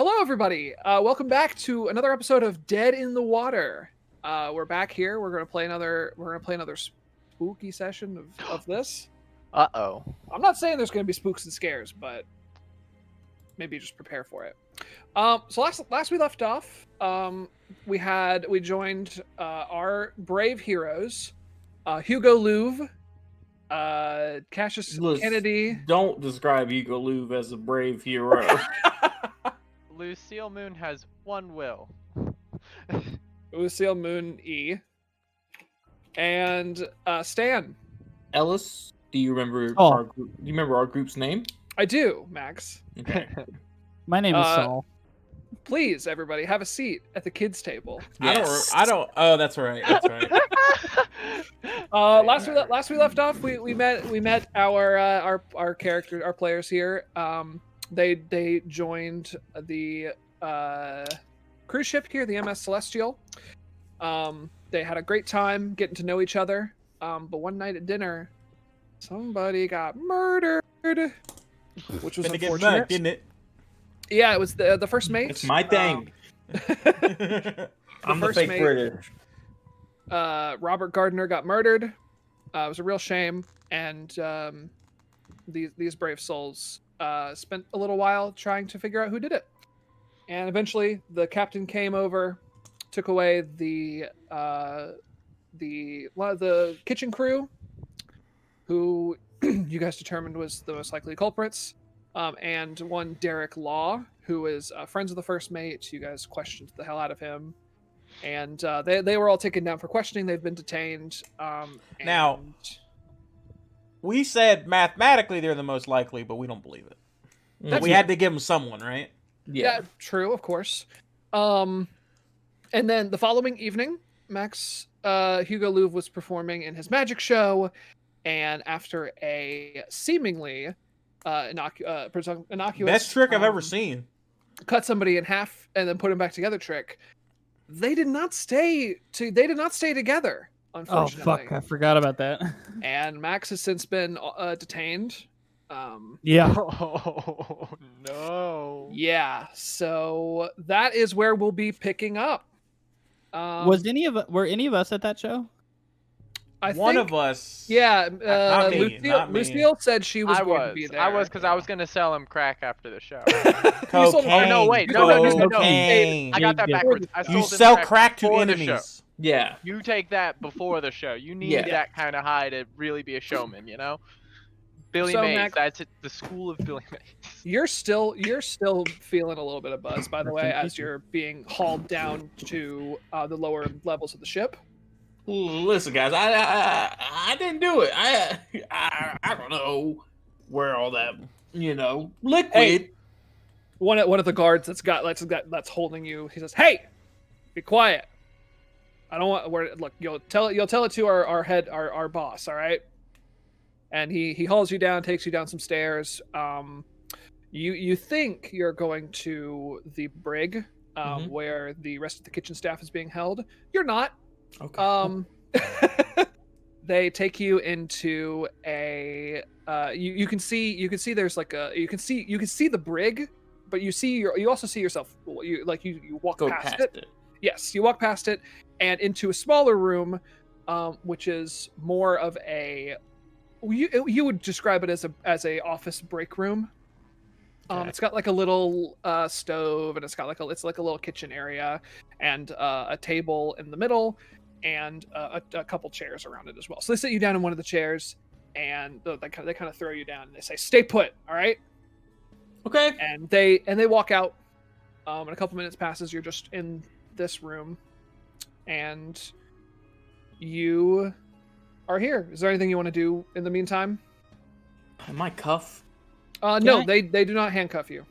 Hello, everybody. Welcome back to another episode of Dead in the Water. We're back here. We're gonna play another spooky session of this. Uh-oh. I'm not saying there's gonna be spooks and scares, but maybe just prepare for it. So last we left off, we joined our brave heroes, Hugo Louv, Cassius Kennedy. Don't describe Hugo Louv as a brave hero. Lucille Moon has one will. Lucille Moon E. And Stan. Ellis, do you remember our group's name? I do, Max. Okay. My name is Saul. Please, everybody, have a seat at the kids' table. Yes. I don't. Oh, that's right. That's right. Last we left off, we met our characters, our players here. They joined the cruise ship here, the MS Celestial. They had a great time getting to know each other. But one night at dinner, somebody got murdered, which was unfortunate. Get murked, didn't it? Yeah, it was the first mate. It's my thing. I'm the fake mate, British. Robert Gardner got murdered. It was a real shame, and these brave souls spent a little while trying to figure out who did it. And eventually, the captain came over, took away the kitchen crew, who you guys determined was the most likely culprits. And one Derek Law, who is friends of the first mate. You guys questioned the hell out of him, and they were all taken down for questioning. They've been detained. Now, we said mathematically they're the most likely, but we don't believe it. We had to give them someone, right? Yeah, true, of course. And then the following evening, Max Hugo Louv was performing in his magic show, and after a seemingly innocuous best trick I've ever seen, cut somebody in half and then put him back together trick, they did not stay together, unfortunately. Oh fuck, I forgot about that. And Max has since been detained. Yeah. Oh no. Yeah, so that is where we'll be picking up. Were any of us at that show? One of us. Yeah, Not me, Lucille said she was going to be there. I was, because I was going to sell him crack after the show. Cocaine. Oh, no, wait. No. Cocaine. I got that backwards. I sold You him sell crack to before the show. enemies. Yeah. You take that before the show. You need that kind of high to really be a showman, you know? Billy Mays, Max, that's it, the school of Billy Mays. You're still feeling a little bit of buzz, by the way, as you're being hauled down to the lower levels of the ship. Listen, guys, I didn't do it. I don't know where all that liquid. Hey, one of the guards that's holding you. He says, "Hey, be quiet. I don't want. Look, you'll tell it to our boss. All right." And he hauls you down, takes you down some stairs. You think you're going to the brig, where the rest of the kitchen staff is being held. You're not. Okay. They take you into a you can see there's like you can see the brig, but you also see yourself. You walk past it. Yes, you walk past it and into a smaller room, which is more of a you would describe it as a office break room. It's got like a little stove, and it's got it's like a little kitchen area, and a table in the middle, and a couple chairs around it as well. So they sit you down in one of the chairs, and they kind of throw you down, and they say, "Stay put, all right?" Okay. And they walk out. And a couple minutes passes. You're just in this room, and you are here. Is there anything you want to do in the meantime? Am I cuffed? No, they do not handcuff you.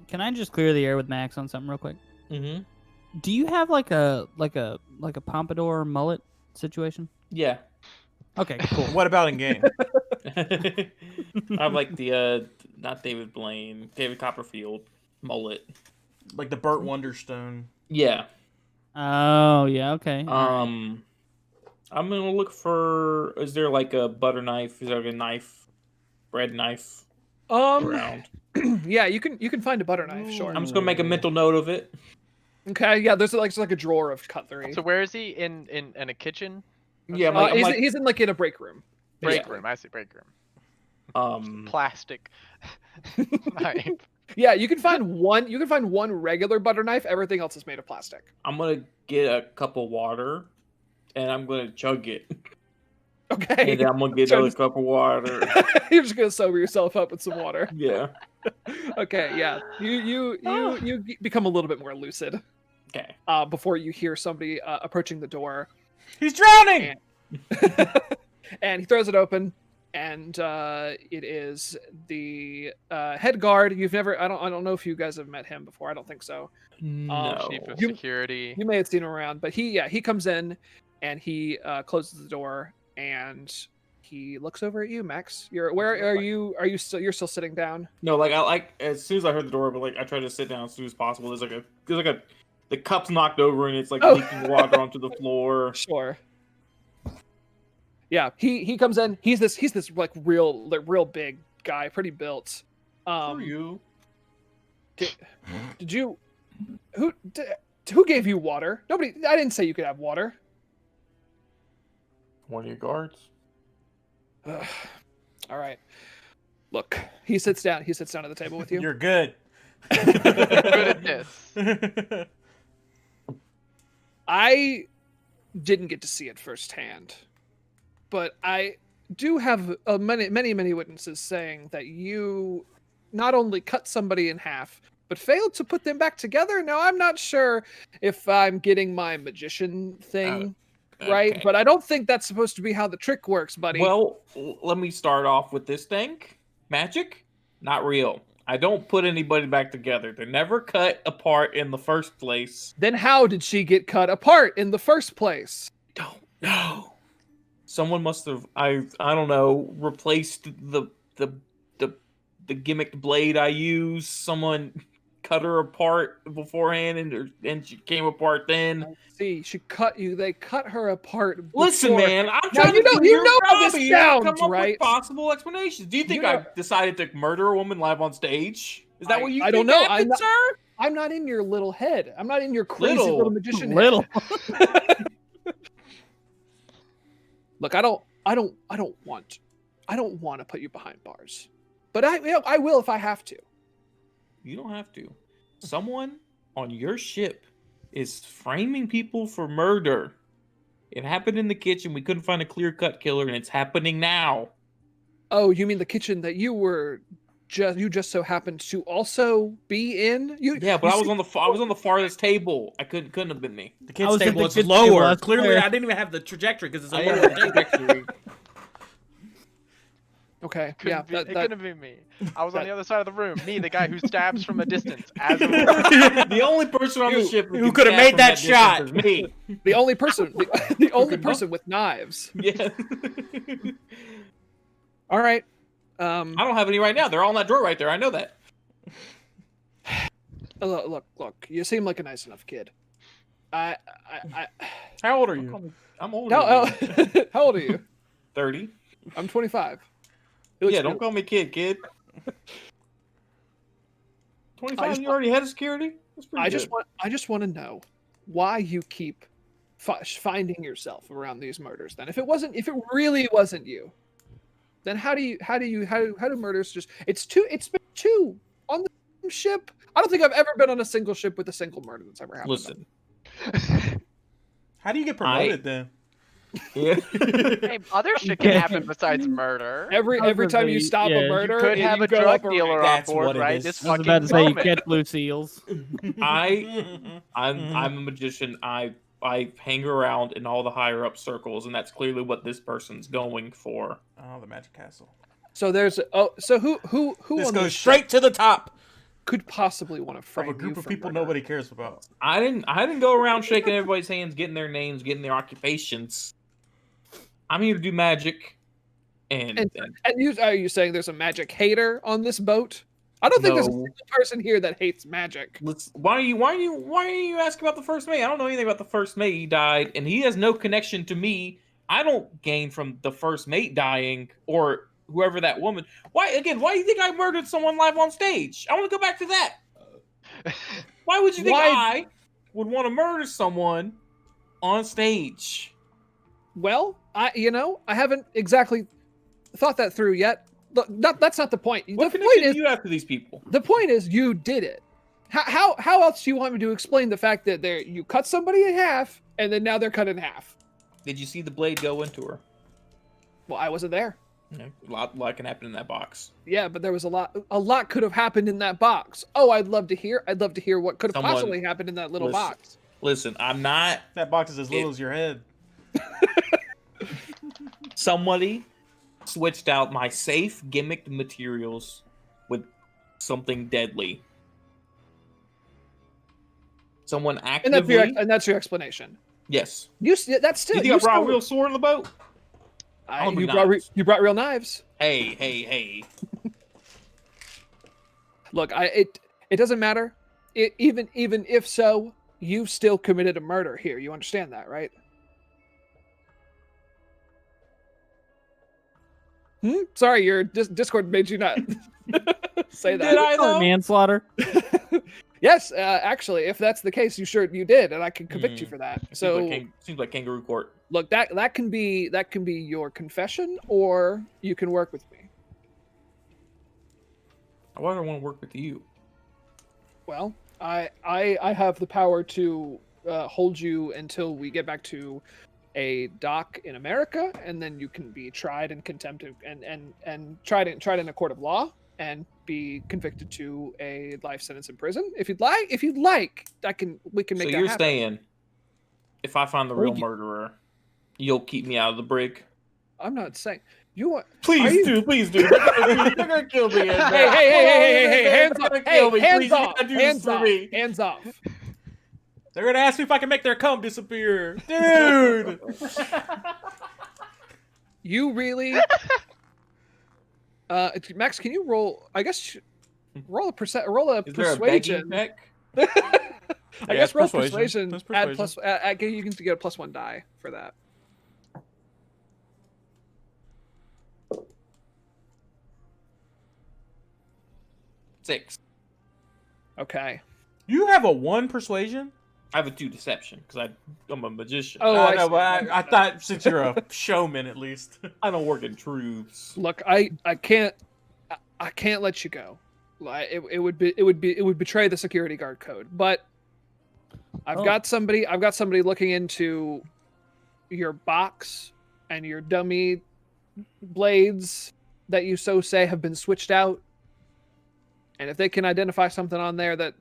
Can I just clear the air with Max on something real quick? Mm-hmm. Do you have like a pompadour mullet situation? Yeah. Okay, cool. What about in game? I like the not David Blaine, David Copperfield mullet. Like the Burt Wonderstone. Yeah. Oh yeah, okay. I'm gonna look for. Is there like a butter knife? Is there like a knife, bread knife? around. Yeah, you can find a butter knife. Sure. I'm just gonna make a mental note of it. Okay. Yeah, there's like a drawer of cutlery. So where is he? In a kitchen? Yeah, I'm like, he's in like in a break room. Break room. I see break room. Plastic knife. Yeah, you can find one. You can find one regular butter knife. Everything else is made of plastic. I'm gonna get a cup of water, and I'm gonna chug it. Okay. And then I'm gonna get another cup of water. You're just gonna sober yourself up with some water. Yeah. Okay. Yeah. You become a little bit more lucid. Okay. Before you hear somebody approaching the door. He's drowning. And he throws it open. And it is the head guard. You've never. I don't know if you guys have met him before. I don't think so. No. Chief of security. You may have seen him around, but he comes in and he closes the door and he looks over at you, Max. Where are you? Are you still? You're still sitting down? No, like as soon as I heard the door, but like I try to sit down as soon as possible. There's like a the cup's knocked over and it's like leaking water onto the floor. Sure. Yeah, he comes in. He's this like real big guy, pretty built. Who are you? Did you? Who gave you water? Nobody. I didn't say you could have water. One of your guards. All right. Look, he sits down. He sits down at the table with you. You're good. Good at this. I didn't get to see it firsthand, but I do have many witnesses saying that you not only cut somebody in half, but failed to put them back together. Now, I'm not sure if I'm getting my magician thing right, okay. but I don't think that's supposed to be how the trick works, buddy. Well, let me start off with this thing. Magic? Not real. I don't put anybody back together. They're never cut apart in the first place. Then how did she get cut apart in the first place? Don't know. Someone must have I don't know, replaced the gimmicked blade I use. Someone cut her apart beforehand and she came apart then. See, they cut her apart. Listen, before. man, I'm Now, trying to do you your know how job this here. sounds, Come up right? with possible explanations. Do you think I decided to murder a woman live on stage? Is that what you I think don't know. happened, sir? I'm not in your little head. I'm not in your crazy Little. little magician head. Little. Look, I don't want to put you behind bars, but I will if I have to. You don't have to. Someone on your ship is framing people for murder. It happened in the kitchen. We couldn't find a clear-cut killer, and it's happening now. Oh, you mean the kitchen that you just so happened to also be in? Yeah, but I was on the farthest table. I couldn't have been me. The I kid's was at table the is kid's lower. table, I Clearly, swear. I didn't even have the trajectory because it's a I lower am table. actually. Okay, Couldn't yeah, be, that, it that, couldn't be me. I was on that- the other side of the room. Me, the guy who stabs from a distance. As a The only person on the ship who could have made that shot. is me. the only person, the only person with knives. Yeah. All right. I don't have any right now. They're all in that drawer right there. I know that. Look. You seem like a nice enough kid. I How old are you? I'm old. how old are you? 30. I'm 25. You look- Yeah, don't call me kid. 25. You already head of security. That's pretty good. I just want to know why you keep finding yourself around these murders. Then, if it really wasn't you, then how do murders just? It's been two on the same ship. I don't think I've ever been on a single ship with a single murder that's ever happened. Listen. How do you get promoted then? Yeah. Hey, other shit can happen besides murder. Every time you stop a murder, You could and have a go drug up a dealer rank. on That's board, what it right? is. This I was fucking about to say you moment. catch blue seals. I'm a magician. I hang around in all the higher up circles, and that's clearly what this person's going for. Oh, the Magic Castle. So who This on goes this straight to the top could possibly want to of frame a group you of for people murder? nobody cares about. I didn't go around shaking everybody's hands, getting their names, getting their occupations. I'm here to do magic, and Are you saying there's a magic hater on this boat? I don't think there's a No. single person here that hates magic. why are you asking about the first mate? I don't know anything about the first mate. He died, and he has no connection to me. I don't gain from the first mate dying or whoever that woman. Why do you think I murdered someone live on stage? I want to go back to that. Why would you think I would want to murder someone on stage? Well, I haven't exactly thought that through yet. Look, that's not the point. What the connection point is, do you have to these people? the point is you did it. How else do you want me to explain the fact that you cut somebody in half and then now they're cut in half? Did you see the blade go into her? Well, I wasn't there. A lot can happen in that box. Yeah, but there was a lot could have happened in that box. Oh, I'd love to hear what could have possibly happened in that little box. Listen, I'm not. That box is as little as your head. Somebody switched out my safe gimmicked materials with something deadly. Someone actively. And that's your explanation. Yes. That's still. You think I brought a real sword in the boat? You brought real knives. Hey. Look, it doesn't matter. Even if so, you've still committed a murder here. You understand that, right? Sorry, your Discord made you not say that. Did I though? Manslaughter. Yes, actually, if that's the case, you did, and I can convict you for that. So seems like kangaroo court. Look, that can be your confession, or you can work with me. Why do I want to work with you? Well, I have the power to hold you until we get back to a dock in America, and then you can be tried in contempt and tried in a court of law and be convicted to a life sentence in prison. If you'd like, we can make that happen. So you're saying, if I find the real murderer, you'll keep me out of the brig? I'm not saying you want. Please do. They're gonna kill me. Hey, hands off. They're gonna ask me if I can make their cum disappear, dude. You really? Max, can you roll? I guess roll a persuasion. I guess roll persuasion. Add plus. You can get a +1 die for that. Six. Okay. You have a 1 persuasion? I have a 2 deception because I'm a magician. Oh, I know, but I thought since you're a showman at least. I don't work in truths. Look, I can't let you go. Like it would betray the security guard code. But I've got somebody looking into your box and your dummy blades that you so say have been switched out. And if they can identify something on there that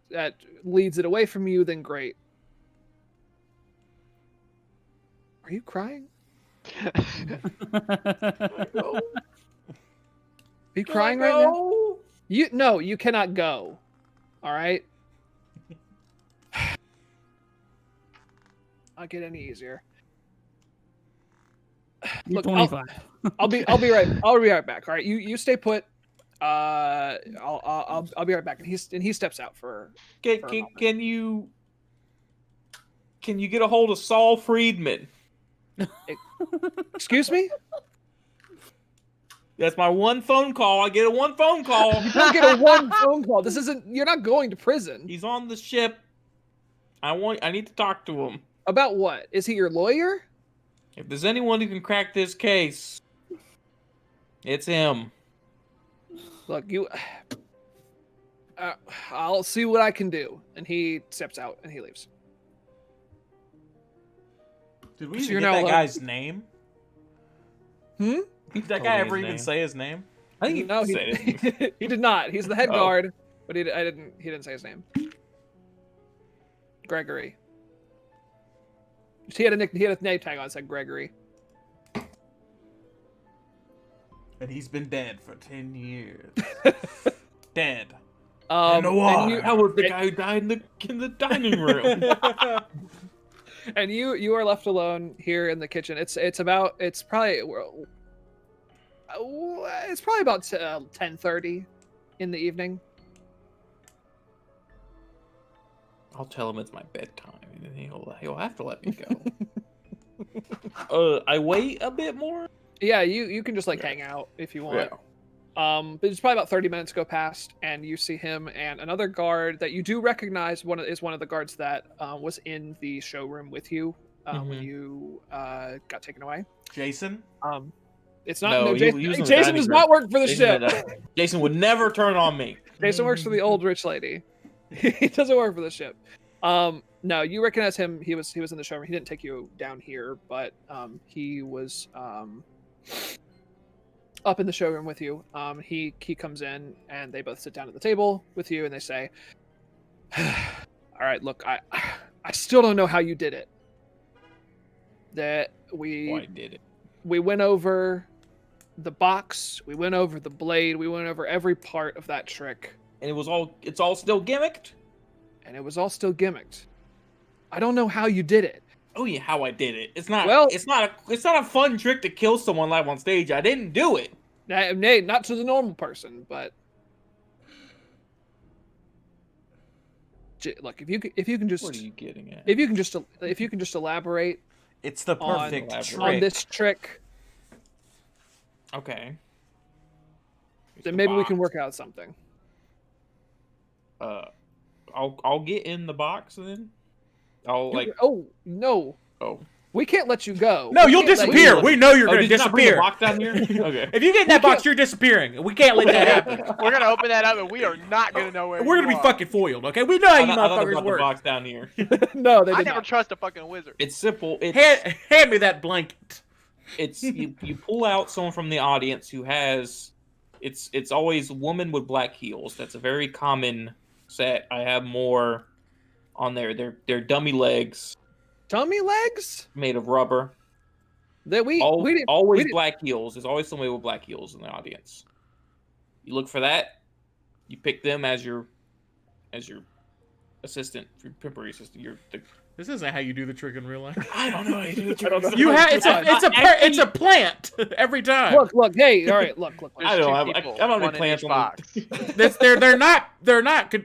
leads it away from you, then great. Are you crying? Are you crying right now? You cannot go. All right. Not get any easier. Look, 25. I'll be right back. All right, you stay put. I'll be right back. And he steps out for. Can you get a hold of Saul Friedman? Excuse me? That's my one phone call. I get a one phone call. You don't get a one phone call. You're not going to prison. He's on the ship. I need to talk to him. About what? Is he your lawyer? If there's anyone who can crack this case, it's him. Look, I'll see what I can do. And he steps out and he leaves. Did we even get that guy's name? Did that guy ever even say his name? I think he did not. He's the head guard, but he didn't say his name. Gregory. He had a name tag on that said Gregory. And he's been dead for 10 years. Dead. That was the guy who died in the dining room. And you are left alone here in the kitchen. It's probably about 10:30 in the evening. I'll tell him it's my bedtime, and he'll have to let me go. I wait a bit more. Yeah, you can just like hang out if you want. But it's probably about 30 minutes go past, and you see him and another guard that you do recognize. Is one of the guards that was in the showroom with you when you got taken away. Jason. It's not. No, Jason, Jason does not work for the ship. Jason would never turn on me. Jason works for the old rich lady. He doesn't work for the ship. No, you recognize him. He was in the showroom. He didn't take you down here, but he was up in the showroom with you. He comes in and they both sit down at the table with you and they say, "All right, look, I still don't know how you did it. Why did it? We went over the box, we went over the blade, we went over every part of that trick, and it's all still gimmicked. And it was all still gimmicked. I don't know how you did it." Oh yeah, how I did it. It's not a fun trick to kill someone live on stage. I didn't do it. Nay, not to the normal person, but look, if you can just What are you getting at? If you can just elaborate. It's the perfect trick. On this trick. Okay. Then maybe we can work out something. I'll get in the box then. Oh no. Oh. We can't let you go. No, you'll disappear. We know you're gonna disappear. Box down here? Okay. If you get in that box, you're disappearing. We can't let that happen. We're gonna open that up, and we are not gonna know where. We're gonna be fucking foiled. Okay, we know how you motherfuckers work. The box down here. No, I never trust a fucking wizard. It's simple. Hand me that blanket. It's you pull out someone from the audience who has. It's always woman with black heels. That's a very common set. I have more on there. They're dummy legs. Dummy legs? Made of rubber. That always black heels. There's always somebody with black heels in the audience. You look for that. You pick them as your assistant, your pimpery assistant. This isn't how you do the trick in real life. I don't know how you do the trick. It's a plant every time. Look, hey, all right, look. I don't have any plants in box.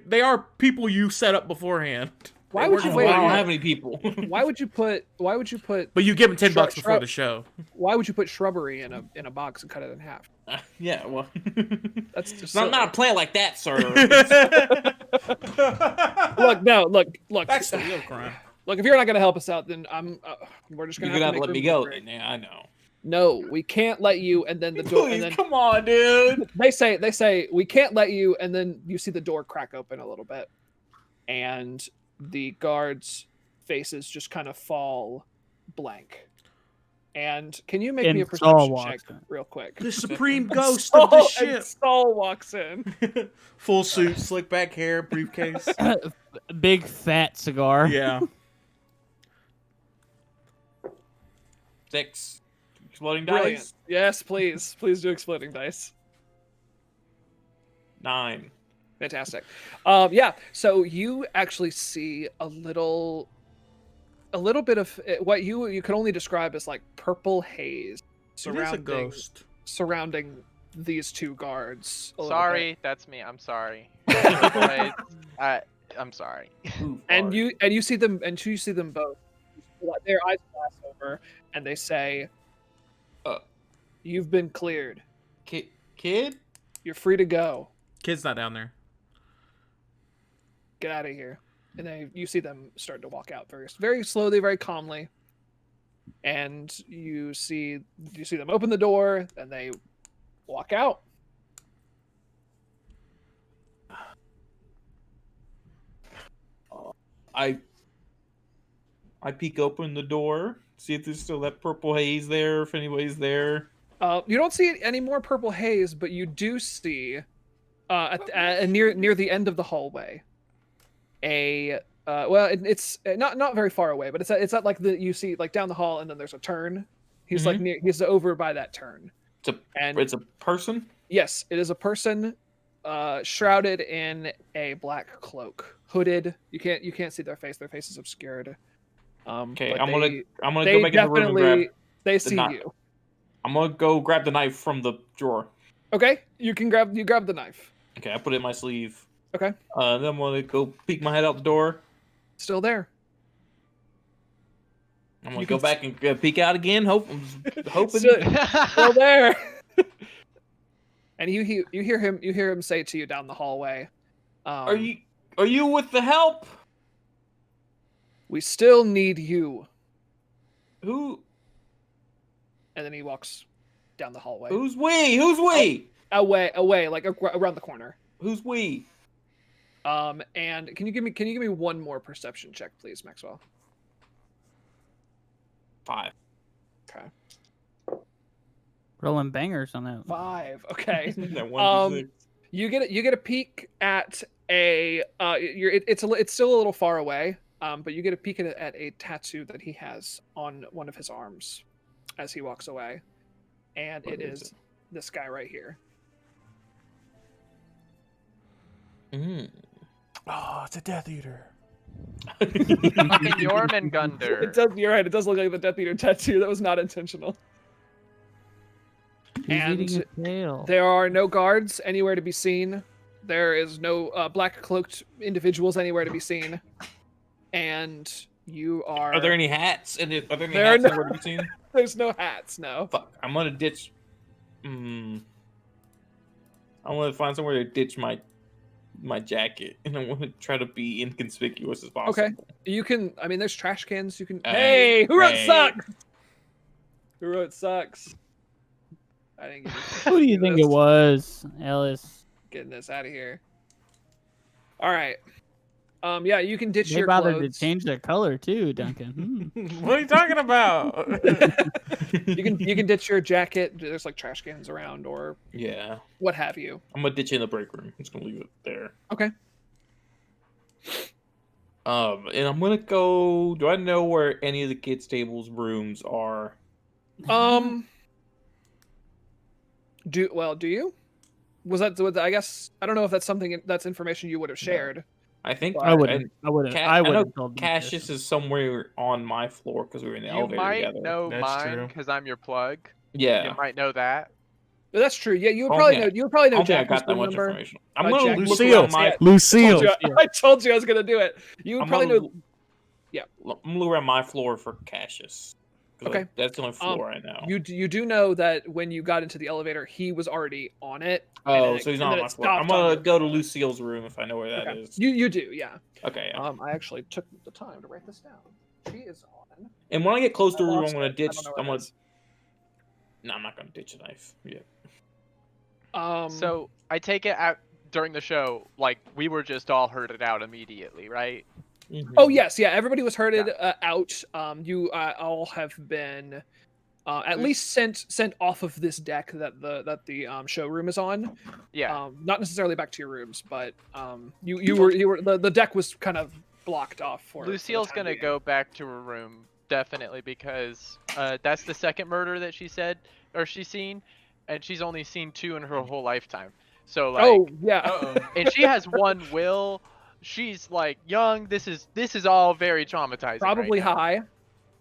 They are people you set up beforehand. Why would you wait? I don't have any people. Why would you put? But you give them $10 before the show. Why would you put shrubbery in a box and cut it in half? Yeah, well, that's just not a plant like that, sir. Look. That's the real crime. Look, if you're not gonna help us out, then we're just gonna have to let me go. Yeah, I know. No, we can't let you. And then the door. Please, and then, come on, dude. They say we can't let you, and then you see the door crack open a little bit, and the guards' faces just kind of fall blank. And can you make me a perception check real quick? The supreme ghost of the ship. And Saul walks in. Full suit, slick back hair, briefcase. Big fat cigar. Yeah. 6. Exploding Brilliant. dice. Yes, please. Please do exploding dice. 9. Fantastic. Yeah, so you actually see a little bit of what you can only describe as like purple haze surrounding these two guards. Sorry, that's me. I'm sorry. I'm sorry. And you see them both. Their eyes glass over, and they say, "You've been cleared. Kid, you're free to go. Kid's not down there. Get out of here." And you see them start to walk out very, very slowly, very calmly. And you see them open the door, and they walk out. I peek open the door, see if there's still that purple haze there, if anybody's there. You don't see any more purple haze, but you do see near the end of the hallway it's not very far away, but it's at like you see like down the hall, and then there's a turn. He's like he's over by that turn. It's a person? Yes, it is a person shrouded in a black cloak, hooded. You can't see their face. Their face is obscured. Okay, I'm gonna go back in the room and grab. They see you. I'm gonna go grab the knife from the drawer. Okay, you grab the knife. Okay, I put it in my sleeve. Okay. Then I'm gonna go peek my head out the door. Still there. I'm gonna go back and peek out again. Hoping. Still there. And you hear him say to you down the hallway. Are you with the help? We still need you. Who? And then he walks down the hallway. Who's we? Who's we? Away, like around the corner. Who's we? And can you give me one more perception check, please, Maxwell? 5. Okay. Rolling bangers on that. 5. Okay. That 1d6. You get a peek at a it's still a little far away. But you get a peek at a tattoo that he has on one of his arms as he walks away, and it is this guy right here. Oh, it's a Death Eater. Fucking Jormungandr. It does. You're right. It does look like the Death Eater tattoo. That was not intentional. And He's eating a tail. there are no guards anywhere to be seen. There is no black cloaked individuals anywhere to be seen. And you are. Are there any hats? And are there any There are hats no- anywhere to be seen? There's no hats. No. Fuck! I'm gonna ditch. I want to find somewhere to ditch my jacket, and I want to try to be inconspicuous as possible. Okay. You can. I mean, there's trash cans. You can. Hey, who wrote sucks? Who wrote sucks? I didn't get Who do you think it was, Ellis? Getting this out of here. All right. Yeah, you can ditch They your bothered clothes. to change their color too, Duncan. What are you talking about? You can ditch your jacket. There's like trash cans around or Yeah, what have you. I'm gonna ditch it in the break room. I'm just gonna leave it there. Okay. And I'm gonna go. Do I know where any of the kids' tables rooms are? Do you? Was that? I guess I don't know if that's something that's information you would have shared. I think I wouldn't. I wouldn't. I know wouldn't. Told them Cassius is somewhere on my floor because we were in the You elevator might together. know That's mine true. because I'm your plug. Yeah, You might know that. But that's true. Yeah, you would Oh, probably yeah. know. You would probably I know don't think I Jack's got that room much number. information. I'm Jack- gonna look Lucille. around my. Lucille. I told you I was gonna do it. You would I'm probably gonna- know. I'm gonna look around my floor for Cassius. 'Cause Okay. that's the only floor I know. You do know that when you got into the elevator, he was already on it. and Oh, then so he's and not then on my it floor. I'm stopped on gonna you. go to Lucille's room if I know where that Okay. is. You do, yeah. Okay. Yeah. I actually took the time to write this down. She is on. And when I get close to I her room, lost I'm gonna it. I ditch. don't know I'm where gonna. it is. No, I'm not gonna ditch a knife. Yeah. So I take it out during the show, like we were just all herded out immediately, right? Oh yes, yeah. Everybody was herded out. You all have been at least sent off of this deck that the showroom is on. Yeah. Not necessarily back to your rooms, but you were the deck was kind of blocked off for. Lucille's gonna go back to her room definitely because that's the second murder that she said or she's seen, and she's only seen 2 in her whole lifetime. So like, oh yeah. and she has 1 will. She's like young. This is all very traumatizing. Probably right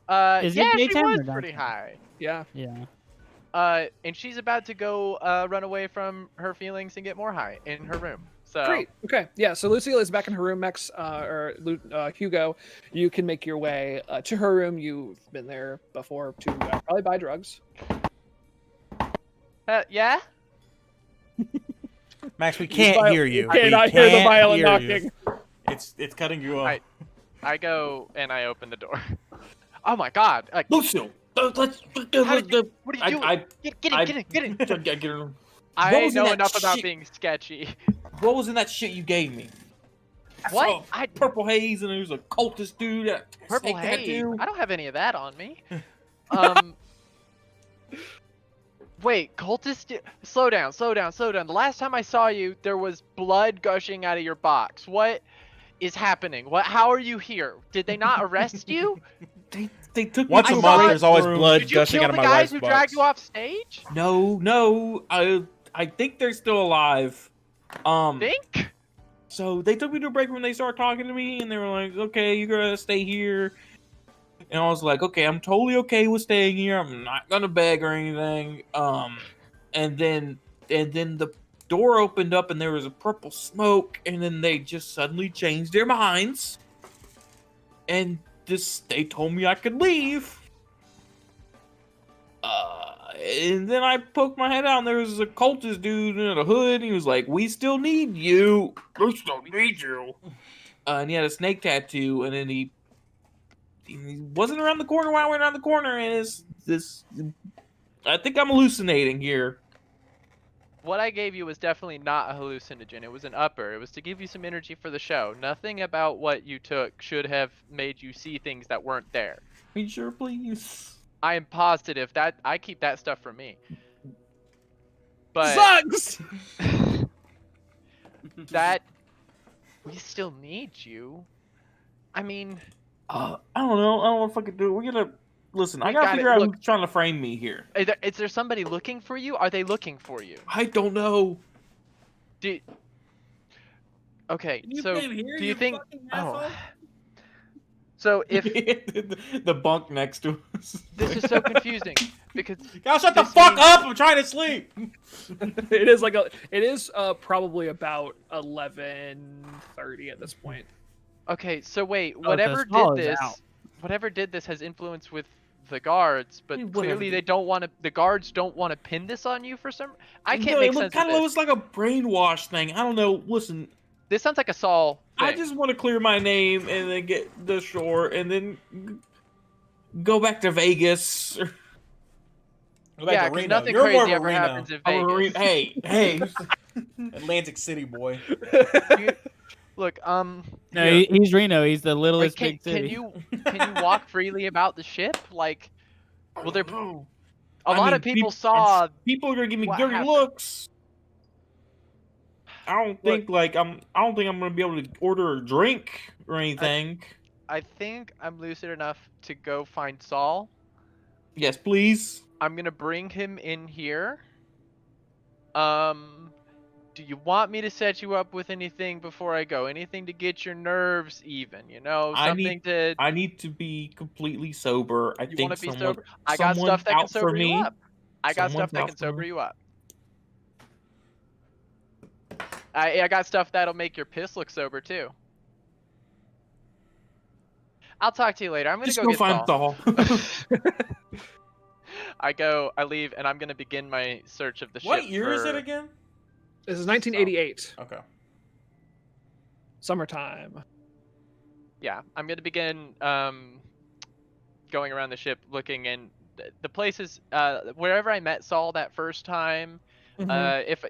high. Is it yeah, she daytime or was nighttime? pretty high. Yeah. Yeah. And she's about to go run away from her feelings and get more high in her room. So Great. Okay. Yeah. So Lucille is back in her room. Max Hugo, you can make your way to her room. You've been there before to probably buy drugs. yeah. Max, we can't hear you. I cannot We hear the can't violent hear you. knocking. It's cutting you off. I go and I open the door. Oh my god! Like, Lucille, let's. what are you doing? Get in! Get her. I What was in know that enough about shit? being sketchy. What was in that shit you gave me? I What? saw purple haze and there was a cultist dude. Purple snake haze. tattoo. I don't have any of that on me. Wait, cultist? Slow down. The last time I saw you, there was blood gushing out of your box. What is happening? How are you here? Did they not arrest you? They took Once me a to month, the there's always bathroom. blood Did you gushing kill out of the my guys wife's who box. dragged you off stage? No, I think they're still alive. Think? So they took me to a break room. They started talking to me, and they were like, "Okay, you're gonna stay here." And I was like, "Okay, I'm totally okay with staying here. I'm not gonna beg or anything." And then the door opened up, and there was a purple smoke, and then they just suddenly changed their minds, and they told me I could leave. And then I poked my head out, and there was a cultist dude in a hood. And he was like, "We still need you. We still need you." And he had a snake tattoo, and then he wasn't around the corner when I went around the corner, and I think I'm hallucinating here. What I gave you was definitely not a hallucinogen. It was an upper. It was to give you some energy for the show. Nothing about what you took should have made you see things that weren't there. Are you sure, please? I am positive that I keep that stuff for me. But Sucks. that we still need you. I mean, I don't know. I don't know if I could do it. We're gonna listen. I We gotta got it. figure out Look. who's trying to frame me here. is there somebody looking for you? Are they looking for you? I don't know. Okay, Can you so come here, do you think? fucking Oh. asshole? So if the bunk next to us. this is so confusing because Y'all shut the This fuck means- up! I'm trying to sleep. It is probably about 11:30 at this point. okay, so wait, the whatever stall did is this, out. whatever did this has influence with the guards, but Whatever clearly did- they don't want to. The guards don't want to pin this on you for some. I can't No, make it sense of kind of this. looks like a brainwash thing. I don't know. Listen, This sounds like a Saul I thing. just want to clear my name and then get the shore and then go back to Vegas. Go back Yeah, to 'cause Reno. nothing You're more crazy of a ever Reno. happens in I'm a Vegas. hey. Atlantic City boy. Look, No, here, he's Reno. He's the like, littlest can, big city. can you walk freely about the ship? Like, well, there. Oh. A lot of people saw. People are gonna give me what dirty happened. looks. I don't think I'm gonna be able to order a drink or anything. I think I'm lucid enough to go find Saul. Yes, please. I'm gonna bring him in here. Do you want me to set you up with anything before I go? Anything to get your nerves even? You know, I something to. I need to be completely sober. I You think want to be someone, sober? I got stuff someone's that can out for sober you me. up. I got stuff Someone's that out can for sober me. you up. I got stuff that'll make your piss look sober too. I'll talk to you later. I'm gonna Just go go get find Saul. Saul. I leave, and I'm gonna begin my search of the ship. What year is for- it again? This is 1988, Okay. summertime. Yeah, I'm gonna begin going around the ship looking in the places wherever I met Saul that first time. If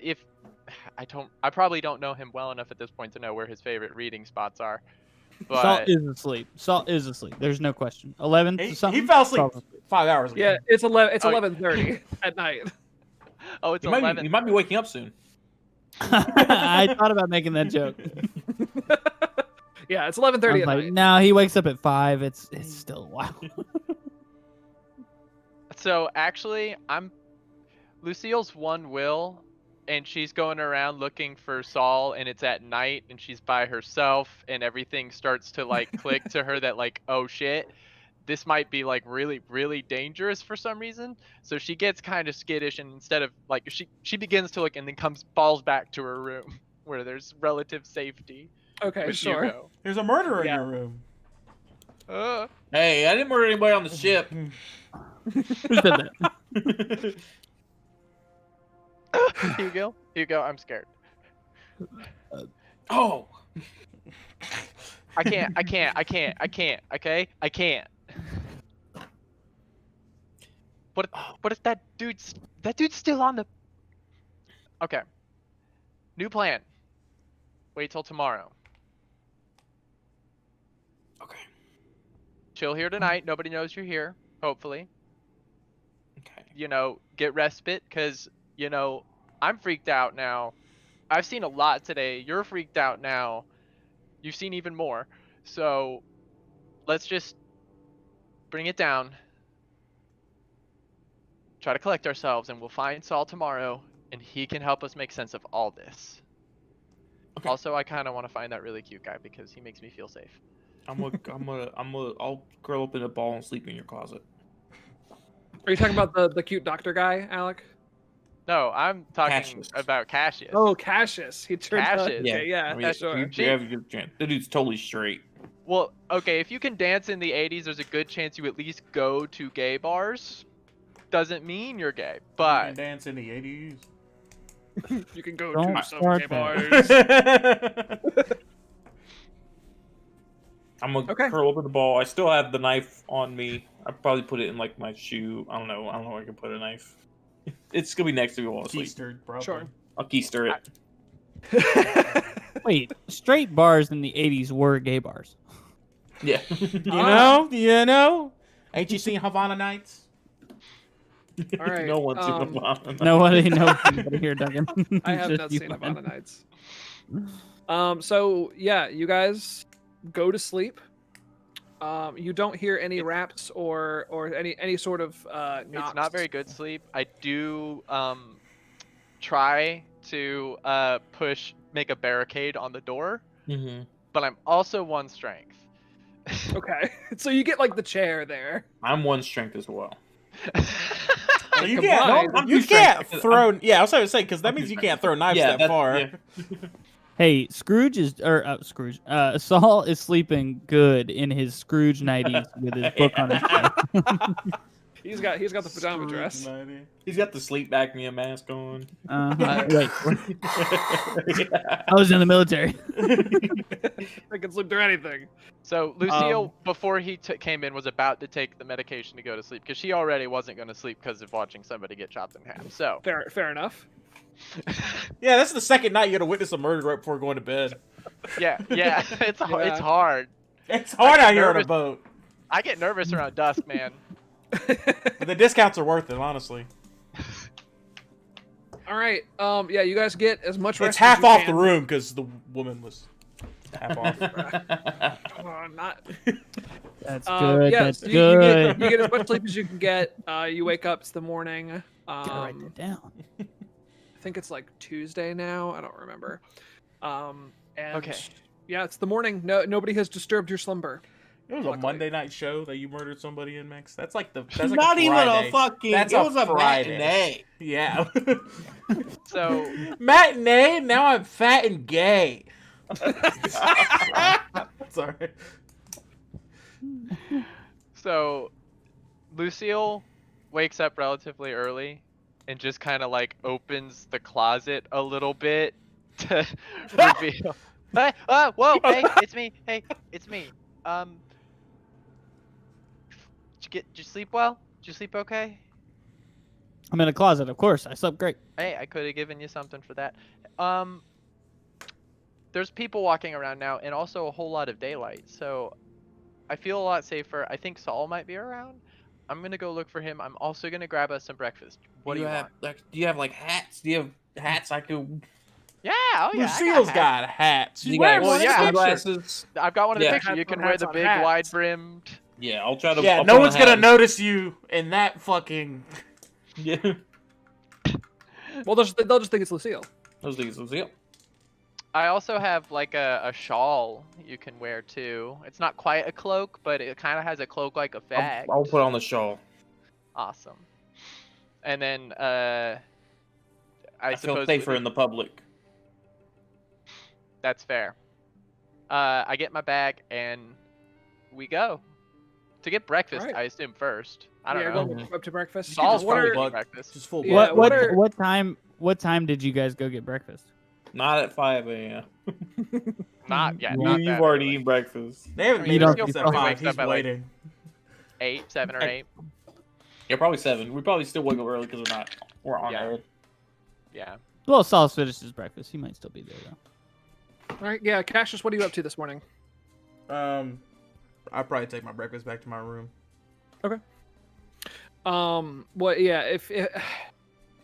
I probably don't know him well enough at this point to know where his favorite reading spots are. But Salt is asleep. Salt is asleep. There's no question. 11 He something. fell asleep Salt's 5 hours ago. Yeah, it's 11. It's Oh. 11:30 at night. oh, it's You 11. might be waking up soon. I thought about making that joke. Yeah, it's 11:30 I'm at like, night. no, he wakes up at 5. It's still a while. So actually, Lucille's one will, and she's going around looking for Saul, and it's at night, and she's by herself, and everything starts to like click to her that like, oh shit, this might be like really, really dangerous for some reason. So she gets kind of skittish, and instead of like she begins to look, and then falls back to her room where there's relative safety. Okay, with sure. Hugo. There's a murderer Yeah. in your room. Hey, I didn't murder anybody on the ship. Who said that? Hugo, I'm scared. Oh, I can't. Okay, I can't. What if that dude's still on the? Okay. New plan. Wait till tomorrow. okay, Chill here tonight. Nobody knows you're here. Hopefully, okay. get respite, cause I'm freaked out now. I've seen a lot today. You're freaked out now. You've seen even more. So, let's just bring it down. Try to collect ourselves, and we'll find Saul tomorrow, and he can help us make sense of all this. Okay. Also, I kind of want to find that really cute guy because he makes me feel safe. I'll curl up in a ball and sleep in your closet. Are you talking about the cute doctor guy, Alec? No, I'm talking Cassius. about Cassius. Oh, Cassius. He turned out. Cassius. Okay, yeah, I mean, sure. you have a good chance. The dude's totally straight. Well, okay, if you can dance in the 80s, there's a good chance you at least go to gay bars. Doesn't mean you're gay, You can but dance in the 80s. You can go Don't to some start gay that. bars. I'm gonna Okay. curl up in the ball. I still have the knife on me. I probably put it in like my shoe. I don't know where I can put a knife. It's gonna be next to me while I sleep. Keistered, probably. Sure. I'll keister it. Wait, straight bars in the 80s were gay bars. Yeah. You know? Ain't you seen Havana Nights? All right, No one's in the bottom. Nobody knows anybody here, Duncan. I have Just not you seen and- Havana Nights. So yeah, you guys go to sleep. You don't hear any raps or any sort of it's knocks. not very good sleep. I do try to make a barricade on the door, Mm-hmm. but I'm also 1 strength. Okay, so you get like the chair there. I'm 1 strength as well. So you combined, can't, I'm you 2 strength can't because throw. Yeah, I was trying to say because that means you can't throw knives that far. Yeah. Hey, Saul is sleeping good in his Scrooge nighties with his book on his chest. He's got the pajama dress. He's got the sleep apnea mask on. Wait, I was in the military. I can sleep through anything. So Lucille, before he came in, was about to take the medication to go to sleep because she already wasn't going to sleep because of watching somebody get chopped in half. So Fair enough. Yeah, that's the second night you got to witness a murder right before going to bed. yeah, it's Yeah. hard. It's hard out here on a nervous. boat. I get nervous around dusk, man. But the discounts are worth it, honestly. All right. Yeah, you guys get as much rest It's half as you off can. the room because the woman was half off. Not. That's good. Yes, That's you good. get as much sleep as you can get. You wake up. It's the morning. Gotta write that down. I think it's like Tuesday now. I don't remember. And Okay. yeah, it's the morning. Nobody has disturbed your slumber. It was a Luckily. Monday night show that you murdered somebody in, Max. That's like like Not a even Friday. a fucking. That's it a was a Friday. matinee. Yeah. So Matinee. Now I'm fat and gay. Sorry. So Lucille wakes up relatively early and just kind of like opens the closet a little bit to reveal. Hey, whoa, hey, it's me. Hey, it's me. Did you sleep well? Did you sleep okay? I'm in a closet, of course. I slept great. Hey, I could have given you something for that. There's people walking around now and also a whole lot of daylight, so I feel a lot safer. I think Saul might be around. I'm gonna go look for him. I'm also gonna grab us some breakfast. What do you have? want? Like, do you have like hats? Do you have hats I could? Yeah, oh yeah. Lucille's got hats. She's You wearing got Well, yeah. sunglasses? I've got one in the Yeah. picture. You Hats can on wear hats the on big hats. wide brimmed. Yeah, I'll try to. Yeah, I'll no put on one's gonna hats. notice you in that fucking. Yeah. Well, they'll just think it's Lucille. Those things. Lucille. I also have like a shawl you can wear too. It's not quite a cloak, but it kind of has a cloak-like effect. I'll put on the shawl. Awesome. And then I feel suppose safer in the public. That's fair. I get my bag and we go to get breakfast. Alright. I assume first. I don't Yeah, know. going up to breakfast. Saul's What probably are- getting breakfast. Just full. Yeah, blood. what are- What time did you guys go get breakfast? Not at 5 a.m. Not yet. You- Not You've that already early. eaten breakfast. They haven't You made don't breakfast think at so? 5. Wakes He's up at, like, waiting. 8, 7 or 8. Yeah, probably 7. We probably still wake up early because we're on Yeah. there. Yeah. Well, Saul's finished his breakfast. He might still be there though. All right, yeah, Cassius, what are you up to this morning? I'll probably take my breakfast back to my room. Well, yeah, if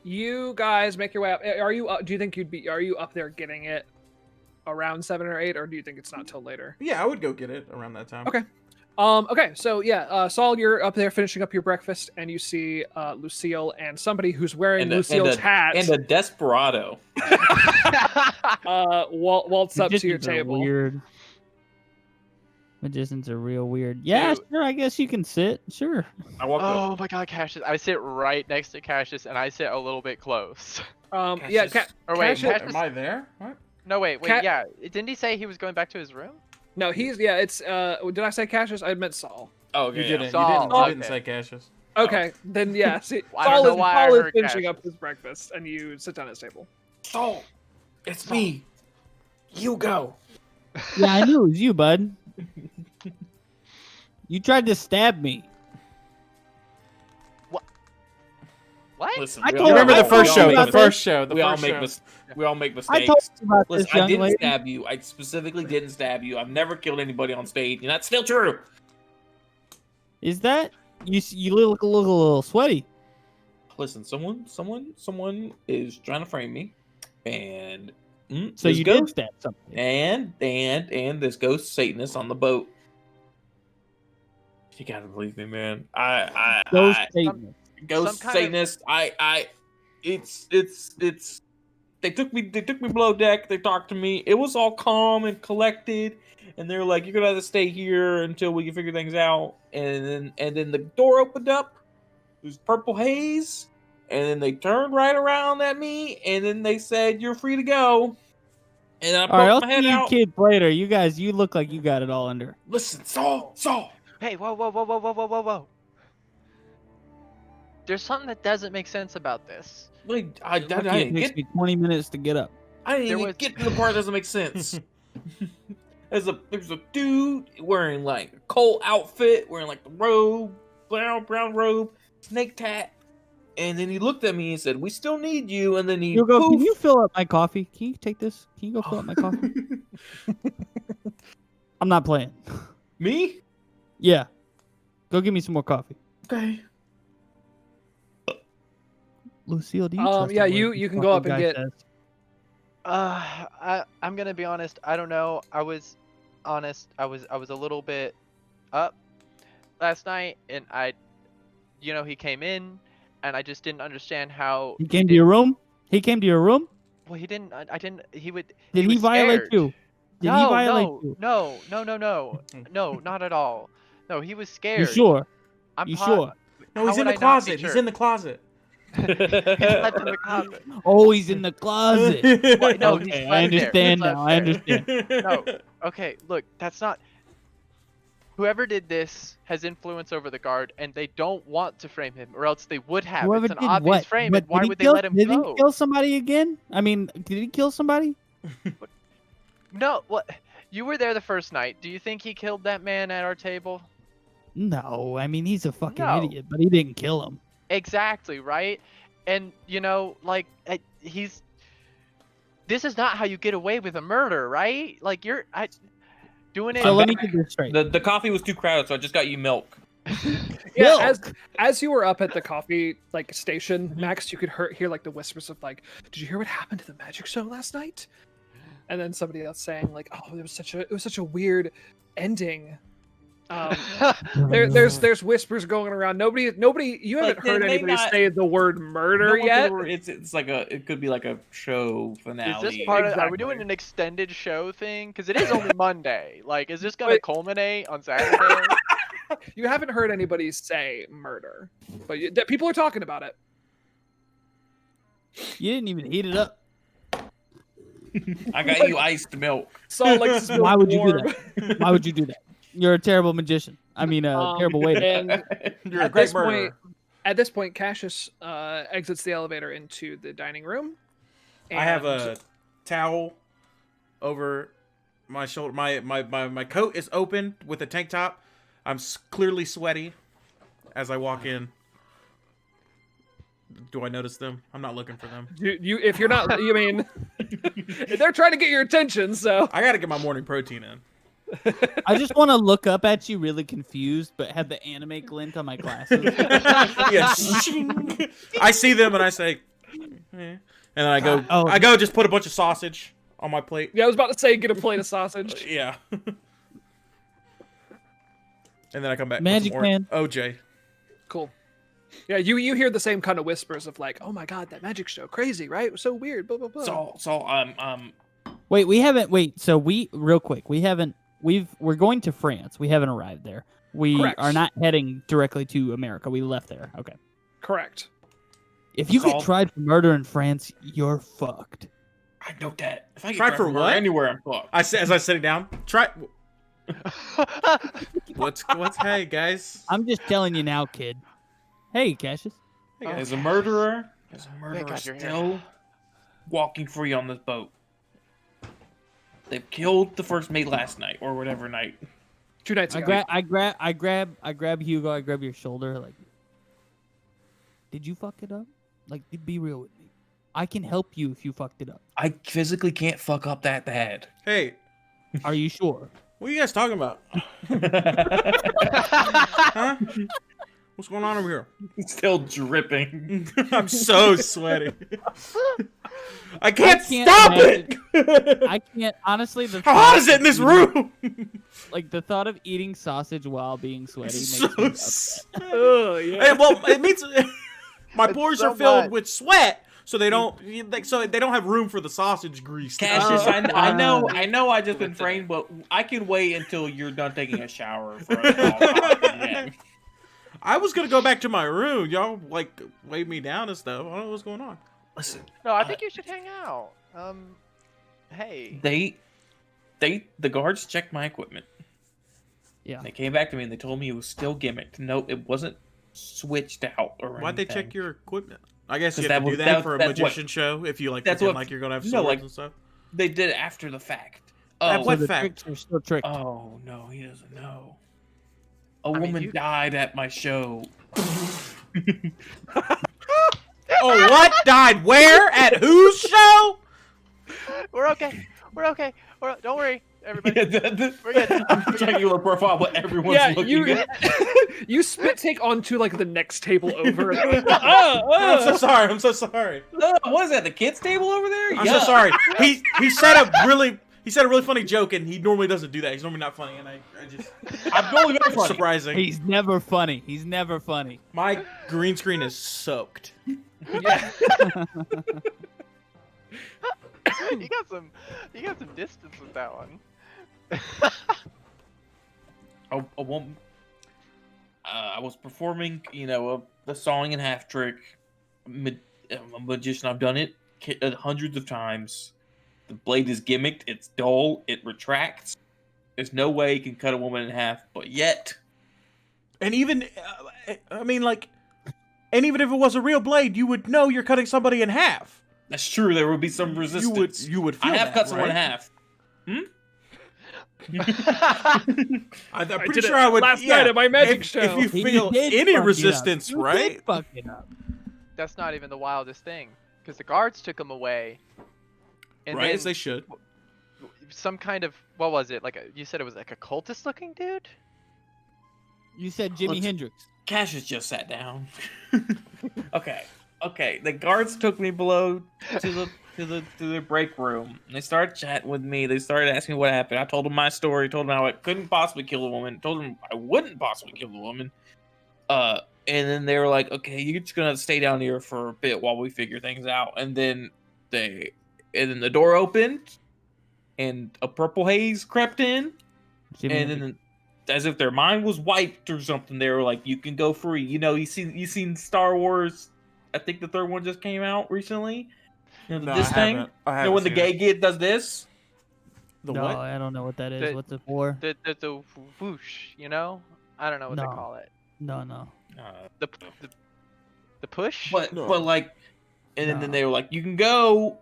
you guys make your way up, are you? Do you think Are you up there getting it around 7 or 8, or do you think it's not till later? Yeah, I would go get it around that time. Okay. Okay, so yeah, Saul, you're up there finishing up your breakfast, and you see Lucille and somebody who's wearing Lucille's hat And a desperado. waltz up to your Magicians are table. Weird. Magicians are real weird. Yeah, Dude. sure. I guess you can sit. Sure. I walk up. Oh my god, Cassius. I sit right next to Cassius and I sit a little bit close. Yeah, Cassius. Or wait, Cassius- Cassius- Am I there? What? No, wait, Ca- yeah. Didn't he say he was going back to his room? No, he's yeah. It's did I say Cassius? I meant Saul. Oh, You didn't. Saul, You didn't okay. say Cassius. Okay, then yeah. See, I don't know why I Saul is heard finishing up Cassius. his breakfast, and you sit down at his table. Saul, it's me. You go. Yeah, I knew it was you, bud. You tried to stab me. What? Listen, I we told- all- Remember I the first we all show? make The about first show. The we all first make show. we all make I mistakes. told you about Listen, this, I young didn't lady. stab you. I specifically didn't stab you. I've never killed anybody on stage, and that's still true. Is that you look a little sweaty? Listen, someone is trying to frame me, and So this you did ghost, stab something. and this ghost Satanist on the boat. You gotta believe me, man. Ghost I Satan. ghost some kind of- Satanist. It's. They took me below deck. They talked to me. It was all calm and collected, and they were like, "You're gonna have to stay here until we can figure things out." And then the door opened up. It was purple haze, and then they turned right around at me, and then they said, "You're free to go." And I All right, I'll poked my head see you out. kids later. You look like you got it all under. Listen, Saul. Hey, whoa. There's something that doesn't make sense about this. Like, I Lucky it didn't takes get me 20 minutes to get up. I didn't There even was- get to the part that doesn't make sense. There's a dude wearing like a Cole outfit, wearing like the robe, brown robe, snake tat, and then he looked at me and said, "We still need you." And then he You'll go. Can poof. you fill up my coffee? Can you take this? Can you go fill up my coffee? I'm not playing. Me? Yeah, go give me some more coffee. Okay. Lucille, do you trust Yeah, a word you this can go up fucking and guy get- says? I'm gonna be honest. I don't know. I was honest. I was a little bit up last night, and he came in, and I just didn't understand how He came to your room. He came to your room. Well, he didn't. I didn't. He would. Did he was violate scared. you? Did no, he violate no, you? no, not at all. No, he was scared. You sure? I'm You po- sure? No, How he's in would the I not be closet. He's sure? in the closet. He slept in the closet. Oh, he's in the closet. What? No, he Okay, slept I there. He understand slept now. I there. understand. No. Okay, look, that's not. Whoever did this has influence over the guard, and they don't want to frame him, or else they would have. Whoever It's an did obvious what? frame, But and why did he would they kill- let him did go? he kill somebody again? I mean, did he kill somebody? No, what? You were there the first night. Do you think he killed that man at our table? No, I mean he's a fucking No. idiot, but he didn't kill him. Exactly, right? And he's. This is not how you get away with a murder, right? Like doing it. So let me get this straight. The coffee was too crowded, so I just got you milk. Yeah, Milk. as you were up at the coffee station, Max, you could hear like the whispers of like, "Did you hear what happened to the magic show last night?" And then somebody else saying like, "Oh, it was such a weird ending." There's whispers going around. Nobody. You haven't Like, they heard may anybody not- say the word murder No, yet. It's like it could be like a show finale. Is this part of? Are we Exactly. doing an extended show thing? Because it is only Monday. Like, is this gonna Wait. culminate on Saturday? You haven't heard anybody say murder, but people are talking about it. You didn't even heat it up. I got you iced milk. So like, this is Why would you do warm. that? Why would you do that? You're a terrible magician. I mean, a terrible waiter. And You're a at great this point, murderer. at this point, Cassius exits the elevator into the dining room. I have and- a towel over my shoulder. My coat is open with a tank top. I'm clearly sweaty as I walk in. Do I notice them? I'm not looking for them. you if you're not, you mean they're trying to get your attention. So I gotta get my morning protein in. I just want to look up at you, really confused, but have the anime glint on my glasses. Yes. I see them and I say, eh. And then I go, Oh. just put a bunch of sausage on my plate. yeah, I was about to say get a plate of sausage. Yeah. And then I come back. Magic with some Man. OJ. Cool. Yeah, you hear the same kind of whispers of like, oh my god, that magic show, crazy, right? It was so weird. Blah blah blah. So Wait, we haven't. Wait, so real quick, we haven't. We're going to France. We haven't arrived there. We Correct. are not heading directly to America. We left there. Okay. Correct. If you Saul? get tried for murder in France, you're fucked. I know that. If I get Tried tried for murder what? Anywhere I'm fucked. As I was sitting down, What's hey guys? I'm just telling you now, kid. Hey, Cassius. Hey guys. As a murderer, God you're here. still walking free on this boat. They've killed the first mate last night or whatever night. 2 nights I ago. grab Hugo. I grab your shoulder. Like, did you fuck it up? Like, be real with me. I can help you if you fucked it up. I physically can't fuck up that bad. Hey, Are you sure? what are you guys talking about? Huh? What's going on over here? Still dripping. I'm so sweaty. I can't can't stop imagine- it. I can't. Honestly, the How hot thought is it in of this eating- room? Like the thought of eating sausage while being sweaty makes So me upset. Oh, yeah. Hey, well, it means my It's pores so are filled much. with sweat, so they don't have room for the sausage grease. Cassius, Oh, I know I just been framed, but I can wait until you're done taking a shower for us to all talk again. I was gonna go back to my room. Y'all like weighed me down and stuff. I don't know what's going on. Listen, No, I think you should hang out. Hey. the guards checked my equipment. Yeah. They came back to me and they told me it was still gimmicked. No, it wasn't switched out or Why'd they anything. check your equipment? I guess you 'Cause have to that do was- that that- for a that's what- magician show if you like that's pretend what- like you're gonna have no, swords like- and stuff. They did it after the fact. At Oh, what the fact? tricks are still tricked. oh no, he doesn't know. A mean, woman you- died at my show. Oh, what died? Where? At whose show? We're okay. Don't worry, everybody. Yeah, We're good. I'm checking your profile, but everyone's Yeah, looking you at. you spit take onto like the next table over. I'm so sorry. I'm so sorry. What is that? The kids' table over there? I'm so sorry. He said a really funny joke, and he normally doesn't do that. He's normally not funny, and I just I'm totally very funny. surprising. He's never funny. He's never funny. My green screen is soaked. Yeah. you got some distance with that one. A woman. I was performing, the sawing in half trick. I'm a magician. I've done it hundreds of times. The blade is gimmicked. It's dull. It retracts. There's no way you can cut a woman in half. But yet, And even, I mean, like, and even if it was a real blade, you would know you're cutting somebody in half. that's true. There would be some resistance. You would feel I have that, cut someone in right? half. I'm I pretty did sure it I would. last yeah, night at my magic if, show. If you He feel did any fuck it up. resistance, You right? did fuck it up. That's not even the wildest thing, because the guards took him away. And Right, then as they should. some kind of, what was it? You said it was like a cultist looking dude? You said Jimi Let's- Hendrix. Cassius just sat down. Okay. The guards took me below to the break room. And they started chatting with me. They started asking me what happened. I told them my story. Told them how I couldn't possibly kill a woman. Told them I wouldn't possibly kill a woman. And then they were like, "Okay, you're just gonna stay down here for a bit while we figure things out." And then the door opened, and a purple haze crept in. Jimi And Hendrix. then, as if their mind was wiped or something, they were like, "You can go free." You seen Star Wars? I think the third one just came out recently. No, This I thing. haven't. I You know haven't when the seen gay it. kid does this? The no, what? I don't know what that is. The- What's it for? The whoosh, I don't know what they No. call it. No. The push? But No. and No. then they were like, "You can go."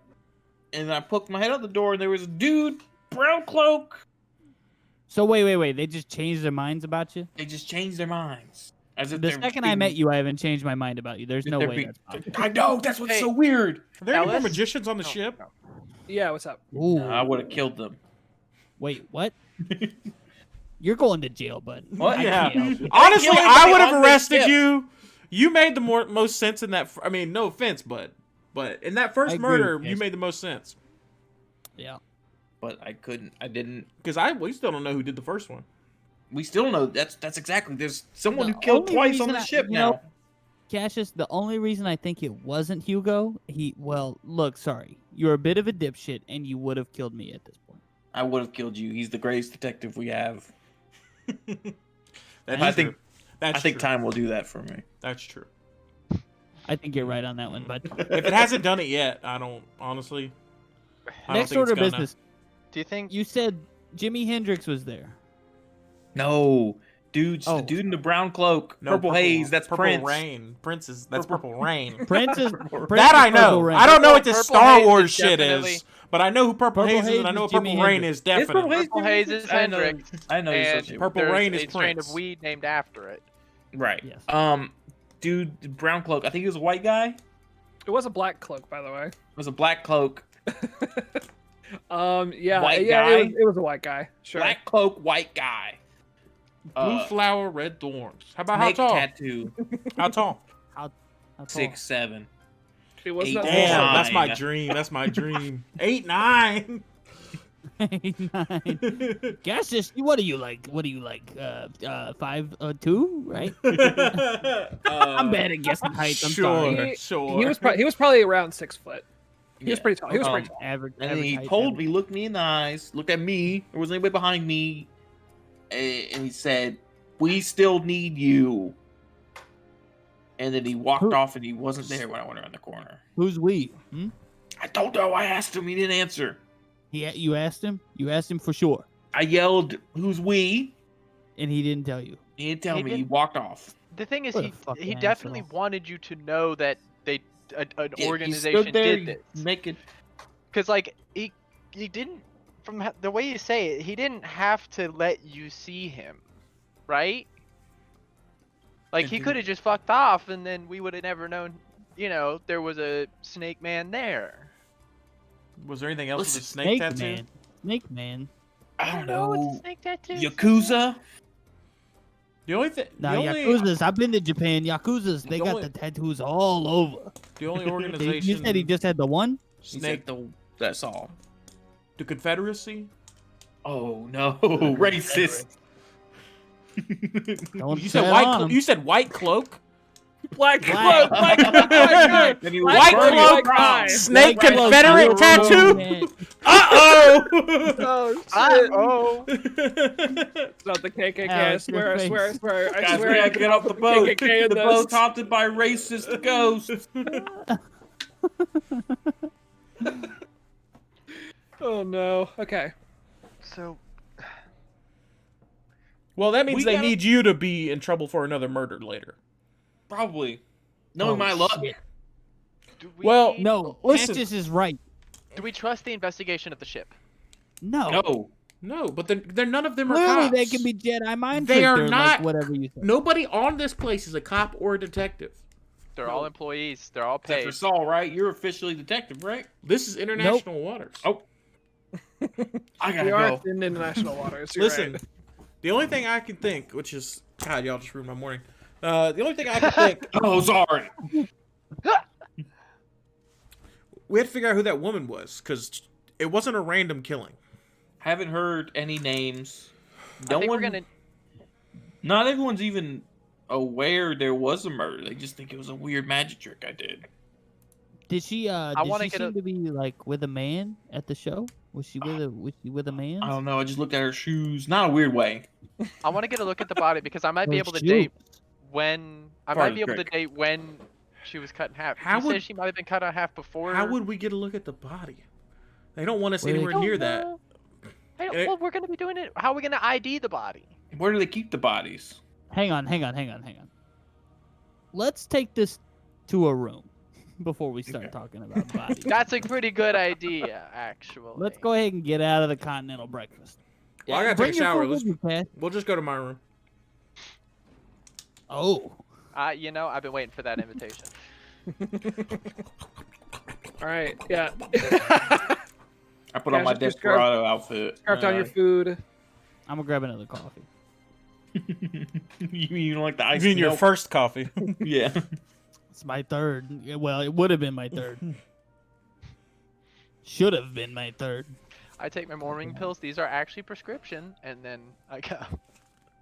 And I poked my head out the door, and there was a dude, brown cloak. So wait. They just changed their minds about you? They just changed their minds. As if The they're second I being- met you, I haven't changed my mind about you. There's no they're way being- that's possible. I know, that's what's Hey. so weird. Are there any more Ellis? magicians on the No, ship? no. Yeah, what's up? Ooh. I would have killed them. Wait, what? You're going to jail, bud. What? I Yeah. can't help you. Honestly, kill I anybody would have on this arrested ship. you. You made the most sense in that. I mean, no offense, but in that I first agree murder, with you Cash. made the most sense. Yeah. But I didn't. Because we still don't know who did the first one. We still know that's exactly. There's someone The who killed only twice on reason the I- ship you know, now. Cassius, the only reason I think it wasn't Hugo, look, sorry. You're a bit of a dipshit, and you would have killed me at this point. I would have killed you. He's the greatest detective we have. That I is think- true. That's I think true. time will do that for me. That's true. I think you're right on that one, bud. If it hasn't done it yet, I don't honestly. I don't Next think order it's of gonna. business. Do you think You said Jimi Hendrix was there. No, dude's Oh. the dude in the brown cloak, No, purple haze. That's Purple Prince. Rain. Prince is that's Purple Rain. Prince is That I know. Purple Rain. I don't know what this Purple Star Haze Wars is shit definitely- is, but I know who Purple Haze is, and I know what Jimi Purple Rain Hendrix. is Is Purple definitely. Haze Purple Haze is I know- Hendrix. I know you're And associated. Purple there's Rain is a strain of Prince. weed named after it. Right. Yes. Dude, the brown cloak. I think he was a white guy. It It was a black cloak, by the way. was a black cloak. Yeah, White yeah, guy? it was a white guy. Sure. Black cloak, white guy. Blue flower, red thorns. How about how Snake tall? tattoo. How tall? How tall? 6'7". It was Eight. not. Damn, Nine. that's my dream. That's my dream. 8, 9. 9. Guess this. What are you like? 5'2", right? I'm bad at guessing height. I'm Sure, sorry. He- sure. He was probably around 6 foot. He was Yeah. pretty tall. He was pretty tall. Average. And then average he height, told average- me, looked me in the eyes, looked at me. There wasn't anybody behind me, and he said, "We still need you." And then he walked Who- off, and he wasn't there when I went around the corner. Who's we? Hmm? I don't know. I asked him. He didn't answer. You asked him. You asked him for sure, I yelled, "Who's we?" and he didn't tell you. He didn't tell He me. He didn't- walked off. The thing is, What a he fucking definitely asshole. wanted you to know that an Yeah, organization he stood there did this. naked. Because like he didn't, the way you say it, he didn't have to let you see him, right? Like he didn't. could have just fucked off, and then we would have never known. You know, there was a snake man there. Was there anything else with the Listen, snake Snake tattoo? man. Snake man. I don't know. What's know. a snake tattoo? Yakuza. The only thing, Now Yakuza's. I've been to Japan. Yakuza's. They The got only- the tattoos all over. the only You organization. said he just had the one. He snake. said that's all. The Confederacy. Oh no, racist. Don't You say said it white. on him. You said white cloak. Black Black. cloak. Black cloak. Black cloak. And he was White burning cloak, the cross. snake Black cloak. Confederate Blue tattoo? Man. Uh Oh shit! Oh, It's not the KKK. I Alex, swear. your I swear. I face. swear. I Guys, we swear. gotta get off the boat. KKK in The this. boat's haunted by racist ghosts. Oh no. Okay. so Well, that means We they gotta- need you to be in trouble for another murder later. Probably. Knowing Oh, my luck. shit. do we? Well, No, Listen. Cassius is right. Do we trust the investigation of the ship? No. No. No, but they're none of them are Clearly, cops. they can be Jedi mind They are tricked or, not- like whatever you say. Nobody on this place is a cop or a detective. They're all employees. They're all Except paid. for Saul, right? You're officially detective, right? This is international waters. Oh. I gotta We are go. in international waters. You're Listen, right. the only thing I can think, which is God, y'all just ruined my morning. The only thing I can think, Oh, sorry. we had to figure out who that woman was because it wasn't a random killing. Haven't heard any names. I No think one. we're gonna. Not everyone's even aware there was a murder. They just think it was a weird magic trick I did. Did she? Did wanna she get seem a- to be like with a man at the show? Was she with a man? I don't know. I just looked at her shoes. Not a weird way. I want to get a look at the body because I might be Her able to shoes. date when. I Part might of be the able to trick. date when she was cut in half. How You would- said she might have been cut in half before. How would we get a look at the body? They don't want us Wait. anywhere I don't near that. know. I don't, Eh. well, we're gonna be doing it. How are we gonna ID the body? Where do they keep the bodies? Hang on. Let's take this to a room before we start Okay. talking about bodies. That's a pretty good idea, actually. Let's go ahead and get out of the continental breakfast. Well, I gotta Bring take a your shower. food with you, Cass. We'll just go to my room. Oh, You know, I've been waiting for that invitation. All right. Yeah. I put on Yeah, my just Desperado outfit. Scarf down your food. I'm gonna grab another coffee. You don't like the ice You mean your milk? first coffee? Yeah. It's my third. Yeah, well, it would have been my third. Should have been my third. I take my morning pills. These are actually prescription, and then I go.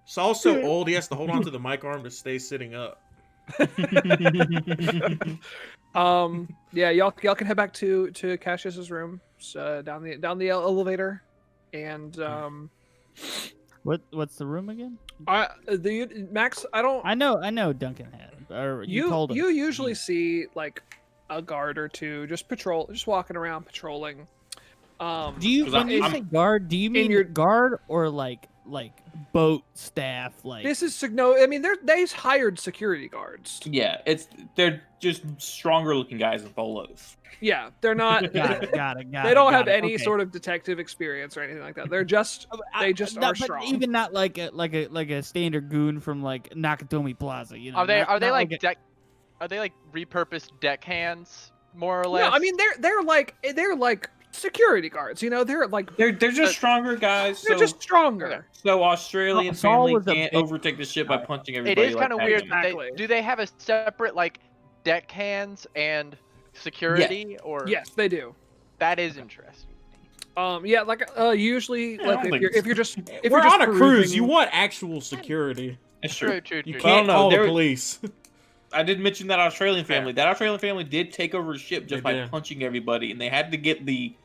Saul's so old he has to hold on to the mic arm to stay sitting up. Yeah, y'all can head back to Cassius's room, down the elevator, and What's the room again? Max, I don't. I know Duncan had. Or you told him. You usually see like a guard or two just walking around patrolling. Do you 'Cause when you I'm- say guard? Do you mean your- guard or like like boat staff. Like This is no. I mean, they hired security guards. Yeah, they're just stronger looking guys in polos. Yeah, they're not. got it. They don't have any Okay. sort of detective experience or anything like that. They're just they just are but strong. even not like a standard goon from like Nakatomi Plaza. You know, Are they not like a- deck? Are they like repurposed deckhands, more or less? No, I mean they're like security guards. You know, they're like They're just stronger guys. they're So just stronger. so Australian Saul family was a can't big- overtake the ship by punching it everybody. is like kind of weird. Pac-Man. Exactly. Do they have a separate like deckhands and security, or Yes, they do. that is interesting. Yeah, like usually, Yeah, I like don't if you're just if We're you're just on a cruise. perusing- You want actual security. That's true. True. You I don't can't know, call the there- police. I did mention that Australian Fair. family. That Australian family did take over a ship just They by did. punching everybody, and they had to get the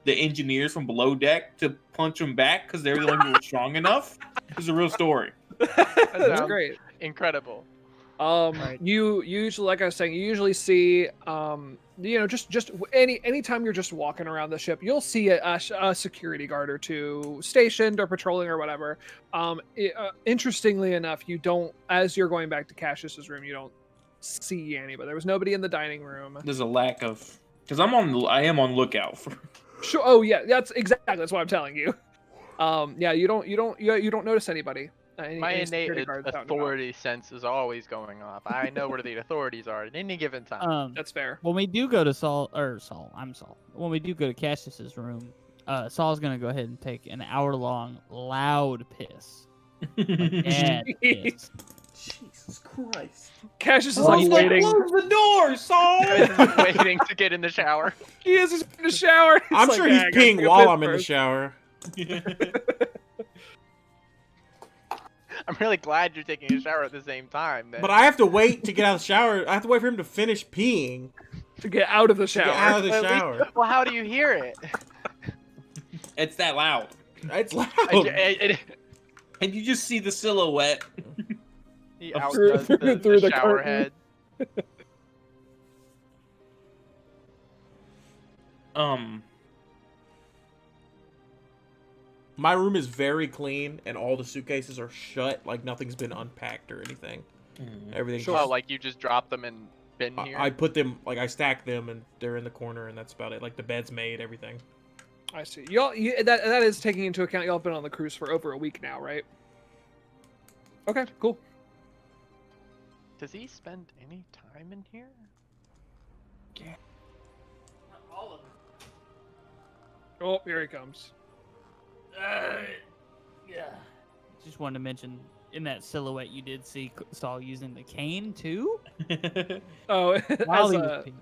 engineers from below deck to punch them back because they were the only people strong enough. It's a real story. That's sounds- great. Incredible. You usually, like I was saying, you usually see, just anytime you're just walking around the ship, you'll see a security guard or two stationed or patrolling or whatever. Interestingly enough, you don't, as you're going back to Cassius's room, you don't see anybody. There was nobody in the dining room. There's a lack of because I am on lookout for. Sure. Oh yeah, that's what I'm telling you. Yeah, you don't notice anybody. My any innate security guards out and about. authority sense is always going off. I know where the authorities are at any given time. That's fair. When we do go to Saul. I'm Saul. When we do go to Cassius's room, Saul's gonna go ahead and take an hour-long loud piss. Bad piss. Jesus Christ. Cassius is like waiting. Close the door, Saul. Just waiting to get in the shower. He is just in the shower. I'm like, sure "Yeah, he's I gotta peeing take a while piss I'm in the first." shower. I'm really glad you're taking a shower at the same time. Then. But I have to wait to get out of the shower. I have to wait for him to finish peeing. To get out of the To shower. get out of the At least- shower. well, how do you hear it? It's that loud, It's loud. and you just see the silhouette. He Through- outdoes through the the shower curtain. head. My room is very clean, and all the suitcases are shut, like nothing's been unpacked or anything. Everything's Oh, just, like you just drop them in bin here. I put them, like I stack them, and they're in the corner, and that's about it. Like the bed's made, everything. I see. That is taking into account y'all have been on the cruise for over a week now, right? Okay, cool. Does he spend any time in here? Oh, here he comes. Just wanted to mention in that silhouette you did see Saul using the cane too. Oh, While as he a, was peeing.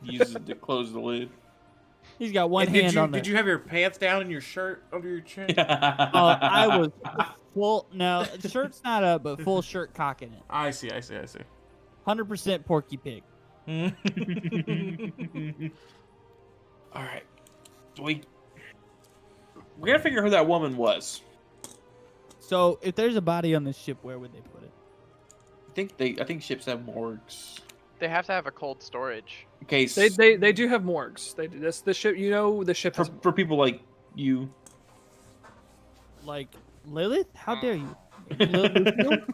Uses it to close the lid. He's got one And hand on the. did you have your pants down and your shirt under your chin? I was full. No, shirt's not up, but full shirt cocking it. I see. 100% Porky Pig. All right, we gotta figure out who that woman was. So if there's a body on this ship, where would they put it? I think ships have morgues. They have to have a cold storage. Okay, they do have morgues. They do this. The ship, the ship has. for people like you. Like Lilith? How dare you? Lilith?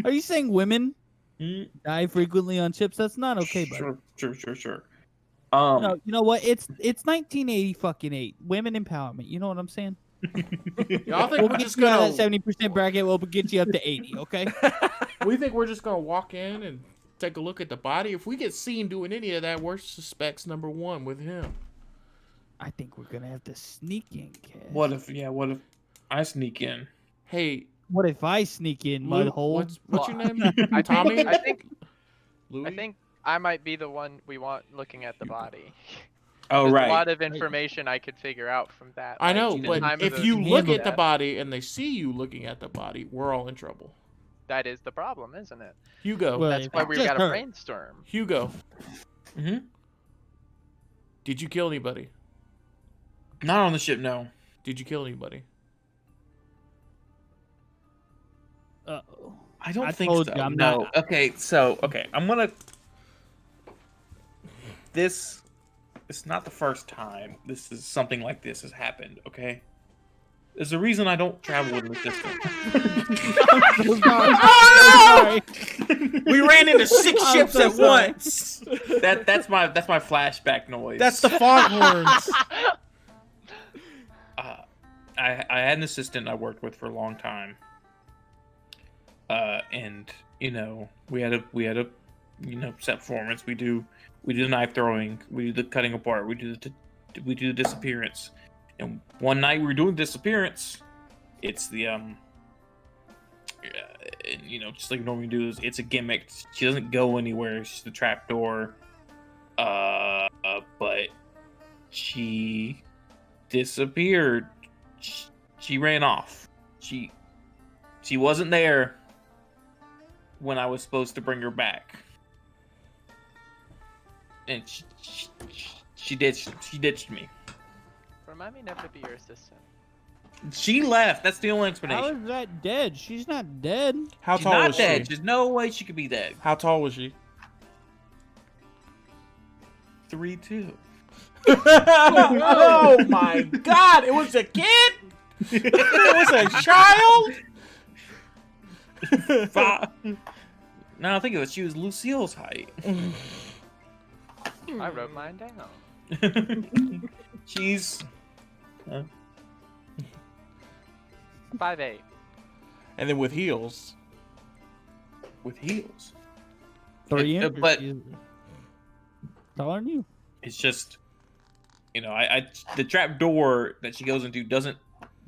Are you saying women die frequently on ships? That's not okay, buddy. Sure. No, you know what? It's 1980 women empowerment. You know what I'm saying? Y'all think We'll we're get just you out gonna? of that 70% bracket. We'll get you up to 80. Okay. We think we're just gonna walk in and take a look at the body. If we get seen doing any of that, we're suspects number one with him. I think we're gonna have to sneak in, Cass. What if I sneak in? Hey, What if I sneak in, Lou, mudhole? what's your name? I Tommy? think Louis? I think I might be the one we want looking at the body. Oh, There's right. a lot of information I could figure out from that. I like, know, the but time of if the- you look handle at the that. body and they see you looking at the body, we're all in trouble. That is the problem, isn't it? Hugo. Well, That's if why it's we just got to her. brainstorm. Hugo. Mm-hmm. Did you kill anybody? Not on the ship, no. Did you kill anybody? Uh-oh. I don't I think told so. you, I'm no. not- Okay, I'm gonna. It's not the first time this is something like this has happened. Okay. There's a reason I don't travel with an assistant. I'm so sorry. Oh, I'm so sorry. We ran into 6 I'm ships so at sorry. once. That's my flashback noise. That's the foghorns. I had an assistant I worked with for a long time. And you know, we had a set performance. We do the knife throwing, we do the cutting apart, we do the disappearance. And one night we were doing disappearance. It's the just like normally do, it's a gimmick. She doesn't go anywhere. It's just a trap door. But she disappeared. She ran off. She wasn't there when I was supposed to bring her back. And she ditched me. Remind me never to be your assistant. She left. That's the only How explanation. is that dead? She's not dead. How She's tall not was dead. she? There's no way she could be dead. How tall was she? 3'2". Oh my god! It was a kid. It was a child. Now I think of it, she was Lucille's height. I wrote mine down. She's 5'8". And then with heels. with heels. 3 It- inches. but- She's taller than you. It's just, I the trap door that she goes into doesn't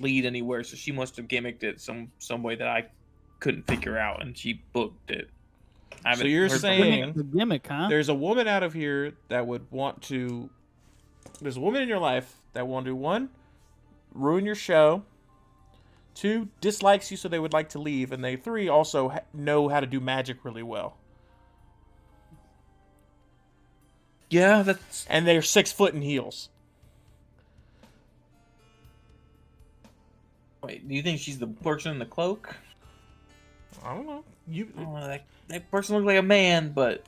lead anywhere, so she must have gimmicked it some way that I couldn't figure out, and she booked it. I So haven't you're heard from her. saying The gimmick, huh? there's a woman out of here that would want to. There's a woman in your life that want to, 1, ruin your show, 2, dislikes you so they would like to leave, and they 3 also know how to do magic really well. Yeah, that's And they're 6 foot in heels. wait. Do you think she's the person in the cloak? I don't know. You. Oh, that person looks like a man, but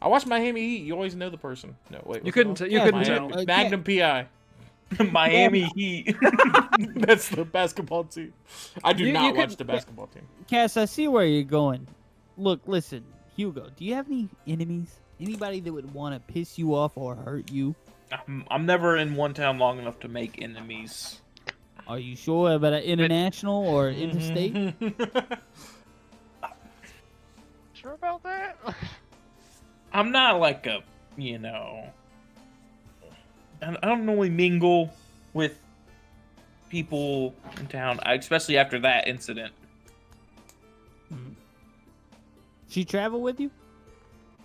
I watched Miami Heat. You always know the person. No, wait. You what's couldn't. it You Yeah, couldn't called? tell. Magnum PI. Miami Heat. That's the basketball team. I do You not could- watch the basketball team. Cass, I see where you're going. Look, listen, Hugo, do you have any enemies? Anybody that would want to piss you off or hurt you? I'm never in one town long enough to make enemies. Are you sure about an international or interstate? Sure about that? I'm not like I don't normally mingle with people in town, especially after that incident. She travel with you?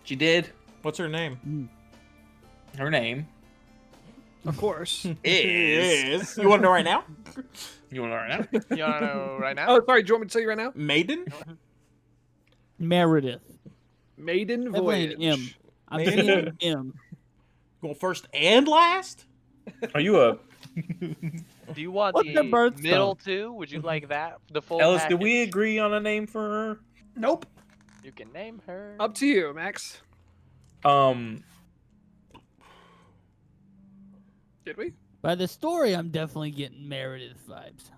She did. What's her name? Her name Of course. is. You want to know right now? You want to know right now? You wanna know right now? Oh, sorry. Do you want me to tell you right now? Maiden? Meredith. Maiden Definitely Voyage. an M. I'm Maiden? saying M. Going first and last? Are you a Do you want What's the the birthstone? middle two? Would you like that? The full Ellis? Did we package? agree on a name for her? Nope. You can name her. Up to you, Max. Did we? By the story, I'm definitely getting Meredith vibes.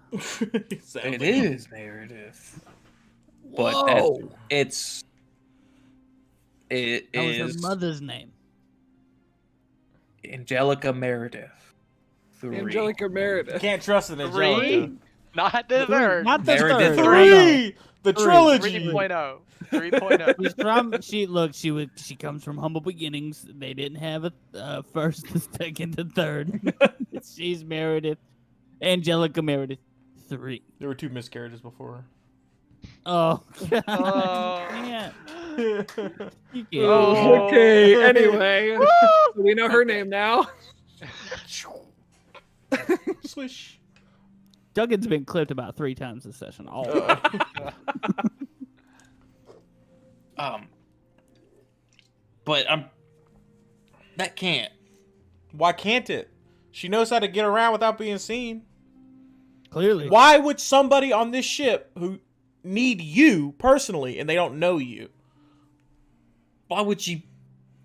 It is Meredith, but Whoa! it That was her is mother's name. Angelica Meredith. 3. Angelica Meredith. Can't trust an Angelica. 3? Not the third. Not the Meredith third. 3! The trilogy! 3.0. 3.0. She's from she comes from humble beginnings. They didn't have a first, a second, a third. She's Meredith, Angelica Meredith 3. There were 2 miscarriages before Oh, God. Oh. Yeah. her. You can't. Oh. Okay. Anyway, so we know her name now. Swish. Duggan's been clipped about 3 times this session. All But that can't. Why can't it? She knows how to get around without being seen. clearly. Why would somebody on this ship who need you personally and they don't know you? Why would she?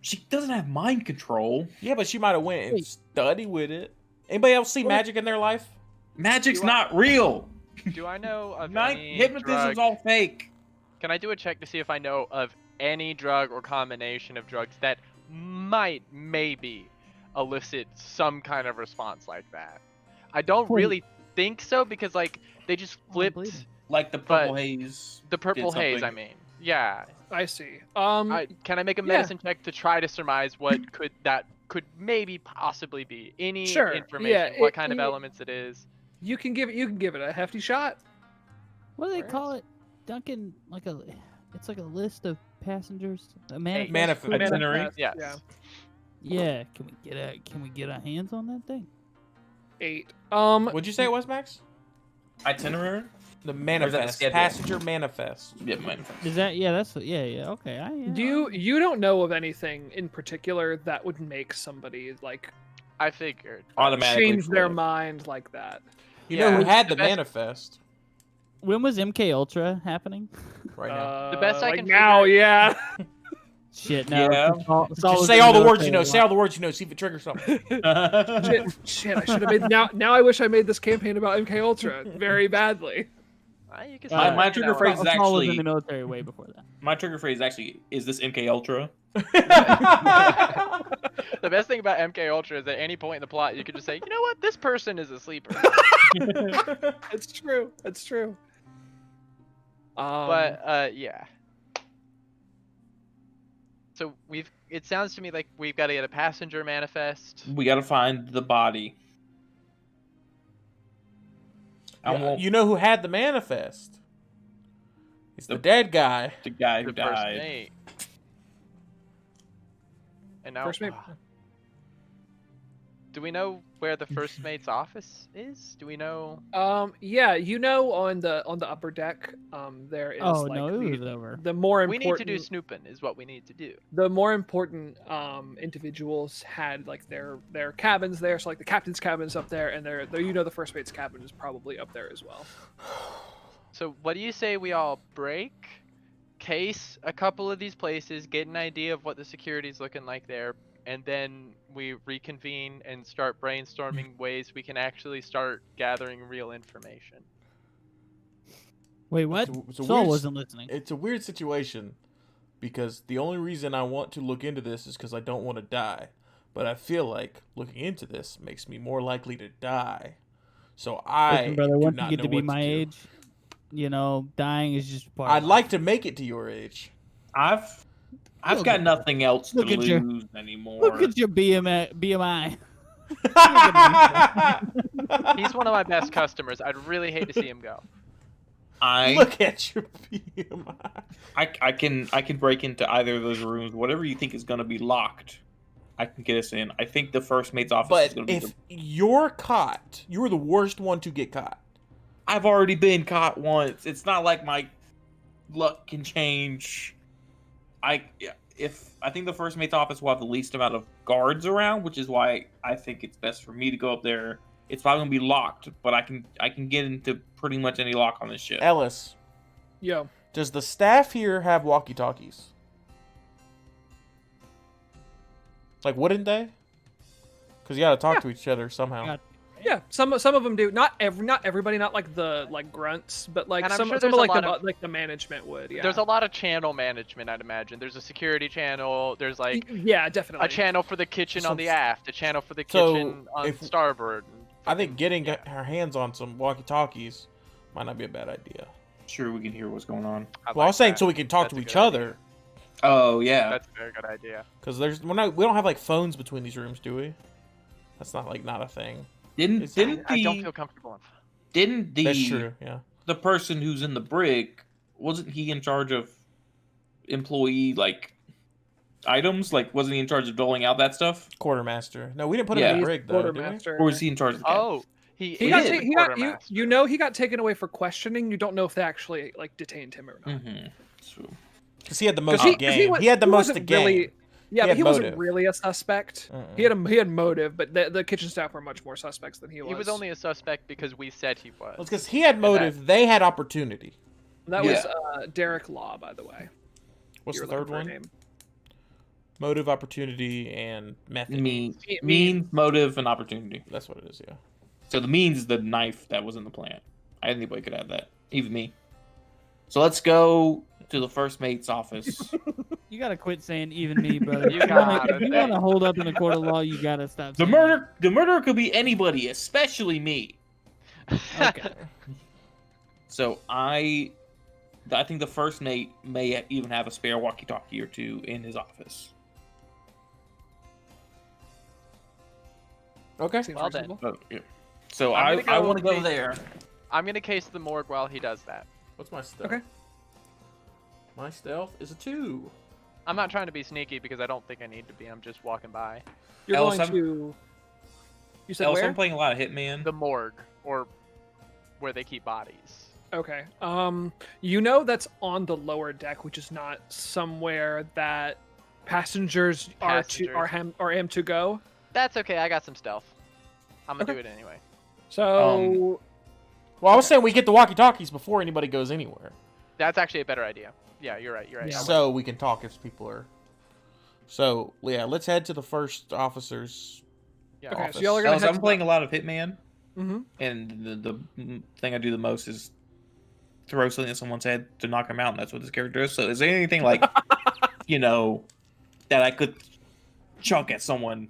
She doesn't have mind control. Yeah, but she might have went and Wait. studied with it. Anybody else see magic in their life? Magic's not real. Do I know of Not any hypnotism's drug? all fake. Can I do a check to see if I know of any drug or combination of drugs that might maybe elicit some kind of response like that? I don't Point. really think so because like they just flipped bleeding. Like the purple But haze. the purple did haze. I something. mean, yeah. I see. Can I make a medicine check to try to surmise what could maybe possibly be any Sure, information, yeah, what kind of elements it is? you can give it a hefty shot. What do they Where call it, Duncan? It's like a list of passengers. A manifest. Manifest. Itinerary? Manifest, Yes. Yeah. Yeah. Can we get our hands on that thing? 8. What'd you say it was, Max? Itinerary? The the manifest. schedule? Passenger manifest. Yeah, manifest. Is that? Yeah. That's. Yeah. Okay. You don't know of anything in particular that would make somebody like I figured. Automatically change their flip. mind like that. You know who Yeah, had the the best- manifest When was MK Ultra happening? right now? The best I like can now, yeah. Shit. No. Yeah. Saul Just was say in all the the words you know. military Say all the words you know. See if it triggers something. shit, I should have made now. I wish I made this campaign about MK Ultra very badly. You can My say that trigger now. phrase is Saul was in actually- the military way before that. My trigger phrase actually is this MK Ultra. The best thing about MK Ultra is at any point in the plot you could just say, you know what, this person is a sleeper. It's true. It's true. But yeah. So it sounds to me like we've got to get a passenger manifest. We gotta find the body. I Yeah, want you know who had the manifest? It's the dead guy. the guy who The first died. mate. And now, First mate. do we know where the first mate's office is? Do we know? Yeah, on the upper deck, there is Oh like no, it was over. the more We important need to do snooping, is what we need to do. the more important individuals had like their cabins there. So like the captain's cabin's up there, and the first mate's cabin is probably up there as well. So what do you say we all break, case a couple of these places, get an idea of what the security's looking like there, and then we reconvene and start brainstorming ways we can actually start gathering real information. Wait, what? It's a Saul weird- wasn't listening. It's a weird situation because the only reason I want to look into this is because I don't want to die. But I feel like looking into this makes me more likely to die. So I Listen, brother, do once not you get know to be what my do. age, dying is just part. I'd of like to make it to your age. I've Look got at- nothing else to look at your- lose anymore. Look at your BMI. He's one of my best customers. I'd really hate to see him go. Look at your BMI. I can break into either of those rooms. Whatever you think is gonna be locked, I can get us in. I think the first mate's office is But gonna be. if you're caught, you're the worst one to get caught. I've already been caught once. It's not like my luck can change. I think the first mate's office will have the least amount of guards around, which is why I think it's best for me to go up there. It's probably gonna be locked, but I can get into pretty much any lock on this ship. Ellis, Yo, does the staff here have walkie-talkies? Like, wouldn't they? Because you gotta talk to each other somehow. God. yeah, some of them do. Not everybody, not like the grunts, but like And I'm some sure of there's a like lot the management would. Yeah, There's a lot of channel management, I'd imagine. There's a security channel. There's like yeah, definitely. a channel for the kitchen on the So- aft, a channel for the so kitchen on if- starboard. and I think fucking- getting yeah. our hands on some walkie-talkies might not be a bad idea. Sure, we can hear what's going on. Well, I was saying that. so we can talk That's to a each good idea. other, Oh yeah. That's a very good idea. because we don't have like phones between these rooms, do we? That's not a thing. Didn't I don't the feel comfortable. didn't That's the true. Yeah. the person who's in the brig, wasn't he in charge of employee like items? Like, wasn't he in charge of doling out that stuff, Quartermaster. No, we didn't put him Yeah. in He's the rig though, did we? quartermaster. or was he in charge of the captain? Oh, he He got, is ta- the he got quartermaster. he got taken away for questioning. You don't know if they actually like detained him or not. Mm-hmm. So, Because he had the most 'Cause to gain. wa- He had the most wasn't to gain. really- Yeah, He but had he wasn't motive. really a suspect. Mm-mm. He had motive, but the kitchen staff were much more suspects than he was. He was only a suspect because we said he was. Well, it's because he had motive. They had opportunity. That Yeah. was Derek Law, by the way. What's You the were third looking for a one? name. Motive, opportunity, and method. means, motive, and opportunity. That's what it is. Yeah. So the means is the knife that was in the plant. Anybody could have that, even me. So let's go to the first mate's office. You gotta quit saying even me, brother. You If gotta you want to hold up in a court of law, you gotta stop. The saying murderer could be anybody, especially me. that. Okay. So I think the first mate may even have a spare walkie-talkie or two in his office. Okay. Seems Well then. reasonable. Oh, yeah. So I'm I gonna want to go make- there. I'm gonna case the morgue while he does that. What's my stealth? Okay. My stealth is a 2. I'm not trying to be sneaky because I don't think I need to be. I'm just walking by You're Ellis, going to. You said Also, where? I'm playing a lot of Hitman. the morgue or where they keep bodies. Okay. You know that's on the lower deck, which is not somewhere that passengers are am to go. That's okay. I got some stealth. I'm gonna Okay. do it anyway. So Well, I was saying we get the walkie-talkies before anybody goes anywhere. That's actually a better idea. Yeah, you're right. You're right. Yeah. So we can talk if people are. So yeah, let's head to the first officer's. Yeah. Okay, so office. y'all are gonna Ellis, head I'm to playing a lot of Hitman, Mhm. and the thing I do the most is throw something at someone's head to knock them out, and that's what this character is. So is there anything like, that I could chuck at someone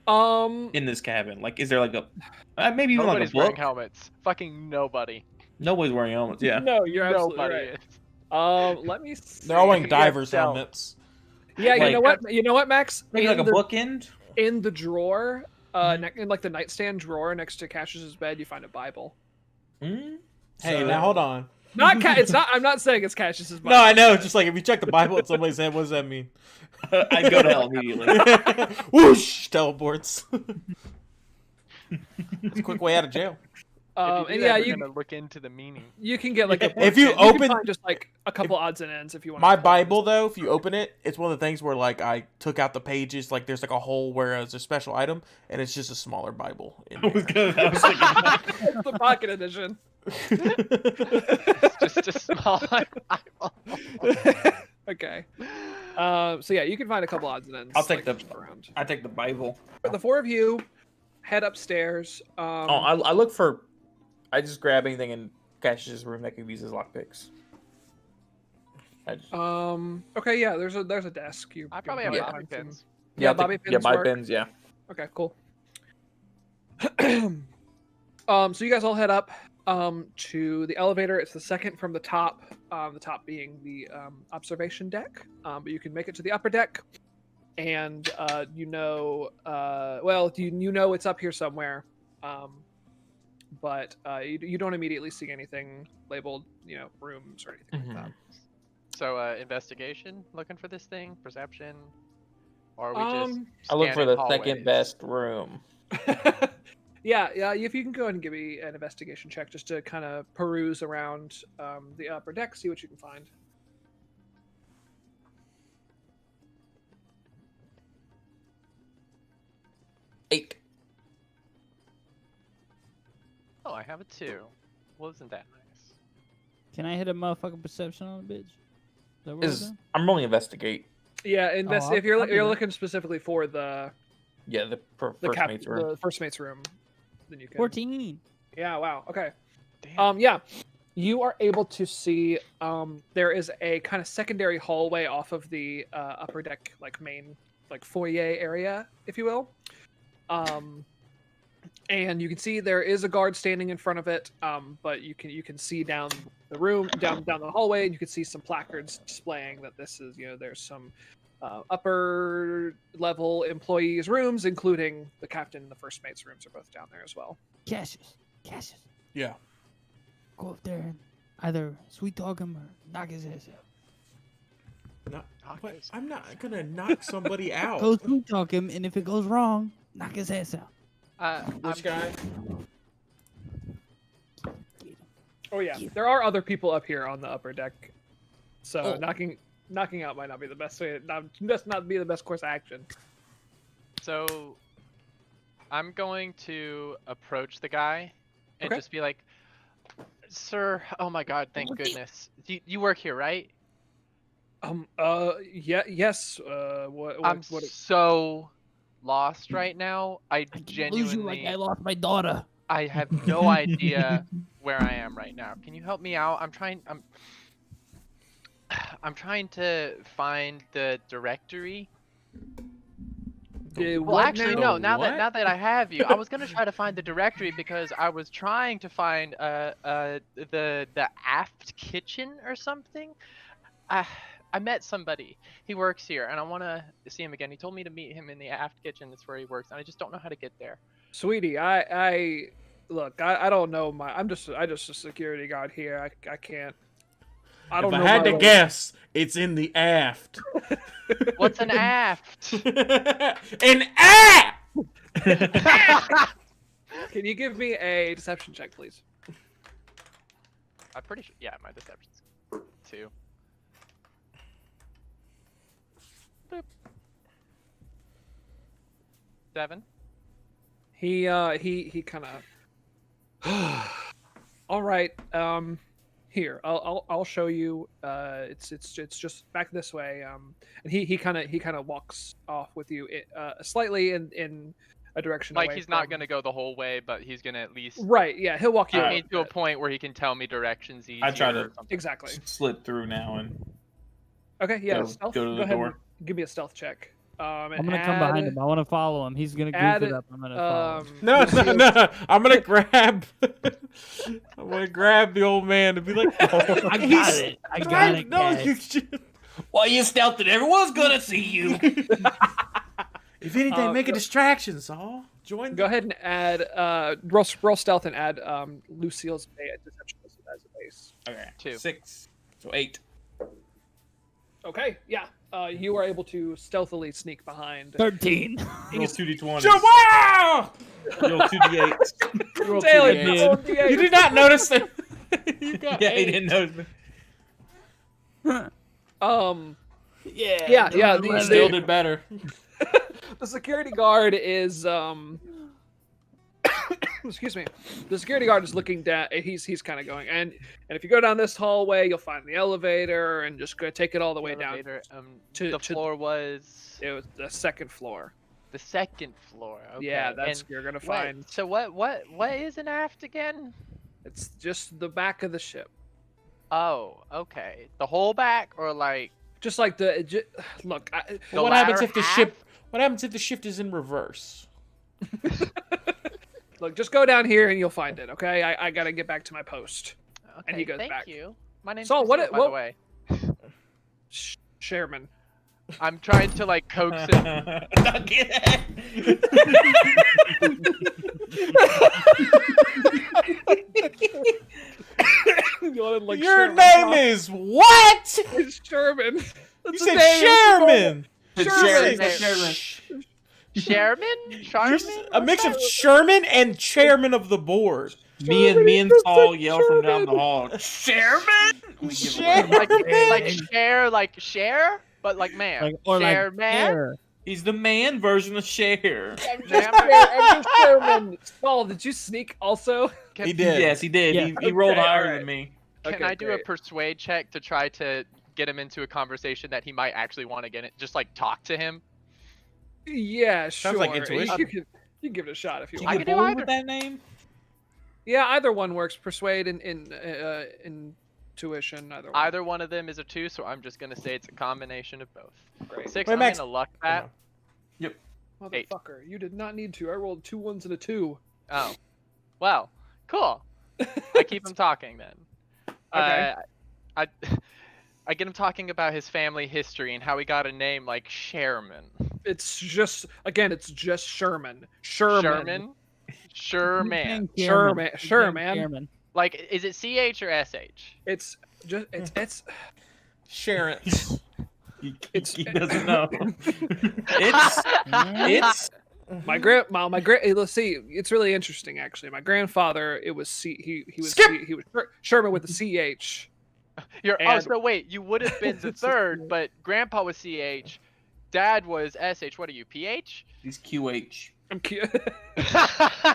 in this cabin? Like, is there like a maybe even like a Nobody's wearing book? helmets. Fucking nobody. Nobody's wearing helmets. Yeah. No, you're absolutely Nobody right. is. Let me. See. They're all wearing Yeah, divers stealth. helmets. Yeah, Like- you know what? You know what, Max? Maybe like a bookend. In the drawer, in like the nightstand drawer next to Cassius's bed, you find a Bible. Hmm? Hey, So- now hold on. Not it's not. I'm not saying it's Cassius's Bible. No, I know. Just like if you check the Bible at somebody's head, what does that mean? I'd go to hell immediately. Whoosh! Teleports. It's a quick way out of jail. If you And do yeah, that, we're you gonna look into the meaning. you can get like a. If you bookend. open- can find just like a couple odds and ends if you want. My Bible, though, if you open it, it's one of the things where like I took out the pages, like there's like a hole where it's a special item, and it's just a smaller Bible. In I was there. thinking that. It's the pocket edition. It's just a small Bible. Okay. So yeah, you can find a couple odds and ends. I'll take like, the- around. I take the Bible. The four of you head upstairs. I look for. I just grab anything in Cassius's room that can be used as lockpicks. Okay, yeah. There's a desk. You I can probably have find bobby some- pins. Yeah, I'll bobby take- pins bobby work. pins. Yeah. Okay, cool. So you guys all head up to the elevator. It's the second from the top. The top being the observation deck. But you can make it to the upper deck, and you know it's up here somewhere. But you don't immediately see anything labeled, rooms or anything like So investigation, looking for this thing, perception, or are we just I look for scanning the second hallways? best room. that. Yeah. If you can go ahead and give me an investigation check just to kind of peruse around the upper deck, see what you can find. Eight. Oh, I have a 2. Well, isn't that nice? Can I hit a motherfucking perception on a bitch? Is that what we're doing? I'm rolling investigate. Yeah, I'll- if you're I'll do you're that. looking specifically for the Yeah, the first cap- mate's room. the first mate's room, then you can. 14. Yeah. Wow. Okay. Damn. Yeah, you are able to see. There is a kind of secondary hallway off of the upper deck, like main, like foyer area, if you will. And you can see there is a guard standing in front of it. But you can see down the room, down the hallway, and you can see some placards displaying that this is, there's some upper level employees' rooms, including the captain and the first mate's rooms are both down there as well. Cassius. Yeah. Go up there and either sweet talk him or knock his ass out. But I'm not gonna knock somebody out. Go sweet talk him, and if it goes wrong, knock his ass out. Which guy? Oh yeah, there are other people up here on the upper deck, so Oh. knocking out might not be the best way. Not be the best course of action. So, I'm going to approach the guy and Okay. just be like, "Sir, oh my God, thank goodness, you work here, right? Yeah, yes. I'm so lost right now. I I can't lose you genuinely, like I lost my daughter. I have no idea where I am right now. Can you help me out? I'm trying to find the directory. Well, What actually, now? no. Now What? that I have you, I was gonna try to find the directory because I was trying to find the aft kitchen or something. I met somebody. He works here, and I want to see him again. He told me to meet him in the aft kitchen. That's where he works, and I just don't know how to get there. Sweetie, I look. I don't know I just a security guard here. I can't. I don't If know. I had my to way. guess, it's in the aft. What's an aft? An aft! Can you give me a deception check, please? I'm pretty sure. Yeah, my deception's 2. Boop. 7. He kind of. All right. Here, I'll show you. It's just back this way. And he kind of walks off with you, slightly in a direction. Like away he's not from- gonna go the whole way, but he's gonna at least Right. Yeah, he'll walk you. get a me little to a bit. point where he can tell me directions easier. I try to- or something. Exactly. Slip through now and Okay. Yeah. Go- stealth. go to the ahead door. and give me a stealth check. I'm gonna come behind him. I want to follow him. He's gonna goof add, it up. I'm gonna follow him. No, no, no. I'm gonna grab. I'm gonna grab the old man and be like, I got "He's it. I got right, it. No, guys. you just... while you stealthing, everyone's gonna see you. If anything, make a go- distraction, Saul. Join. Go ahead and add roll stealth and add Lucille's deception as a base. Okay. 2. 6. So 8. Okay. Yeah. You are able to stealthily sneak behind. 13. Roll 2d20s. Wow! Roll 2d8s. Roll Taylor, 2d8s. roll D8. You did not notice that. You got Yeah, he 8. didn't notice me. Yeah. Still did better. The security guard is excuse me. The security guard is looking down. He's kind of going, and if you go down this hallway, you'll find the elevator, and just go take it all the way down. Elevator, to- the to- floor was It was the second floor. the second floor. Okay. Yeah, that's and you're gonna what- find. So what is an aft again? It's just the back of the ship, Oh, okay. The whole back or like just like look. The What happens latter if the half? ship? What happens if the shift is in reverse? Look, just go down here and you'll find it. Okay, I gotta get back to my post. okay, he goes thank back. you. My name's Saul, what Priscilla, it- by what- the way. Sherman. I'm trying to like coax him. You wanted, like, Your Sherman name talk. is what? It's Sherman. You That's his said name. Sherman. Sherman. Sherman? Sharman? A mix of Sherman and chairman of the board. me and Saul yell from down the hall. Sherman. Sherman. like share, but like man. Like, or share like man. Bear. He's the man version of Cher. I'm just Sherman. Saul, did you sneak also? Can, He did. Yes, he did. Yeah. He rolled Okay, higher alright. than me. Can Okay, I do great. a persuade check to try to get him into a conversation that he might actually want to get it? Just like talk to him. Yeah, sure. Sounds like intuition. You can give it a shot if you Did want. you can get do bored either. with that name? Yeah, either one works. Persuade and intuition. Either one. Either one of them is a 2, so I'm just gonna say it's a combination of both. Great. 6. Wait, I'm Max. gonna luck that. Eight. Motherfucker, you did not need to. I rolled 2 1s and a 2. Oh, well, cool. I keep him talking then. Okay. I get him talking about his family history and how he got a name like Sherman. It's just Sherman. Sherman. Sherman. Sherman. Like, is it CH or SH? It's just it's Sharon. He doesn't know. It's my let's see, it's really interesting actually. My grandfather, it was he was Skip! he was Sherman with the CH. Oh, And- so wait, you would have been the It's just third, weird. but Grandpa was CH, Dad was SH. What are you, PH? he's QH. I'm cute.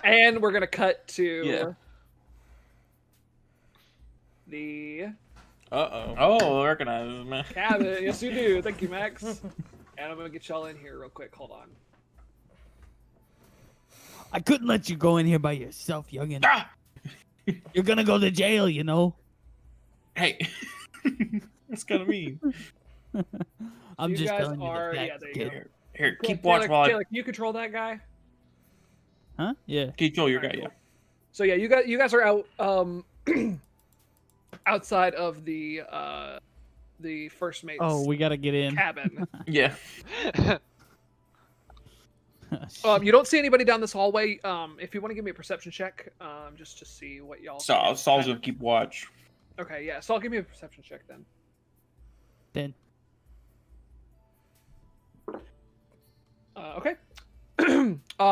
And we're gonna cut to Yeah. the Uh-oh. Oh, I recognize him, man. cabin. Yes, you do. Thank you, Max. And I'm gonna get y'all in here real quick. Hold on. I couldn't let you go in here by yourself, youngin. Ah! You're gonna go to jail, you know. Hey, that's kind of mean. I'm You just guys telling you are- the yeah, facts, there you kid. go. Here, keep Taylor, watch while I Taylor, can you control that guy? Huh? Yeah. control your guy. Alright, Yeah. cool. So yeah, you guys are out outside of the first mate's Oh, we gotta get in. cabin. Yeah. You don't see anybody down this hallway. If you want to give me a perception check, just to see what y'all. Saul's gonna keep watch. Okay, yeah. So I'll give me a perception check then. Then Okay.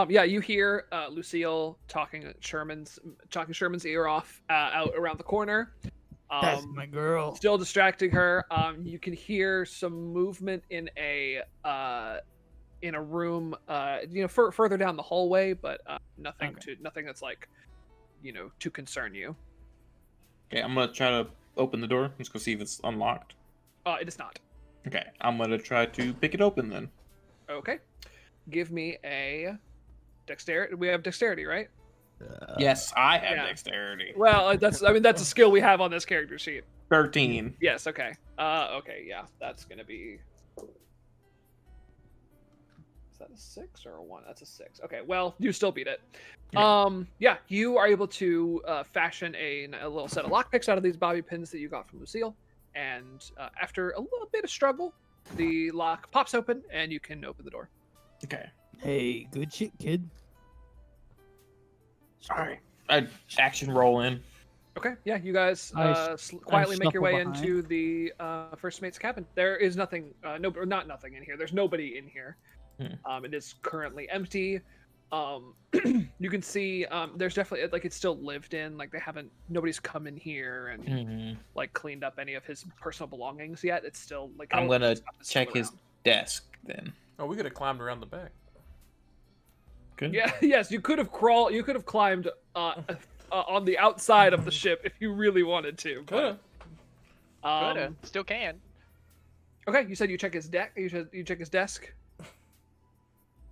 Yeah, you hear Lucille talking Sherman's ear off out around the corner. that's my girl. Still distracting her. You can hear some movement in a room, further down the hallway, but nothing that's like, to concern you. Okay, I'm gonna try to open the door. Let's go see if it's unlocked. It is not. Okay, I'm gonna try to pick it open then. Okay. Give me a dexterity. We have dexterity, right? Yes, I have yeah. dexterity. Well, that's a skill we have on this character sheet. 13. Yes. Okay. Okay. Yeah. That's gonna be. Is that a 6 or a 1? That's a 6. Okay. Well, you still beat it. Yeah. Yeah. You are able to fashion a little set of lockpicks out of these bobby pins that you got from Lucille, and after a little bit of struggle, the lock pops open and you can open the door. Okay. Hey, good shit, kid. All right. I action roll in. Okay, yeah, you guys I quietly make your way shuffle into the first mate's cabin. There is nothing, not nothing in here. There's nobody in here. It is currently empty. You can see there's definitely like it's still lived in. Like nobody's come in here and like cleaned up any of his personal belongings yet. It's still like I'm all gonna the stuff is still check his around. desk then. Oh, we could have climbed around the back. Good. Yeah, yes, you could have climbed on the outside of the ship if you really wanted to. Coulda. Coulda. Still can. Okay, you said you check his deck. You check his desk.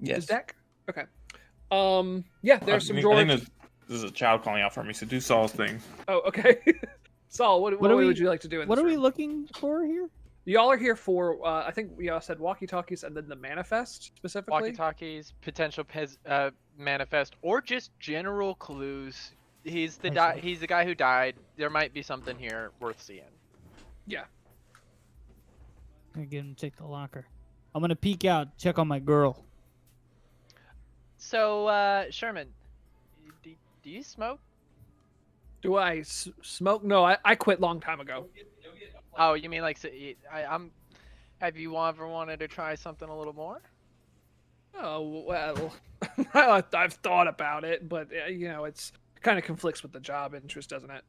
Yes. His deck. Okay. Yeah, there's some I drawers. think this is a child calling out for me, so do Saul's thing. Oh, okay. Saul, what would you like to do in What this are we room? looking for here? Y'all are here for, I think we all said walkie-talkies and then the manifest specifically. Walkie-talkies, potential manifest, or just general clues. He's the guy who died. There might be something here worth seeing. Yeah. I'm gonna get him to check the locker. I'm gonna peek out, check on my girl. So, Sherman, do you smoke? Do I smoke? No, I quit long time ago. Oh, you mean like have you ever wanted to try something a little more? Oh, well, I've thought about it, but it's kind of conflicts with the job interest, doesn't it?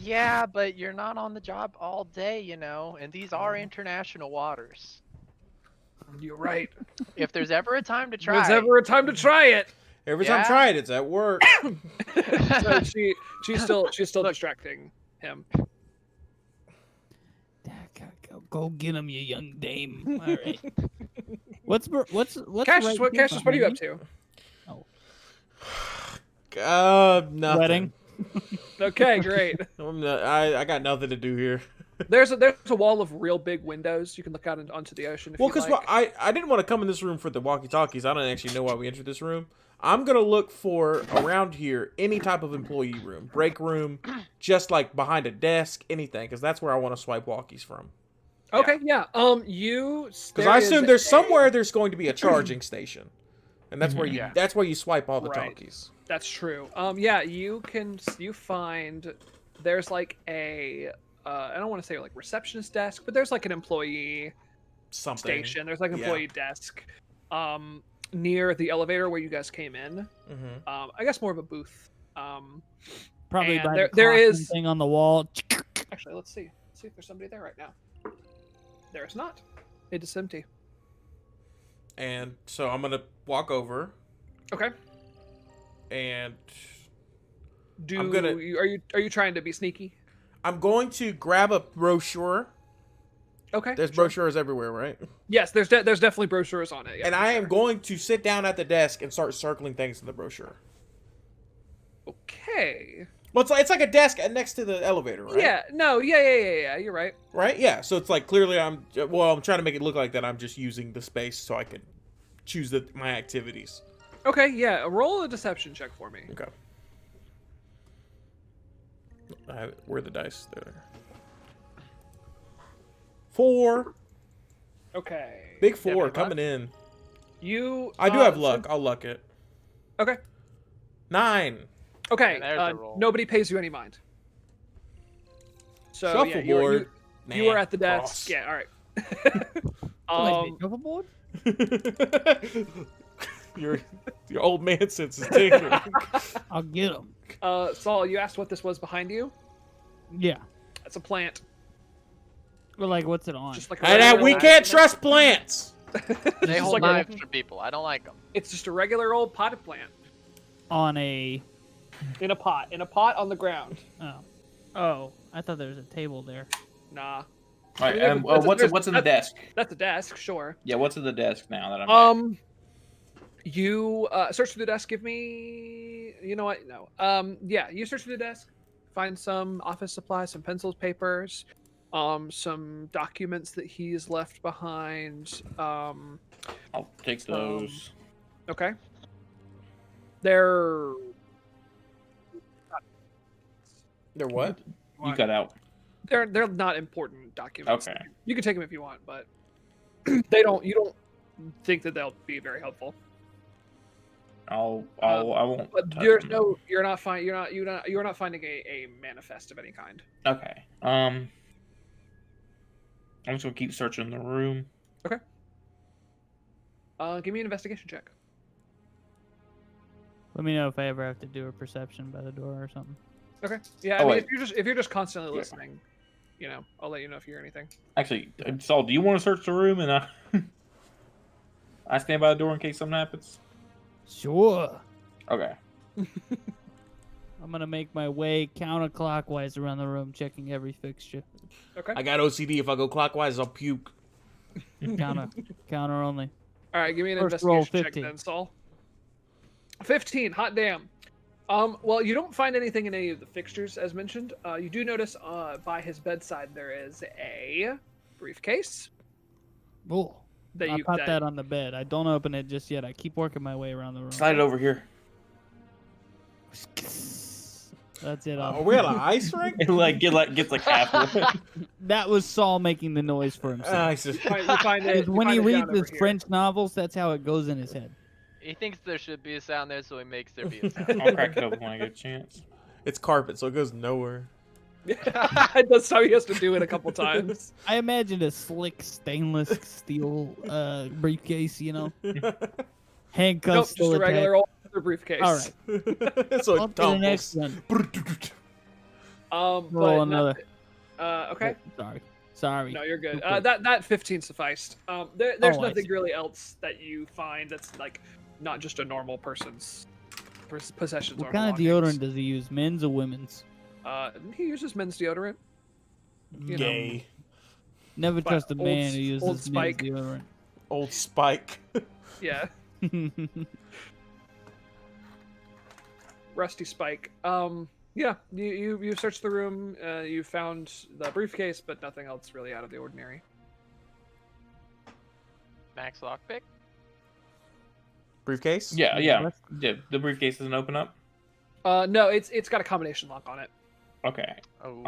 Yeah, but you're not on the job all day, and these are international waters. You're right. If there's ever a time to try, There's ever a time to try it. Every time I Yeah. try it, it's at work. So she's still distracting him. Go get him, you young dame. All right. What's Cassius, what are you up to? Nothing. Wedding. Okay, great. I got nothing to do here. There's a wall of real big windows. You can look out onto the ocean. If Well, you because like. I didn't want to come in this room for the walkie-talkies. I don't actually know why we entered this room. I'm gonna look for around here any type of employee room, break room, just like behind a desk, anything, because that's where I want to swipe walkies from. Okay, yeah. Because I assume there's somewhere there's going to be a charging station, and that's where Yeah. that's where you swipe all the Right. talkies. That's true. Yeah, you find there's like a I don't want to say like receptionist desk, but there's like an employee Something. station. There's like an Yeah. employee desk near the elevator where you guys came in. Mm-hmm. I guess more of a booth. Probably And by there the clock is- thing on the wall. Actually, let's see. Let's see if there's somebody there right now. There is not. It is empty. And so I'm gonna walk over Okay. and I'm gonna- are you trying to be sneaky? I'm going to grab a brochure Okay. There's sure. brochures everywhere, right? Yes, there's definitely brochures on it. Yeah, And for I am sure. going to sit down at the desk and start circling things in the brochure. Okay. Well, it's like a desk next to the elevator, right? Yeah. No. Yeah. You're right. Right? Yeah. So it's like clearly I'm trying to make it look like that I'm just using the space so I can choose my activities. Okay. Yeah. Roll a deception check for me. Okay. Where are the dice? There. 4. Okay. Big Yeah, 4 big coming in. You. I do have luck. I'll luck it. Okay. 9. Okay. And there's a roll. Nobody pays you any mind. So yeah, Shuffleboard. you were at the desk. Cross. Yeah. All right. Shuffleboard? Your old man sense is tingling. I'll get him. Saul, you asked what this was behind you. Yeah. That's a plant. But like, what's it on? Just like And we can't trust plants. They Just hold like knives for people. I don't like them. It's just a regular old potted plant On a. in a pot on the ground. Oh, I thought there was a table there. Nah. All right, There's- what's in the desk? That's a desk, sure. Yeah, what's in the desk now that I'm back? You search through the desk. Give me. You know what? No. Yeah, you search through the desk. Find some office supplies, some pencils, papers, some documents that he's left behind. I'll take those. Okay. They're what? You cut out. they're not important documents. Okay. You can take them if you want, but they don't. You don't think that they'll be very helpful. I won't. But touch you're them. you're not finding a manifest of any kind. Okay. I'm just gonna keep searching the room. Give me an investigation check. Let me know if I ever have to do a perception by the door or something. Okay. Yeah, I Oh, mean, wait. if you're just constantly Yeah. listening, you know, I'll let you know if you hear anything. Actually, Saul, do you want to search the room and I stand by the door in case something happens? Sure. Okay. I'm gonna make my way counterclockwise around the room, checking every fixture. Okay. I got OCD. If I go clockwise, I'll puke. Counter only. All right, give me an First roll, investigation check 15. then, Saul. 15. Hot damn. Well, you don't find anything in any of the fixtures as mentioned. You do notice by his bedside there is a briefcase Oh, that I you put that on the bed. I don't open it just yet. I keep working my way around the room. Slide it over here. That's it. Are we at an ice rink? It gets like halfway. That was Saul making the noise for himself. I just- You find it, When he you find it reads down over his here. French novels, that's how it goes in his head. He thinks there should be a sound there, so he makes there be a sound. I'll crack it open when I get a chance. It's carpet, so it goes nowhere. That's how he has to do it a couple times. I imagined a slick stainless steel briefcase, you know, handcuffs Nope, still just a regular attached. old leather briefcase. All right, so on it to the next tumbles. one. But Roll another. okay. Oh, sorry. No, you're good. Okay. That 15 sufficed. There's Oh, I nothing see. really else that you find that's like not just a normal person's possessions. What or kind of belongings. deodorant does he use? Men's or women's? He uses men's deodorant. You know. Gay. Never But trust a Old- man who Old uses men's Spike. deodorant. Old Spike. Yeah, Rusty Spike. Yeah, you searched the room. You found the briefcase, but nothing else really out of the ordinary. Max lockpick? Briefcase? Yeah. The briefcase doesn't open up. No, it's got a combination lock on it. Okay. Oh.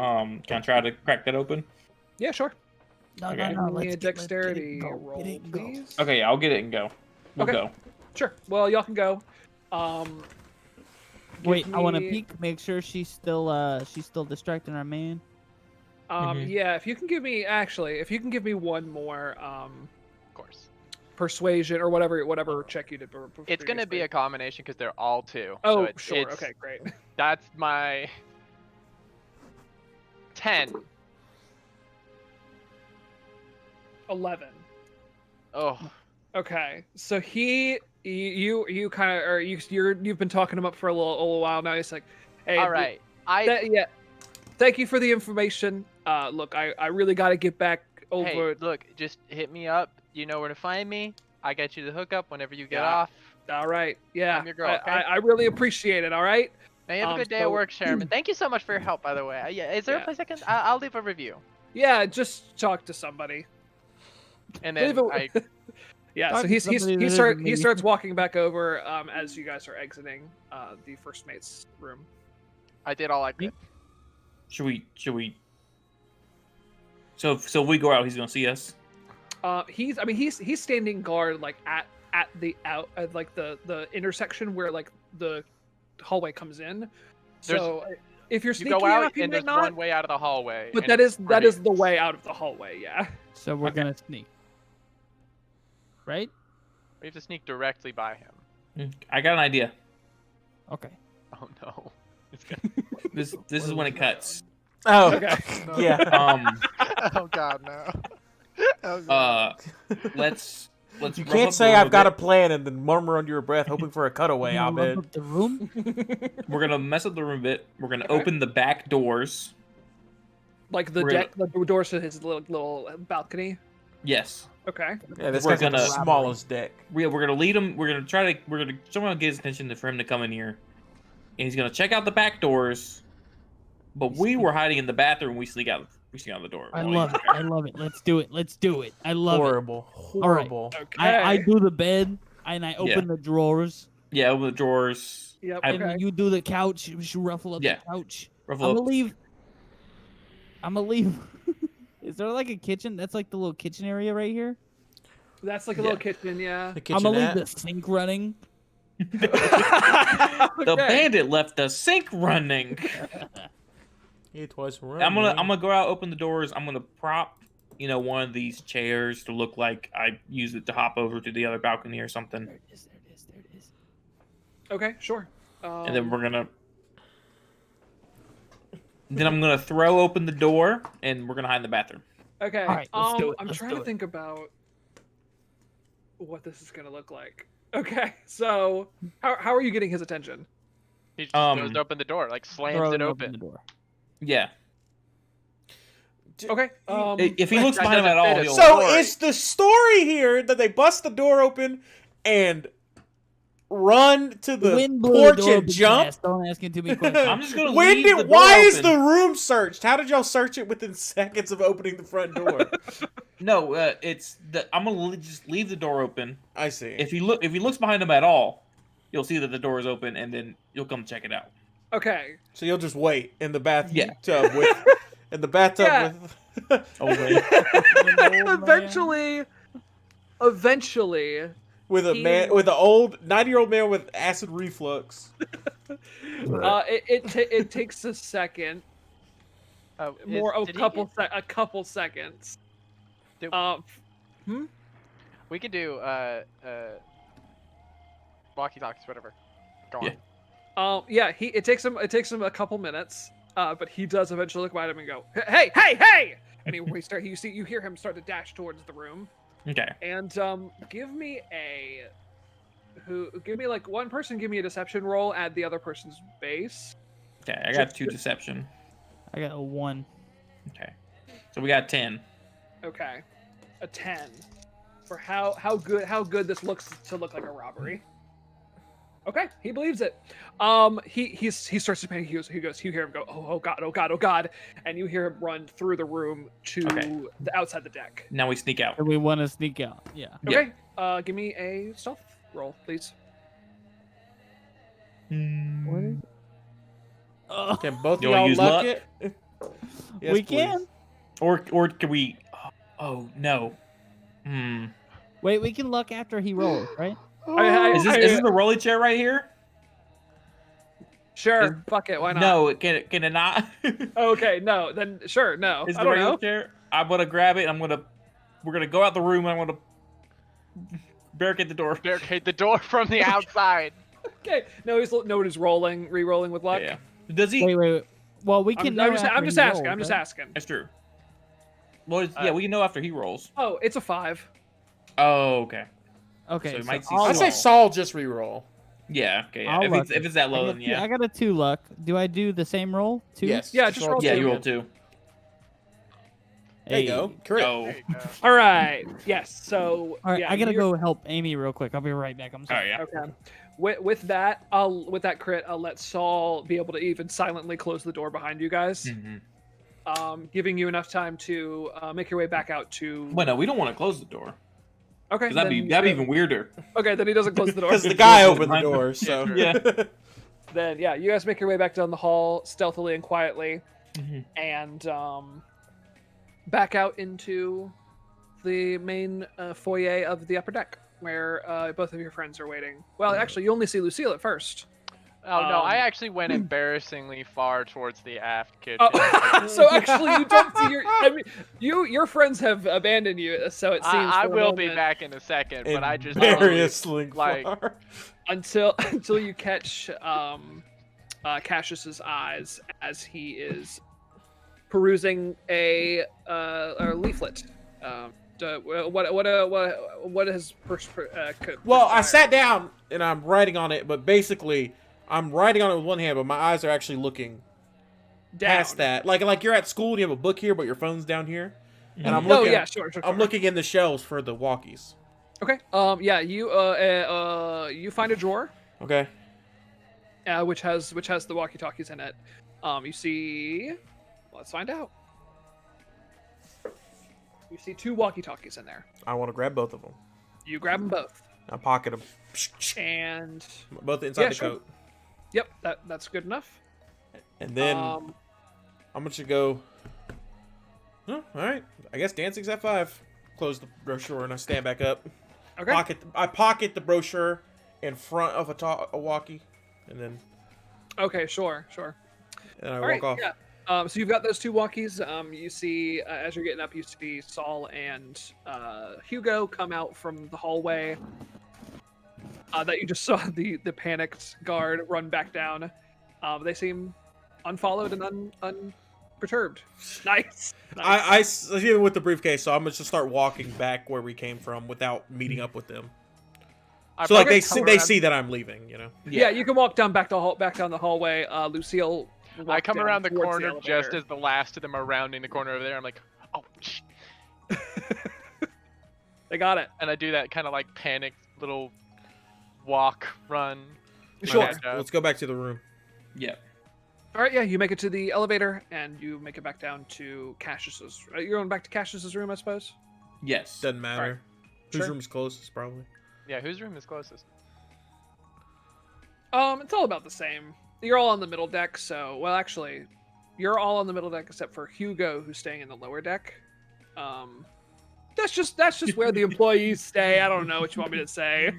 Can I try to crack that open? Yeah, sure. No, Okay. no, Give me let's a get it dexterity go. roll, Get it and go. please. Okay, I'll get it and go. We'll Okay. go. Sure. Well, y'all can go. Wait, give I want to me- peek, make sure she's still distracting our man. Mhm. Yeah, if you can give me one more Of course. persuasion or whatever check you did. It's going to be previously. a combination because they're all 2. Oh, so sure. it's- Okay, great. That's my 10. 11. Oh, Okay, so you kind of or you've been talking him up for a little while now. He's like, hey, all right. yeah. Thank you for the information. Look, I really got to get back over. look, just hit me up. You know where to find me. I get you the hookup whenever you get Yeah. off. All right. Yeah. I'm your girl, okay? I really appreciate it. All right. Now you have a good day so- at work, Sherman. Thank you so much for your help, by the way. Yeah, is there a Yeah. place I can? I'll leave a review. Yeah. Just talk to somebody. And then Leave I it- Yeah. Talk So to somebody that isn't he me. starts walking back over as you guys are exiting the first mate's room. did all I could. Should we? So if we go out, he's gonna see us. He's standing guard like at the the intersection where like the hallway comes in. So if you're You sneaky go out enough, you and might there's not. one way out of the hallway. But and that it's is pretty. the way out of the hallway. Yeah. So we're gonna sneak. Right? We have to sneak directly by him. I got an idea. Okay. Oh no. It's gonna... This is when it cuts. Oh, Okay. yeah. oh god, no. Oh, God. Let's You rough can't up say the room I've got a bit. plan and then murmur under your breath, hoping for a cutaway, You wanna rub Ahmed. up the room? We're gonna mess up the room a bit. We're gonna Okay. open the back doors. Like the We're deck, the doors to his little balcony. Yes. Okay. Yeah, this We're guy's got the gonna- smallest deck. We're gonna lead him. We're gonna somehow get his attention for him to come in here, and he's gonna check out the back doors. But we were hiding in the bathroom. We sneak out the door. I love it. I love it. Let's do it. Let's do it. I love it. Horrible. Horrible. Okay. I do the bed and I open the drawers. Yeah, open the drawers. Yep. I- And Okay. you do the couch. You should ruffle up Yeah. the couch. Ruffle I'm up. gonna leave. Is there like a kitchen? That's like the little kitchen area right here. That's like a little kitchen. Yeah. The I'm gonna leave kitchenette. the sink running. The Okay. bandit left the sink running. It was I'm gonna go out, open the doors. I'm gonna prop, one of these chairs to look like I use it to hop over to the other balcony or something. There it is. There it is. There it is. Okay. Sure. And then we're gonna. Then I'm gonna throw open the door, and we're gonna hide in the bathroom. Okay. All right, let's do it, I'm let's trying do to it. think about what this is gonna look like. Okay. So how are you getting his attention? He just goes to open the door, like slams Throw it it open. the door. Yeah. Okay. If he looks that behind him at doesn't all, fit he'll. us. So Story. it's the story here that they bust the door open and run to the Wind blew porch the door and open jump. fast. Don't ask it too many questions. I'm just gonna When leave did? the door Why is open. the room searched? How did y'all search it within seconds of opening the front door? No, it's the. I'm gonna just leave the door open. I see. If he looks behind him at all, you'll see that the door is open, and then you'll come check it out. Okay. So you'll just wait in the bathtub Yeah. with in the bathtub Yeah. with. Oh wait. Eventually, With a He- man, with an old 90-year-old man with acid reflux. it takes a second, Oh, a couple seconds. Did- Hmm? We could do walkie-talkies, whatever. Go on. Yeah. Yeah. It takes him a couple minutes. But he does eventually look behind him and go, hey! And you hear him start to dash towards the room. Okay. And give me like one person give me a deception roll at the other person's base. Okay. I got 2 deception. I got a 1. Okay. So we got 10. Okay. A 10. For how good this looks to look like a robbery. Okay, he believes it. He starts to panic. He goes. You hear him go, oh god, and you hear him run through the room to Okay. the outside the deck. Now we sneak out. And we want to sneak out. Yeah. Okay. Give me a stealth roll, please. What is Oh, Can both of You wanna y'all use luck luck? it? Yes, we please. can. Or can we? Oh no. Hmm. Wait, we can luck after he rolls, right? Is this the rolly chair right here? Sure. Fuck it. Why not? No. Can it not? Okay. No. Then sure. No. Is I the don't regular know. chair? I'm gonna grab it. We're gonna go out the room. And I'm gonna barricade the door. Barricade the door from the outside. Okay. No. Nobody's re-rolling with luck. Yeah. Does he? Wait. Well, we can. I'm know just after asking. he I'm rolls, just right? asking. That's true. Well, yeah, we can know after he rolls. Oh, it's a 5. Oh, okay. Okay. So we might see I'll I say luck. Saul just re-roll. Yeah. Okay. Yeah. I'll If luck it's, if it's that low, then yeah. I got a 2 luck. Do I do the same roll? 2? Yes. Yeah, just roll Yeah, two. you roll 2. There you go. Correct. Oh. There you go. All right. Yes. So All right, yeah, I gotta you're- go help Amy real quick. I'll be right back. I'm Oh sorry. yeah. Okay. With that, with that crit, I'll let Saul be able to even silently close the door behind you guys, giving you enough time to make your way back out to. Well, no, we don't want to close the door. Okay. 'Cause that'd be even weirder. Okay, then he doesn't close the door. Because the guy Door opened the behind him. door, so Yeah. Then yeah, you guys make your way back down the hall stealthily and quietly, and back out into the main foyer of the upper deck, where both of your friends are waiting. Well, actually, you only see Lucille at first. Oh no, I Um, actually went embarrassingly far towards the aft kitchen. Oh, so actually, you don't see your. I mean, your friends have abandoned you, so it seems. I for a will be moment, back in a second, but I just embarrassingly like- far. until you catch Cassius's eyes as he is perusing a leaflet. What has Well, I perspired? sat down and I'm writing on it, but basically I'm writing on it with one hand, but my eyes are actually looking down. past that. Like you're at school and you have a book here, but your phone's down here. And I'm Oh looking yeah, sure. I'm looking in the shelves for the walkies. Okay. Yeah. You find a drawer, Okay. which has the walkie-talkies in it. You see. Let's find out. You see 2 walkie-talkies in there. I want to grab both of them. You grab them both, I pocket them. and Both inside Yeah, the sure. coat. yep, that's good enough. And then Um, I'm going to go. Oh, all right. I guess dancing's at 5. Close the brochure and I stand back up. okay. I pocket the brochure in front of a walkie, and then Okay. Sure. I All walk right. off. Yeah. So you've got those 2 walkies. You see, as you're getting up, you see Saul and Hugo come out from the hallway. That you just saw the panicked guard run back down. They seem unfollowed and unperturbed. Nice. I even with the briefcase, so I'm gonna just start walking back where we came from without meeting up with them. I So like probably they come they around- see that I'm leaving, you know. Yeah, you can walk down back down the hallway. Lucille. will I walk come down around the towards corner just elevator. as the last of them are rounding the corner over there. I'm like, oh, They got it. and I do that kind of like panicked little walk, run. Sure. Catch up. Let's go back to the room. Yeah. All right, yeah, you make it to the elevator and you make it back down to Cassius's. You're going back to Cassius's room, I suppose. Yes. Doesn't matter. Alright. Whose Sure. room's closest, probably. Yeah, whose room is closest? It's all about the same. You're all on the middle deck, so actually, you're all on the middle deck except for Hugo, who's staying in the lower deck. That's just where the employees stay. I don't know what you want me to say.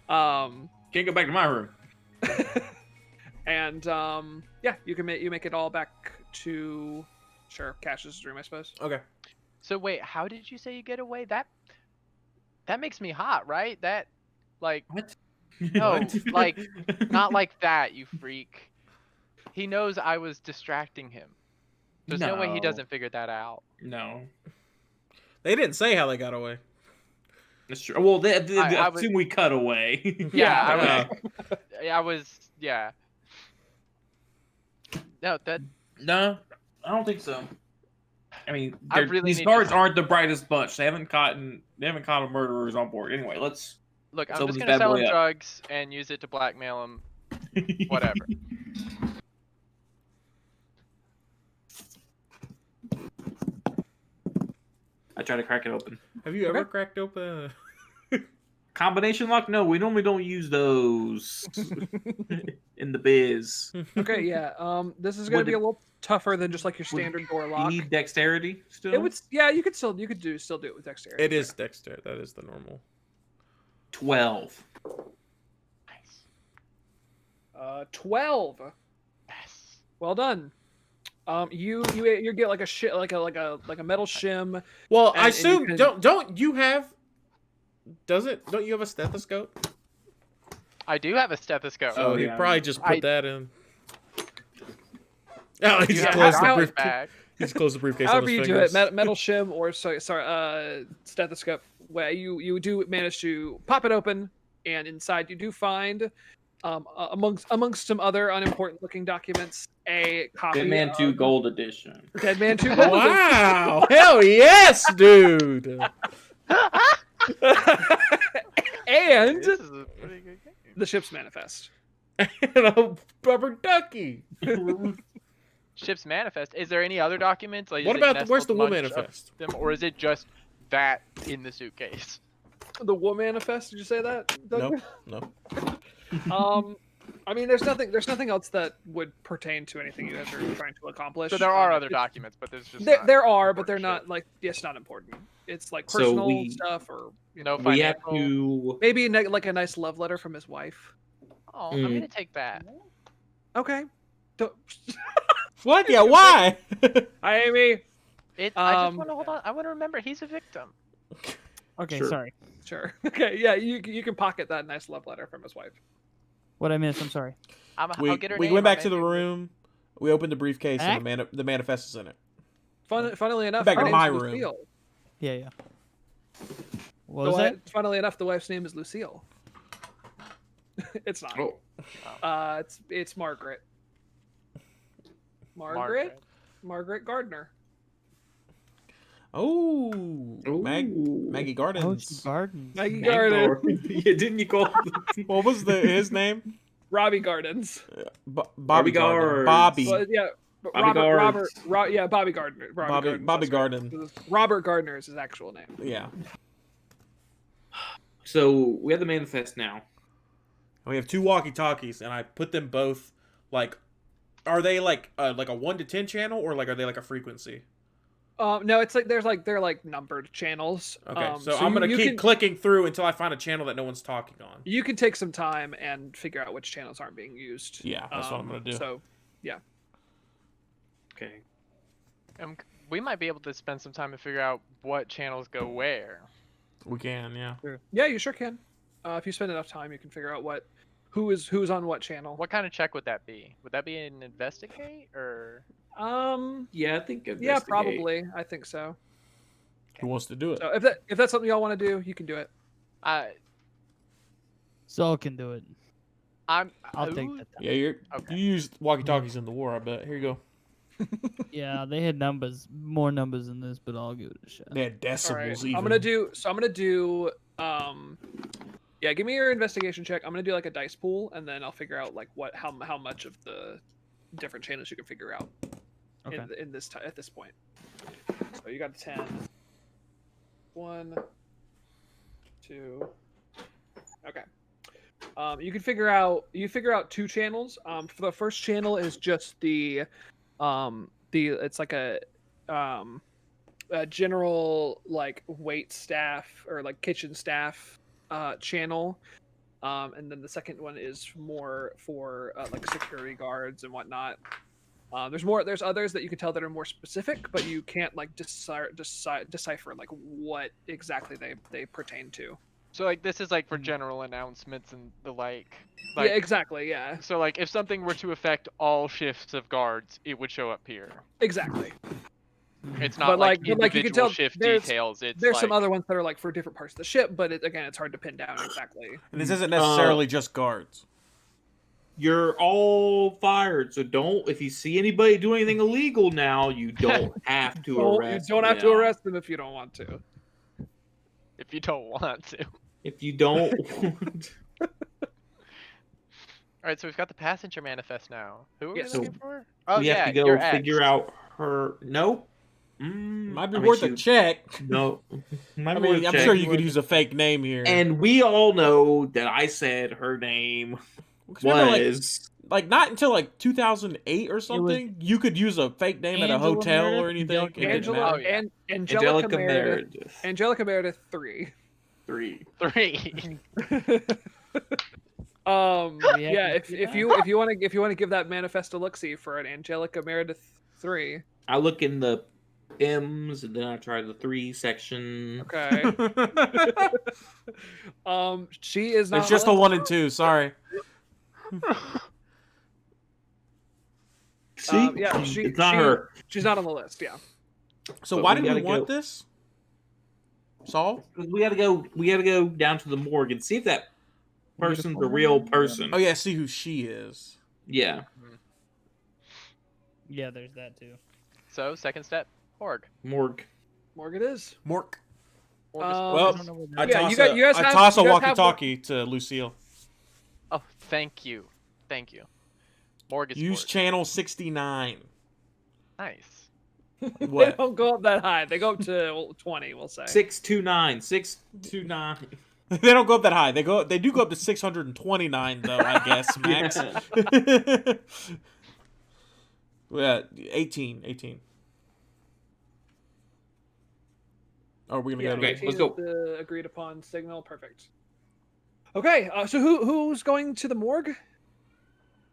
Can't go back to my room. And yeah, you make it all back to Cassius's room, I suppose. Okay. So wait, how did you say you get away? That makes me hot, right? That, like, What? no, What? like, not like that, you freak. He knows I was distracting him. There's no way he No. doesn't figure that out. No. They didn't say how they got away. That's true. Well, they I was- assume we cut away. Yeah, I was, yeah. No, that, No, I don't think so. I mean, I really these need guards to- aren't the brightest bunch. They haven't caught murderers on board. Anyway, let's. look, I'm So just this gonna bad sell boy him up. drugs and use it to blackmail him. Whatever. I try to crack it open. Have you ever Okay. cracked open? Combination lock? No, we normally don't use those in the biz. Okay, yeah. This is gonna Would be it- a little tougher than just like your would standard door You lock. need dexterity still. It would, yeah. You could still do it with dexterity. It is Dexter. That is the normal. 12. Nice. 12. Yes. Well done. You get like a metal shim. Well, And- I and you assume can- don't you have? Don't you have a stethoscope? I do have a stethoscope. So he yeah. probably just put I- that in. Oh, he You just have closed a the garbage briefcase. bag. He just closed the briefcase on However his you fingers. do it, metal shim or stethoscope. Where you do manage to pop it open, and inside you do find amongst some other unimportant looking documents, a copy Dead Man of 2 Gold Edition. Dead Man 2 Gold Edition. Wow! Hell yes, dude. And This is a pretty good game. the ship's manifest. And a rubber ducky. Ship's manifest. Is there any other documents? Like, What is it about where's the nestled wool amongst manifest? them, or is it just that in the suitcase? The Wool Manifest. Did you say that? Doug? No. I mean, there's nothing else that would pertain to anything you guys are trying to accomplish. So there are other It's- documents, but there's just There are, but they're important not like it's not important. It's like So personal we- stuff, or shit. No We have financial. to. maybe like a nice love letter from his wife. Oh, I'm gonna take that. Okay. Don't- What? Yeah, why? Hi, Amy. I just want to hold on. I want to remember he's a victim. Okay, Sure. sorry. Sure. Okay. Yeah, you can pocket that nice love letter from his wife. What I missed, I'm sorry. I'll get her we name. went back I'll to the make it- room. We opened the briefcase Back? and the manifest is in it. Funnily enough, Back her in name's my room. Lucille. Yeah. What was that? Funnily enough, the wife's name is Lucille. It's not. Oh, It's Margaret. Margaret Gardner. Oh, Ooh. Maggie Oh, Gardens. it's Garden. Maggie Gardner. Yeah, didn't you call? What was his name? Robbie Gardens. Bobby Garden. Gards. Bobby. Well, yeah. but Bobby Robert, Gards. yeah, Bobby Gardner. Bobby that's right. Garden. Robert Gardner is his actual name. Yeah. So we have the manifest now. We have 2 walkie-talkies, and I put them both like. Are they like a 1 to 10 channel, or like are they like a frequency? No, it's like they're like numbered channels. Okay, so I'm gonna keep clicking through until I find a channel that no one's talking on. You can take some time and figure out which channels aren't being used. Yeah, that's what I'm gonna do. So, Okay. We might be able to spend some time to figure out what channels go where. We can, yeah. yeah, you sure can. If you spend enough time, you can figure out who's on what channel. What kind of check would that be? Would that be an investigate or? Yeah, I think. Yeah, investigate. probably. I think so. Who wants to do it? So if that's something y'all want to do, you can do it. Saul can do it. I'll I'll take that. Yeah, Okay. you used walkie-talkies in the war, I bet. Here you go. Yeah, they had more numbers than this, but I'll give it a shot. They had All decibels right. even. I'm gonna do. Yeah, give me your investigation check. I'm gonna do like a dice pool, and then I'll figure out like how much of the different channels you can figure out Okay. in this at this point. So you got a 10. 1, 2. Okay. You can figure out 2 channels. For the first channel is just it's like a general like wait staff or like kitchen staff channel, and then the second one is more for like security guards and whatnot. There's others that you can tell that are more specific, but you can't like decipher like what exactly they pertain to. So like this is like for general announcements and the like. Yeah, exactly. Yeah, So like if something were to affect all shifts of guards, it would show up here. exactly. It's not But, like you can individual tell shift there's details. It's there's like, some other ones that are like for different parts of the ship, but again, it's hard to pin down exactly. And this isn't necessarily just guards. You're all fired, so don't. If you see anybody doing anything illegal now, you don't have to arrest. You don't have to them. arrest them if you don't want to. if you don't want to. If you don't want. All right, so we've got the passenger manifest now. Who are we Yes. looking for? Oh we yeah, have to go your ex. figure out her. Nope. Might be I mean, worth a she- check. No. I mean, I'm sure you could use a fake name here. And we all know that I said her name 'Cause remember, was. like not until like 2008 or something, you could use a fake name at a Angela hotel Meredith? or anything. It didn't Angela matter. Oh, yeah. and Angelica Meredith. Meredith. Angelica Meredith 3. 3. 3. Yeah, if you want to give that manifest a look-see for an Angelica Meredith 3. I look in the M's and then I try the 3 section. Okay. She is not. It's just a 1 and 2. Sorry. See? Yeah, it's not her. She's not on the list. Yeah. So But why we did we gotta want go- this? Saul? We gotta go down to the morgue and see if that person's a real person. Oh yeah, see who she is. Yeah. Yeah, there's that too. So second step, morgue. Morgue. Morgue it is. Mork. Morgue is Well, I don't know where I that Yeah, toss you guys- a, you guys I have- toss a you guys have walkie-talkie to Lucille. Oh, thank you. Thank you. Morgue is Use morgue. channel 69. Nice. They What? don't go up that high. They go up to 20, we'll say. 629. 629. They don't go up that high. They do go up to 629 though, I guess, max. Yeah, 18. Oh, are we gonna Yeah, go to? okay. 18 let's is go. the agreed upon signal. Perfect. Okay, so who's going to the morgue?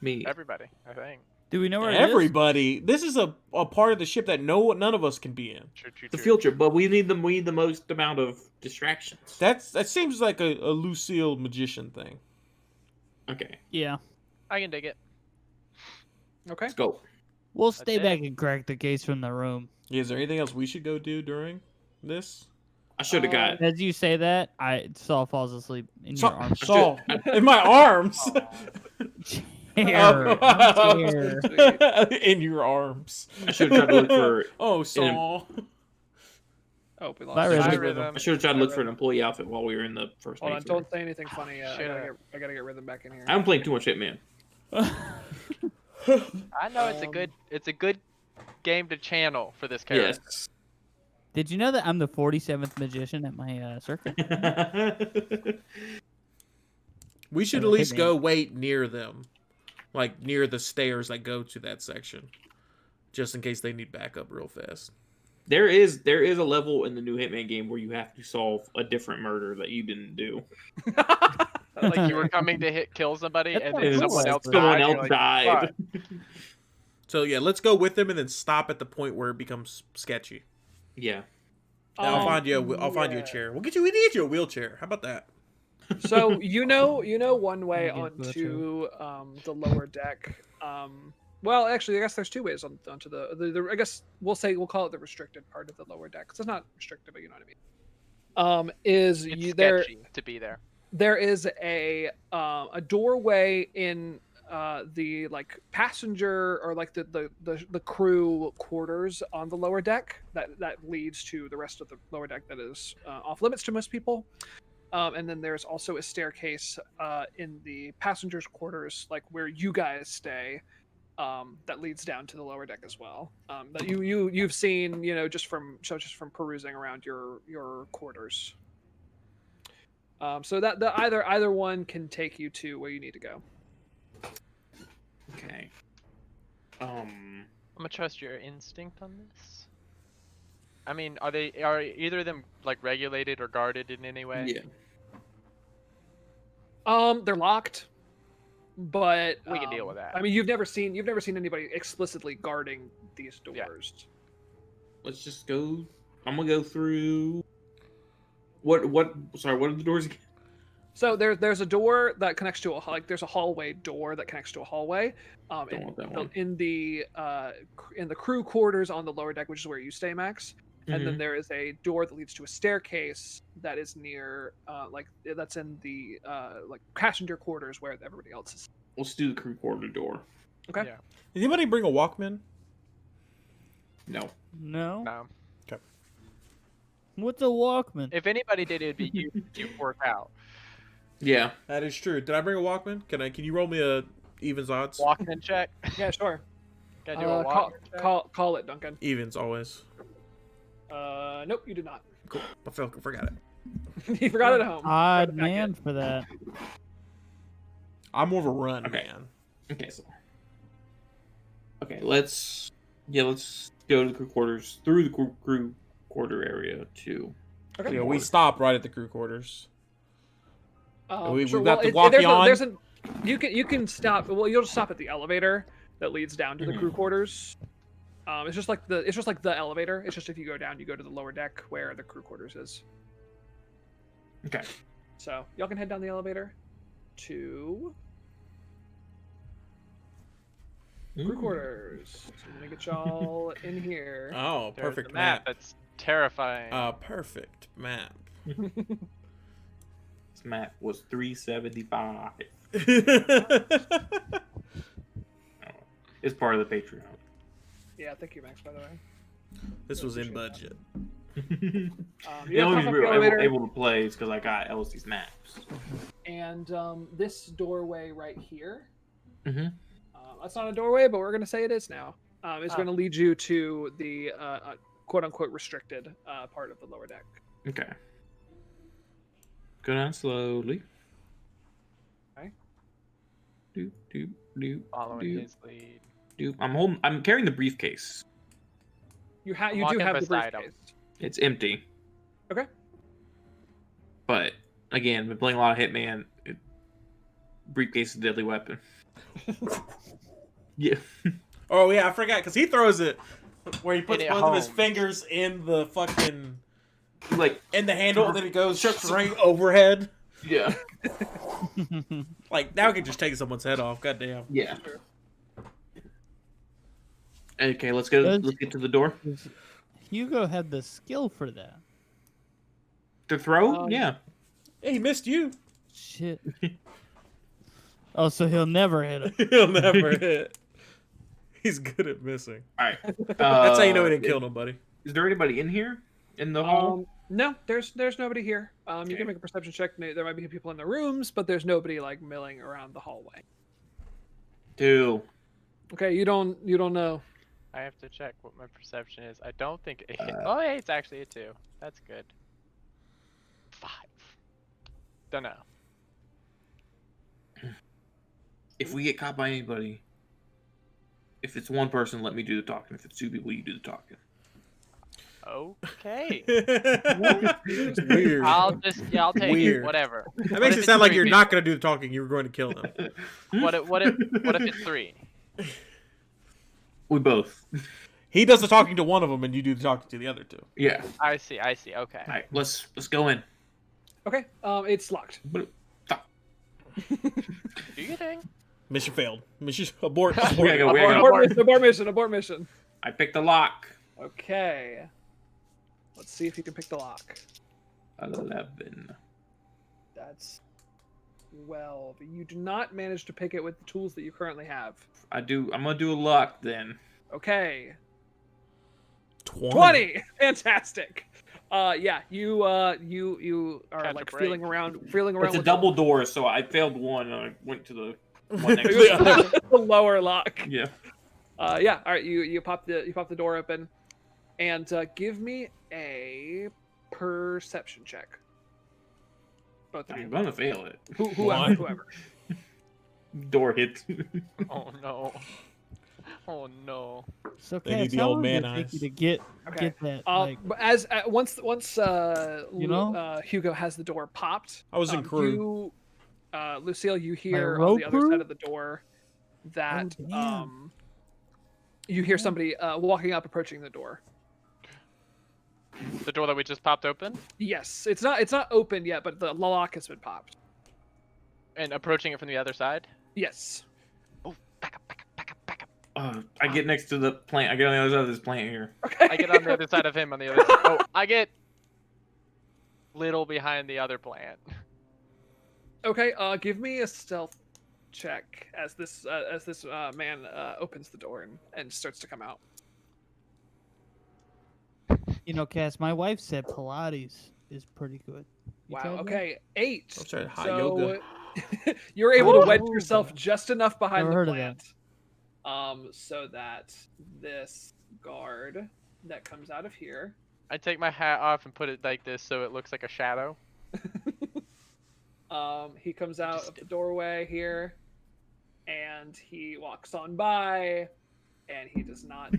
Me. Everybody, I think. Do we know where it is? Everybody. This is a part of the ship that none of us can be in. True, true, The true. field trip, but we need the most amount of distractions. That seems like a Lucille magician thing. Okay. Yeah. I can dig it. Okay. Let's go. We'll stay it. back and crack the case from the room. Yeah, is there anything else we should go do during this? I should have got. As you say that, Saul falls asleep in your arms. Saul, in my arms. Chair. Chair. In your arms. I should have tried to look for. Oh, Saul. Oh, we lost. Bye, it. Rhythm. Bye, Rhythm. Rhythm. I should have tried to look for an employee outfit while we were in the first. Hold on, maze. don't say anything funny. I Should've. gotta get Rhythm back in here. I'm playing too much Hitman. I know it's a good game to channel for this character. Yes. Did you know that I'm the 47th magician at my circuit? We should at least go wait near them. Like near the stairs that go to that section. Just in case they need backup real fast. There is a level in the new Hitman game where you have to solve a different murder that you didn't do. Like you were coming to kill somebody That's and kinda then cool, someone else actually. died. Someone You're else like, died. "Fuck." So yeah, let's go with them and then stop at the point where it becomes sketchy. Yeah. I'll find you a yeah. chair. We need you a wheelchair. How about that? So you know one way Okay, onto the lower deck. Well, actually, I guess there's two ways onto the I guess we'll call it the restricted part of the lower deck. 'Cause it's not restricted, but you know what I mean. It's sketchy to be there. There is a doorway in the like passenger or like the crew quarters on the lower deck that leads to the rest of the lower deck that is off limits to most people. And then there's also a staircase in the passengers quarters, like where you guys stay, that leads down to the lower deck as well. That you've seen, just from perusing around your quarters. So that either one can take you to where you need to go. Okay. I'm gonna trust your instinct on this. I mean, are either of them like regulated or guarded in any way? Yeah. They're locked, but We can deal with that. I mean, you've never seen anybody explicitly guarding these Yeah. doors. Let's just go. I'm gonna go through. What? Sorry. What are the doors again? So there's a door that connects to there's a hallway door that connects to a hallway. Don't want that one. In the crew quarters on the lower deck, which is where you stay, Max. And then Mhm. there is a door that leads to a staircase that is near, that's in the like passenger quarters where everybody else is. Let's do the crew quarter door. Okay. Yeah. Did anybody bring a Walkman? No. No? No. What's a Walkman? If anybody did, it'd be you. You work out. Yeah. That is true. Did I bring a Walkman? Can you roll me a evens odds? Walkman check. Yeah, sure. Gotta do a walkman check. Call it, Duncan. Evens always. Nope, you did not. Cool. I forgot it. You forgot it at home. Odd Right back man in. for that. I'm more of a run Okay. man. Okay. So. Okay. Let's go to the crew quarters through the crew quarter area to. Okay. Yeah, we stop right at the crew quarters. We've Sure, got the there's walkie a- on. there's a- you can stop. Well, you'll just stop at the elevator that leads down to the crew quarters. It's just like the elevator. It's just if you go down, you go to the lower deck where the crew quarters is. Okay. So y'all can head down the elevator to crew quarters. So I'm gonna get y'all in here. Oh, There's perfect the map. That's terrifying. Perfect map. This map was 375. It's part of the Patreon. Yeah, thank you, Max. By the way. This was in budget. You The have only to reason pop up we the were elevator, able to play is because I got Elsie's maps. and this doorway right here. Mhm. That's not a doorway, but we're gonna say it is now. It's Oh. going to lead you to the quote-unquote restricted part of the lower deck. Okay. Go down slowly. Okay. Doop, doop, doop, Following doop, his lead. doop. I'm carrying the briefcase. You I'm do walking have the beside him. briefcase. It's empty. Okay. But again, been playing a lot of Hitman. Briefcase is a deadly weapon. Yeah. Oh yeah, I forgot because he throws it where he puts it both of his home. fingers in the fucking Like, in the handle, then it goes straight overhead. yeah. Like now, I can just take someone's head off. Goddamn. Yeah. Okay, let's go. Does- Let's get to the door. Hugo had the skill for that. To throw? Um, Yeah. Hey, he missed you. Shit. Oh, so he'll never hit him. He'll never hit. He's good at missing. All right. That's how you know he didn't kill nobody. Is there anybody in here? In the hall? No, there's nobody here. You Okay. can make a perception check. There might be people in the rooms, but there's nobody like milling around the hallway. 2. Okay, you don't know. I have to check what my perception is. I don't think it hit. Oh, yeah, it's actually a 2. That's good. 5. Don't know. If we get caught by anybody, if it's one person, let me do the talking. If it's 2 people, you do the talking. Okay. Weird. I'll take Weird. it. Whatever. That What makes if it it's sound like 3 you're people? not going to do the talking. You were going to kill them. What if it's 3? We both. He does the talking to one of them, and you do the talking to the other two. Yeah. I see. Okay. All right. Let's go in. Okay, it's locked. Do your thing. Mission failed. Mission abort. We gotta abort. go. We gotta go. Abort mission. I picked the lock. Okay. Let's see if you can pick the lock. 11. That's 12. You do not manage to pick it with the tools that you currently have. I'm gonna do a luck then. Okay. 20. 20. Fantastic. Yeah, you are Catch a like break. feeling around It's with a double door, so I failed one and I went to the one next the, to it. the lower lock. Yeah. Yeah. All right. You pop the door open, and give me a perception check. Both of I'm you. gonna fail it. Whoever. Whoever. Door hit. Oh no. Oh no. So, They need Cass, the how old long did man it take eyes. you to get Okay. that? But as once You know? Hugo has the door popped. I was in crew. Lucille, you hear on road the other crew? side of the door that Oh, damn. you hear somebody walking up, approaching the door. The door that we just popped open Yes, it's not open yet, but the lock has been popped. and approaching it from the other side. Yes. Oh, back up. I get next to the plant. I get on the other side of this plant here. Okay. I get on the other side of him on the other side. Oh, I get little behind the other plant. Okay. Give me a stealth check as this man opens the door and starts to come out. You know, Cass, my wife said Pilates is pretty good. You Wow. tried that? Okay. 8. I'm sorry, hot So yoga. you're able to wedge Yoga. yourself just enough behind Never the heard of plant, so that this guard that comes out of here. I take my hat off and put it like this so it looks like a shadow. He comes out Just of the doorway here, and he walks on by, and he does not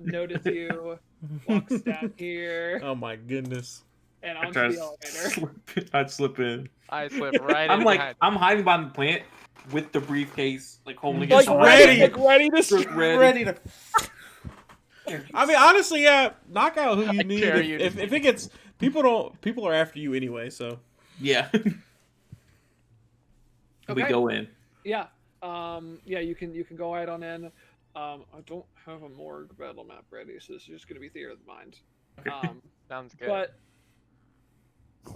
notice you. Walks down here Oh my goodness. and I onto try the to elevator. I'd slip in. I slip right I'm in like, behind. I'm hiding behind the plant with the briefcase, like holding Like it. ready. ready to Just strike. ready. to. I mean, honestly, yeah. Knock out who you I need. dare If, you if, to- if it gets people are after you anyway. So Yeah. We Okay. go in. Yeah. Yeah, you can go right on in. I don't have a morgue battle map ready, so this is just gonna be theater of the mind. Okay. Sounds good. But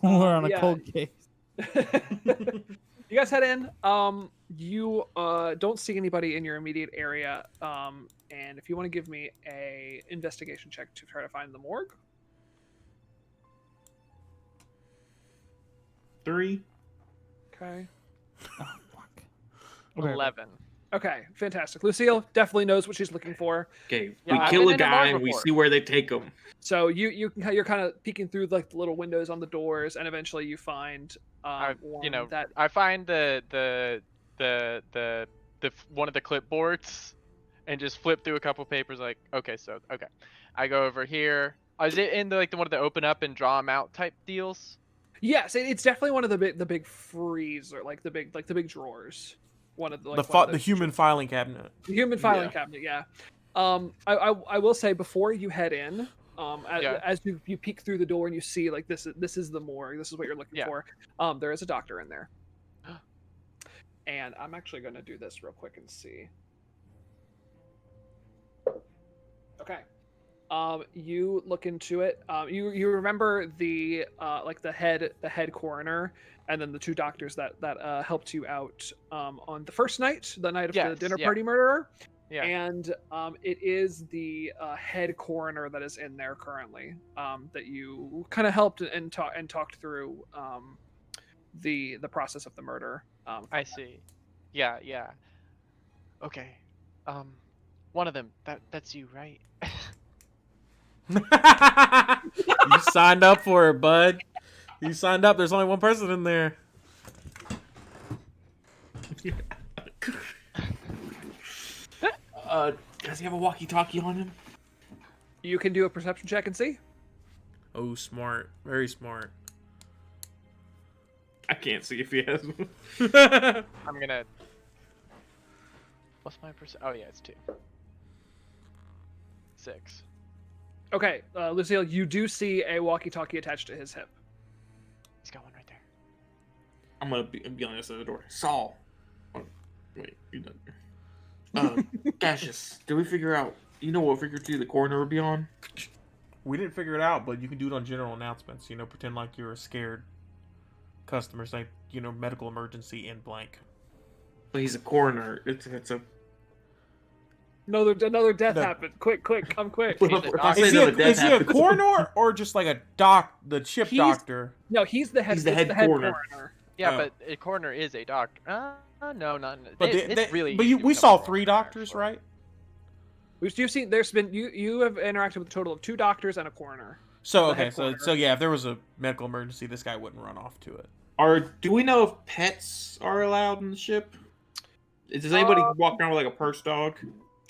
We're on a yeah. cold case. You guys head in. You don't see anybody in your immediate area. And if you want to give me a investigation check to try to find the morgue. 3. Okay. Oh, fuck. Okay. 11. Okay, fantastic. Lucille definitely knows what she's looking for. Okay, Yeah, we I've kill been a in a guy bar and we before. see where they take him. So you're kind of peeking through like the little windows on the doors, and eventually you find one that I find the one of the clipboards and just flip through a couple papers. Like, okay, I go over here. Is it in the one of the open up and draw them out type deals? yes, it's definitely one of the big freezer, like the big drawers. One of the The human filing cabinet. The human filing cabinet, yeah. I will say before you head in, as you peek through the door and you see like this is the morgue. This is what you're looking for. There is a doctor in there, and I'm actually going to do this real quick and see. Okay. You look into it. You remember the head coroner, and then the 2 doctors that helped you out on the first night, the night of the dinner party murderer. Yeah. And it is the head coroner that is in there currently, that you kind of helped and talked through the process of the murder. I see. Yeah. Okay. One of them. That's you, right? You signed up for it, bud. You signed up. There's only one person in there. Does he have a walkie-talkie on him? You can do a perception check and see. Oh, smart. Very smart. I can't see if he has one. I'm gonna. What's my percent? Oh yeah, it's 2. 6. Okay, Lucille, you do see a walkie-talkie attached to his hip. He's got one right there. I'm gonna be on the other side of the door. Saul. Oh, wait, you done. Cassius, did we figure out? You know what figure 2 the coroner would be on? We didn't figure it out, but you can do it on general announcements. Pretend like you're a scared customer, like medical emergency in blank. But he's a coroner. It's a. Another death No. happened. Quick, come quick. He's a If I say Is he another death is he a happens- coroner or just like a the ship He's- doctor? No, he's the head. He's the it's head coroner. Yeah, Oh. but a coroner is a doctor. No, not. But It's really. But easy to we become saw a 3 coroner, doctors, actually. right? You've seen. There's been you have interacted with a total of 2 doctors and a coroner. So The head so coroner. yeah, if there was a medical emergency, this guy wouldn't run off to it. Do we know if pets are allowed in the ship? Does anybody walk around with like a purse dog?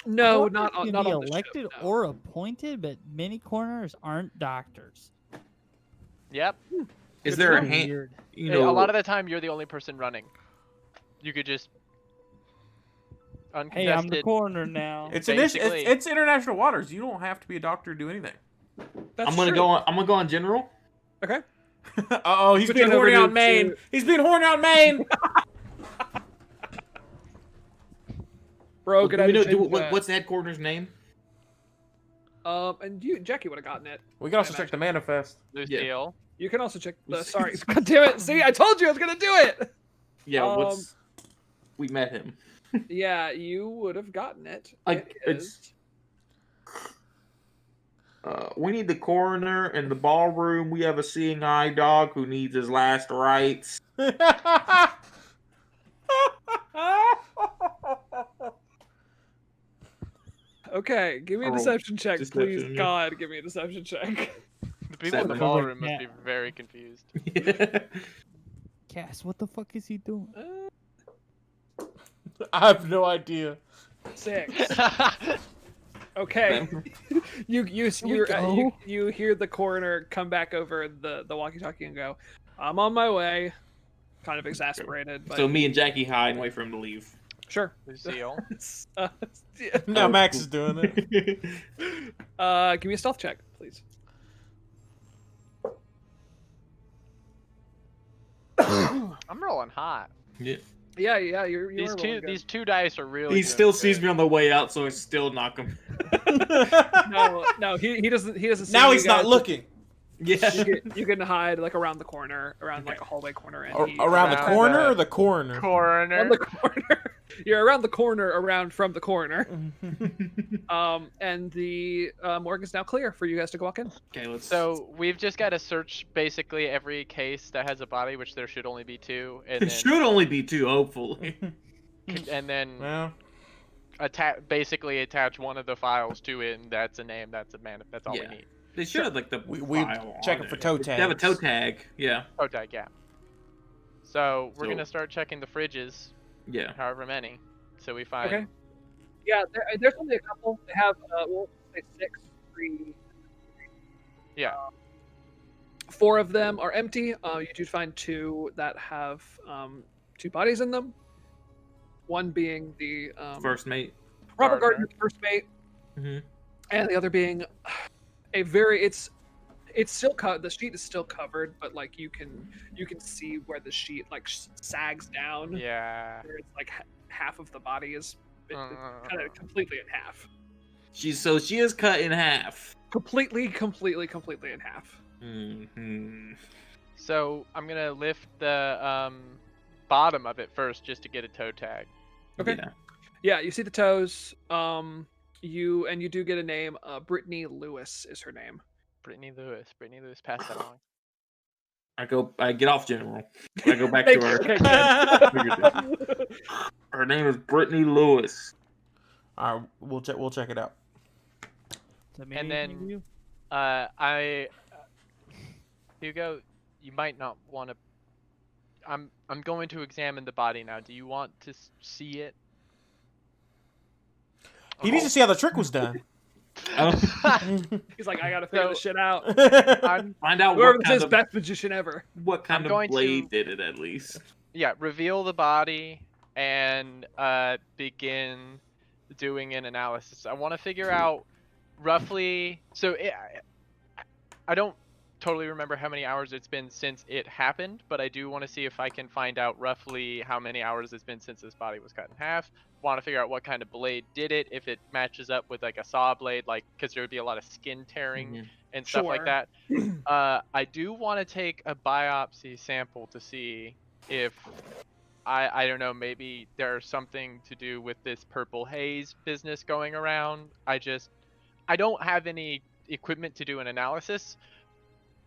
No, Coroners not can not be on the elected ship, no. or appointed, but many coroners aren't doctors. Yep. Is there a It's hand? weird. You Hey, know, a lot of the time, you're the only person running. You could just. Hey, I'm the Uncontested. coroner now. It's Basically- it's international waters. You don't have to be a doctor to do anything. That's I'm gonna true. go on. I'm gonna go on general. Okay. Uh-oh, he's Switching being over horny to- on Maine. He's being horny on Maine. Bro, Do good we know? idea. What's the head coroner's name? And you, Jackie, would have gotten it. We can also check the manifest. Lucille. You can also check the. Sorry, God damn it! See, I told you I was gonna do it. Yeah. What's? We met him. Yeah, you would have gotten it. Like, It it's- is- We need the coroner in the ballroom. We have a seeing eye dog who needs his last rites. Okay, give me a Roll deception check, deception, please. yeah. God, give me a deception check. The people in the 7. ballroom must Yeah. be very confused. Cass, what the fuck is he doing? I have no idea. 6. Okay. You hear the coroner come back over the walkie-talkie and go, "I'm on my way." Kind of exasperated, but So me and Jackie hide and wait for him to leave. sure. Lucille. Yeah. Now Max is doing it. Give me a stealth check, please. I'm rolling hot. Yeah. Yeah, you're These rolling two, good. these 2 dice are really. He doing still good. sees me on the way out, so I still knock him. No, he doesn't. He doesn't. See Now you he's not guys. looking. Yeah. You can hide like around the corner, around like a hallway corner, and Around the Around corner the or the coroner? on Coroner. the corner. You're around the corner, around from the corner. And the morgue is now clear for you guys to walk in. Okay, let's. So we've just got to search basically every case that has a body, which there should only be 2, and It then should only be 2, hopefully. and then Well, basically attach one of the files to it, and that's a name, that's a man, that's all Yeah. we need. They should have like the we file check on it for it. toe They have a toe tags. tag. Yeah. Oh, tag, yeah. So we're So- gonna start checking the fridges, Yeah. however many, so we find. Okay. Yeah, there's only a couple. They have we'll say 6, 3. Yeah. 4 of them are empty. You do find 2 that have 2 bodies in them. One being the First mate. Robert Gardner. Gardner's first mate, Mhm. and the other being a very it's still the sheet is still covered, but like you can see where the sheet like sags down. Yeah. Where it's like half of the body is kind Uh, of completely in half. She is cut in half. Completely in half. Mm-hmm. So I'm gonna lift the bottom of it first, just to get a toe tag. Okay. Yeah. Yeah, you see the toes. You do get a name. Brittany Lewis is her name. Brittany Lewis, pass that along. I get off general. I go back Thank to you. her. Okay, good. Her name is Brittany Lewis. All right, we'll check it out. Does that mean And anything to then- you? Hugo, you might not want to. I'm going to examine the body now. Do you want to see it? He needs to see how the trick was done. He's like, I gotta figure this shit out. I'm Find out Whoever what this kind is, of best magician ever. I'm going blade to- did it at least. Yeah, reveal the body and begin doing an analysis. I want to figure out roughly. So I don't totally remember how many hours it's been since it happened, but I do want to see if I can find out roughly how many hours it's been since this body was cut in half. Want to figure out what kind of blade did it, if it matches up with like a saw blade, like because there would be a lot of skin tearing Mhm. and stuff like Sure. that. I do want to take a biopsy sample to see if I don't know, maybe there's something to do with this purple haze business going around. I don't have any equipment to do an analysis,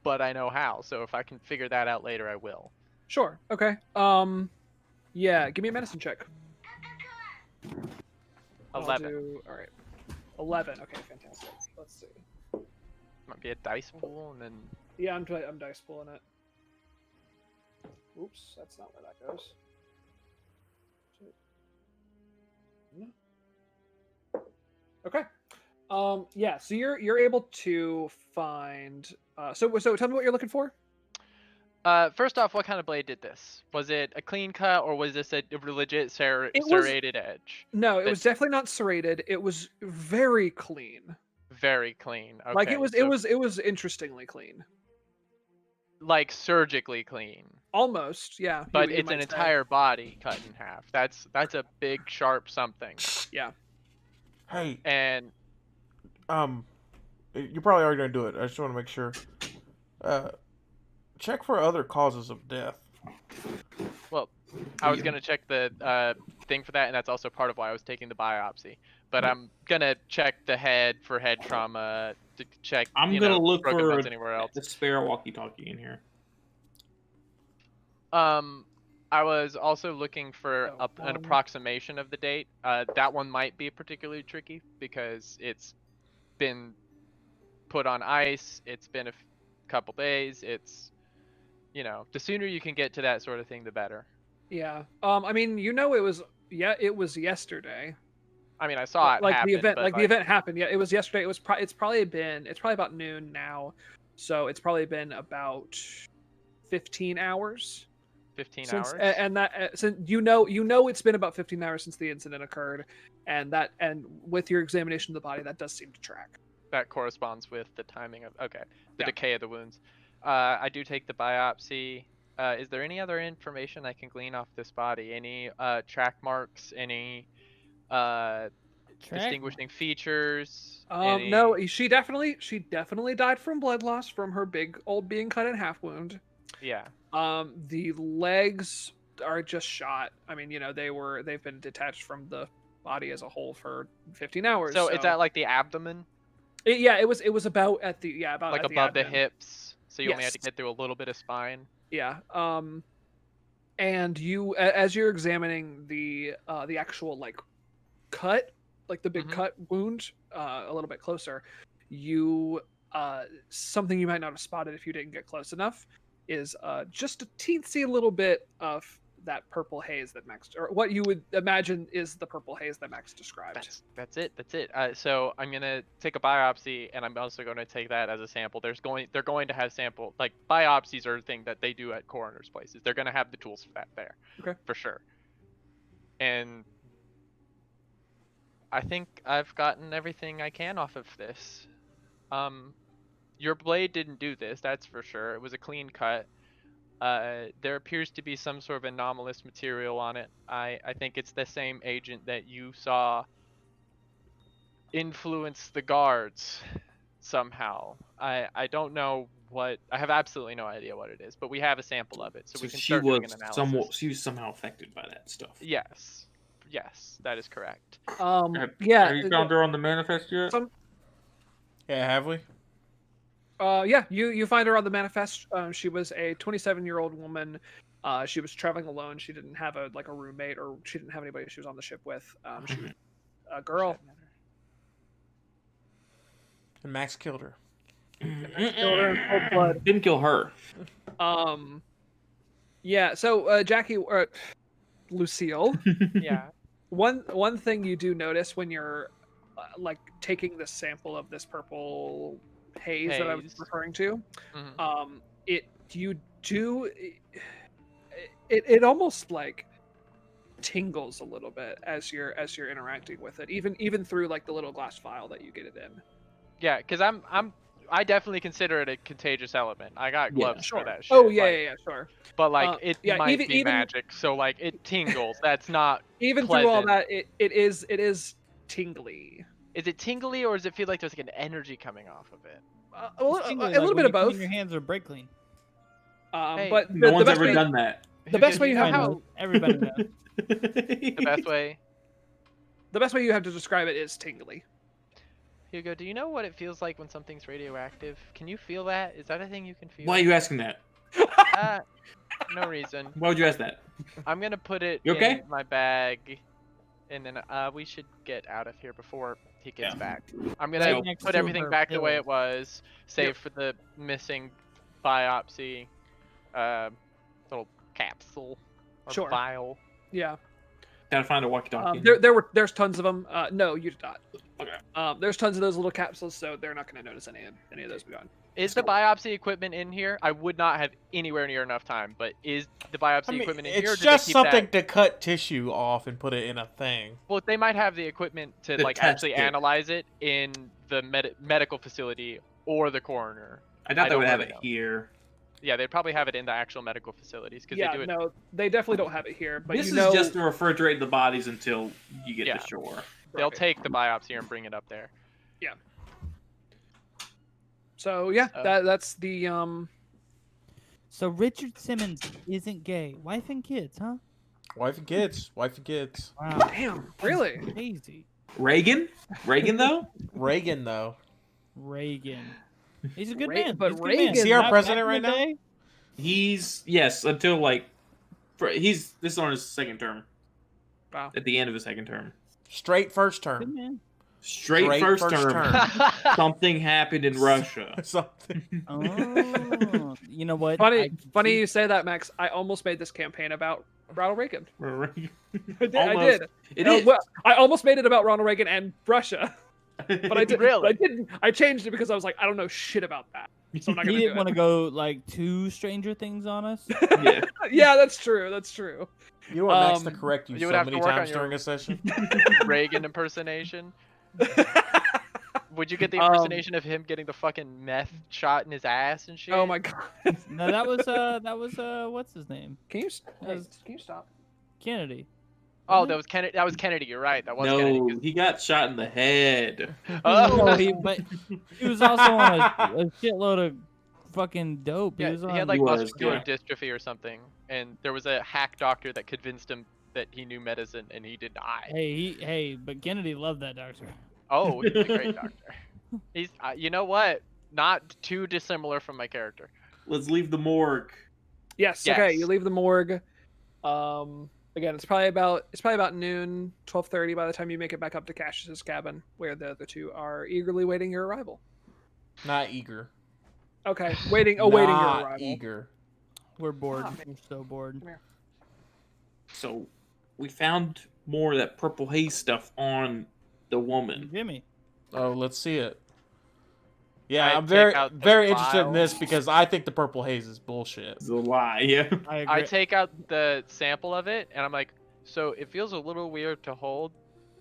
but I know how. So if I can figure that out later, I will. Sure. Okay. Yeah. Give me a medicine check. 11. All right. 11. Okay. Fantastic. Let's see. Might be a dice pool, and then Yeah, I'm dice pulling it. Oops, that's not where that goes. No. Okay. Yeah. So you're able to find. So tell me what you're looking for. first off, what kind of blade did this? Was it a clean cut, or was this a legit It was- serrated edge? No, it But- was definitely not serrated. It was very clean. Very clean. Okay, Like it was so interestingly clean. like surgically clean. Almost, yeah. But you it's an might say. entire body cut in half. That's a big sharp something. Yeah. Hey, And you're probably already gonna do it. I just want to make sure. Check for other causes of death. well, I was Yeah. gonna check the thing for that, and that's also part of why I was taking the biopsy. But I'm gonna check the head for head trauma to check. I'm gonna look broken for bones anywhere else. the spare walkie-talkie in here. I was also looking for Oh, an one. approximation of the date. That one might be particularly tricky because it's been put on ice. It's been a couple days. It's, the sooner you can get to that sort of thing, the better. Yeah. I mean, it was yesterday. I mean, I saw it like happen, the event, but, like the event happened. Yeah, it was yesterday. It's probably about noon now, so it's probably been about 15 hours. 15 Since, hours. and that since it's been about 15 hours since the incident occurred, and with your examination of the body, that does seem to track. That corresponds with the timing of the Yeah. decay of the wounds. I do take the biopsy. Is there any other information I can glean off this body? Any track marks? Any Track distinguishing features? No, she definitely died from blood loss from her big old being cut in half wound. Yeah. The legs are just shot. I mean, they've been detached from the body as a whole for 15 hours. So is that like the abdomen? It was about at the about Like at above the abdomen. hips, so you only had to Yes. get through a little bit of spine. Yeah. And you, as you're examining the actual like cut, like the big Mhm. cut wound, a little bit closer, you something you might not have spotted if you didn't get close enough is just a teensy little bit of that purple haze that Max, or what you would imagine is the purple haze that Max described. That's it. So I'm gonna take a biopsy, and I'm also going to take that as a sample. They're going to have sample, like biopsies are a thing that they do at coroners places. They're gonna have the tools for that there. Okay. For sure. And I think I've gotten everything I can off of this. Your blade didn't do this, that's for sure. It was a clean cut. There appears to be some sort of anomalous material on it. I think it's the same agent that you saw influence the guards somehow. I don't know what. I have absolutely no idea what it is, but we have a sample of it, so we can she start doing was an analysis. she was somehow affected by that stuff. Yes, that is correct. Have you found her on the manifest yet? Yeah, have we? Yeah, you find her on the manifest. She was a 27-year-old woman. She was traveling alone. She didn't have a roommate, or she didn't have anybody she was on the ship with. She was a girl. And Max killed her. Killed her in cold blood. Didn't kill her. Yeah. So Jackie, Lucille. Yeah. One thing you do notice when you're like taking the sample of this purple haze that I was referring to, Mhm. it almost like tingles a little bit as you're interacting with it, even through like the little glass vial that you get it in. Yeah, because I definitely consider it a contagious element. I got gloves for that shit. Oh yeah, sure. But like it yeah, might even- be even- magic, so like it tingles. That's not Even pleasant. through all that, it is tingly. Is it tingly, or does it feel like there's like an energy coming off of it? A little bit of both. Your hands are brake clean. Hey, But No the one's best ever way, done that. The best way you know have how Everybody knows. the best way. the best way you have to describe it is tingly. Hugo, do you know what it feels like when something's radioactive? Can you feel that? Is that a thing you can feel? Why are you asking that? No reason. Why would you ask that? I'm gonna put it You okay? in my bag, and then we should get out of here before he gets Yeah. back. I'm Right gonna next put to everything her back the way pillow. it was, save for the missing biopsy, little capsule or Sure. vial. Yeah. Gotta find a walkie-talkie. There's tons of them. No, you did not. Okay. There's tons of those little capsules, so they're not going to notice any of those be gone. Is the biopsy equipment in here? I would not have anywhere near enough time, but is the biopsy equipment in here? Or It's do they just keep something that? to cut tissue off and put it in a thing. Well, they might have the equipment to To like test actually it. analyze it in the medical facility or the coroner. I doubt I they would don't have really it know. here. Yeah, they'd probably have it in the actual medical facilities because Yeah, they do it. no, they definitely don't have it here. But This you is know, just to refrigerate the bodies until you get Yeah. to shore. They'll Right. take the biopsy and bring it up there. So yeah, that's the So Richard Simmons isn't gay. Wife and kids, huh? Wife and kids. Wife and kids. Wow. damn, really. Crazy. Reagan though? Reagan, though. Reagan. He's a good Re- man. but He's a good Reagan- man. Is he our Back president in right the now? day, He's until like this is on his second term. Wow. At the end of his second term. Straight first Good term. man. Straight first term. Something happened in Russia. Something. Oh, you know what? Funny, I can funny see- you say that, Max. I almost made this campaign about Ronald Reagan. I did. Almost. It is. Well, I almost made it about Ronald Reagan and Russia, but I didn't. Really? I didn't. I changed it because I was like, I don't know shit about that, so I'm not He gonna didn't do want it. to go like too Stranger Things on us. Yeah. Yeah, that's true. That's true. You want Max to Um, correct you you would so have to many work on times your- during a session. Reagan impersonation. Would you get the Um, impersonation of him getting the fucking meth shot in his ass and shit? Oh my god. No, that was what's his name? Can you Hey, stop? Kennedy. Oh, that was Kennedy. That was Kennedy. You're right. That was Kennedy. No, he got shot in the head. Oh. No, but he was also on a shitload of fucking dope. Yeah, he was on. he had like He was, muscular yeah. dystrophy or something, and there was a hack doctor that convinced him that he knew medicine, and he did not. But Kennedy loved that doctor. Oh, he's a great doctor. He's, you know what? Not too dissimilar from my character. Let's leave the morgue. Yes. Okay. You Yes. leave the morgue. Again, it's probably about noon, 12:30 by the time you make it back up to Cassius's cabin, where the other two are eagerly waiting your arrival. Not eager. Okay, awaiting your Not arrival. eager. We're bored. Ah, We're so bored. So we found more of that purple haze stuff on the woman. Jimmy. Oh, let's see it. Yeah, I I'm take out the very interested in vial. this because I think the purple haze is bullshit. It's a lie, yeah. I agree. I take out the sample of it, and I'm like, so it feels a little weird to hold.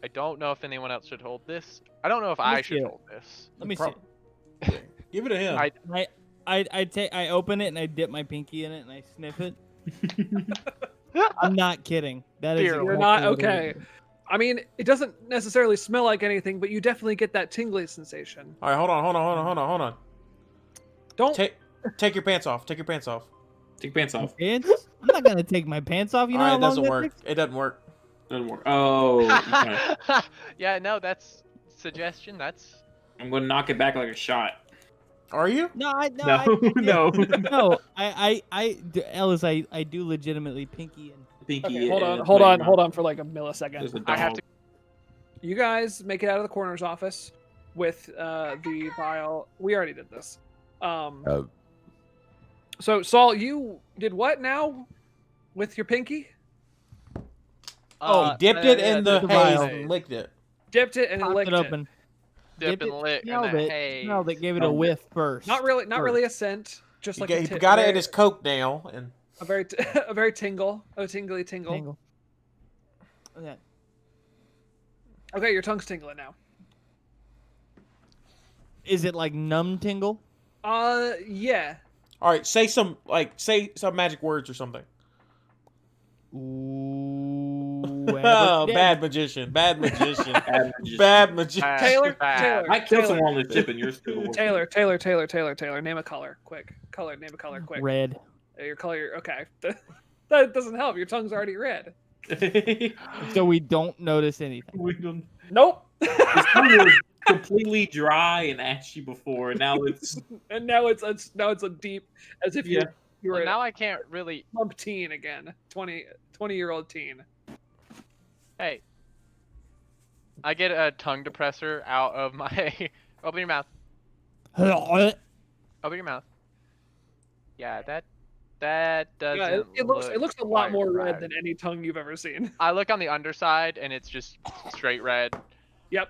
I don't know if anyone else should hold this. I don't know if Let me I see should it. hold this. Let me see. Pro- Give it to him. I open it and I dip my pinky in it and I sniff it. I'm not kidding. That is. You're You're exactly not what it okay. is. I mean, it doesn't necessarily smell like anything, but you definitely get that tingly sensation. All right, hold on. Don't. Take your pants off. Take your pants off. Take your pants off. Pants? I'm not gonna take my pants off. You know All how right, it long doesn't that work. takes? It doesn't work. Doesn't work. Oh, okay. Yeah, no, that's suggestion. That's I'm gonna knock it back like a shot. Are you? No, I No. no. Ellis, I do legitimately pinky and. Pinky. Okay, yeah, hold on for like a There's millisecond. a I have dog. to. You guys make it out of the coroner's office with the vial. We already did this. So Saul, you did what now with your pinky? Oh, he dipped it in the haze vial. and licked it. Dipped it and Popped licked it open. Dip Dipped and it, lick in smelled the it, haze. smelled it, gave it a Oh. whiff first. Not really a scent, just He like got, a he ti- got a it very, in his coke now, and a very a very tingle, a tingly tingle. Tangle. Yeah. Okay, your tongue's tingling now. Is it like numb tingle? Yeah. all right, say some magic words or something. Ooh. Oh, bad magician. Bad magician. Taylor, Bad. I killed Taylor. someone on the ship, and you're still. Taylor. Name a color, quick. Name a color, quick. Red. Your color. Okay. That doesn't help. Your tongue's already red. So we don't notice anything. We don't- Nope. His tongue was completely dry and ashy before, and now it's And now it's a deep, as if Yeah. you were Well, a now I can't really. plump teen again. 20-year-old teen. Hey, I get a tongue depressor out of my. Open your mouth. Open your mouth. Yeah, that doesn't. Yeah, it looks a lot quite more right. red than any tongue you've ever seen. I look on the underside and it's just straight red. Yep.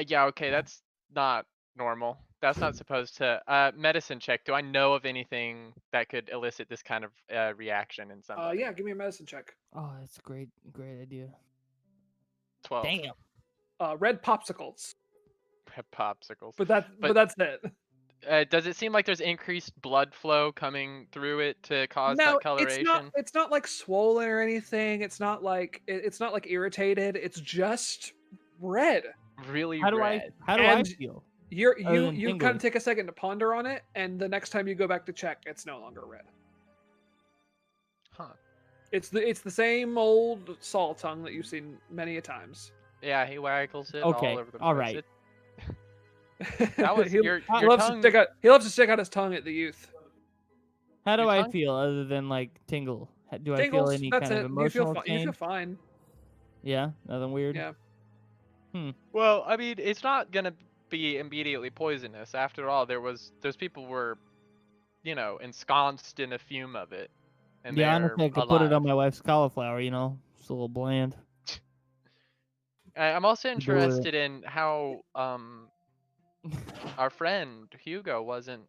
Yeah, okay, that's not normal. That's not supposed to. Medicine check. Do I know of anything that could elicit this kind of reaction in somebody? Yeah, give me a medicine check. Oh, that's a great idea. 12. Damn. Red popsicles. Popsicles. But that's it. Does it seem like there's increased blood flow coming through it to cause No, that coloration? it's not like swollen or anything. It's not like irritated. It's just red. Really How do red. I And- feel? You Other than kind tingling. of take a second to ponder on it, and the next time you go back to check, it's no longer red. Huh. It's the same old Saul tongue that you've seen many a times. Yeah, he waggles it Okay, all over the place. all right. That was he, your he loves tongue. he loves to stick out his tongue at the youth. How do Your I tongue? feel other than like tingle? Do I Tingles, feel any that's kind it. of You feel emotional you change? feel fine. Yeah, nothing weird. Yeah. Well, I mean, it's not gonna be immediately poisonous. After all, those people were, ensconced in a fume of it. And Yeah, they're honestly, I could put it alive. on my wife's cauliflower. It's a little bland. I'm also Do it. interested in how our friend Hugo wasn't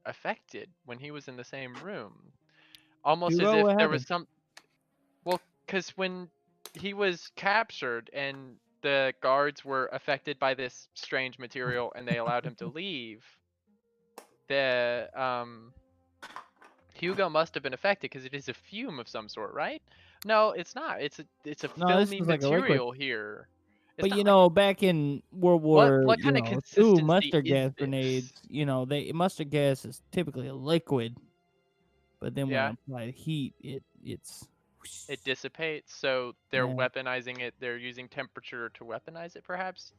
affected when he was in the same room. Almost Hugo, as if what there was happened? Well, because when he was captured and the guards were affected by this strange material and they allowed him to leave, Hugo must have been affected because it is a fume of some sort, right? No, it's not. It's a No, this filmy is like a liquid. material here. It's But not you like- know, back in World War what you kind of know, II, consistency mustard is gas this? grenades, mustard gas is typically a liquid, but then Yeah. when applied heat, it's It dissipates, so they're Yeah. weaponizing it. They're using temperature to weaponize it, perhaps.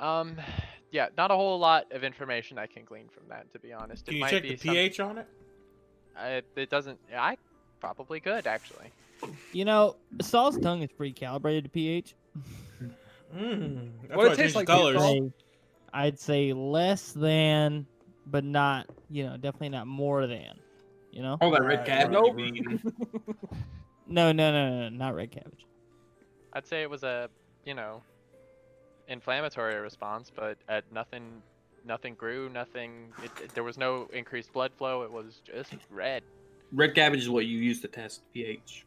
Yeah, not a whole lot of information I can glean from that, to be honest. Can It you might check be the pH on it? It doesn't. I probably could actually. Saul's tongue is pretty calibrated to pH. That's What it why I tastes changed the like, colors. Saul? I'd say less than, but not, definitely not more than, All that red Right, cabbage nope. you've eaten. No, not red cabbage. I'd say it was a, inflammatory response, but nothing grew, there was no increased blood flow. It was just red. Red cabbage is what you use to test pH.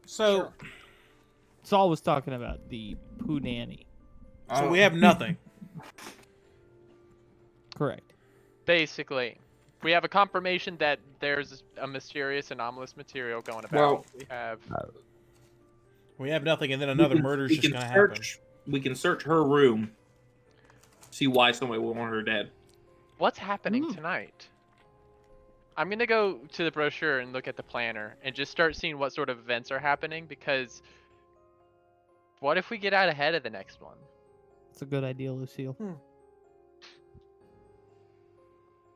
So, Saul was talking about the punani. so we have nothing. Correct. Basically, we have a confirmation that there's a mysterious anomalous material going about. Well- We have nothing, and then another murder's we just can gonna happen. We can search her room, see why somebody would want her dead. What's happening tonight? I'm gonna go to the brochure and look at the planner and just start seeing what sort of events are happening, because what if we get out ahead of the next one? It's a good idea, Lucille.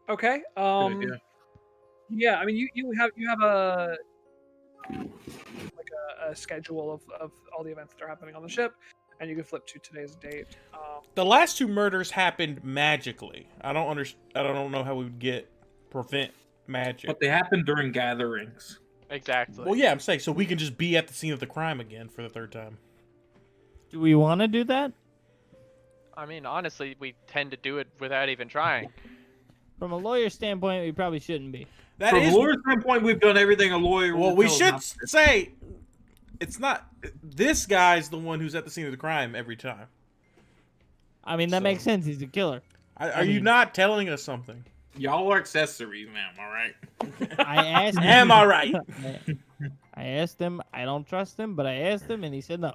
Okay. Good idea. Yeah, I mean, you have a schedule of all the events that are happening on the ship, and you can flip to today's date. The last two murders happened magically. I don't know how we would prevent magic. But they happen during gatherings. Exactly. Well, yeah, I'm saying so we can just be at the scene of the crime again for the third time. Do we want to do that? I mean, honestly, we tend to do it without even trying. From a lawyer standpoint, we probably shouldn't be. That From is a lawyer's standpoint, we've done everything a lawyer well. would We tell should not to. say it's not. This guy's the one who's at the scene of the crime every time. I mean, that makes sense. He's a killer. Are you not telling us something? Y'all are accessories, man. All right. I asked him. Am I right? I asked him. I don't trust him, but I asked him, and he said no.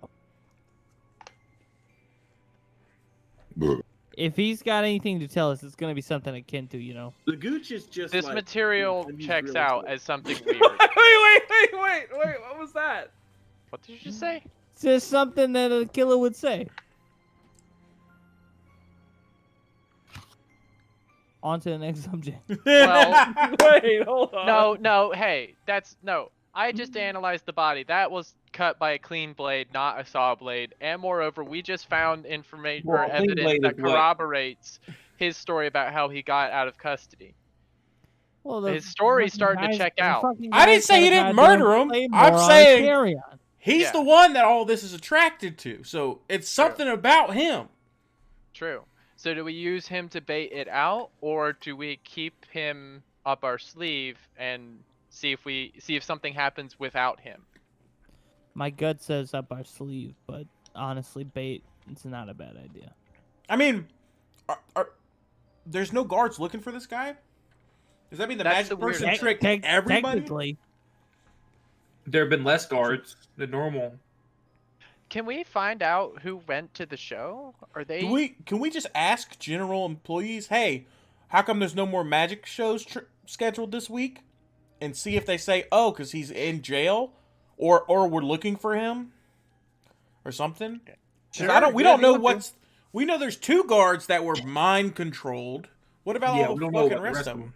If he's got anything to tell us, it's going to be something akin to, The gooch is just This like, material he's checks real out estate. as something weird. wait! What was that? What did you just say? It's just something that a killer would say. On to the next subject. Well, Wait, hold on. no, hey, I just analyzed the body. That was cut by a clean blade, not a saw blade. And moreover, we just found information Well, or a clean evidence blade that is what? corroborates his story about how he got out of custody. Well, His story's starting to check out. I didn't say you didn't murder him. I'm saying- Carry on. He's Yeah. the one that all this is attracted to. So it's something about him. True. So do we use him to bait it out, or do we keep him up our sleeve and see if something happens without him? My gut says up our sleeve, but honestly, bait, it's not a bad idea. I mean, there's no guards looking for this guy? Does that mean the That's magic the weird person thing. tricked everybody? Technically, There have been less guards than normal. Can we find out who went to the show? Are they? Can we just ask general employees, hey, how come there's no more magic shows scheduled this week? And see if they say, oh, because he's in jail, or we're looking for him, or something. 'Cause we don't know what's. We know there's 2 guards that were mind controlled. What about all we the don't know fucking about the rest of them?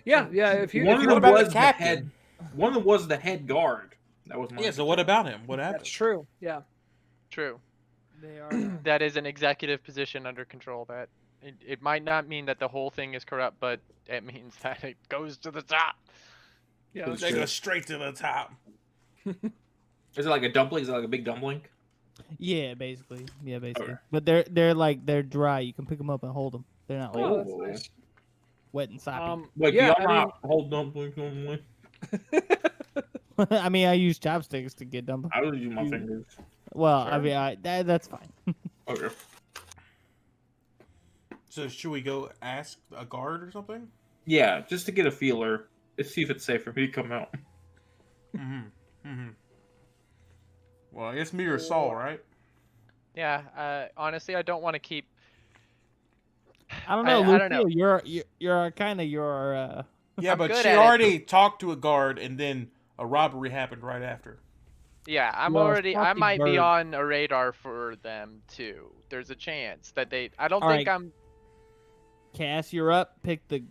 Yeah. If you One if of you what them about the was the captain? head. One of them was the head guard. That was my. Yeah. So what about him? What happened? that's true. Yeah. True. they are. That is an executive position under control. That it might not mean that the whole thing is corrupt, but it means that it goes to the top. Yeah. It's They true. go straight to the top. Is it like a dumpling? Is it like a big dumpling? Yeah, basically. Okay. But they're dry. You can pick them up and hold them. They're not like Oh, that's Oh. nice. wet and soppy. Like yeah, y'all I mean, not hold dumplings normally? I mean, I use chopsticks to get them. I would use my fingers. Well, I Sure. mean, that's fine. Okay. So should we go ask a guard or something? Yeah, just to get a feeler. Let's see if it's safe for me to come out. Well, I guess me or Saul, right? Yeah. Honestly, I don't want to keep. I don't know, I don't know. You're kind of your. Yeah, I'm but good she at it. already talked to a guard, and then a robbery happened right after. Yeah, I'm Well, already. I Sloppy might be Bird. on a radar for them too. There's a chance that they. I don't All think right. I'm. Cass, you're up. Pick the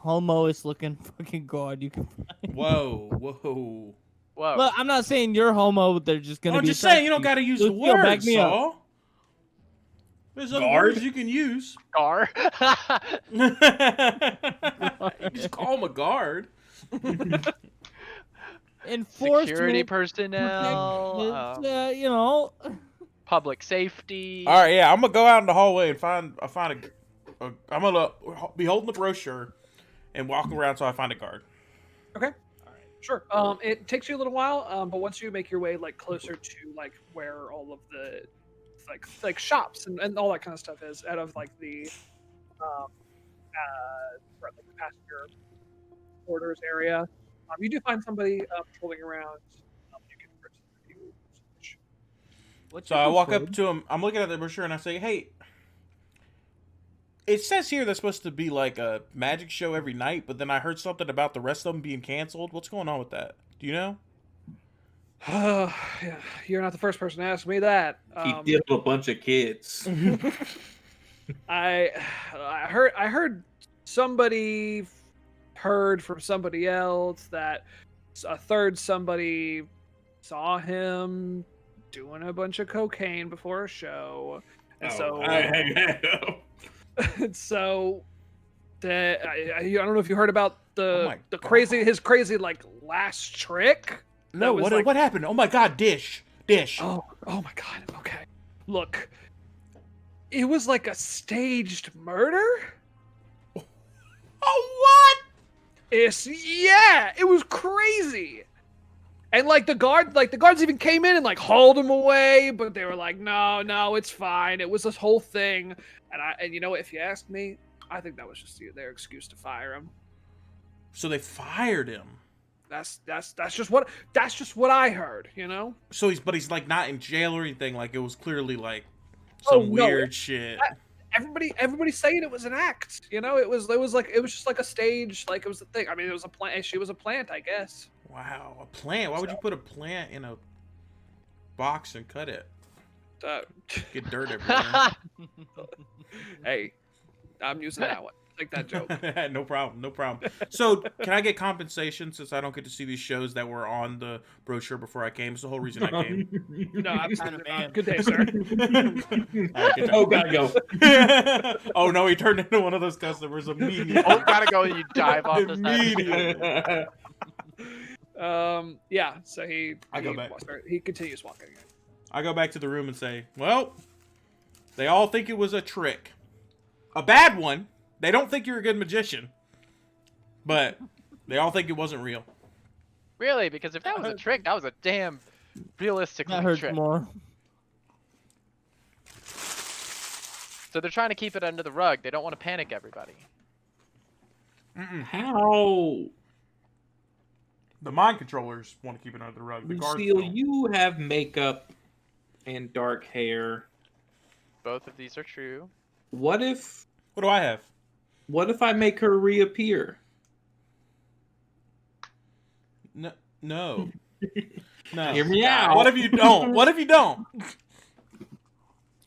homoest looking fucking guard you can find. Whoa. Whoa. Look, I'm not saying you're homo. They're just gonna I'm be. just saying you don't attracted got to use you. the Lucille, back word, me up. Saul. There's other Guard? words you can use. Gar. You just call him a guard. Enforcement. Security personnel. you know. Public safety. All right, yeah, I'm gonna go out in the hallway and find I'm gonna be holding the brochure and walking around till I find a guard. Okay. Sure. It takes you a little while, but once you make your way like closer to like where all of the like shops and all that kind of stuff is, out of like the like the passenger quarters area, you do find somebody patrolling around. You can What's So your I walk code? up to him. I'm looking at the brochure and I say, "Hey, it says here there's supposed to be like a magic show every night, but then I heard something about the rest of them being canceled. What's going on with that? Do you know?" Yeah, you're not the first person to ask me that. He did a bunch of kids. I heard somebody heard from somebody else that a third somebody saw him doing a bunch of cocaine before a show, and so I don't know if you heard about my the his crazy like last trick. No, was what like- what happened? Oh my God, Dish. Oh my God. Okay, look, it was like a staged murder. Oh It was crazy. And like the guards even came in and like hauled him away, but they were like, no, it's fine. It was this whole thing. And you know what, if you ask me, I think that was just their excuse to fire him. So they fired him. That's just what I heard, you know? So he's like not in jail or anything. Like it was clearly like Oh, some no, weird shit. Everybody's saying it was an act, you know? It was just like a stage, like it was a thing. I mean, it was a plant. She was a plant, I guess. Wow, a plant. Why would you put a plant in a box and cut it? Get dirt everywhere. Hey, I'm using that one. Take that joke. No problem. So, can I get compensation since I don't get to see these shows that were on the brochure before I came? It's the whole reason I came. No, absolutely man. not. Good day, sir. All right, good Oh, job. gotta go. Oh no, he turned into one of those customers immediately. Oh, gotta go and you dive off the side. Immediately. Yeah. So he go back. He continues walking. I go back to the room and say, well, they all think it was a trick. A bad one. They don't think you're a good magician. But they all think it wasn't real. Really? Because if that was a trick, that was a damn realistic That hurts trick. more. So they're trying to keep it under the rug. They don't want to panic everybody. How? The mind controllers want to keep it under the rug. The guards Lucille, don't. you have makeup and dark hair. Both of these are true. What if What do I have? I make her reappear? No. No. No. Hear me out. What if you don't? What if you don't?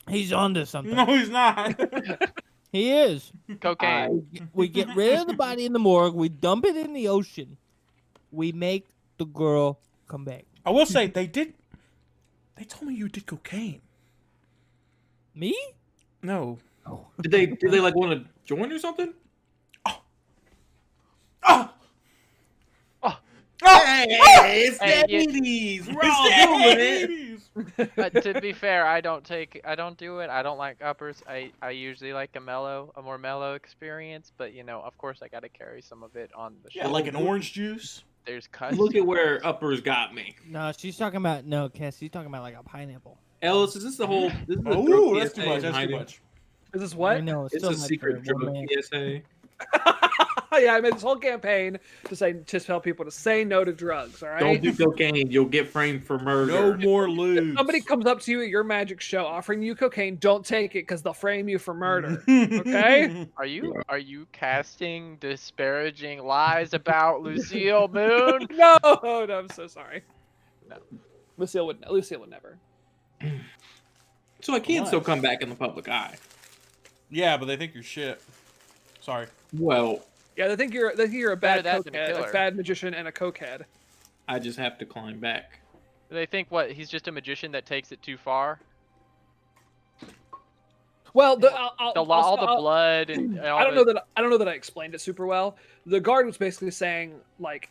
He's onto something. No, he's not. He is. Cocaine. We get rid of the body in the morgue. We dump it in the ocean. We make the girl come back. I will say they did. They told me you did cocaine. Me? No. Did they like want to join or something? Oh! Hey, it's Hey, the you- 80s. We're all doing it. To be fair, I don't do it. I don't like uppers. I usually like a more mellow experience. But you know, of course, I got to carry some of it on the show. Yeah, like an orange juice. There's cuts. Look at where uppers got me. No, she's talking about Cass. She's talking about like a pineapple. Ellis, is this the whole? This is the Oh, drug that's PSA too much. That's too hiding? much. Is this I what? know It's still a meant secret for one drug man. PSA. Yeah, I made this whole campaign to tell people to say no to drugs. All right. Don't do cocaine. You'll get framed for murder. No more If lewds. somebody comes up to you at your magic show offering you cocaine, don't take it because they'll frame you for murder. Okay? Are you casting disparaging lies about Lucille Moon? No, I'm so sorry. No. Lucille would never. So I can still come back in the public eye. Yeah, but they think you're shit. Sorry. Well, Yeah, they think you're a bad Better that than a cokehead, a killer. bad magician, and a cokehead. I just have to climb back. They think what? He's just a magician that takes it too far. Well, All the blood and all I don't know that I explained it super well. The guard was basically saying like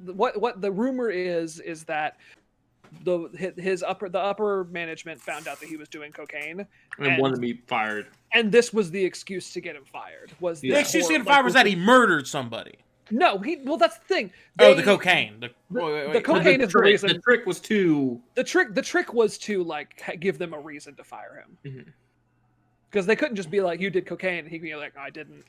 what the rumor is that the upper management found out that he was doing cocaine And wanted me fired. and this was the excuse to get him fired. Was The excuse to get fired was that he murdered somebody. No, well that's the thing. The cocaine. The cocaine is the reason. The trick was to... The trick was to like give them a reason to fire him. Because they couldn't just be like, you did cocaine, and he'd be like, I didn't.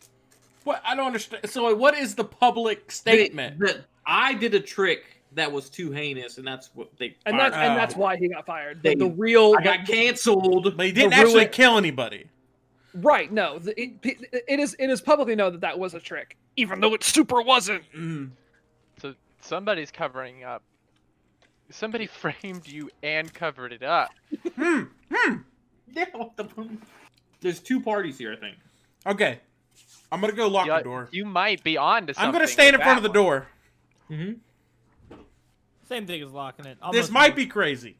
What? I don't understand. So what is the public statement? That I did a trick that was too heinous, and that's what they And fired. that's why he got fired. They- The real I got canceled. But he didn't the actually ruin- kill anybody. right. No, it is publicly known that was a trick, even though it super wasn't. So somebody's covering up. Somebody framed you and covered it up. Yeah, what the... There's two parties here, I think. Okay. I'm gonna go lock the door. You might be on to something. I'm gonna stand in with front of the that door. Same thing as locking it. This might be crazy.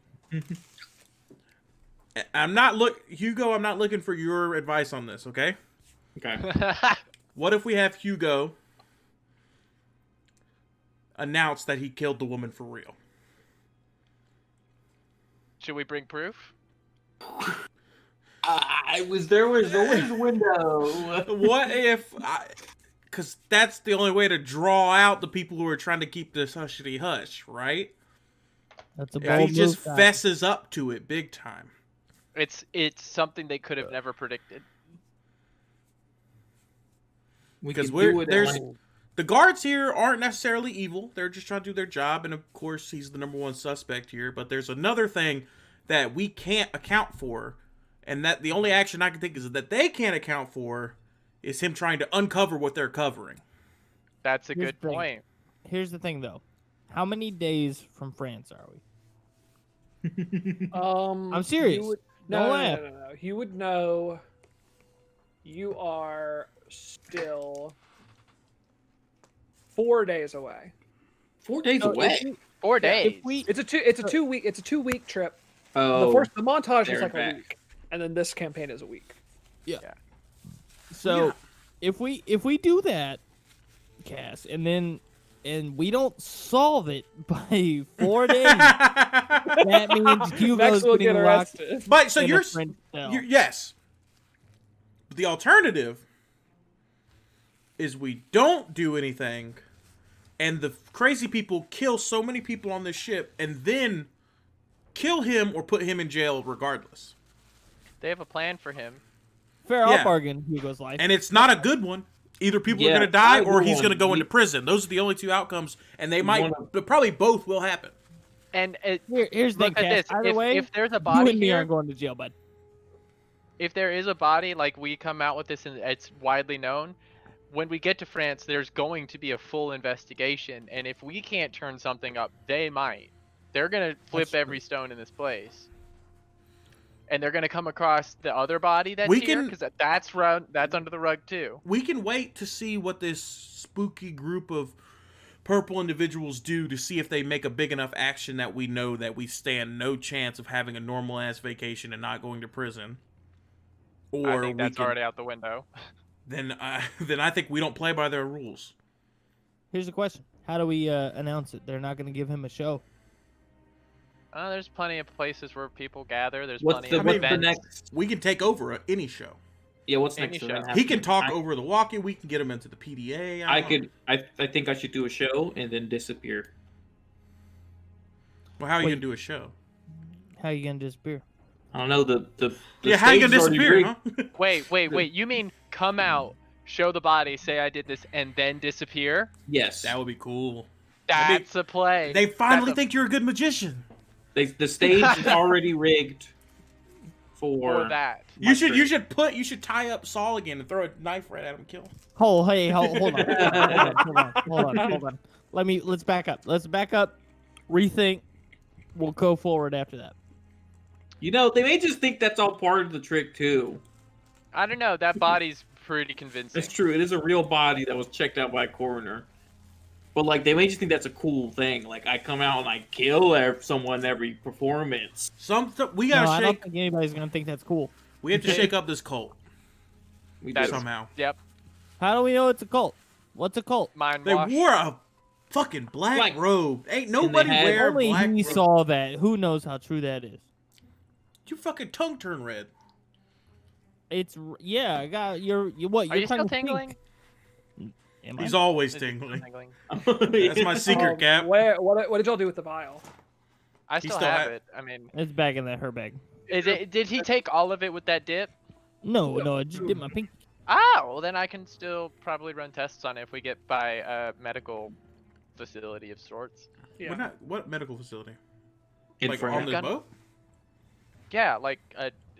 Hugo, I'm not looking for your advice on this, okay? Okay. one. What if we have Hugo announce that he killed the woman for real? Should we bring proof? There was always a window. What if because that's the only way to draw out the people who are trying to keep this hushity hush, right? That's a If bold he just move, guys. fesses up to it big time. It's something they could have never predicted. Because the guards here aren't necessarily evil. They're just trying to do their job, and of course he's the number one suspect here. But there's another thing that we can't account for, and that the only action I can think is that they can't account for is him trying to uncover what they're covering. That's a Here's good the thing. point. Here's the thing, though. How many days from France are we? I'm serious. No, Don't laugh. no. You would know. You are still 4 days away. 4 days So away. 4 Yeah, days. It's a 2 week trip. Oh, The montage there is like and a back. week, and then this campaign is a week. So Yeah. if we do that, Cass, and we don't solve it by 4 days, that means Hugo's Max will getting get locked arrested. But so in you're a French cell. yes. The alternative is we don't do anything, and the crazy people kill so many people on this ship, and then kill him or put him in jail regardless. They have a plan for him. Fair Yeah. bargain, Hugo's life. And it's not a good one. Either people are Yeah, going to die either or he's one. going to go into prison. Those are the only two outcomes, and they might, but probably both will happen. And Here's the thing, look at Cass. this. Either way, If there's a you body and me here, aren't going to jail, bud. if there is a body, like we come out with this and it's widely known, when we get to France, there's going to be a full investigation. And if we can't turn something up, they might. They're going to flip That's every stone in this place. And they're going to come across the other body that's We here, can- because that's under the rug too. We can wait to see what this spooky group of purple individuals do to see if they make a big enough action that we know that we stand no chance of having a normal ass vacation and not going to prison. Or I think we that's can, already out the window. then I think we don't play by their rules. Here's the question: how do we announce it? They're not going to give him a show. There's plenty of places where people gather. There's What's plenty the, of what's the events. next? We can take over any show. Yeah, what's Any next? show. event He can talk I- over the walkie. We can get him into the PDA. I think I should do a show and then disappear. Well, how are you Wait. gonna do a show? How you going to disappear? I don't know the Yeah, how you stage gonna is already disappear? rigged. Huh? Wait. You mean come out, show the body, say I did this, and then disappear. Yes. That would be cool. That's a play. They finally That's think you're a good magician. The stage is already rigged for that. You should tie up Saul again and throw a knife right at him and kill him. Hold on. Let's back up. Rethink. We'll go forward after that. You know, they may just think that's all part of the trick too. I don't know. That body's pretty convincing. That's true. It is a real body that was checked out by a coroner. But like, they may just think that's a cool thing. Like, I come out and I kill someone every performance. We gotta I shake. don't think anybody's gonna think that's cool. We have to shake up this cult We That's- do. somehow. Yep. How do we know it's a cult? What's a cult? Mind They wash. wore a fucking black robe. Ain't nobody had- wear Only black he robe. saw that. Who knows how true that is? Your fucking tongue turned red. I got you. What? Are Your you still tongue pink. tingling? Am I? He's always Is it tingling. tingling? That's my secret, Cap. What did y'all do with the vial? I still still have had- it. I mean, It's back in her bag. did he take all of it with that dip? No, I just did my pink. Ah, well then I can still probably run tests on it if we get by a medical facility of sorts. Yeah. What medical facility? In Like front. on the boat? Yeah, like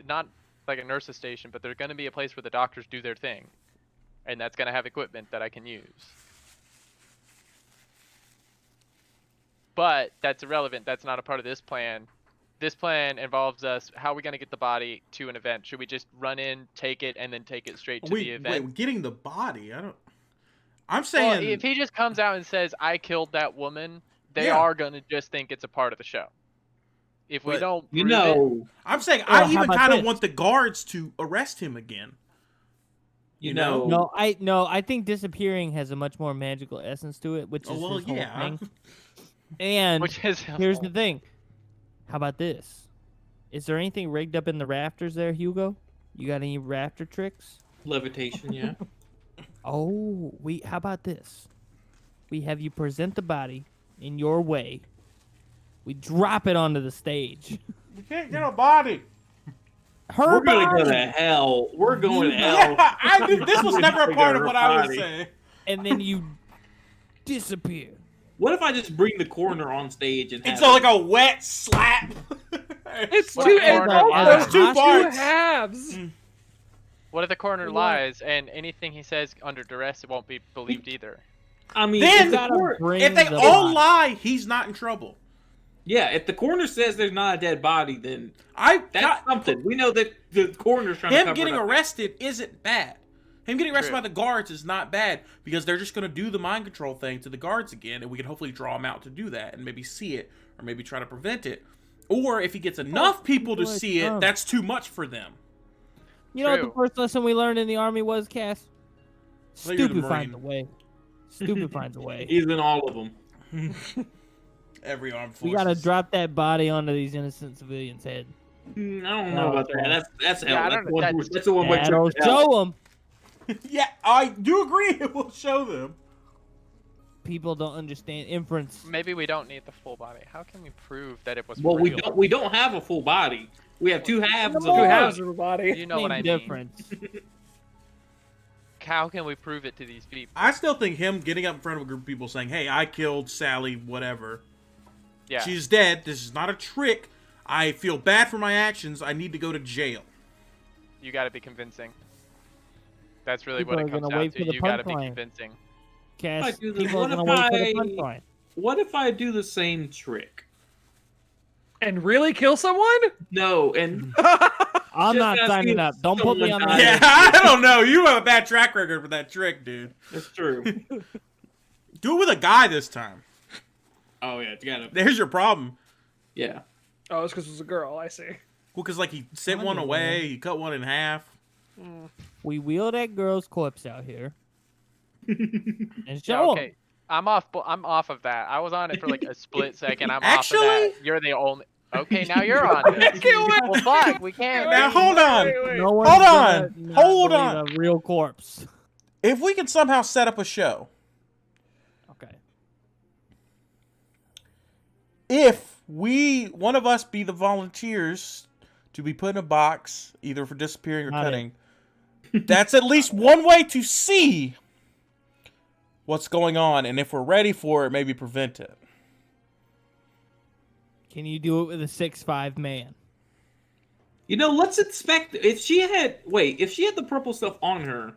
not like a nurse's station, but there's going to be a place where the doctors do their thing, and that's going to have equipment that I can use. But that's irrelevant. That's not a part of this plan. This plan involves us. How are we going to get the body to an event? Should we just run in, take it, and then take it straight to the event? Wait, getting the body? I'm Well, saying if he just comes out and says, "I killed that woman," they Yeah. are going to just think it's a part of the show. If we But, don't, You prove it- know, I'm saying Well, I how even about kind of this? want the guards to arrest him again. you know? know. I think disappearing has a much more magical essence to it, which is Oh well, his whole yeah. thing. And which is here's the thing. How about this? Is there anything rigged up in the rafters there, Hugo? You got any rafter tricks? Levitation, yeah. Oh, how about this? We have you present the body in your way. We drop it onto the stage. You can't get a body. Her We're gonna body, go to hell. We're going to hell. Yeah, this was never a part of what I was Body. saying. and then you disappear. What if I just bring the coroner on stage and It's have like a wet slap. It's What two. if the coroner There's lies? Two two parts. halves. What if the coroner What? lies and anything he says under duress it won't be believed either? I mean, Then if the Gotta cor- bring If they the all body. lie, he's not in trouble. yeah, if the coroner says there's not a dead body, then I that's got, something. We know that the coroner's trying to him cover getting it up. arrested isn't bad. Him getting arrested True. by the guards is not bad because they're just going to do the mind control thing to the guards again, and we can hopefully draw him out to do that and maybe see it or maybe try to prevent it. Or if he gets enough people to like, see it, oh. that's too much for them. You know what the True. first lesson we learned in the army was, Cass? Well, you're the Stupid finds a Marine. way. Stupid finds a way. He's in all of them. Every armed force. We gotta drop that body onto these innocent civilians' head. I don't know No, about that. That's hell. Yeah, I that's, don't the know. one, That's- that's the one we're That'll tripping out. show them. Yeah, I do agree. It will show them. People don't understand inference. Maybe we don't need the full body. How can we prove that it was Well, real? we don't have a full body. We have two halves of Two a halves body. of a body. You know what I Same mean. difference. How can we prove it to these people? I still think him getting up in front of a group of people saying, "Hey, I killed Sally, whatever. Yeah. She's dead. This is not a trick. I feel bad for my actions. I need to go to jail." You got to be convincing. That's really People what are it comes gonna down wait to. for the You got to be punchline. convincing. Cass, I do this. people are What gonna if wait for the I- punchline. What if I do the same trick? And really kill someone? No, and I'm Just not asking signing up. Don't put me on someone that. Yeah, I don't know. You have a bad track record for that trick, dude. that's true. Do it with a guy this time. Oh yeah, you gotta. There's your problem. Yeah. Oh, it's because it was a girl. I see. Well, because like he sent one Wonder away, Woman. he cut one in half. We wheel that girl's corpse out here and Yeah, show 'em. okay. I'm off of that. I was on it for like a split second. I'm off of Actually? that. You're the only. Okay, now you're on it. Well, fuck, we can't. Now hold on. Wait. No one's Hold gonna on. not Hold believe on. A real corpse. If we can somehow set up a show, Okay. if one of us be the volunteers to be put in a box, either for disappearing or Not cutting, That's at least one way to see what's going on, and if we're ready for it, maybe prevent it. Can you do it with a 6'5" man? Let's inspect. If she had the purple stuff on her,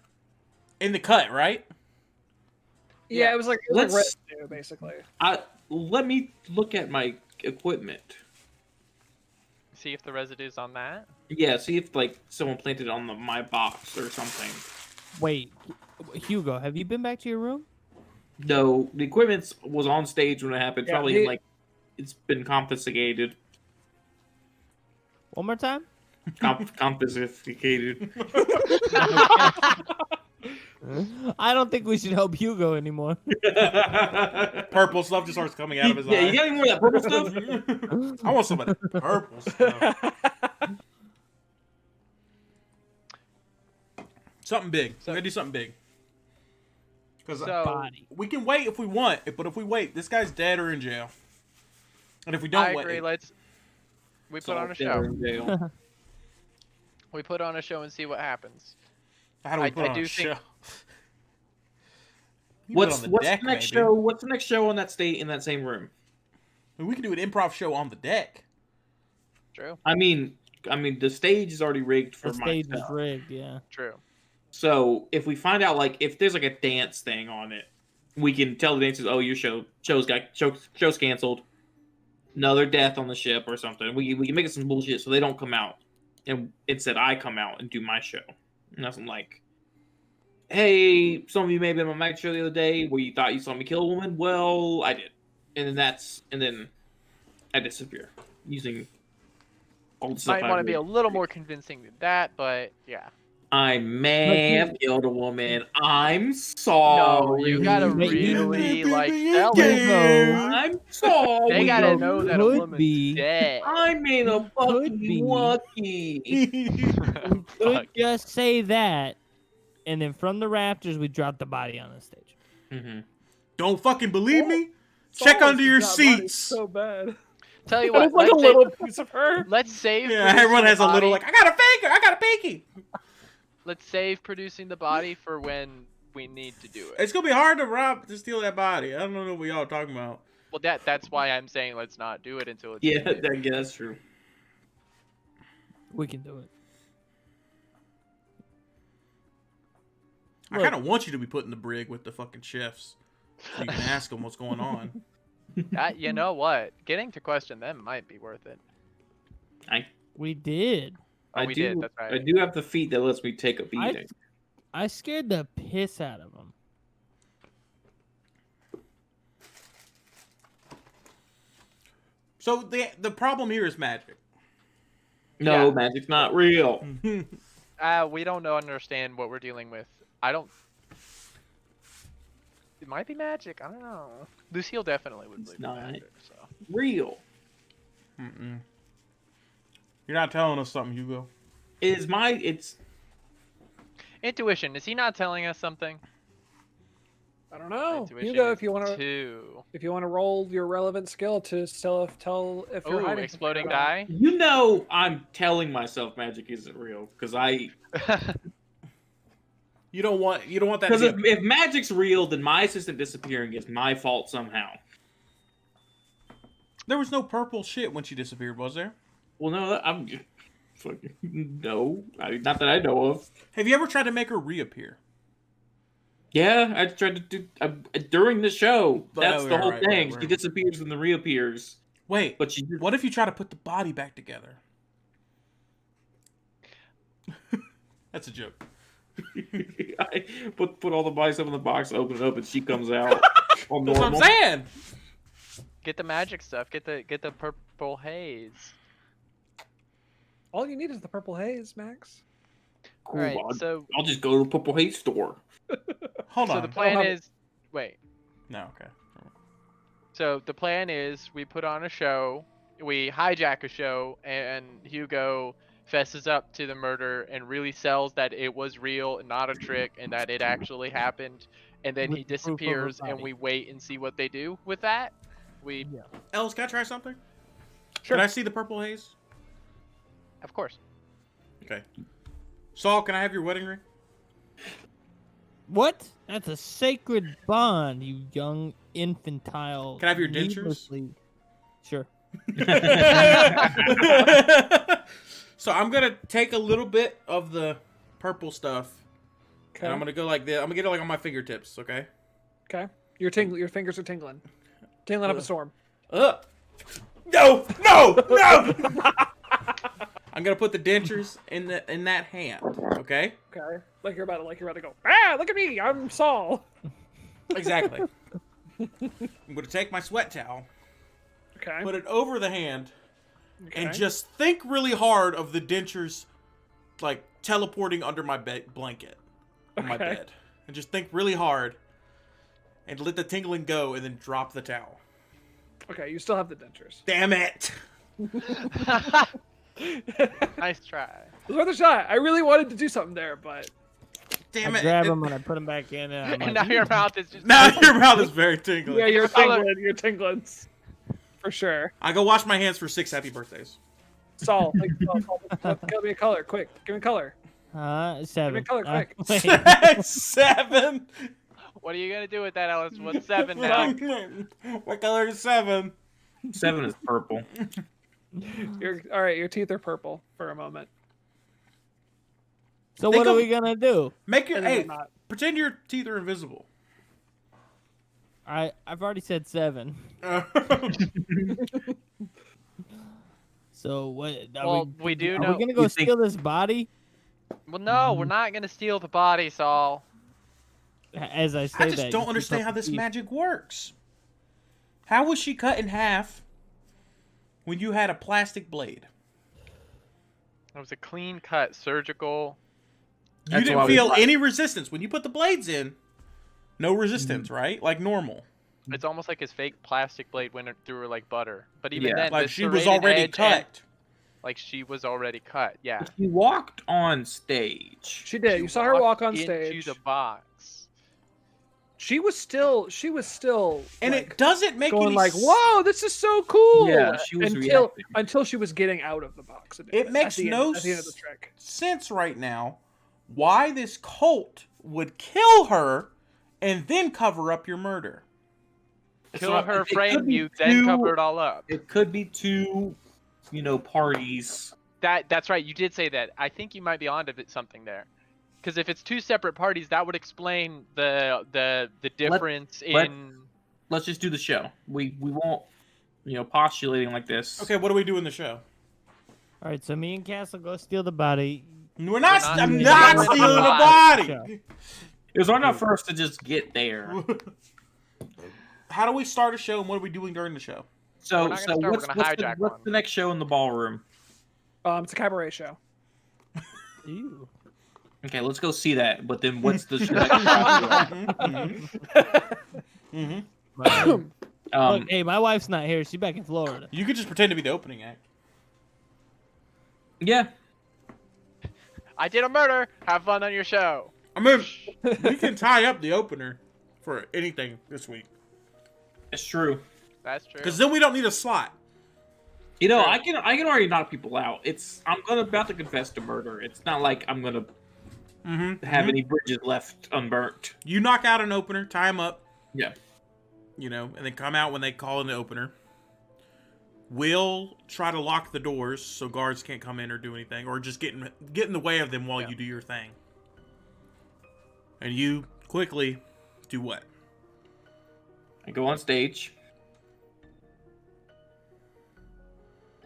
In the cut, right? Yeah, it was like Let's- residue, basically. let me look at my equipment. See if the residue's on that. Yeah, see if like someone planted it on my box or something. Wait, Hugo, have you been back to your room? No, the equipment was on stage when it happened. Yeah, Probably he- like it's been confiscated. One more time? Confiscated. I don't think we should help Hugo anymore. Purple stuff just starts coming out of his Yeah, eye. you got any more of that purple stuff? I want some of that purple stuff. Something big. We're gonna do something big. Because So Body. we can wait if we want, but if we wait, this guy's dead or in jail. And if we don't I wait, agree. We put on a Dead show. or in jail. We put on a show and see what happens. how do we I put on do a think- show? You put it What's on the deck, next maybe. show? What's the next show on that state in that same room? I mean, we can do an improv show on the deck. True. I mean, the stage is already rigged for The my stage is stuff. rigged, yeah. True. So if we find out like if there's like a dance thing on it, we can tell the dancers, "Oh, your show's canceled. Another death on the ship or something." We can make it some bullshit so they don't come out, and instead I come out and do my show. And that's like, hey, some of you may have been on my magic show the other day where you thought you saw me kill a woman. Well, I did, and then I disappear using all the stuff. Might want to be a little more convincing than that, but yeah. I may have killed a woman. I'm No, sorry. you gotta Wait, really like you sell gay. it. I'm sorry. They gotta Hugo know that a could woman's be- dead. I made a Could be. fucking lucky. We could Fuck. just say that, and then from the rafters, we drop the body on the stage. Mm-hmm. Don't fucking believe me? Check under your seats. So bad. Tell you But what, it's like a let's little save, piece of her. let's save. Yeah, producing everyone the has a little body- like, I got a finger, I got a pinky. Let's save producing the body for when we need to do it. It's gonna be hard to steal that body. I don't know what y'all talking about. Well, that's why I'm saying let's not do it until it's. Yeah, needed. that's true. We can do it. I kind of want you to be put in the brig with the fucking chefs, so you can ask them what's going on. You know what? Getting to question them might be worth it. We did. Oh, we did. That's right. I do have the feat that lets me take a beating. I scared the piss out of him. So the problem here is magic. No, Yeah. magic's not real. We don't understand what we're dealing with. I don't. It might be magic. I don't know. Lucille definitely would It's believe not. in magic. So. Real. Mm-mm. You're not telling us something, Hugo. It's Intuition. Is he not telling us something? I don't know. Intuition Hugo, is if you want to 2. roll your relevant skill to tell if you're Ooh, hiding exploding something or die. I'm telling myself magic isn't real because You don't want that. because To be if magic's real, then my assistant disappearing is my fault somehow. There was no purple shit when she disappeared, was there? Well, no, I'm fucking no, not that I know of. Have you ever tried to make her reappear? Yeah, I tried to do during the show. That's Oh, the yeah, whole right, thing. right. She disappears and then reappears, Wait, but she. what if you try to put the body back together? That's a joke. I put all the bodies up in the box, open it up, and she comes out on That's what normal. I'm saying. Get the magic stuff. Get the purple haze. All you need is the purple haze, Max. Cool, Alright, I'll- so I'll just go to the Purple Haze store. Hold so on. the plan have- is wait. No, okay. So the plan is we put on a show, we hijack a show, and Hugo fesses up to the murder and really sells that it was real and not a trick and that it actually happened. And then With he proof of her disappears and body. we wait and see what they do with that. We, Yeah. Ellis, can I try something? Sure. Can I see the purple haze? of course. Okay. Saul, can I have your wedding ring? What? That's a sacred bond, you young infantile. Can I have your dentures? needlessly- Sure. So I'm gonna take a little bit of the purple stuff, Okay. and I'm gonna go like this. I'm gonna get it like on my fingertips. Okay. Okay. Your fingers are tingling. Tingling up a storm. No! No! No! I'm gonna put the dentures in that hand. Okay. Okay. Like you're about to go. Ah! Look at me! I'm Saul. Exactly. I'm gonna take my sweat towel, Okay. put it over the hand, Okay. and just think really hard of the dentures, like teleporting under my blanket on my Okay. bed, and just think really hard, and let the tingling go, and then drop the towel. Okay. You still have the dentures. Damn it! Nice try. It was worth a shot. I really wanted to do something there, but Damn I it! grab them and I put them back in. And I'm And like, now your mouth is just. Now your mouth is very tingling. yeah, you're Color. tingling. You're tingling. For sure. I go wash my hands for 6 happy birthdays. Saul, give me a color, quick. Give me a color. 7. color, quick. Wait. 7. What are you gonna do with that, Ellis? What's 7 now? What color is 7? 7 is purple. All right. Your teeth are purple for a moment. So Think what are of- we gonna do? Make your And then hey. they're not. Pretend your teeth are invisible. I've already said 7. So what? Well, we do Are know. we gonna go You think- steal this body? Well, no, we're not gonna steal the body, Saul. As I say I just that, don't you understand keep how up this the- magic works. How was she cut in half when you had a plastic blade? It was a clean cut, surgical. You That's didn't why we- feel any resistance when you put the blades in. No resistance, right? Like normal. It's almost like his fake plastic blade went through her like butter. But even Yeah. then, Like the she was serrated already edge cut. and- like she was already cut. Yeah. She walked on stage. She did. She You saw her walk on walked stage. into the box. She was still. And like, it doesn't make going any like, "Whoa, this is so cool!" Yeah, she was reacting. until she was getting out of the box. It makes at the no end, at the end of the trick. sense right now why this cult would kill her and then cover up your murder. Kill not- her, it could frame be you, then two- cover it all up. It could be two, parties. That's right. You did say that. I think you might be onto something there. Because if it's 2 separate parties, that would explain the difference let- in. Let's just do the show. We won't, postulating like this. Okay, what do we do in the show? All right, so me and Cass will go steal the body. We're not. not I'm doing not it. stealing the Yeah. body. It was hard enough for us to just get there. How do we start a show and what are we doing during the show? So, We're not gonna start, we're what's, gonna what's, hijack what's one. the next show in the ballroom? It's a cabaret show. Ew. Okay, let's go see that. But then what's the show? Look, hey, my wife's not here. She's back in Florida. You could just pretend to be the opening act. Yeah. I did a murder. Have fun on your show. I mean, we can tie up the opener for anything this week. It's true. That's true. Because then we don't need a slot. Sure. I can already knock people out. I'm about to confess to murder. It's not like I'm gonna have any bridges left unburnt. You knock out an opener, tie them up, Yeah. and then come out when they call in the opener. We'll try to lock the doors so guards can't come in or do anything, or just get in the way of them while you do your thing. And you quickly do what? I go on stage.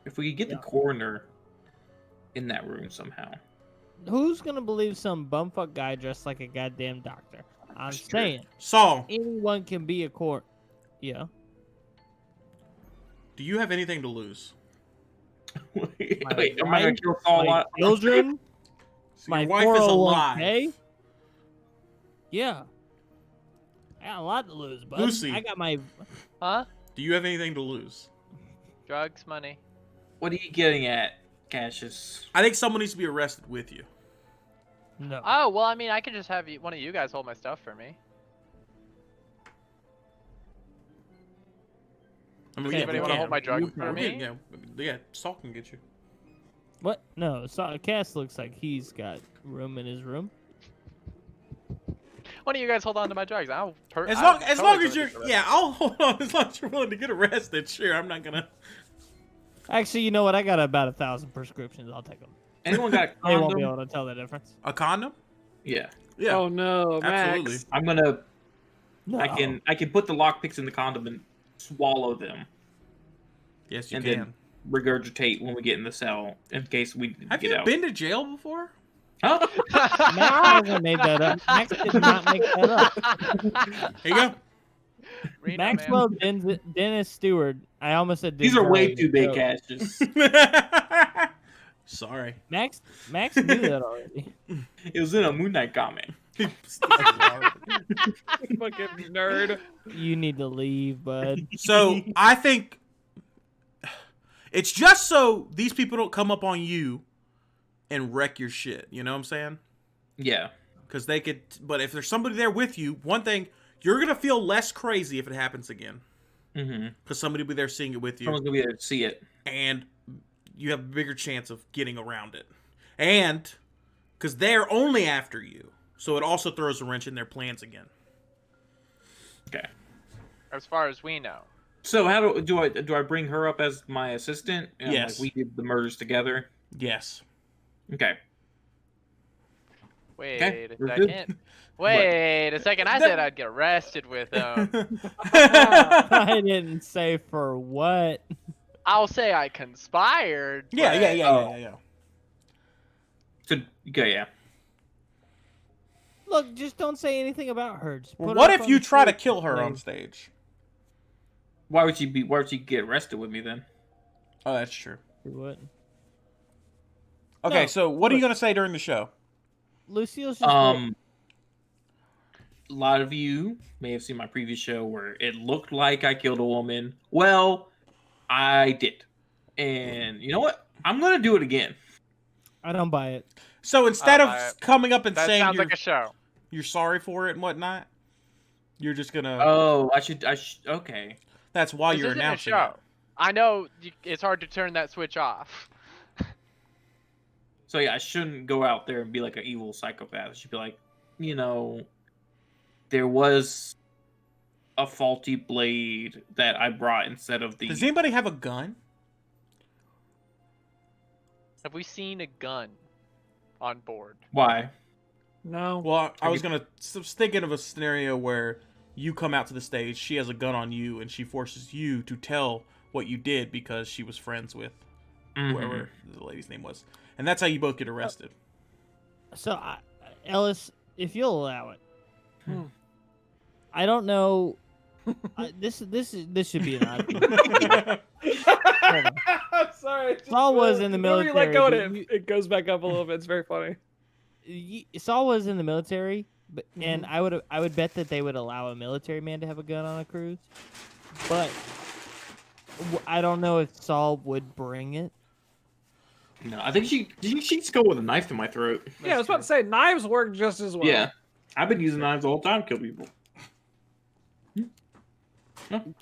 If we could get the coroner in that room somehow. Who's gonna believe some bumfuck guy dressed like a goddamn doctor? I'm saying Saul, anyone can be a court. Yeah. do you have anything to lose? Wait, My am I gonna wife, kill Saul? my children, So my your wife is alive. 401k. Yeah. I got a lot to lose, bud. Lucy. I got my. Huh? Do you have anything to lose? Drugs, money. What are you getting at, Cassius? I think someone needs to be arrested with you. No. Oh well, I mean, I could just have one of you guys hold my stuff for me. I mean, Okay, Anybody we want to can. hold my drug We- for we me? can, yeah, Saul can get you. What? No. So Cass looks like he's got room in his room. One of you guys hold on to my drugs. As long as you're, yeah, I'll hold on as long as you're willing to get arrested. Sure, I'm not gonna. Actually, you know what? I got about 1,000 prescriptions. I'll take them. Anyone got a They won't be condom? able to tell the difference. A condom? Yeah. Yeah. Oh no, absolutely. Max. I'm gonna. No. I can put the lockpicks in the condom and swallow them, Yes, you and can. then regurgitate when we get in the cell in case we Have get you out. been to jail before? Huh? Max hasn't made that up. Max did not make that up. Here you go. Reno, Maxwell man. Dennis Stewart. I almost said These are way Denzel. too big caches. Sorry. Max knew that already. It was in a Moon Knight comic. Fucking nerd. You need to leave, bud. So I think it's just so these people don't come up on you and wreck your shit. You know what I'm saying? Yeah. Because they could. But if there's somebody there with you, one thing, you're gonna feel less crazy if it happens again. Mm-hmm. Because somebody will be there seeing it with you, Someone's gonna be there to see it. and you have a bigger chance of getting around it. And because they're only after you, so it also throws a wrench in their plans again. Okay. As far as we know. So how do I bring her up as my assistant? And, Yes. Like, we did the murders together. Yes. Okay. Wait Okay, a we're good. second. Wait a second. I said I'd get arrested with them. I didn't say for what. I'll say I conspired. but- Yeah. So okay, yeah. Look, just don't say anything about her. Just Well, put what her up if on you the try to stage kill her and on play. stage? Why would she get arrested with me then? Oh, that's true. You wouldn't. Okay, No, so what are you look. gonna say during the show? Lucille's just. A lot of you may have seen my previous show where it looked like I killed a woman. Well, I did. And you know what? I'm gonna do it again. I don't buy it. So instead of Alright. coming up and That saying sounds you're, like a show. you're sorry for it and whatnot, you're just gonna. Oh, okay. That's why This you're isn't a announcing show. it. I know it's hard to turn that switch off. So yeah, I shouldn't go out there and be like an evil psychopath. I should be like, there was a faulty blade that I brought instead of the. Does anybody have a gun? Have we seen a gun on board? Why? No. Well, I was thinking of a scenario where you come out to the stage, she has a gun on you, and she forces you to tell what you did because she was friends with whoever the lady's name was, and that's how you both get arrested. So, Ellis, if you'll allow it, Hmm. I don't know. This should be an odd. Hold on. I'm sorry. Saul was in the whenever military. You let go but of it goes back up a little bit. It's very funny. Saul was in the military, but and Mm-hmm. I would bet that they would allow a military man to have a gun on a cruise, but I don't know if Saul would bring it. No, I think she'd just go with a knife to my throat. Yeah, I was about to say knives work just as well. Yeah, I've been using knives all the time to kill people.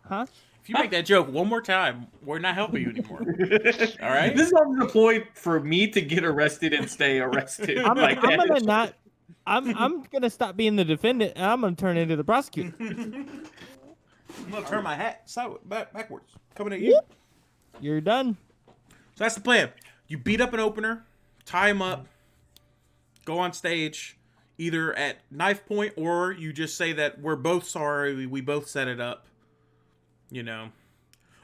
Huh? If you make that joke one more time, we're not helping you anymore. All right? This is all deployed for me to get arrested and stay arrested. I'm like that. gonna not. I'm gonna stop being the defendant and I'm gonna turn into the prosecutor. I'm gonna turn my hat backwards, coming at you. You're done. So that's the plan. You beat up an opener, tie him up, go on stage, either at knife point or you just say that we're both sorry, we both set it up.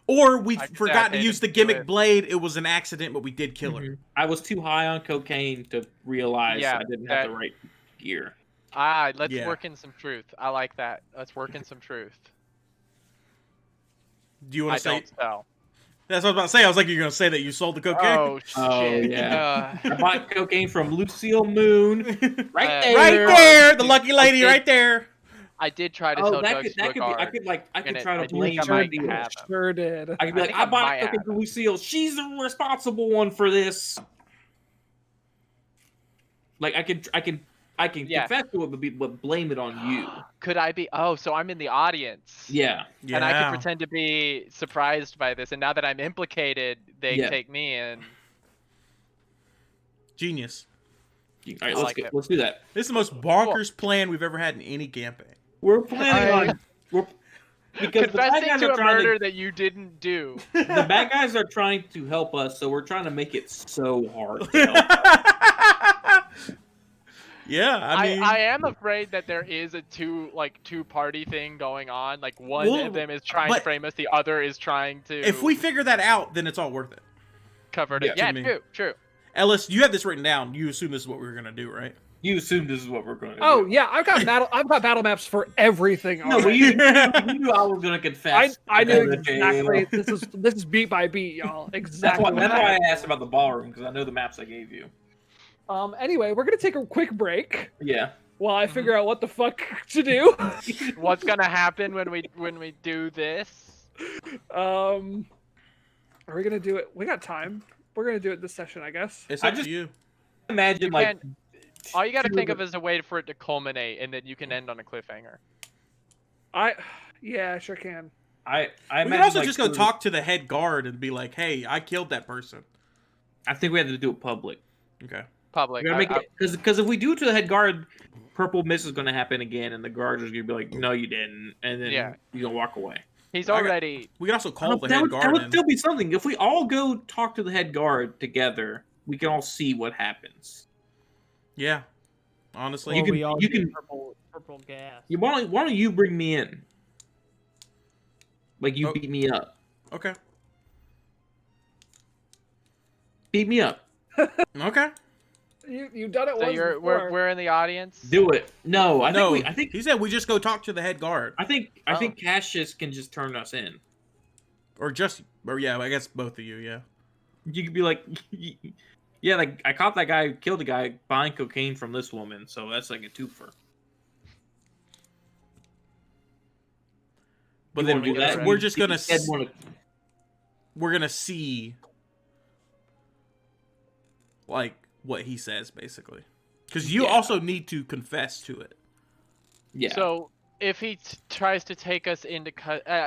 Or we I could say forgot I to use the didn't do gimmick it. blade. It was an accident, but we did kill her. I was too high on cocaine to realize Yeah, I didn't have that- the right gear. Let's Yeah. work in some truth. I like that. Let's work in some truth. Do you I want to say? don't sell. That's what I was about to say. I was like, you're gonna say that you sold the cocaine. Oh shit! Oh, yeah. Uh, I bought cocaine from Lucille Moon. Right Uh, there. Right there, the lucky lady, Okay. right there. I did try to Oh, sell that drugs could to a be. guard. I could and try I to think blame I my might deal. have him. Sure did. I could be I like, think I I bought might cocaine have from him. Lucille. She's the responsible one for this. Like I can Yeah. confess to it, but blame it on you. Could I be? Oh, so I'm in the audience. Yeah. And I could pretend to be surprised by this, and now that I'm implicated, they Yeah. take me in. Genius. All right, I like it. let's do that. This is the most bonkers plan we've ever had in any campaign. We're planning on because the bad Confessing guys to are a trying murder that you didn't do. the bad guys are trying to help us, so we're trying to make it so hard to help. Yeah, I mean, I am afraid that there is a two-party thing going on. Like one Well, of them is trying to but- frame us, the other is trying to. if we figure that out, then it's all worth it. cover it, Yeah, yeah, to me. true. Ellis, you have this written down. You assume this is what we were gonna do, right? You assume this is what we're going to Oh do. yeah, I've got battle maps for everything. No, but already. you knew I was going to confess. I to knew going to exactly. jail. This is beat by beat, y'all. That's Exactly. why, what that's why happened. I asked about the ballroom, because I know the maps I gave you. Anyway, we're gonna take a quick break Yeah. while I figure out what the fuck to do. What's gonna happen when we do this? Are we gonna do it? We got time. We're gonna do it this session, I guess. It's I up just- to you. Imagine, like, All you gotta two think of of is a way for it to culminate, and then you can end on a cliffhanger. Yeah, I sure can. I We imagine, can also like, just go two- talk to the head guard and be like, "Hey, I killed that person." I think we have to do it public. Okay. Public. We gotta make it because if we do it to the head guard, purple mist is going to happen again, and the guard is going to be like, "No, you didn't," and then Yeah. you're gonna walk away. He's I got- already. We can also call the that head would, guard that would in. still be something. If we all go talk to the head guard together, we can all see what happens. Yeah. Honestly, You Or can- we all you get can- purple gas. Why don't you bring me in? Like you Oh. beat me up. okay. Beat me up. Okay. You've done it So once before. we're in the audience. Do it. No, no, I think he said we just go talk to the head guard, I think Oh. Cassius can just turn us in. or yeah, I guess both of you. Yeah. You could be like, yeah, like I caught that guy, who killed the guy buying cocaine from this woman, so that's like a twofer. But You then wanna do that? we're just gonna Ed wanna- we're gonna see like what he says basically, because you Yeah. also need to confess to it. yeah. So if he tries to take us into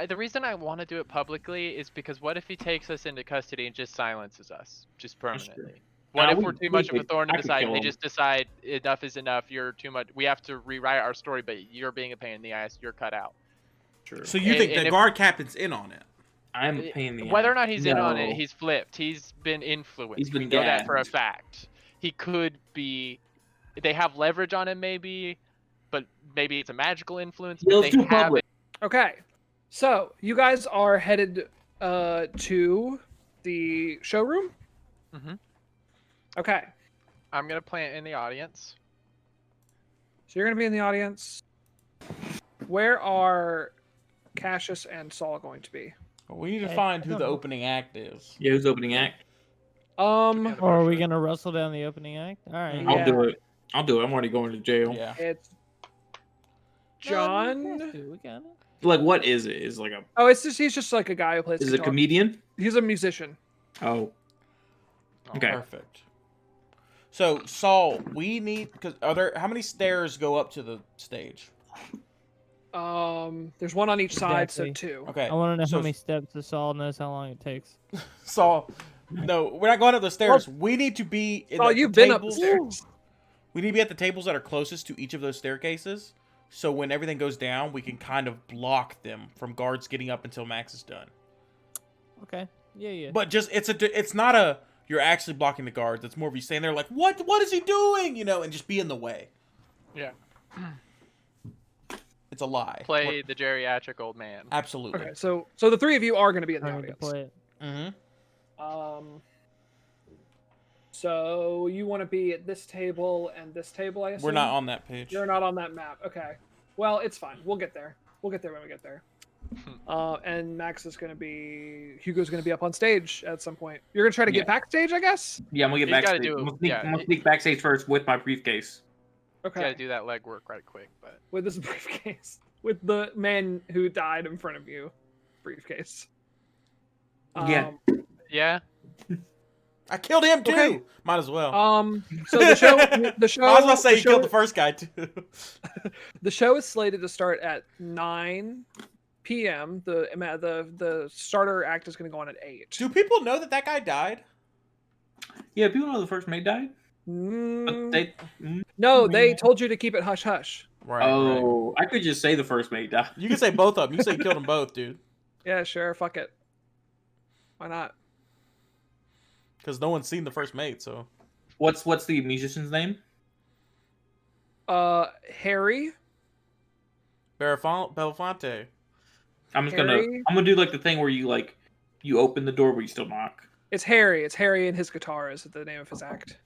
the reason I want to do it publicly is because what if he takes us into custody and just silences us, just That's true. permanently? What Nah, if we- we're too we much of a could- thorn I in the could side kill and they him. just decide enough is enough, you're too much, we have to rewrite our story, but you're being a pain in the ass, you're cut out. True. So you think And the if- guard captain's in on it? I'm a pain in the Whether or ass. not he's in on it, No. he's flipped. He's been influenced. He's been we know that for a gassed. fact. He could be. They have leverage on him, maybe, but maybe it's a magical influence. Yeah, But let's they do have public. Okay, so you guys are headed to the showroom. Mhm. Okay, I'm gonna plant in the audience. so you're gonna be in the audience. Where are Cassius and Saul going to be? We need to I find who don't the know. opening act is. Yeah, who's opening act? Um, Or are we gonna wrestle down the opening act? All right. Yeah. I'll do it. I'm already going to jail. Yeah. it's No, John. we got it. Like, what is it? Is like a Oh, he's just like a guy who plays is it a guitar. comedian? He's a musician. Oh, okay. Perfect. So Saul, we need because how many stairs go up to the stage? There's one on each side, Exactly. so two. Okay. I want to know so how many steps the Saul knows how long it takes. Saul, no, we're not going up the stairs. We need to be in Saul, the you've been up the tables. stairs. We need to be at the tables that are closest to each of those staircases. So when everything goes down, we can kind of block them from guards getting up until Max is done. Okay. Yeah. But just it's not a you're actually blocking the guards. It's more of you standing there like what is he doing? You know, and just be in the way. Yeah. It's a lie. Play the geriatric old man. Absolutely. Okay, so the three of you are going to be in the I need to audience. play it. Mm-hmm. So you want to be at this table and this table, I assume? We're not on that page. You're not on that map. Okay. Well, it's fine. We'll get there. We'll get there when we get there. And Max is going to be... Hugo's going to be up on stage at some point. You're going to try to Yeah. get backstage, I guess? Yeah, I'm gonna get He's gotta backstage. do- I'm gonna sneak, yeah, I'm gonna sneak backstage first with my briefcase. Okay. Gotta do that legwork right quick, but With this briefcase. With the man who died in front of you. Briefcase. Yeah. yeah. I killed him too. Okay. Might as well. So the show... The show I was gonna say the you killed show- the first guy too. The show is slated to start at 9 p.m. The starter act is going to go on at 8. Do people know that guy died? Yeah, people know the first maid died. Mm, They, no, they told you to keep it hush hush. Right. Right. oh, I could just say the first mate died. You can say both of them. You say you killed them both, dude. Yeah, sure. Fuck it. Why not? Because no one's seen the first mate, so. What's the musician's name? Harry. Belafonte. I'm just Harry? gonna do like the thing where you open the door but you still knock. It's Harry. It's Harry and his guitar is the name of his act.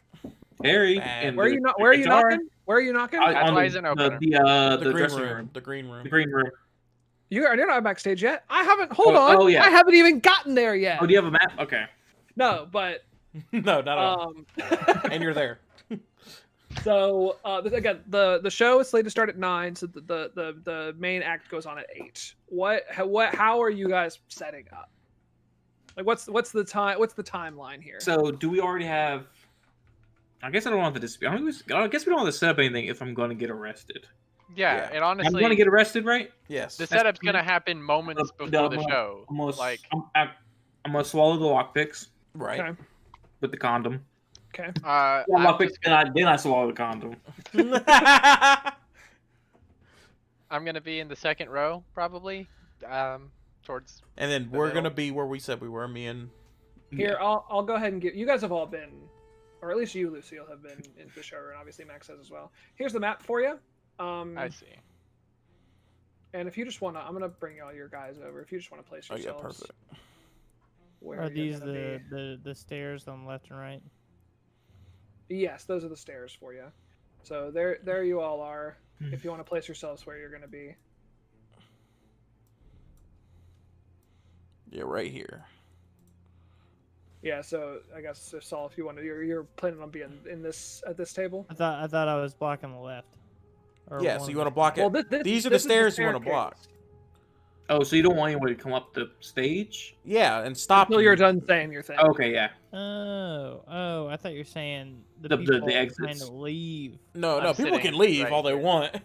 Harry. Bad. And Where are you not? Where are you knocking? Where are you knocking? That's on why the, he's an opener. the green dressing room. room. The green room. The green room. You're not backstage yet. I haven't. Hold Oh, on. oh, yeah. I haven't even gotten there yet. Oh, do you have a map? Okay. No, but No, not at all. And you're there. So again, the show is slated to start at 9, so the main act goes on at 8. How are you guys setting up? Like what's the timeline here? So do we already have? I guess I don't want to dispute. I guess we don't want to set up anything if I'm going to get arrested. Yeah, Yeah. and I'm honestly, going to get arrested, right? Yes. the setup's gonna happen moments before the show. I'm gonna, Like, I'm gonna swallow the lockpicks Right. Okay. with the condom. Okay. Yeah, I'm lockpicks, just then I swallow the condom. I'm gonna be in the second row probably, towards. And then The we're middle. gonna be where we said we were. Me and Here, I'll go ahead and give you guys have all been, or at least you, Lucille, have been in the show, and obviously Max has as well. Here's the map for you. I see. And if you just wanna, I'm gonna bring all your guys over. If you just wanna place oh yeah, yourselves. perfect. Where Are you're these gonna the stairs on the left and right? be. Yes, those are the stairs for you. So there you all are. If you want to place yourselves where you're gonna be. Yeah, right here. Yeah, so I guess if Saul, if you want to, you're planning on being in this at this table. I thought I was blocking the left. Or Yeah, one so of you the- want to block it. Well, These are this the is stairs you want to block. staircase. Oh, so you don't want anyone to come up the stage? Yeah, and stop. Until you're done saying your thing. Okay, yeah. Oh, I thought you were saying the The people trying exits. to leave. No, I'm people can sitting leave right all they here. want.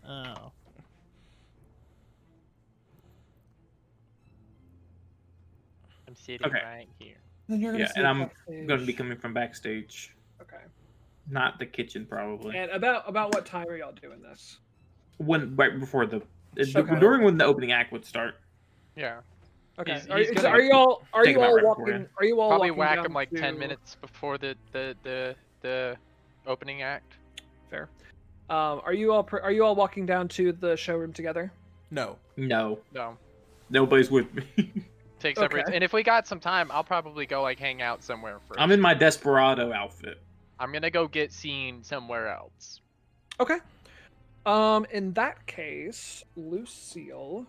Oh. I'm sitting Okay. right here. Then you're Yeah, see and I'm backstage. going to be coming from backstage, Okay. not the kitchen probably. And about what time are y'all doing this? Right before Okay. during when the opening act would start. Yeah. Okay. He's Are gonna you all take him out right before, walking? yeah. Are you all Probably walking whack down him like 10 to- minutes before the opening act. Fair. Are you all walking down to the showroom together? No. No, No. nobody's with me. Take separate. Okay. And if we got some time, I'll probably go like hang out somewhere first. I'm in my Desperado outfit. I'm gonna go get seen somewhere else. Okay. In that case, Lucille,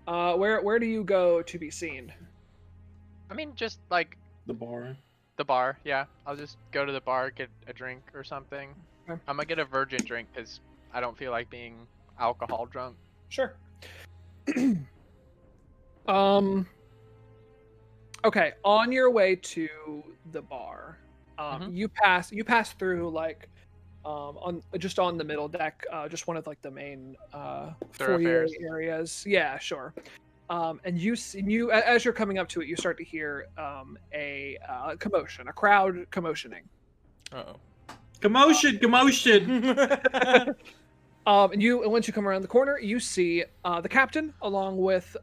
where do you go to be seen? I mean, just like The bar. the bar. Yeah, I'll just go to the bar, get a drink or something. Okay. I'm gonna get a virgin drink because I don't feel like being alcohol drunk. Sure. Okay, on your way to the bar, Mhm. you pass through like on the middle deck, just one of like the main foyer Thoroughfares. areas. Yeah, sure. And you as you're coming up to it, you start to hear a commotion, a crowd commotioning. Uh-oh. Commotion! And once you come around the corner, you see the captain along with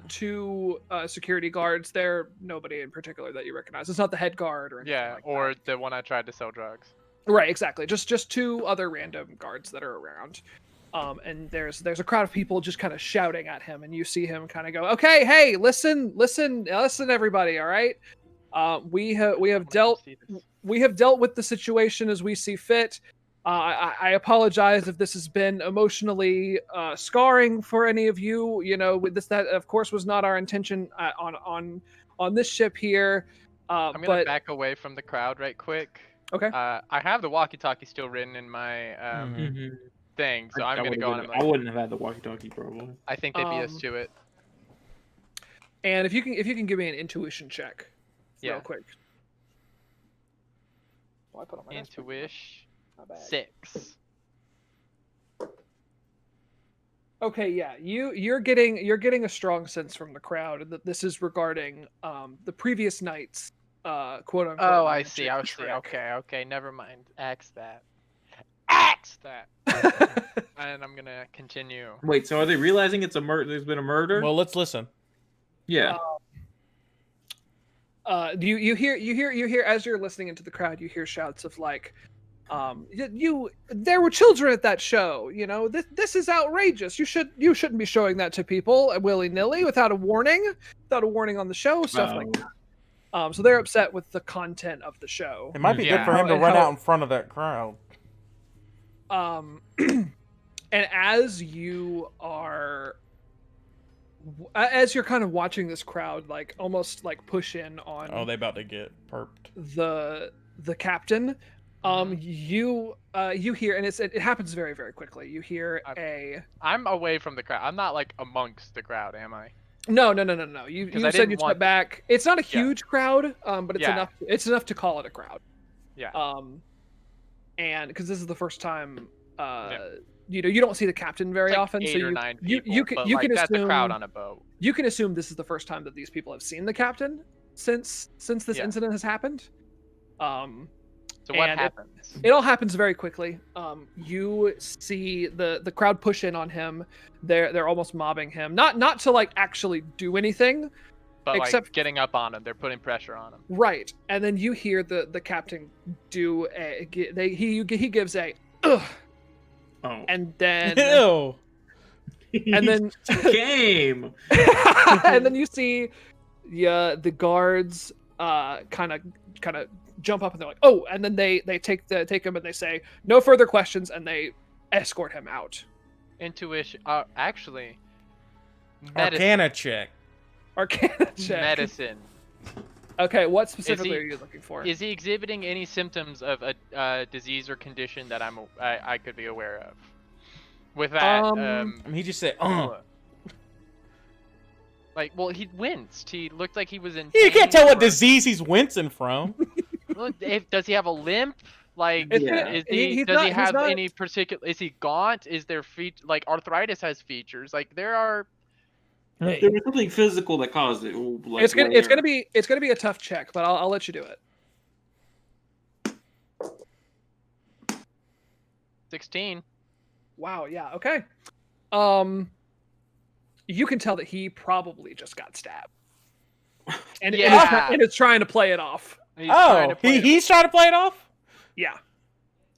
two security guards. They're nobody in particular that you recognize. It's not the head guard or anything Yeah, like or that. the one I tried to sell drugs. Right, exactly. Just two other random guards that are around. And there's a crowd of people just kind of shouting at him, and you see him kind of go, "Okay, hey, listen, everybody, all right? We have dealt with the situation as we see fit. I apologize if this has been emotionally scarring for any of you. You know, that of course was not our intention on this ship here. I'm gonna But back away from the crowd right quick. okay, I have the walkie-talkie still written in my thing, so I'm gonna go on. I wouldn't have had the walkie-talkie probably. I think they beat us to it. and if you can give me an intuition check, real Yeah. quick. Oh, I put on my dice. Intuition My bad. 6. Okay, yeah, you're getting a strong sense from the crowd that this is regarding the previous night's quote unquote. Oh, I see. magic I see. trick. Okay. Never mind. Axe that. Axe that. And I'm gonna continue. Wait, so are they realizing it's a murder? There's been a murder? Well, let's listen. Yeah. You hear as you're listening into the crowd, you hear shouts of like, there were children at that show. You know, this is outrageous. You shouldn't be showing that to people willy nilly without a warning on the show, stuff like that. So they're upset with the content of the show. It might be Yeah. good for him to And run how- out in front of that crowd. And as you're kind of watching this crowd, like almost like push in on Oh, they about to get perped. the captain, you hear, and it happens very, very quickly. You hear I'm away from the crowd. I'm not like amongst the crowd, am I? no. You 'Cause I said didn't you want- step back. It's not a Yeah. huge crowd, but it's Yeah. enough. It's enough to call it a crowd. Yeah. And because this is the first time, Yeah. you don't see the captain very It's like often, 8 so or you 9 people, you can but, you like, can that's assume a crowd on a boat. you can assume this is the first time that these people have seen the captain since this Yeah. incident has happened. So what and happens? It all happens very quickly. You see the crowd push in on him. They're almost mobbing him. Not to like actually do anything, But except- like getting up on him, they're putting pressure on him. right? And then you hear the captain do he gives a ugh, Oh. and then Ew. and then Game. and then you see the guards kind of jump up and they're like, oh, and then they take him and they say no further questions and they escort him out. Intuition. Actually, medicine. Arcana check. Arcana check. Medicine. Okay, what specifically are you looking for? Is he exhibiting any symptoms of a disease or condition that I could be aware of? With that, Um, I mean, he just said, like, well, he winced. He looked like he was in. You can't pain tell what or- disease he's wincing from. Well, does he have a limp? Like, It's Yeah. is he's does he not- have not- any particular? Is he gaunt? Is there like arthritis has features? Like there are. Hey, There was something physical that caused it. Like it's gonna be a tough check, but I'll let you do it. 16. Wow. Yeah. Okay. You can tell that he probably just got stabbed, and Yeah. and it's trying to play it off. He's trying to play it- he's trying to play it off? Yeah.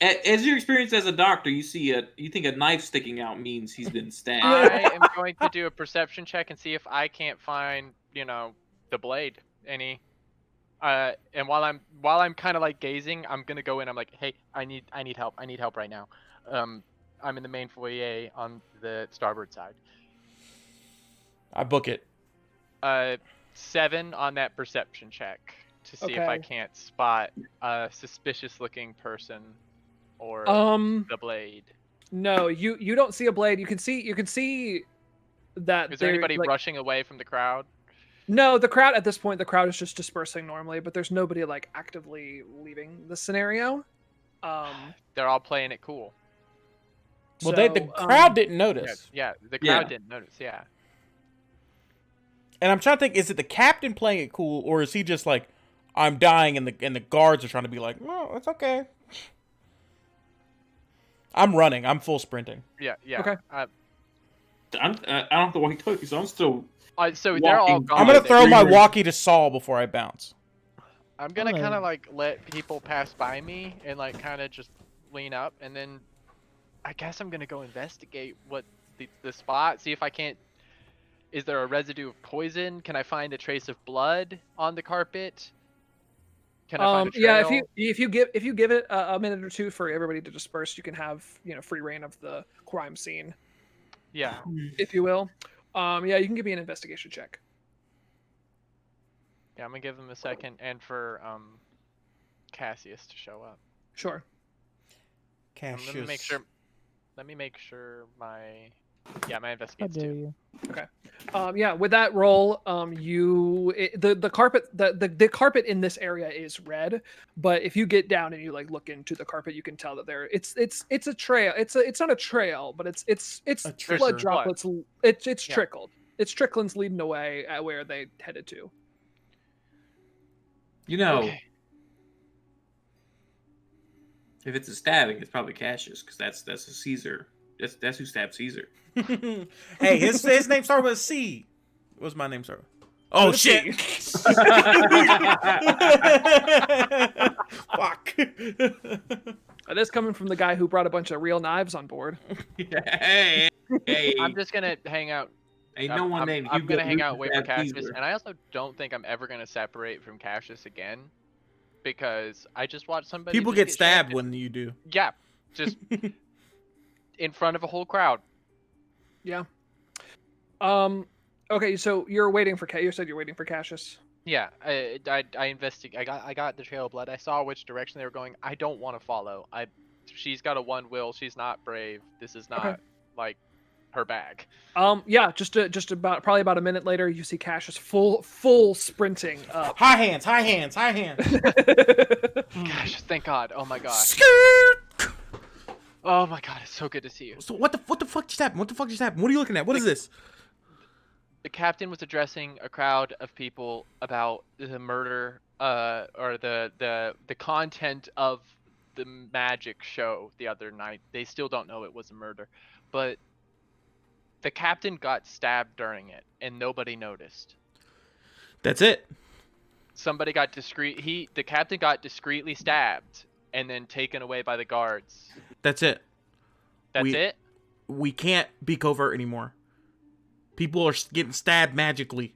As your experience as a doctor, you think a knife sticking out means he's been stabbed. I am going to do a perception check and see if I can't find, the blade any. And while I'm kind of like gazing, I'm gonna go in. I'm like, hey, I need help. I need help right now. I'm in the main foyer on the starboard side. I book it. 7 on that perception check to see if I Okay. can't spot a suspicious-looking person or the blade. No, you don't see a blade. You can see that. Is there anybody like, rushing away from the crowd? No, the crowd at this point, the crowd is just dispersing normally, but there's nobody like actively leaving the scenario. They're all playing it cool. Well, so, the crowd didn't notice. Yeah, the crowd Yeah. didn't notice. Yeah. And I'm trying to think, is it the captain playing it cool, or is he just like, I'm dying, and the guards are trying to be like, no, it's okay. I'm running. I'm full sprinting. Yeah. Okay. I don't have to walk talkie, so I'm still. So they're all Walking. gone. I'm gonna throw my Weird. walkie to Saul before I bounce. I'm gonna Hello. kind of like let people pass by me and like kind of just lean up, and then I guess I'm gonna go investigate what the spot. See if I can't. Is there a residue of poison? Can I find a trace of blood on the carpet? Can I find a trail? yeah, if you give it a minute or two for everybody to disperse, you can have free reign of the crime scene, Yeah. if you will. Yeah, you can give me an investigation check. Yeah, I'm gonna give them a second, and for Cassius to show up. Sure. I'm gonna make sure. Let me make sure my How investigates dare too. you? Yeah, with that roll, the carpet the carpet in this area is red, but if you get down and you like look into the carpet, you can tell that it's a trail. It's not a trail, but it's A blood trickle. droplets. It's Yeah. trickled. It's tricklings leading away at where they headed to. You know, Okay. if it's a stabbing, it's probably Cassius, because that's a Caesar. That's who stabbed Caesar. Hey, his name started with a C. What's my name start with? Oh With a shit! Fuck. That is coming from the guy who brought a bunch of real knives on board. Hey, I'm just gonna hang out. ain't no one I'm, named I'm Hugo gonna hang who out and wait for stabbed Cassius, Caesar. and I also don't think I'm ever gonna separate from Cassius again, because I just watched somebody. People just get stabbed shafted. when you do. Yeah, just in front of a whole crowd. Yeah. Okay, so you're waiting for you said you're waiting for Cassius. Yeah, I investigate. I got the trail of blood. I saw which direction they were going. I don't want to follow. She's got a one will. She's not brave. This is not Okay. like her bag. Yeah, just probably about a minute later, you see Cassius full sprinting up. High hands, high hands, high hands. Gosh, thank God. Oh my God. Skirt! Oh my God, it's so good to see you. So what the fuck just happened? What the fuck just happened? What are you looking at? What is this? The captain was addressing a crowd of people about the murder, or the content of the magic show the other night. They still don't know it was a murder, but the captain got stabbed during it, and nobody noticed. That's it. Somebody got the captain got discreetly stabbed and then taken away by the guards. That's it. That's it? We can't be covert anymore. People are getting stabbed magically.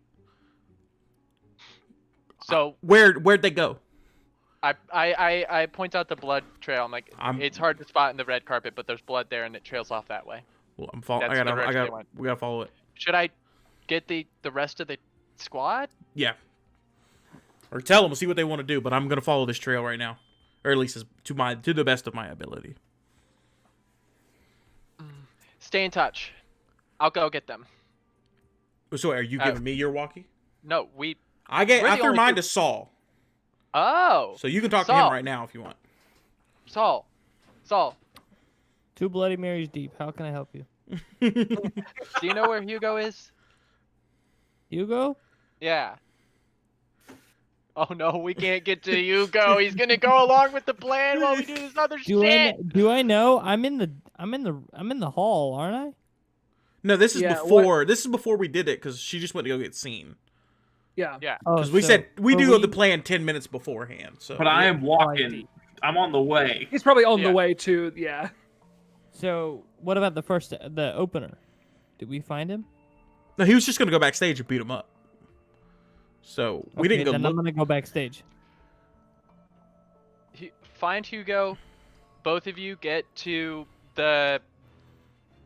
So where'd they go? I point out the blood trail. I'm like, I'm- it's hard to spot in the red carpet, but there's blood there and it trails off that way. Well, I'm following. That's the direction they went. We gotta follow it. Should I get the rest of the squad? Yeah. Or tell them, see what they want to do. But I'm gonna follow this trail right now, or at least to the best of my ability. Stay in touch. I'll go get them. So, are you giving me your walkie? No, I we're the threw only mine two- to Saul, Oh, so you can talk to Saul. him right now if you want. Saul. 2 Bloody Marys deep. How can I help you? Do you know where Hugo is? Hugo? Yeah. Oh no, we can't get to Hugo. He's gonna go along with the plan while we do this other shit. Do I know? I'm in the hall, aren't I? No, this is Yeah, before. This is before we did it because she just went to go get seen. Yeah. Yeah. Oh, Because we said we do the plan 10 minutes beforehand. So, But I am see. walking. I'm on the way. He's probably on Yeah. the way to. Yeah. So what about the opener? Did we find him? No, he was just gonna go backstage and beat him up. So we didn't go Then look. I'm gonna go backstage. Find Hugo. Both of you get to the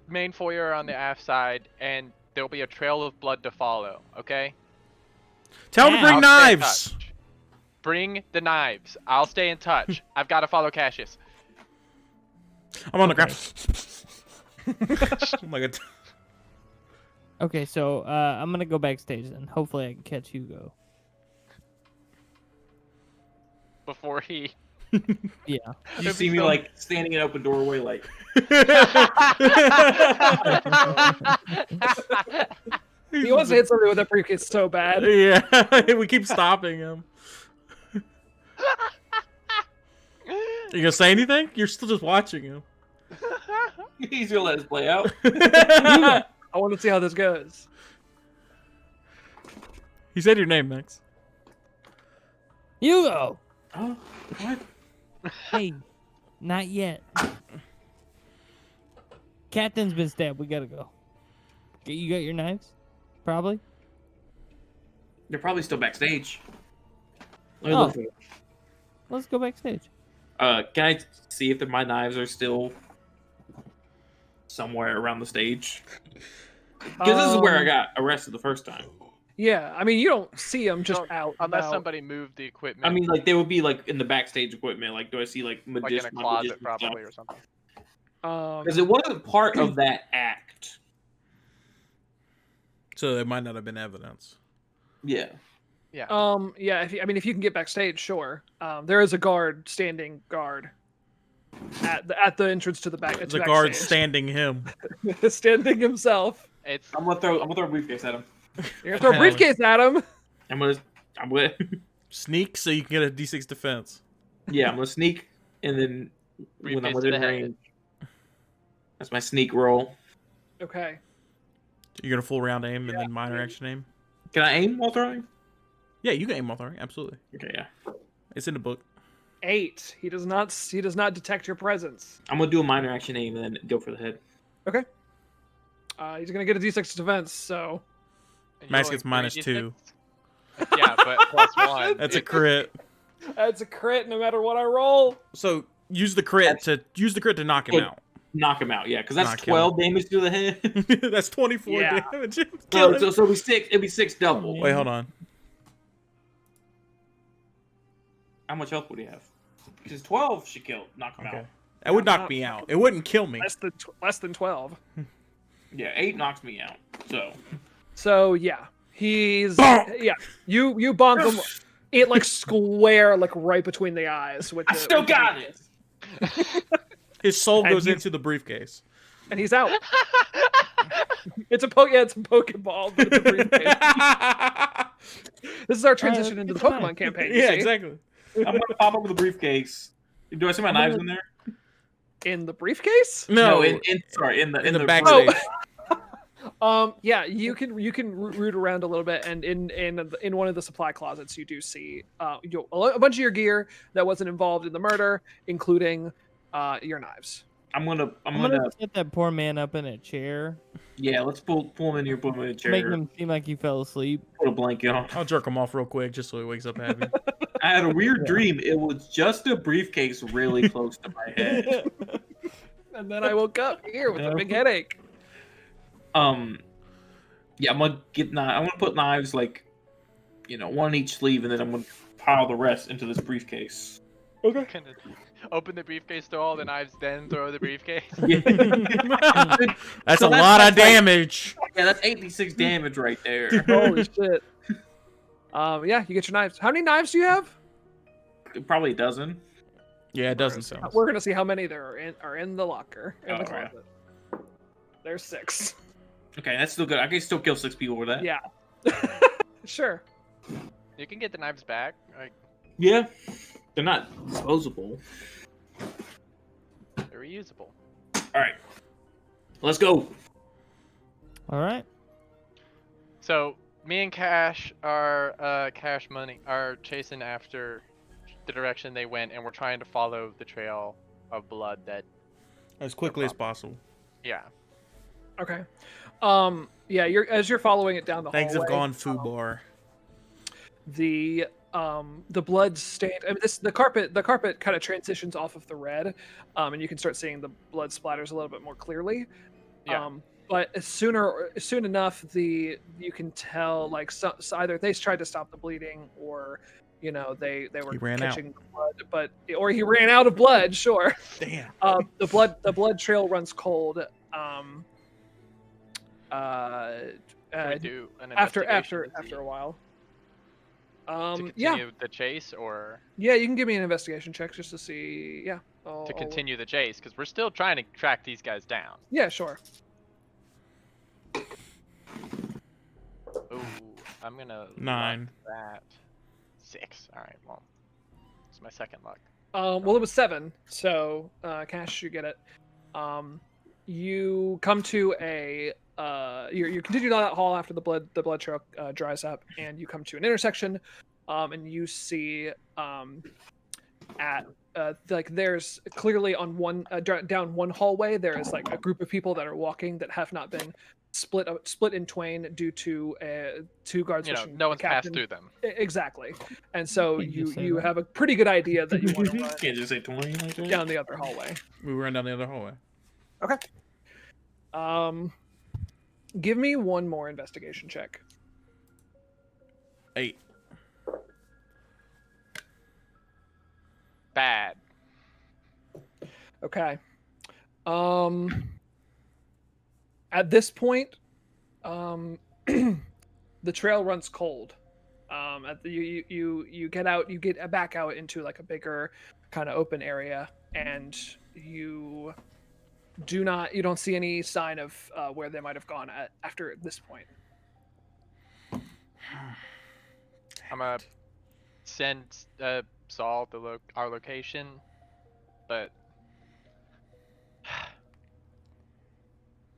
main foyer on the aft side, and there'll be a trail of blood to follow. Okay. Tell him to Yeah, bring I'll stay in knives. touch. Bring the knives. I'll stay in touch. I've got to follow Cassius. I'm on the ground. Oh my god. Okay, so I'm gonna go backstage then. Hopefully I can catch Hugo. Before he. Yeah. You see me like standing in an open doorway, like He wants to hit somebody with a briefcase so bad. Yeah, we keep stopping him. You gonna say anything? You're still just watching him. he's gonna let us play out. I want to see how this goes. He said your name, Max. Hugo! Oh, what? Hey, not yet. Captain's been stabbed. We gotta go. You got your knives? Probably. They're probably still backstage. Let me Oh. look for them. Let's go backstage. Can I see if my knives are still somewhere around the stage? Because this is where I got arrested the first time. Yeah, I mean, you don't see him just Don't- out. Unless about. somebody moved the equipment. I mean, like they would be like in the backstage equipment. Like, do I see like like in a medicinal closet, probably, or something. Because it wasn't part of that act. So there might not have been evidence. Yeah. Yeah. Yeah. If you can get backstage, sure. There is a standing guard at the entrance to the back. There's a guard backstage. standing him. standing himself. It's I'm gonna throw a briefcase at him. You're gonna throw a briefcase at him. I'm gonna Sneak so you can get a D6 defense. Yeah, I'm gonna sneak, and then when I'm Briefcase to within the head. range, that's my sneak roll. Okay. You're gonna full round aim and then minor action aim. Can I aim while throwing? Yeah, you can aim while throwing. Absolutely. Okay, yeah. It's in the book. 8. He does not detect your presence. I'm gonna do a minor action aim and then go for the head. Okay. He's gonna get a D6 defense, so You Max rolling gets minus 3d6? 2. Yeah, but +1. That's a crit. that's a crit no matter what I roll. So use the crit to knock him Good. out. Knock him out, yeah, because that's Knock him 12 damage to the head. That's 24 Yeah. damage. Kill him. so it'll be 6. It'll be 6 double. Wait, hold on. How much health would he have? Because 12 should knock him Okay. out. That would knock me out. It wouldn't kill me. Less than 12. Yeah, 8 knocks me out. So yeah, he's Bonk! yeah. You bonk him. It like square like right between the eyes. With I the, still with the got briefcase. it. His soul And goes you- into the briefcase. And he's out. It's a Pokeball, but it's a briefcase. This is our transition into the it's fine. Pokemon campaign. you Yeah, see? exactly. I'm gonna pop up with the briefcase. Do I see my knives in there? In the briefcase? No, in the backstage. Yeah, you can root around a little bit, and in one of the supply closets, you do see a bunch of your gear that wasn't involved in the murder, including your knives. I'm gonna set that poor man up in a chair, yeah. Let's pull him in here, put him in a chair, make him seem like he fell asleep. put a blanket on. I'll jerk him off real quick just so he wakes up happy. I had a weird dream. It was just a briefcase really close to my head. And then I woke up here with a big headache. Yeah, I'm gonna put knives like, one in each sleeve, and then I'm gonna pile the rest into this briefcase. Gonna open the briefcase, throw all the knives, then throw the briefcase. Yeah. That's So a lot of that's like- damage. Yeah, that's 86 damage right there. Holy shit. Yeah, you get your knives. How many knives do you have? Probably a dozen. Yeah, it doesn't sound. We're gonna see how many there are in the locker in the Oh, yeah. closet. There's 6. Okay, that's still good. I can still kill 6 people with that. Yeah. Sure. You can get the knives back. Like, Yeah. They're not disposable. they're reusable. All right. Let's go. All right. So me and Cash are Cash Money are chasing after the direction they went, and we're trying to follow the trail of blood that. As quickly as possible. Yeah. Okay. Yeah, you're following it down the Things have hallway. gone foobar. The blood stained. I mean, the carpet kind of transitions off of the red, and you can start seeing the blood splatters a little bit more clearly. Yeah. But soon enough, you can tell like so either they tried to stop the bleeding, or they were He ran out. catching blood, or he ran out of blood. Sure. Damn. The blood trail runs cold. Can we do an After investigation to see- a while. to Yeah, continue the chase, or you can give me an investigation check just to see. Yeah. to continue the chase, because we're still trying to track these guys down. Yeah, sure. Ooh, I'm gonna 9. luck that 6. All right, well, it's my second luck. Well, it was 7, so Cash, you get it. You come to a you continue down that hall after the blood trail dries up, and you come to an intersection, and you see there's clearly on one down one hallway there is like a group of people that are walking that have not been split in twain due to two guards. No one's passed captain. through them. Exactly, and so Can't just say you that. have a pretty good idea that you want to run Can't just say 20 like that. down the other hallway. We ran down the other hallway. Okay. Give me one more investigation check. 8. Bad. Okay. At this point, the trail runs cold. You get back out into like a bigger kind of open area, and you don't see any sign of where they might have gone after this point. I'm gonna send Saul our location, but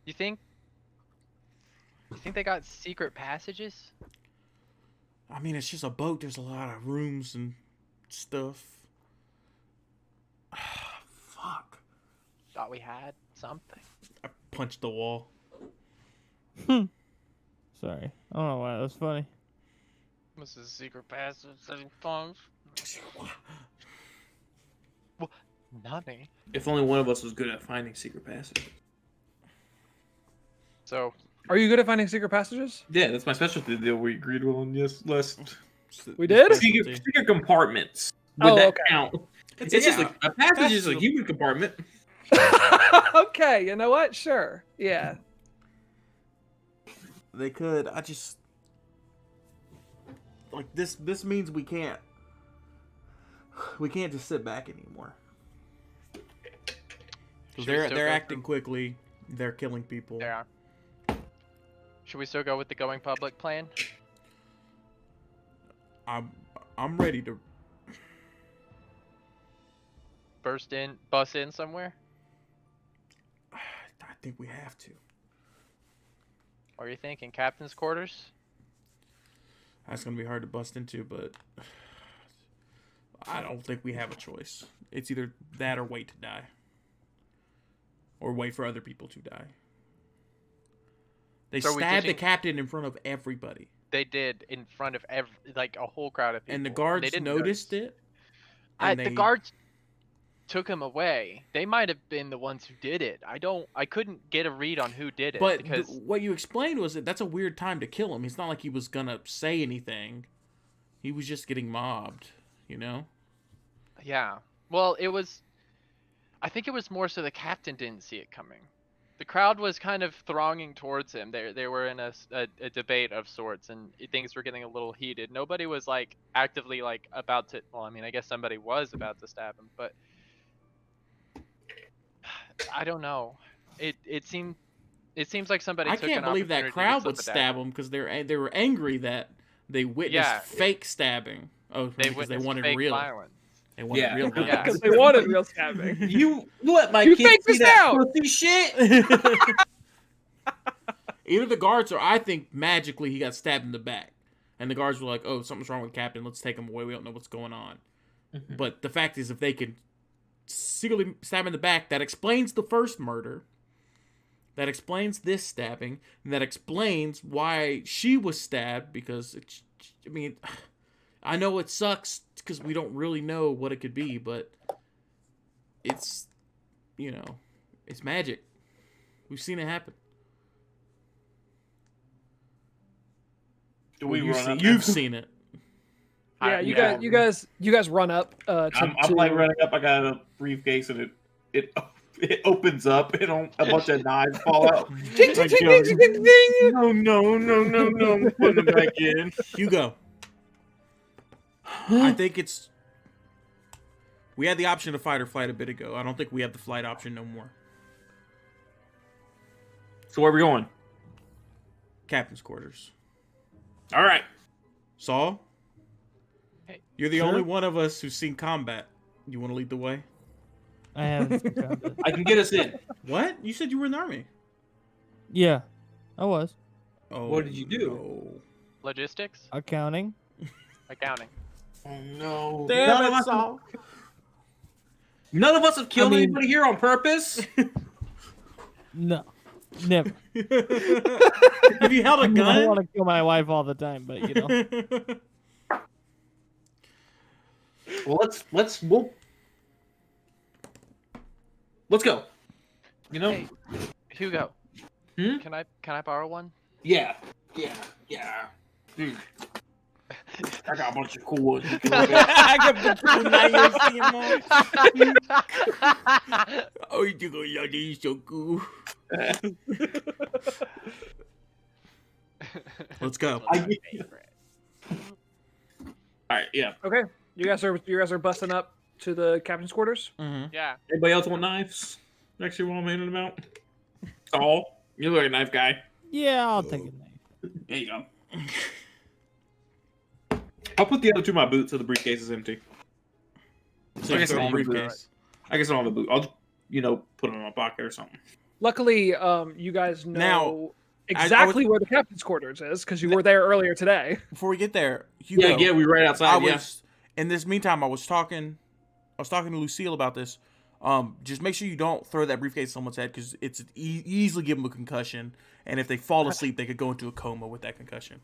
you think they got secret passages? I mean, it's just a boat. There's a lot of rooms and stuff. Fuck. Thought we had something. I punched the wall. Sorry. I don't know why that was funny. This is a secret passage. Well, nothing. If only one of us was good at finding secret passages. So, Are you good at finding secret passages? Yeah, that's my specialty deal we agreed on last. We did? Secret compartments. Oh, Would that okay. count? It's just like a passage is a human compartment. Okay, you know what? Sure. Yeah. They could. I just like this. This means we can't. We can't just sit back anymore. Should we They're still go acting quickly. They're killing people. there. Should we still go with the going public plan? I'm ready to. Bust in somewhere? I think we have to. What are you thinking? Captain's quarters? That's gonna be hard to bust into, but I don't think we have a choice. It's either that or wait to die, or wait for other people to die. They So we stabbed the didn't- captain in front of everybody, They did in front of like a whole crowd of people. and the They guards didn't noticed notice. it. And The they- guards took him away. They might have been the ones who did it. I couldn't get a read on who did it But because what you explained was that that's a weird time to kill him. It's not like he was gonna say anything. He was just getting mobbed, you know? yeah. Well, I think it was more so the captain didn't see it coming. The crowd was kind of thronging towards him. They were in a debate of sorts, and things were getting a little heated. Nobody was like actively like about to. Well, I mean, I guess somebody was about to stab him, but I don't know. It seems like somebody. I took can't an believe that opportunity to crowd slip would a stab dagger. him because they were angry that they witnessed Yeah. fake stabbing. Oh, They because they witnessed wanted fake real. violence. They wanted Yeah. real Yeah. Because violence. they wanted real stabbing. You let my You kids faked see this that out! pussy shit. Either the guards or I think magically he got stabbed in the back. And the guards were like, oh, something's wrong with Captain. Let's take him away. We don't know what's going on. But the fact is, if they could secretly stab him in the back, that explains the first murder. That explains this stabbing. And that explains why she was stabbed. Because, I mean, I know it sucks because we don't really know what it could be. But it's, you know, it's magic. We've seen it happen. Do we You've run seen, up you've there? seen it. Yeah, Yeah. you guys run up to, I'm like running up. I got a briefcase and it opens up and a bunch of knives fall out. Ding, ding, Like, ding, yo, ding, ding, ding. No, I'm putting them back in. You go. I think it's. We had the option to fight or flight a bit ago. I don't think we have the flight option no more. So where are we going? Captain's quarters. All right. Saul? Hey. You're the Sure. only one of us who's seen combat. You want to lead the way? I haven't. found it. I can get us in. What? You said you were in the army. Yeah, I was Oh, What did you do? no. Logistics, accounting. accounting. Oh no! Damn it, Saul. None of us have killed I mean- anybody here on purpose. No, never. Have you held a I gun? want to kill my wife all the time, but you know. Well, let's go. You know? Hey, Hugo. Hmm? Can I borrow one? Yeah. Dude. I got a bunch of cool ones. I got the cool 9 years. Oh, you think he's so cool. Let's go. All right. Yeah. Okay, you guys are busting up to the captain's quarters. Mm-hmm. Yeah. Anybody else want knives? Next year while I'm handing them out. Saul, you look like a knife guy. Yeah, I'll take a name. There you go. I'll put the other two in my boot so the briefcase is empty. So I guess throw I'll the have a boot. briefcase. I guess I don't have a boot. I'll put it in my pocket or something. Luckily, you guys know Now, exactly where the captain's quarters is because you were there earlier today. Before we get there, Hugo, Yeah, we right outside. in this meantime, I was talking to Lucille about this. Just make sure you don't throw that briefcase at someone's head because it's easily give them a concussion, and if they fall asleep, they could go into a coma with that concussion.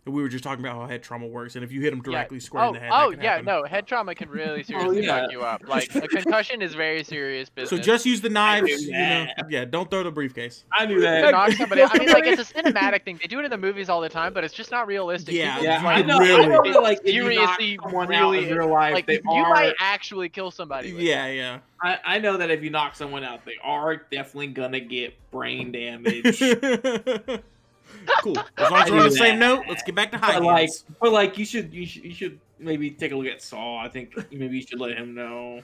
And we were just talking about how head trauma works, and if you hit them directly square in the head, that can happen. No, head trauma can really seriously fuck you up. Like a concussion is very serious business. So just use the knives. Don't throw the briefcase. I knew To that. knock somebody. I mean, like it's a cinematic thing. They do it in the movies all the time, but it's just not realistic. Yeah, People yeah, just, I like, know. really- I know that, like, if you knock seriously, someone out in real life, like they you might actually kill somebody. With it. Yeah. I know that if you knock someone out, they are definitely gonna get brain damage. Cool. As long as we're on the same note, let's get back to high But you should maybe take a look at Saul. I think maybe you should let him know.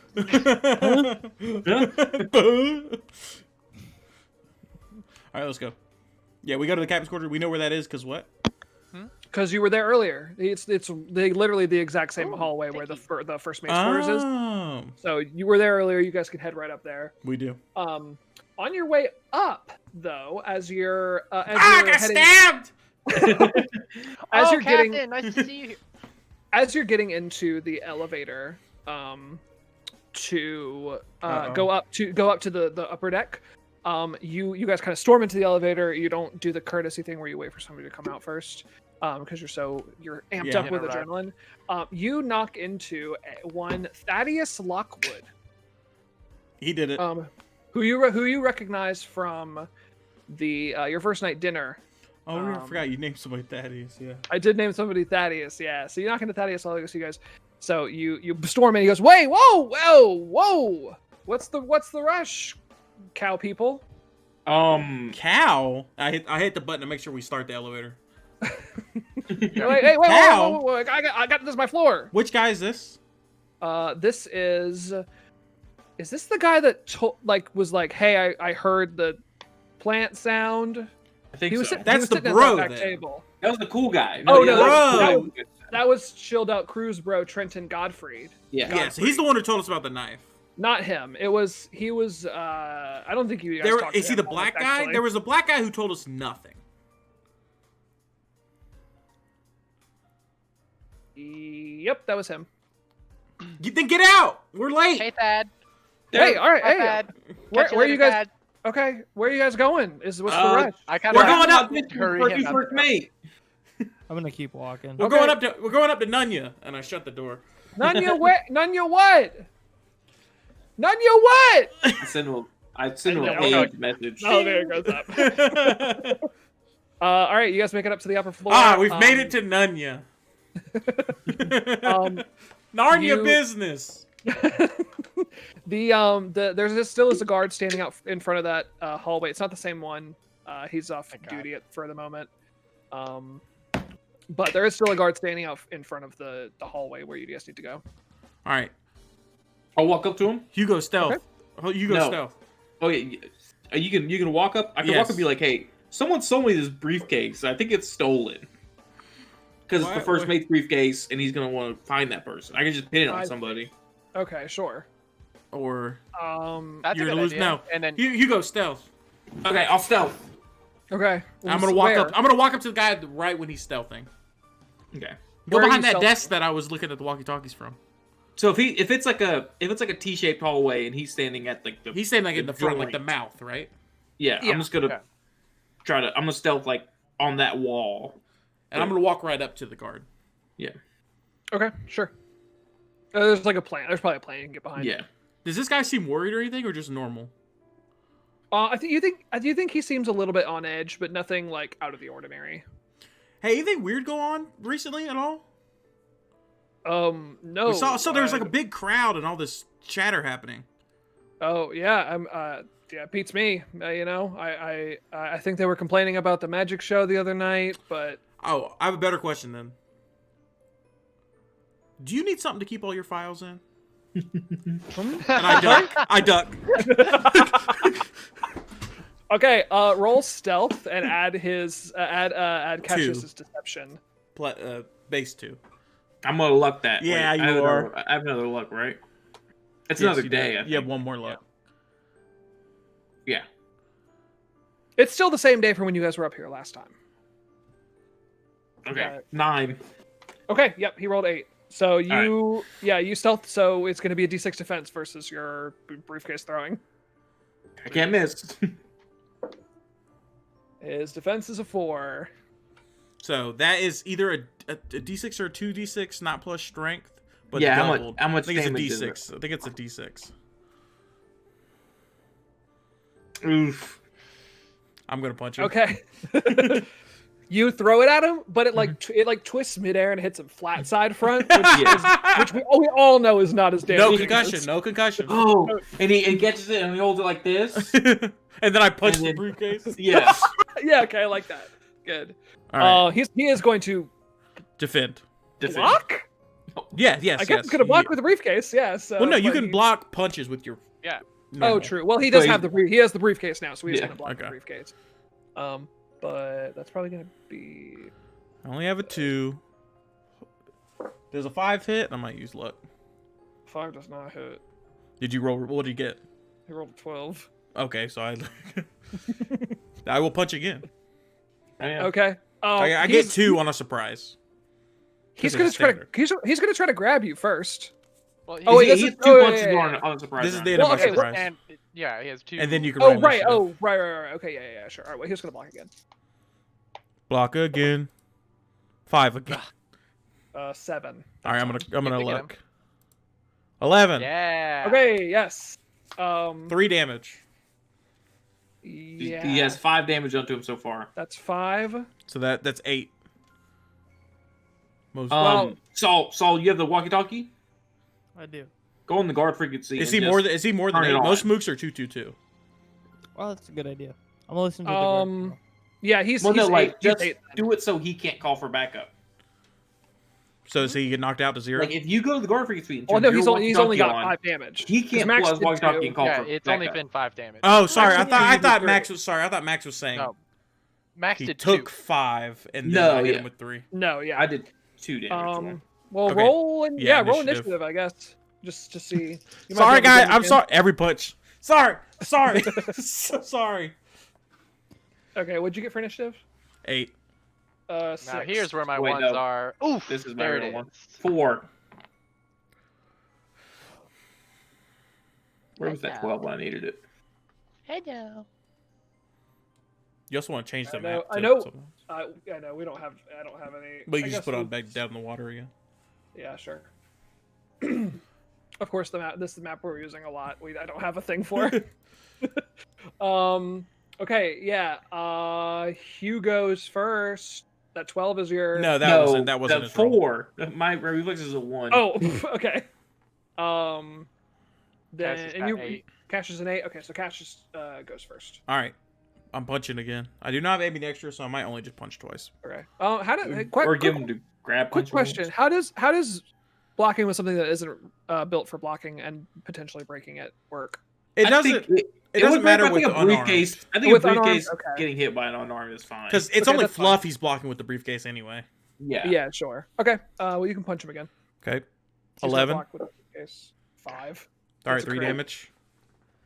All right, let's go. Yeah, we go to the captain's quarters. We know where that is because what? Because you were there earlier. It's literally the exact same hallway where the first mate's quarters is. Oh, So you were there earlier. You guys can head right up there. we do. On your way up, though, as you're I got heading, stabbed! as Oh, you're Captain, getting nice to see you. as you're getting into the elevator, to go up to the upper deck, you guys kind of storm into the elevator. You don't do the courtesy thing where you wait for somebody to come out first, because you're amped Yeah. up with Right. adrenaline. You knock into one Thaddeus Lockwood, He did it. who you recognize from the your first night dinner. I forgot you named somebody Thaddeus. Yeah. I did name somebody Thaddeus, yeah. So you knock into Thaddeus, I'll go see you guys. So you storm in. He goes, "Wait, whoa! What's the rush, cow people?" Cow? I hit the button to make sure we start the elevator. Wait, Cow? whoa, I got this is my floor. Which guy is this? This is this the guy that was like, "Hey, I heard the plant sound." I think He was so. sitting, That's he was the sitting bro, at that back then. table. That was the cool guy. Oh, the no, other- bro. That was chilled out cruise bro Trenton Godfried. Yeah. Yes, he's the one who told us about the knife. Not him. He was. I don't think you guys talked to Is he him the much, black guy? actually. There was a black guy who told us nothing. Yep, that was him. Then get out. We're late. Hey, Thad. Hey, all right, Hi, hey, Thad. where Catch you are you later, guys? Thad. Okay, where are you guys going? What's the rush? I kind We're of going up. Hurry him up. First mate. I'm gonna keep walking. We're Okay. going up to Nunya, and I shut the door. Nunya what? Nunya what? Nunya what? I send him a page message. Oh, there it goes up. All right, you guys make it up to the upper floor. We've made it to Nunya. Narnia you- business. Still is a guard standing out in front of that hallway. It's not the same one. He's off Thank duty for the moment. But there is still a guard standing out in front of the hallway where you guys need to go. All right, I'll walk up to him. Hugo stealth. Okay. Oh, Hugo No. stealth. Oh yeah, you can walk up. I can walk Yes. up and be like, "Hey, someone sold me this briefcase. I think it's stolen." Because it's the Why- first why- mate's briefcase, and he's gonna want to find that person. I can just pin it on I- somebody. Okay, sure. Or That's you're a gonna good lose. idea. No, And then Hugo stealth. Okay, I'll stealth. Okay. I'm gonna walk Where? up. I'm gonna walk up to the guy right when he's stealthing. Okay. Go Where are behind you that stealth- desk that I was looking at the walkie-talkies from. So if it's like a T-shaped hallway, and he's standing at like the He's standing like in the front, like the joint. mouth, right? Yeah, Yeah. I'm just gonna Okay. I'm gonna stealth like on that wall. And I'm gonna walk right up to the guard. Okay, sure. There's like a plan. There's probably a plan you can get behind. Yeah. Does this guy seem worried or anything, or just normal? I do think he seems a little bit on edge, but nothing like out of the ordinary. Hey, anything weird go on recently at all? No. We saw there was like a big crowd and all this chatter happening. Oh yeah, yeah, it beats me. I think they were complaining about the magic show the other night, but Oh, I have a better question then. Do you need something to keep all your files in? And I duck. I duck. okay. Roll stealth and add his add Cassius's deception. Base 2. I'm gonna luck that. Yeah, Wait, you are. I have another luck, right? It's Yes, another you do. day. I You have think. one more luck. Yeah. It's still the same day from when you guys were up here last time. Okay. Right. 9. Okay, yep, he rolled 8. So you, you stealth. So it's going to be a D6 defense versus your briefcase throwing. I can't miss. His defense is a 4. So that is either a D6 or a 2D6, not plus strength, but Yeah, doubled. how much I think it's a damage is D6. I think it's a D6. Oof. I'm gonna punch him. Okay. You throw it at him, but it like twists midair and hits him flat side front, which we all know is not as No damaging. concussion. No concussion. Oh, and he catches it and he holds it like this. And then I punch And the then- briefcase. Yeah. Yeah, okay, I like that. Good. All right. He is going to Defend. block. Yeah. Yes. I guess he's gonna block with the briefcase. Yeah. So, Well, no, you but can block punches with your. Yeah. Oh, normal. true. Well, he does So have he has the briefcase now, so he's Yeah, gonna block the okay. briefcase. But that's probably gonna be. I only have a 2. There's a 5 hit. I might use luck. 5 does not hit. Did you roll? What did you get? He rolled a 12. Okay, so I will punch again. Okay. I get 2 on a surprise. He's 'Cause gonna it's try standard. he's gonna try to grab you first. Well, Oh, wait, he's this is- 2 oh, punches yeah, yeah, on the surprise. This is round. the end of Well, my okay, surprise. and yeah, he has 2. And then you can Oh roll right. initiative. Oh right. Okay, yeah, sure. All right, well, he was gonna block again. Block again. 5 again. 7. All right, I'm gonna to get look. 11. Yeah. Okay. Yes. 3 damage. Yeah. He has 5 damage onto him so far. That's 5. So that's 8. Most. Saul, you have the walkie-talkie? I do. Go on the guard frequency. is and he just more? Is he more than turn it 8? on. Most mooks are 222. Well, that's a good idea. I'm gonna listen to the guard. Yeah, he's Well, no, he's like 8. He's just 8. do it so he can't call for backup. So does he get knocked out to 0? Like if you go to the guard frequency, and Oh turn no, your he's only got walkie-talkie on, 5 damage. He can't Max pull his did walkie-talkie too. and call Yeah, for it's backup. only been 5 damage. Oh, sorry. Actually, I you thought did Max three. was sorry. I thought Max was saying No. Max he did took 2. 5 and then No, I hit yeah. him with 3. No, yeah. I did 2 damage. Well, Okay. roll and Yeah, roll initiative. initiative, I guess, just to see. You might Sorry, be able to guy. get I'm him sorry. Every punch. Sorry. So sorry. in. Okay, what'd you get for initiative? 8. 6. Now here's where my Wait, ones no. are. Oof. This is my there real it one. is. 4. Where was Hello. that 12 when I needed it? Hello. You also want to change the I know- map. I to know. something. I know we don't have. I don't have any. But you I can just guess put we'll- on back down in the water again. Yeah, sure. Of course, the map. This is the map we're using a lot. I don't have a thing for. Okay. Yeah. Hugh goes first. That 12 is your. No, that wasn't the his roll. 4. My reflex is a 1. Oh. Okay. Then Cassius and got you 8. Cash is an 8. Okay, so Cash goes first. All right. I'm punching again. I do not have any extra, so I might only just punch twice. Okay. How did? Or give him to grab Quick punch question: rolls. How does blocking with something that isn't built for blocking and potentially breaking it work? It I doesn't. think It doesn't would matter break, with I the think a briefcase. I think With a unarmed, briefcase okay. getting hit by an unarmed is fine. because it's Okay, only that's fine. fluff he's blocking with the briefcase anyway. Yeah. Yeah, sure. Okay. Well, you can punch him again. Okay. He's gonna 11. block with a briefcase. 5. All right, That's a 3 crit. damage.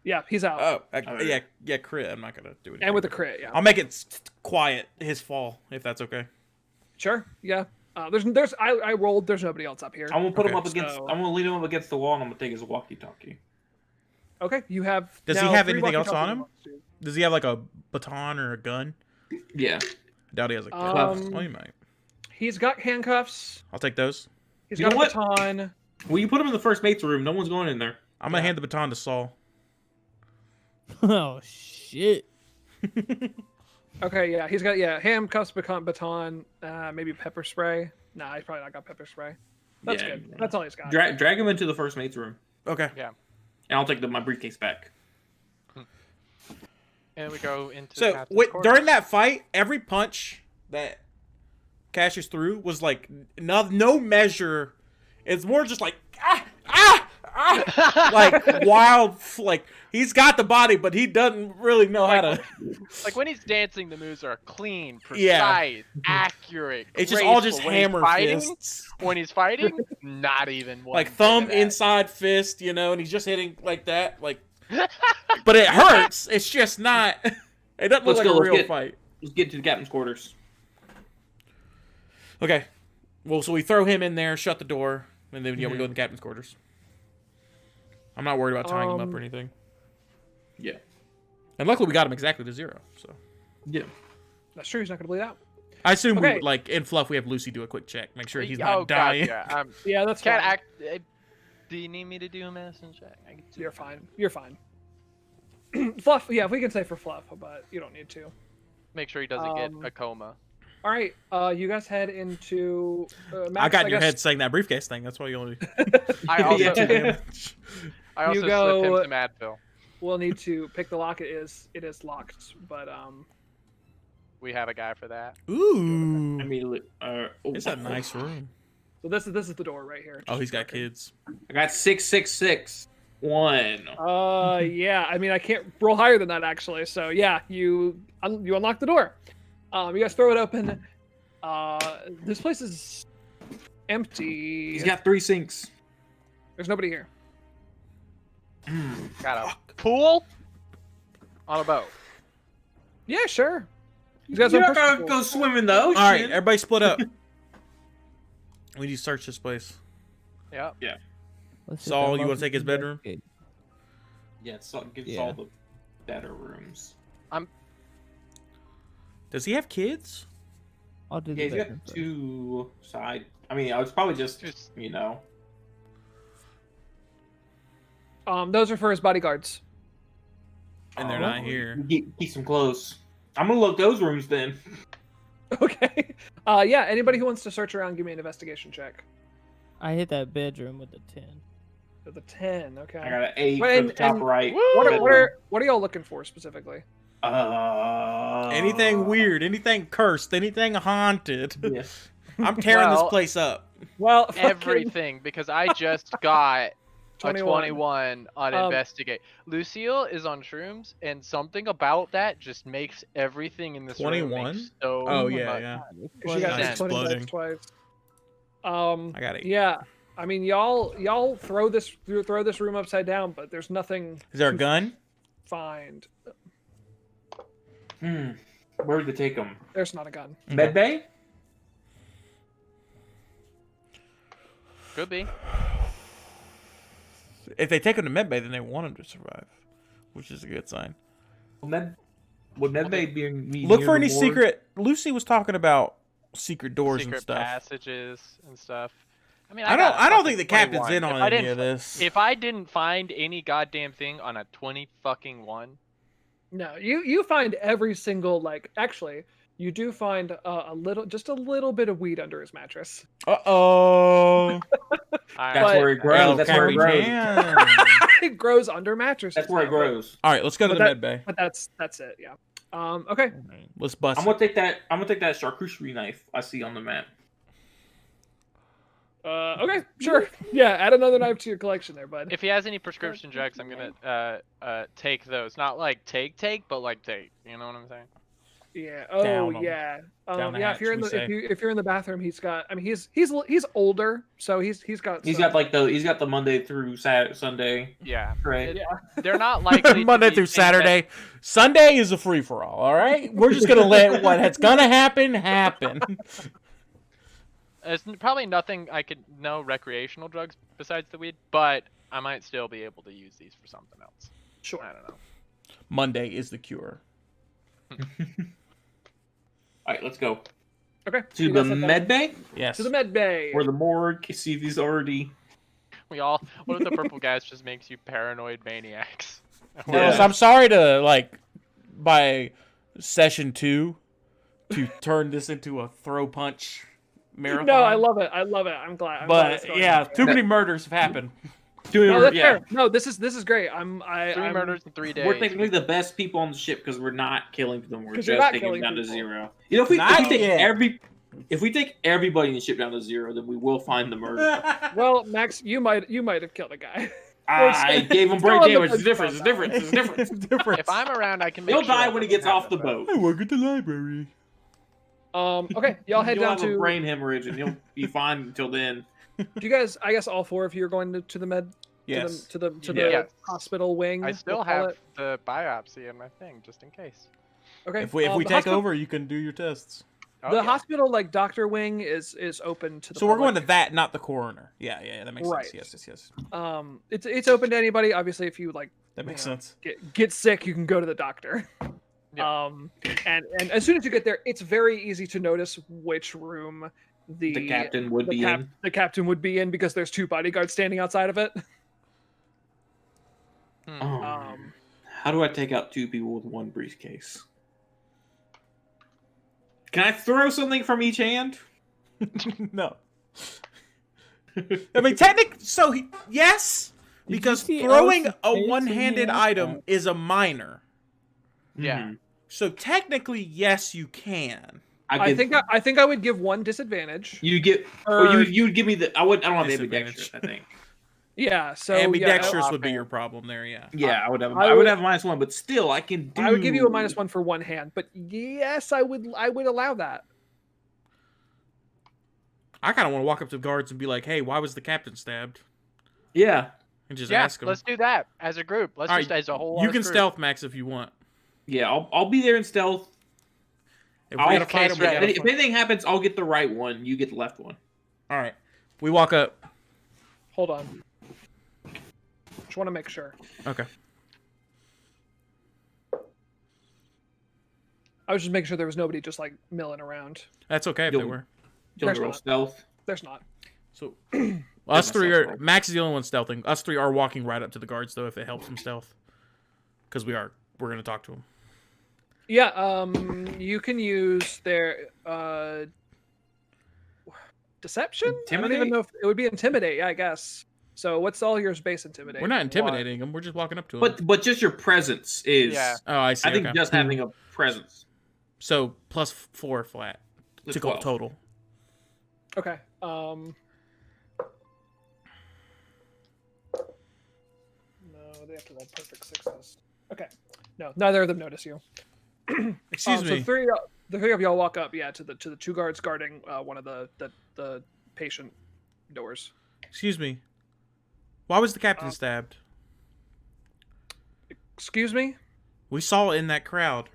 Yeah, he's out. Oh, Okay. yeah, crit. I'm not gonna do anything. and with a with it. crit, yeah. I'll make it quiet. His fall, if that's okay. Sure. Yeah. There's. I rolled. There's nobody else up here. I'm gonna put him Okay, up against. so- I'm gonna lead him up against the wall, and I'm gonna take his walkie-talkie. Okay. You have. Does he now have 3 anything else on walkie-talkie him? ones. Does he have like a baton or a gun? Yeah. I doubt he has a gun. Um, Well, he might. He's got handcuffs. I'll take those. He's You got a know what? baton. Well, you put him in the first mate's room. No one's going in there. I'm gonna Yeah. hand the baton to Saul. Oh shit. Okay. Yeah. He's got handcuffs, baton. Maybe pepper spray. Nah, he's probably not got pepper spray. That's Yeah. good. That's all he's got. Drag him into the first mate's room, Okay. and I'll take my briefcase back. And we go into So Captain's wait, quarters. during that fight, every punch that Cassius threw was like no measure. It's more just like like wild, like he's got the body, but he doesn't really know how to. Like when he's dancing, the moves are clean, Yeah. precise, accurate. It's just all graceful. just When he's hammer fighting- fists. When he's fighting, not even one Like bit thumb of that. inside fist, you know, and he's just hitting like that, like. But it hurts. It's just not. It doesn't look Let's like go, a let's real get- fight. Let's get to the captain's quarters. Okay. Well, so we throw him in there, shut the door, and then we go in the captain's quarters. I'm not worried about tying him up or anything. Yeah. And luckily, we got him exactly to 0. So Yeah. That's true. He's not gonna bleed out. I assume Okay. we like in fluff. We have Lucy do a quick check, make sure he's Oh, not dying. God, yeah. Yeah, that's Can't fine. act. Do you need me to do a medicine check? I can do You're fine. You're fine. Fluff. Yeah, we can say for Fluff, but you don't need to. Make sure he doesn't get a coma. All right. You guys head into. Max, I got in your guess head saying that briefcase thing. That's why you only. I also, Yeah. I also You slip go- him some Advil. We'll need to pick the lock. It is locked, but We have a guy for that. Ooh, Immediately. it's a nice room. So this is the door right here. Oh, just he's got checking. kids. I got 666. 1. Yeah. I mean, I can't roll higher than that actually. So yeah, you unlock the door. You guys throw it open. This place is empty. He's got 3 sinks. There's nobody here. Got a pool on a boat. Yeah, sure. You guys You're are not gonna go swim in the ocean. All right, everybody split up. We need to search this place. Yep. Let's hit Saul, that you wanna monkey take his bedroom? investigate. Yeah, so gives Yeah. all the better rooms. Does he have kids? I'll do Yeah, the he's bedroom got first. 2 side. I mean, I was probably just, you know. Those are for his bodyguards. And they're Oh, not here. Keep them close. I'm gonna look those rooms then. Okay. Yeah. Anybody who wants to search around, give me an investigation check. I hit that bedroom with a 10. With a 10. Okay. I got an 8 Well, for the top and- right. What are y'all looking for specifically? Anything weird, anything cursed, anything haunted. Yeah. I'm tearing this Well, place up. Well, fucking Everything, because I just got a 21. 21 on investigate. Lucille is on shrooms, and something about that just makes everything in this room 21? make so Oh yeah, much yeah. She got sense. 20 dice Exploding. twice. I got it. Yeah. I mean, y'all throw this room upside down, but there's nothing Is there a to gun? find. Where did they take them? There's not a gun. Med bay? Could be. If they take him to medbay, then they want him to survive, which is a good sign. Would med bay be Look near for the any morgue? secret. Lucy was talking about secret doors Secret and stuff. passages and stuff. I mean, I don't think the captain's in on any of this. If I didn't find any goddamn thing on a 20 fucking 1, No, you find every single actually you do find just a little bit of weed under his mattress. Uh-oh. That's where it grows. El That's where it grows. Capitan. It grows under mattresses. That's where it now, grows. All right, let's go to But the that- medbay. But that's it. Yeah. Okay. Let's bust I'm it. gonna take that. I'm gonna take that charcuterie knife I see on the map. Okay. Sure. Yeah. Add another knife to your collection there, bud. if he has any prescription drugs, I'm gonna take those. Not like take, but like take. You know what I'm saying? Yeah. Oh Down 'em. yeah. Down the Yeah. hatch, If you're in we the say. if you're in the bathroom, he's got. I mean, he's older, so he's got. He's some- got he's got the Monday through Sunday. Yeah. Right. Yeah. They're not likely. Monday to be through things that- Saturday. Sunday is a free for all. All right, we're just gonna let what's gonna happen happen. It's probably nothing no recreational drugs besides the weed, but I might still be able to use these for something else. Sure. I don't know. Monday is the cure. All right, let's go Okay. to you the guys head down med bay Yes. To the med bay. or the morgue. See if he's already. What if the purple gas just makes you paranoid maniacs? Yes, I'm sorry to by session 2 to turn this into a throw punch marathon. No, I love it. I'm glad. I'm glad it's But going yeah, that too way. many murders have happened. No, that's yeah. fair. No, this is great. 3 I'm murders in 3 days. We're technically the best people on the ship because we're not killing them. We're 'Cause just you're not taking them killing down to people. 0. You know, if we Not take yet. every If we take everybody in the ship down to 0, then we will find the murder. Well, Max, you might have killed a guy. I gave him brain Still on the damage. It's fence different. about It's different. It's different. Different. If I'm around, I can make He'll sure die that when he doesn't gets off the happen, boat. I work at the library. Okay, y'all head You'll down have a to. brain hemorrhage, and you'll be fine until then. Do you guys? I guess all 4 of you are going to the med. Yes. To the Yes. hospital wing. I still we'll call have it. the biopsy in my thing, just in case. Okay. If we the take hospital, over, you can do your tests. Oh, the yeah. hospital doctor wing is open to the. So we're going public. to that, not the coroner. Yeah, that makes Right. sense. Yes. It's open to anybody. Obviously, if you like That makes Yeah. sense. get sick, you can go to the doctor. Yeah. And as soon as you get there, it's very easy to notice which room The captain would be in. the captain would be in because there's 2 bodyguards standing outside of it. Hmm. How do I take out 2 people with 1 briefcase? Can I throw something from each hand? No. I mean, yes, because see throwing Alice's a face in one-handed here? item is a minor. Yeah. Mhm. So technically, yes, you can. I think I would give 1 disadvantage. you get. Or- Or you would give me the. I don't have Disadvantage. ambidextrous. I think. Yeah, so Ambidextrous yeah, would be your problem there. Yeah. Yeah, I would have. I I would would- have -1, but still, I can do. I would give you a -1 for 1 hand, but yes, I would allow that. I kind of want to walk up to guards and be like, "Hey, why was the captain stabbed?" Yeah. And just Yeah, ask them. let's do that as a group. Let's All just right, as a whole. You us can group. stealth Max if you want. Yeah. I'll be there in stealth. If I'll we gotta case fight 'em, we ready. gotta If fight. anything happens, I'll get the right one. You get the left one. All right. We walk up. Hold on. Just want to make sure. Okay. I was just making sure there was nobody just like milling around. That's okay if they You'll- were. You'll There's roll not. stealth. There's not. So us 3 myself are roll. Max is the only one stealthing. Us 3 are walking right up to the guards though, if it helps him stealth. Because we're gonna talk to him. Yeah, you can use their deception. I don't even Intimidate? know if it would be intimidate. Yeah, I guess. So what's all yours base intimidate? We're not intimidating him. We're just walking up to him. But just your presence is. Yeah. Oh, I see. I think okay. just having a presence. So plus 4 flat The to go 12. total. Okay. No, they have to roll perfect 6s. Okay. No, neither of them notice you. Excuse me. So the 3 of y'all walk up, yeah, to the 2 guards guarding one of the patient doors. Excuse me. Why was the captain stabbed? Excuse me. We saw it in that crowd,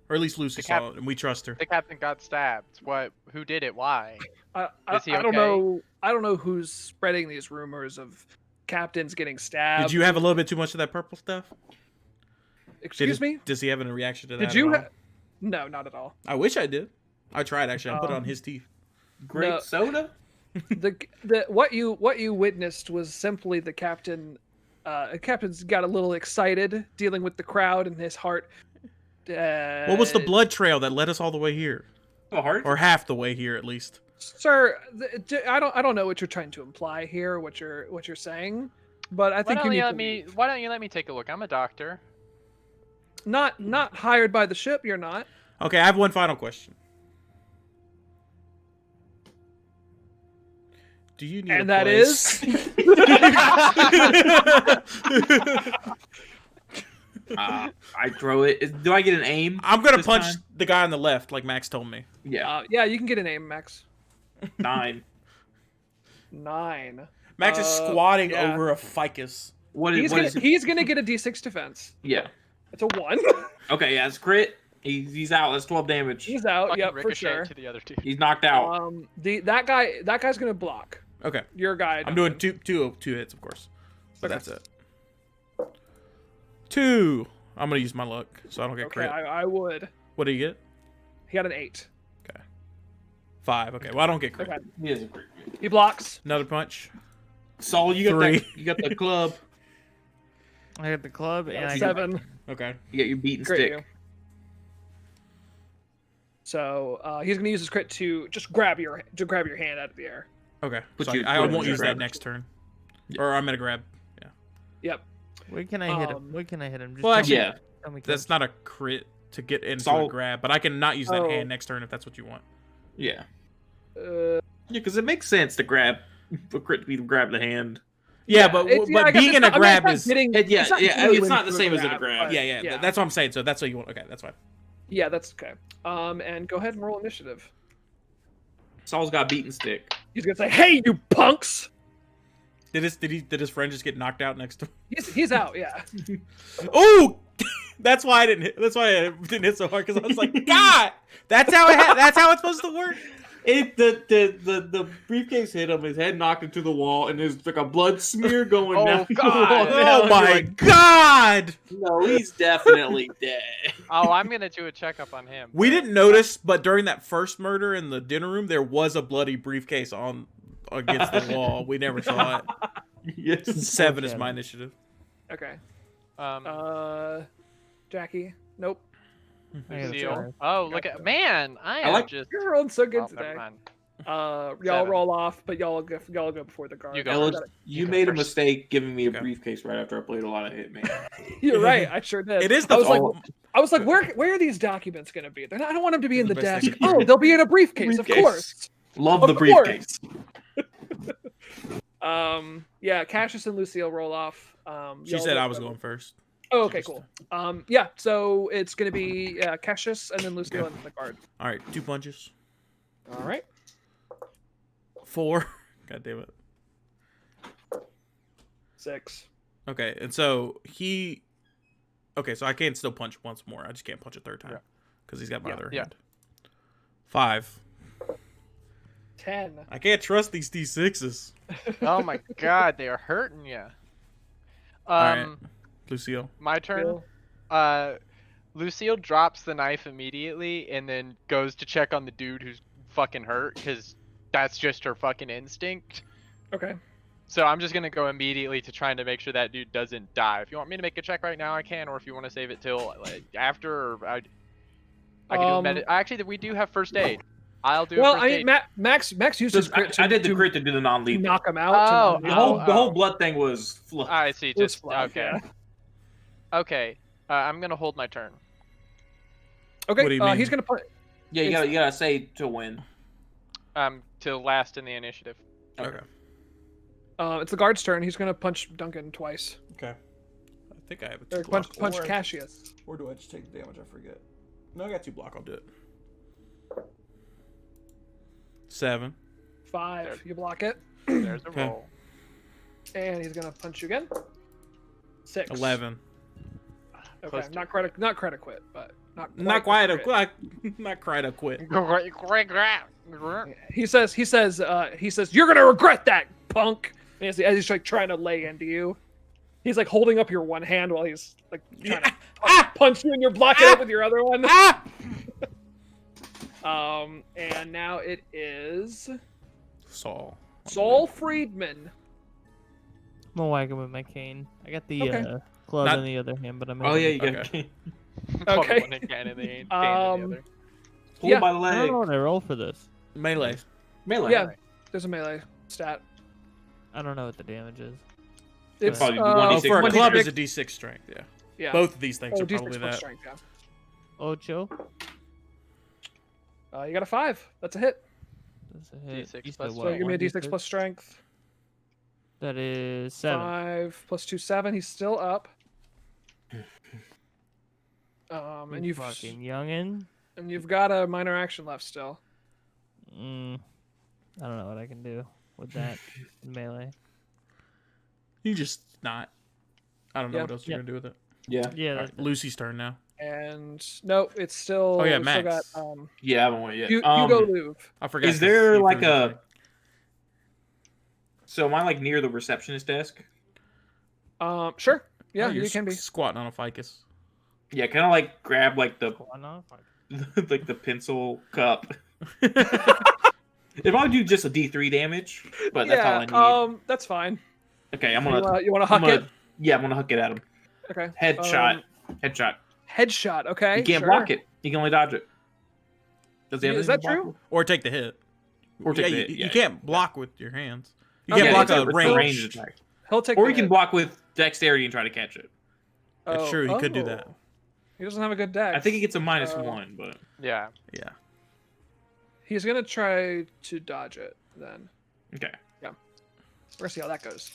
or at least Lucy The saw it, and we trust her. The captain got stabbed. What? Who did it? Why? I Is he don't okay? know. I don't know who's spreading these rumors of captains getting stabbed. Did you have a little bit too much of that purple stuff? Excuse me? Does he have a reaction to that? Did you? at all? No, not at all. I wish I did. I tried actually. I put it on his teeth. Grape No. soda? The what you witnessed was simply the captain. Captain's got a little excited dealing with the crowd, and his heart. What was the blood trail that led us all the way here, Oh, heart? or half the way here at least? Sir? I don't know what you're trying to imply here. What you're saying, but I Why think you don't need you to let me? Why don't you let me take a look? I'm a doctor. not hired by the ship. You're not. Okay, I have one final question. Do you need And a that place? is. I throw it. Do I get an aim? I'm gonna this punch time? the guy on the left, like Max told me. Yeah, Yeah, you can get a name, Max. 9. 9. Max is squatting yeah. over a ficus. What He's is? gonna get a D6 defense. Yeah. It's a 1. Okay, yeah, it's crit. He's out. That's 12 damage. He's out. Fucking Yep, for ricochet sure. to the other two. He's knocked out. That guy's gonna block. Okay, Your guy. I'm doing Duncan. two hits, of course. But Okay. that's it. 2. I'm gonna use my luck, so I don't get Okay, crit. I would. What do you get? He got an 8. 5. Okay, well I don't get crit. Okay. He has a crit. He blocks. Another punch. Saul, you got 3. that. You got the club. I got the club and I got 7. Okay. You got your beaten Crit stick. you. So he's gonna use his crit to just grab your hand out of the air. Okay. But So you- I what won't is your use that grab? next turn. Or I'm gonna grab. Yep. Where can I hit him? Um, Where can I hit him? Just well, tell actually, me- Yeah. tell me That's not a crit to get into Saul- a grab, but I can not use that Oh. hand next turn if that's what you want. Yeah. Yeah, because it makes sense to grab the hand. Yeah, but I guess being it's in a not- I mean, grab it's is not getting- Yeah, it's not yeah, getting you it's not into the a same as in a grab, grab. but yeah. That's what I'm saying. So that's what you want. Okay, that's fine. Yeah, that's okay. And go ahead and roll initiative. Saul's got beaten stick. He's gonna say, "Hey, you punks!" Did his friend just get knocked out next to him? He's out. Yeah. Oh, that's why I didn't hit so hard because I was like, God, that's how it's supposed to work. The briefcase hit him. His head knocked into the wall, and there's like a blood smear going Oh, down. God. The wall. Oh my God! No, he's definitely dead. Oh, I'm gonna do a checkup on him. We didn't notice, but during that first murder in the dinner room, there was a bloody briefcase on against the wall. We never saw it. Yes. 7 is my initiative. Okay. Um, Jackie. Nope. I gotta Lucille. try. Oh, look at man! I am like- just. You're rolling so good Oh, today. never mind. Y'all 7. roll off, but y'all go before the guard. You go Ellis, first. you made a first. mistake giving me a Okay. briefcase right after I played a lot of Hitman. You're right. I sure did. It is I the was like, where are these documents going to be? They're not. I don't want them to be in the The best desk. thing. Oh, they'll be in a briefcase, of Briefcase. course. Love Of the course. briefcase. Yeah. Cassius and Lucille roll off. She y'all said go I was first. going first. Oh, okay, cool. Yeah. So it's going to be Cassius and then Lucille and then the guard. All right, 2 punches. All right. 4. God damn it. 6. Okay, and so he. Okay, so I can still punch once more. I just can't punch a third time Yeah. because he's got my other Yeah. hand. 5. 10. I can't trust these D6s. Oh my God, they are hurting you. right. Lucille. My turn. Lucille drops the knife immediately and then goes to check on the dude who's fucking hurt because that's just her fucking instinct. Okay. So I'm just gonna go immediately to trying to make sure that dude doesn't die. If you want me to make a check right now, I can, or if you want to save it till like, after, or I can do actually, we do have first aid. I'll do. Well, first I aid. mean, Max used his crit I did the to crit to do the non-lethal. knock him out. Oh, to The knock whole him the out. whole blood thing was fluff. I see. It was Just fluff, okay. yeah. Okay. I'm gonna hold my turn. Okay. What do you mean? He's gonna put. Yeah, you gotta say to win. To last in the initiative. Okay. It's the guard's turn. He's gonna punch Duncan twice. Okay. I think I have a Or 2 block. punch Cassius. Or do I just take the damage? I forget. No, I got 2 block. I'll do it. 7. 5. You block it, There's a Okay. roll. and he's gonna punch you again. 6. 11. Okay. Close to- Not credit quit, but not Not quite quite crit. not quite a quit. He says, "You're gonna regret that, punk." And as he's like trying to lay into you, he's like holding up your one hand while he's like trying to punch you, and you're blocking it with your other one. Ah! And now it is Saul. Saul Friedman. I'm gonna whack him with my cane. I got the Okay. club Not- in the other hand, but I'm. Oh yeah, you got Okay. Okay. One again in the cane in the other. pull Yeah. by the I leg. don't know what I roll for this. Melee. Melee. Yeah, there's a melee stat. I don't know what the damage is. It's Probably Oh, 1d6 for a plus club D6 is a D6 strength. Yeah. yeah. Both of these things Oh, are D6 probably plus that. strength. Yeah. Ocho. You got a 5. That's a hit. That's a hit. D6 You said plus what, So give me a 1d6? D6 plus strength. That is 7. 5 plus 2, 7. He's still up. And You you've fucking youngin. got a minor action left still. I don't know what I can do with that melee. You just not. I don't know Yeah. what else you're Yeah. gonna do with it. Yeah. Yeah, All that's right, Lucy's turn now. And no, it's still. Oh, yeah, we still Max. got Yeah, I haven't won it yet. Hugo Louvre. I forgot. Is there to- like a? So am I like near the receptionist desk? Sure. Yeah, Oh, you're you can be. squatting on a ficus. Yeah, kind of like grab like the Why not? like the pencil cup. If I would do just a D3 damage, but that's all I need. That's fine. Okay, I'm gonna. You want to huck it? Yeah, I'm gonna hook it at him. Okay. Headshot. Headshot. Headshot. Okay. You can't sure. block it. You can only dodge it. Does he have Is anything that to block true? Or take the hit. with? Or take Yeah, the hit, you yeah, can't block with your hands. You Okay, can't block it's a a range. ranged attack. He'll take. Or the you can hit. block with dexterity and try to catch it. That's true, he could do that. He doesn't have a good dex. I think he gets a Uh, -1, but Yeah. Yeah. He's gonna try to dodge it then. Okay. We're gonna see how that goes.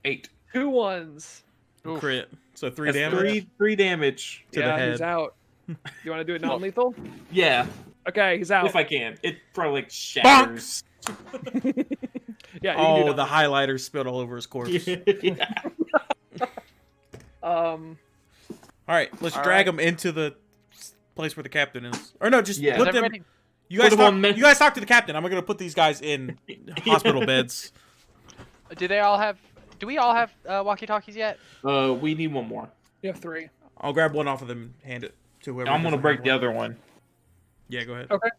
8. 2 1s. Oof. Crit. So 3 That's damage. 3 damage. To the Yeah, head. he's out. You want to do it non-lethal? Yeah, Okay, he's out. if I can. It probably like shatters. Yeah. You can do Oh, that. the highlighter spilled all over his corpse. Yeah. All right, let's All drag right. him into the place where the captain is. Or no, just Yeah. put Is them. everybody- You guys, Put them talk, on men- you guys talk to the captain. I'm gonna put these guys in hospital beds. Do they all have? Do we all have walkie-talkies yet? We need one more. You have 3. I'll grab one off of them and hand it to whoever. I'm gonna doesn't break have the one. other one. Yeah, go ahead. Okay.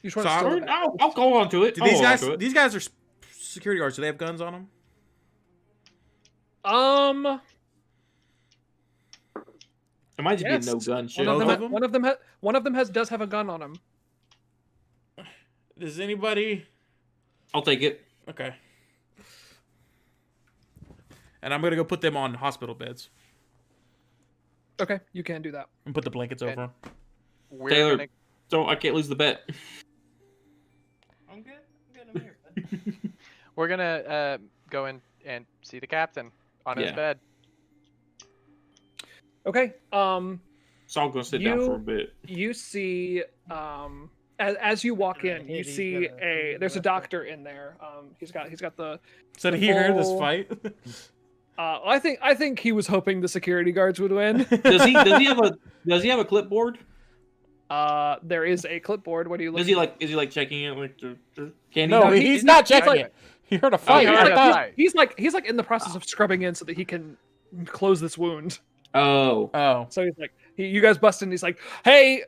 You just want So to I- steal Or, the no, I'll go on to it. Do I'll these hold on guys? to it. These guys are security guards. Do they have guns on them? It might just yes. be a no gun shit. Both of them? One of them does have a gun on him. Does anybody? I'll take it. Okay. And I'm gonna go put them on hospital beds Okay, you can do that. and put the blankets Okay. over them. We're Taylor. gonna. So I can't lose the bet. I'm good. I'm here. We're gonna go in and see the captain on his Yeah. bed. Okay. So I'll go sit down You- for a bit. You see, as you walk in, you see there's a doctor in there. He's got the. So did he hear this full- fight? I think he was hoping the security guards would win. Does he have a clipboard? There is a clipboard. What do you look? Is he like checking it like can No, he? he's not checking like- it. He heard a fight. he heard I a thought- fight. He's like in the process of scrubbing in so that he can close this wound. Oh. Oh. So he's like, you guys bust in. He's like, hey,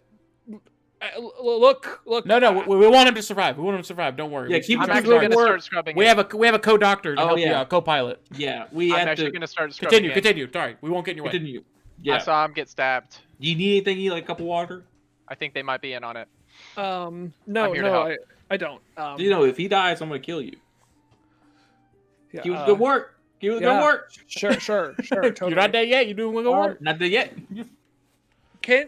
look. No, we want him to survive. We want him to survive. Don't worry. Yeah, We- keep I'm him actually going. gonna start scrubbing. we in. have a co-doctor to Oh, help yeah. you, co-pilot. Yeah, we I'm have actually to gonna start scrubbing. in. Continue. Sorry, we won't get in your way. continue. I Yeah. saw him get stabbed. Do you need anything? You need like a cup of water? I think they might be in on it. No, I'm here to help. I don't. You know, if he dies, I'm gonna kill you. Yeah, Keep it good work. Keep it yeah. good work. Sure, totally. You're not dead yet. You're doing good work. Not there yet. Can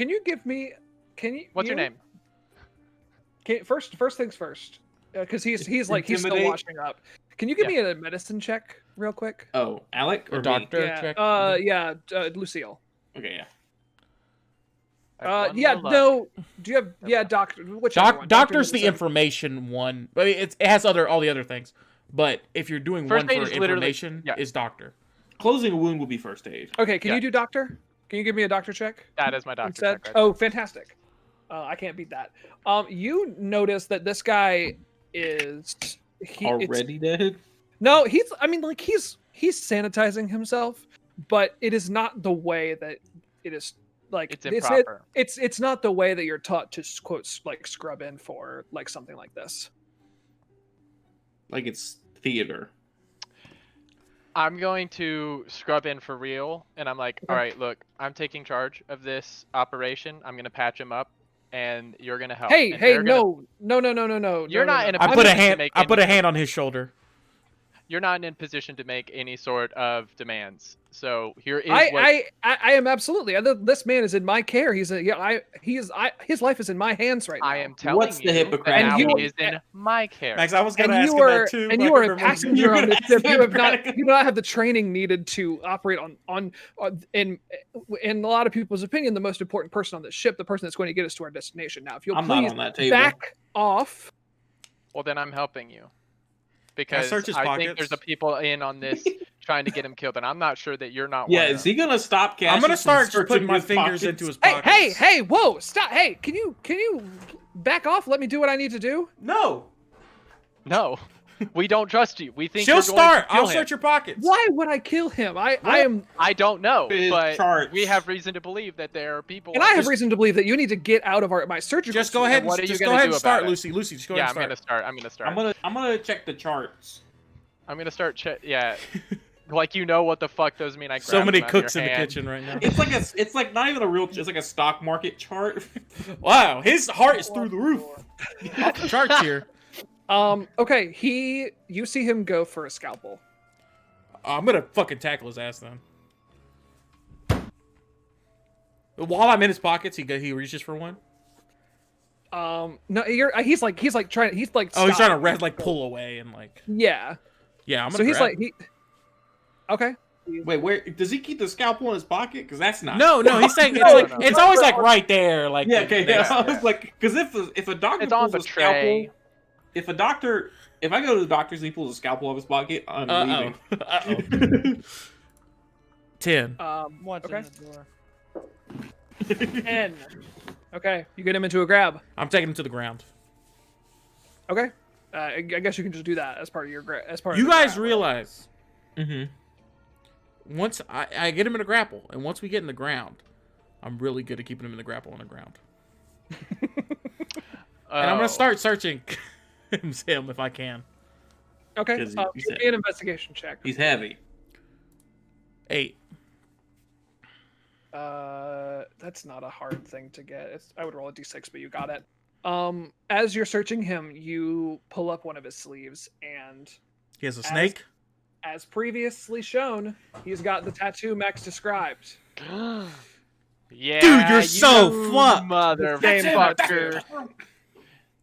you give me? Can you? What's your name? First things first, because he's still Intimidate? washing up. Can you give me a medicine check real quick? Oh, Alec or A me? doctor Yeah. check. Lucille. Okay, yeah. I have one Yeah. low luck. No. Do you have doctor? Whichever one. Doctor's the medicine. information one. I mean, it has all the other things. But if you're doing First one aid for is literally- information, yeah. is doctor. Closing a wound will be first aid. Okay. Can Yeah. you do doctor? Can you give me a doctor check? That is my doctor. Instead? check right Oh, fantastic. I can't beat that. You notice that this guy is Already dead? No, he's sanitizing himself, but it is not the way that it is like It's improper. It's not the way that you're taught to quote like scrub in for like something like this. Like it's theater. I'm going to scrub in for real, and I'm like, Okay. all right, look, I'm taking charge of this operation. I'm gonna patch him up, and you're gonna help. Hey, And hey, they're gonna- no. You're not in a I put a position to hand. make I put a any- hand on his shoulder. You're not in position to make any sort of demands. So here is what I am absolutely. This man is in my care. His life is in my hands right now. I am telling What's the you that Hippocratic now oath? he is in my care. Max, I was gonna And ask you him are that too. and but you I are a couldn't remember. passenger You're on gonna this ask ship. You have not Hippocratic. you do not have the training needed to operate on in a lot of people's opinion the most important person on this ship, the person that's going to get us to our destination. Now, if you'll I'm not please on that table. back off. Well, then I'm helping you. Because search his I think pockets? there's a people in on this trying to get him killed, and I'm not sure that you're not Yeah, one of is them. he gonna stop Cassius I'm gonna from start just searching putting my his fingers pockets? into his Hey, pockets. hey, whoa, stop. Hey, can you back off? Let me do what I need to do. No. No, we don't trust you. We think She'll you're going start. to kill I'll him. search your pockets. Why would I kill him? I am, I don't know, His but charts. we have reason to believe that there are people. and on I have this- reason to believe that you need to get out of my surgical. Just go suite. ahead. what are And, you just gonna go ahead do and start, about it? Lucy. Lucy, just go Yeah, ahead I'm and gonna start. start. I'm gonna start. I'm gonna check the charts. I'm gonna start. Yeah, like you know what the fuck those mean? I So grab many them out of your cooks in the hand. kitchen right now. It's like not even a real. It's like a stock market chart. Wow, his heart is through the roof. Off the charts here. Okay, you see him go for a scalpel. I'm gonna fucking tackle his ass then. While I'm in his pockets, he reaches for one. No, he's like trying. He's like. Oh, he's trying to stopping. like pull away and like. Yeah. Yeah, I'm gonna. So he's grab like he. Okay. Wait, where does he keep the scalpel in his pocket? Because that's not. No, he's saying it's No, like no. it's always like right there, like Yeah, okay, next- yeah. I was like, because if a doctor It's on pulls the a scalpel, tray. if I go to the doctor's and he pulls a scalpel out of his pocket, I'm leaving. Uh-oh. 10. What's Okay. in the door? 10. Okay, you get him into a grab. I'm taking him to the ground. Okay. I guess you can just do that as part of your as part. You of the guys grab. realize Mm-hmm. once I get him in a grapple, and once we get in the ground, I'm really good at keeping him in the grapple on the ground. And I'm gonna start searching him if I can. Okay. 'Cause you Give me an investigation check. He's heavy. 8. That's not a hard thing to get. I would roll a d6, but you got it. As you're searching him, you pull up one of his sleeves, and He has a snake. as previously shown, he's got the tattoo Max described. Yeah, Dude, you're you so fucked. motherfucker.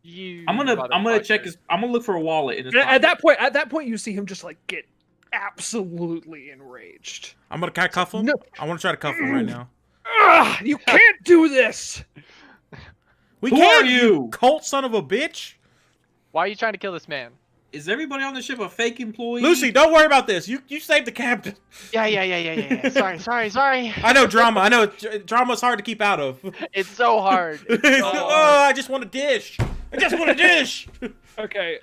You. I'm gonna check motherfucker. his. I'm gonna look for a wallet in his At pocket. that point, you see him just like get absolutely enraged. I'm gonna kind of cuff him. No. I want to try to cuff him right now. Ugh, you can't do this. We Who can't, are you? Colt son of a bitch. Why are you trying to kill this man? Is everybody on the ship a fake employee? Lucy, don't worry about this. You saved the captain. Yeah. Sorry. I know drama. I know drama's hard to keep out of. It's so hard. It's so Oh, hard. I just want a dish. I just want a dish. Okay.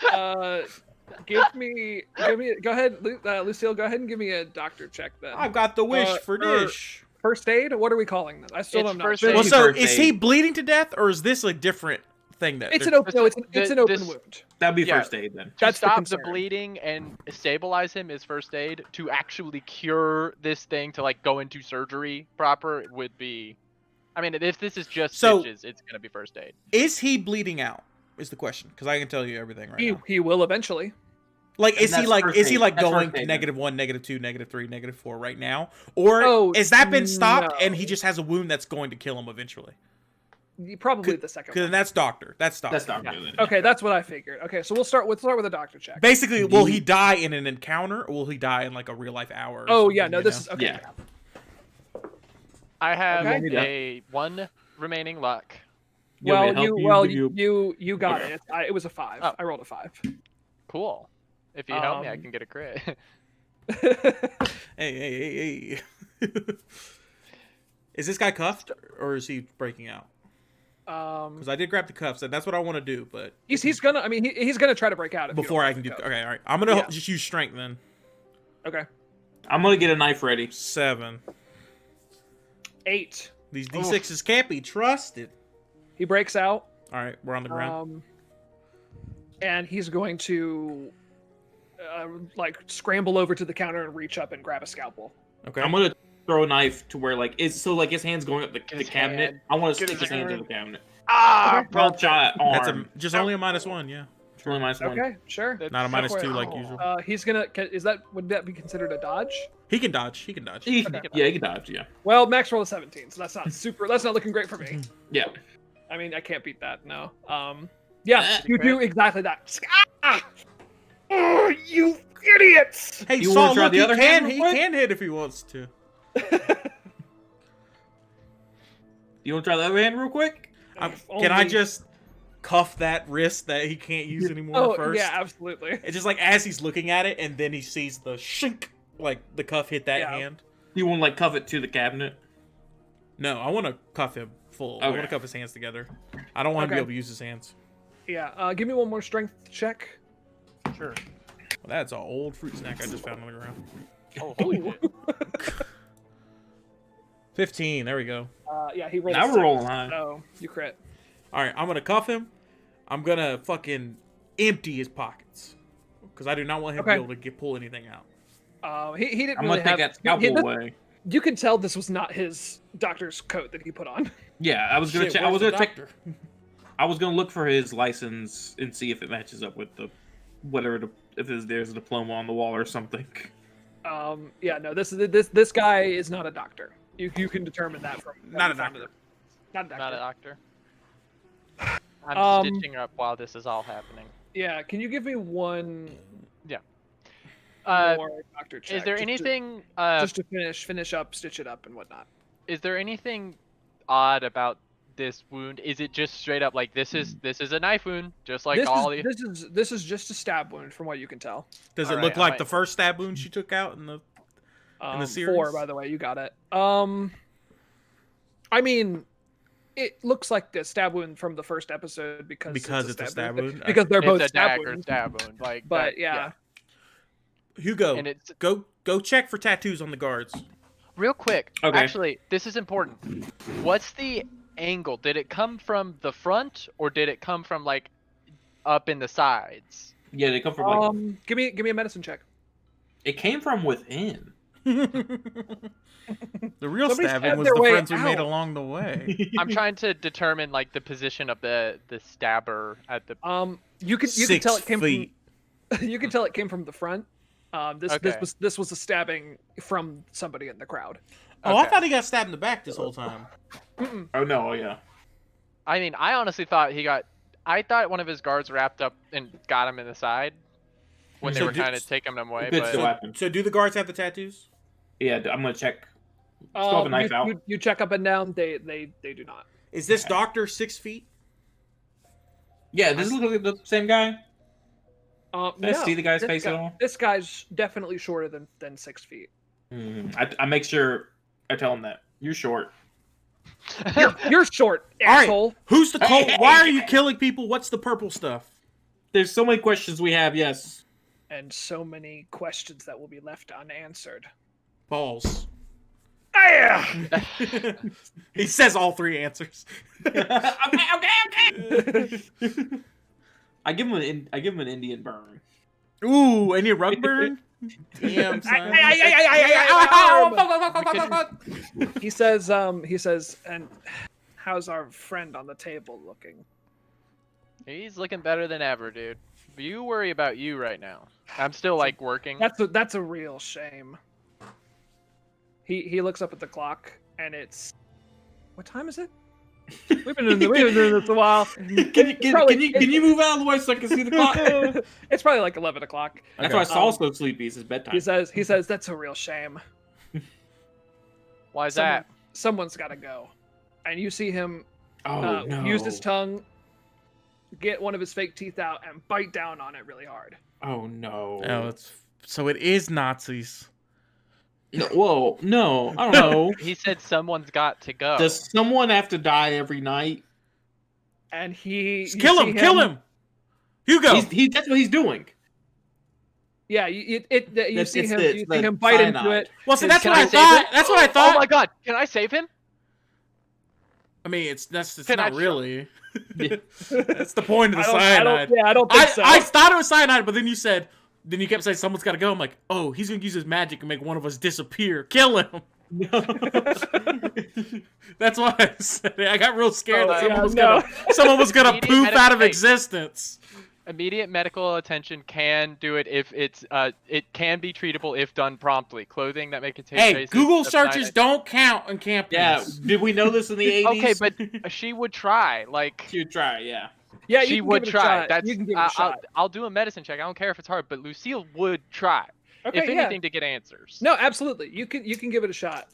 Go ahead, Lucille. Go ahead and give me a doctor check then. I've got the wish for or- dish. First aid? What are we calling that? I still It's don't know. first Well, aid. so first is aid. he bleeding to death, or is this a different thing that? It's they're- an open. No, it's an open This- wound. That'd be Yeah. first aid then. To That's the stop the concern. bleeding and stabilize him is first aid. To actually cure this thing to like go into surgery proper would be. I mean, if this is just So- stitches, it's gonna be first aid. Is he bleeding out? Is the question, because I can tell you everything right now. He will eventually. Like, And is he that's like first is he aid. like That's going first aid, -1, -2, -3, -4 right now, or Oh, has that been stopped no. and he just has a wound that's going to kill him eventually? Probably the second Because one. that's doctor. That's doctor. That's not Yeah. good. Okay, that's what I figured. Okay, so we'll start with a doctor check. Basically, will he die in an encounter, or will he die in like a real life hour? or Oh yeah, something, no, you this know? is okay. Yeah. I have Okay. a 1 remaining luck. You want me to Well, help you got Okay. it. It was a 5. Oh. I rolled a 5. Cool. If you help me, I Um, can get a crit. Hey. Is this guy cuffed, or is he breaking out? Because I did grab the cuffs, and that's what I want to do. But he's gonna. I mean, he's gonna try to break out if you before don't I can do, let him okay, all right, I'm gonna Yeah. just use strength then. go. Okay. I'm gonna get a knife ready. 7. 8. These D6s can't be trusted. He breaks out. All right, we're on the ground. And he's going to like scramble over to the counter and reach up and grab a scalpel. Okay. I'm gonna throw a knife to where like his hands going up the his cabinet. hand. I want to Get stick his his hand in hand. the cabinet. Ah, Well shot arm. That's just only a -1, yeah. It's only minus one. Okay, sure. Not a -2 like Ow. usual. He's gonna. Would that be considered a dodge? He can dodge. He can dodge. He Okay. can dodge. Yeah. Well, max roll a 17, so that's not super. That's not looking great for me. Yeah. I mean, I can't beat that. No. Yeah, you do exactly that. Ah! Oh, you idiots! Hey, You Saul, wanna try look, the he other can hand real he quick? can hit if he wants to. You want to try the other hand real quick? Can I just cuff that wrist that he can't use anymore Oh first? yeah, absolutely. It's just like as he's looking at it, and then he sees the shink, like the cuff hit that Yeah. hand. You want to like cuff it to the cabinet? No, I want to cuff him full. I want Okay. to cuff his hands together. I don't want him to be Okay. able to use his hands. Yeah. Give me one more strength check. Sure. Well, that's an old fruit snack I just found on the ground. Oh, holy shit. 15. There we go. Yeah, he rolled. Now a we're 6, rolling high. So you crit. All right, I'm gonna cuff him. I'm gonna fucking empty his pockets because I do not want him to Okay. be able to pull anything out. He didn't I'm really gonna take that have. scalpel away. You can tell this was not his doctor's coat that he put on. Yeah, I was gonna Shit, check. I where's was the gonna check. doctor? I was gonna look for his license and see if it matches up with the whatever. If there's a diploma on the wall or something. Yeah, no, this guy is not a doctor. You can determine that from Not a from doctor. Not a doctor. Not a doctor. I'm stitching up while this is all happening. Yeah, can you give me one Uh, more doctor check? is there just anything? just to finish up, stitch it up, and whatnot? Is there anything odd about this wound? Is it just straight up like this is a knife wound, just like This is just a stab wound, from what you can tell. Does it Alright, look I like might- the first stab wound she took out in the series? 4, by the way, you got it. I mean, it looks like a stab wound from the first episode because it's a stab wound? Because they're It's both a stab dagger wounds. stab wound, like. But that, yeah. Hugo, And it's go check for tattoos on the guards. real quick. Okay. Actually, this is important. What's the angle? Did it come from the front or did it come from like up in the sides? Yeah, they come from like. Give me a medicine check. It came from within. The real Somebody stabbing stabbed was their the way friends we made out. along the way. I'm trying to determine like the position of the stabber at the. You can 6 tell it came feet. from you can tell it came from the front. Okay. This was a stabbing from somebody in the crowd. Oh, I Okay. thought he got stabbed in the back this whole time. Mm-mm. Oh no, yeah. I mean, I honestly thought he got. I thought one of his guards wrapped up and got him in the side when they So were did- kind of taking him away. Good But still happen. So do the guards have the tattoos? Yeah, I'm gonna check. Still have a knife out. You check up and down. They do not. Is this Okay. doctor 6 feet? Yeah, does it look like the same guy? Did I No, see the guy's this face guy- at all? This guy's definitely shorter than 6 feet. I make sure I tell him that you're short. You're short, right. asshole. Who's the Hey, cult? hey, Why are hey. you killing people? What's the purple stuff? There's so many questions we have. Yes. And so many questions that will be left unanswered. Balls. Ah! He says all 3 answers. okay. I give him an Indian burn. Ooh, any rug burn? Damn, son. He says, and how's our friend on the table looking? he's looking better than ever, dude. You worry about you right now. I'm still like working. That's a real shame. He looks up at the clock and it's, what time is it? We've been doing this a while. Can you move out of the way so I can see the clock? It's probably like 11 o'clock. That's why Saul's so sleepy. It's his bedtime. He says that's a real shame. Why is that? Someone's got to go, and you see him Oh no! use his tongue, get one of his fake teeth out, and bite down on it really hard. Oh no! Oh, so it is Nazis. No, whoa! No, I don't know. He said someone's got to go. Does someone have to die every night? And you Kill see him! Kill him! Hugo! That's what he's doing. Yeah, you It's see the him bite into cyanide. it. Well, see, that's Can what I I save thought. him? That's what I Oh thought. my god! Can I save him? I mean, it's Can I not try? really. Yeah. That's the point of the I cyanide. don't think so. I thought it was cyanide, but then you kept saying someone's got to go. I'm like, oh, he's gonna use his magic and make one of us disappear. Kill him. That's why I said it. I got real scared that someone was gonna Immediate poof out of medication. existence. Immediate medical attention can do it if it's it can be treatable if done promptly. Clothing that may contain Hey, traces Google of searches cyanide. don't count on campus. Yeah. Did we know this in the 80s? Okay, but she would try. Like you try. Yeah. Yeah, she you can would give it a try. shot. That's You can give it a shot. I'll do a medicine check. I don't care if it's hard, but Lucille would try. Okay, if yeah. anything, to get answers. No, absolutely. You can give it a shot.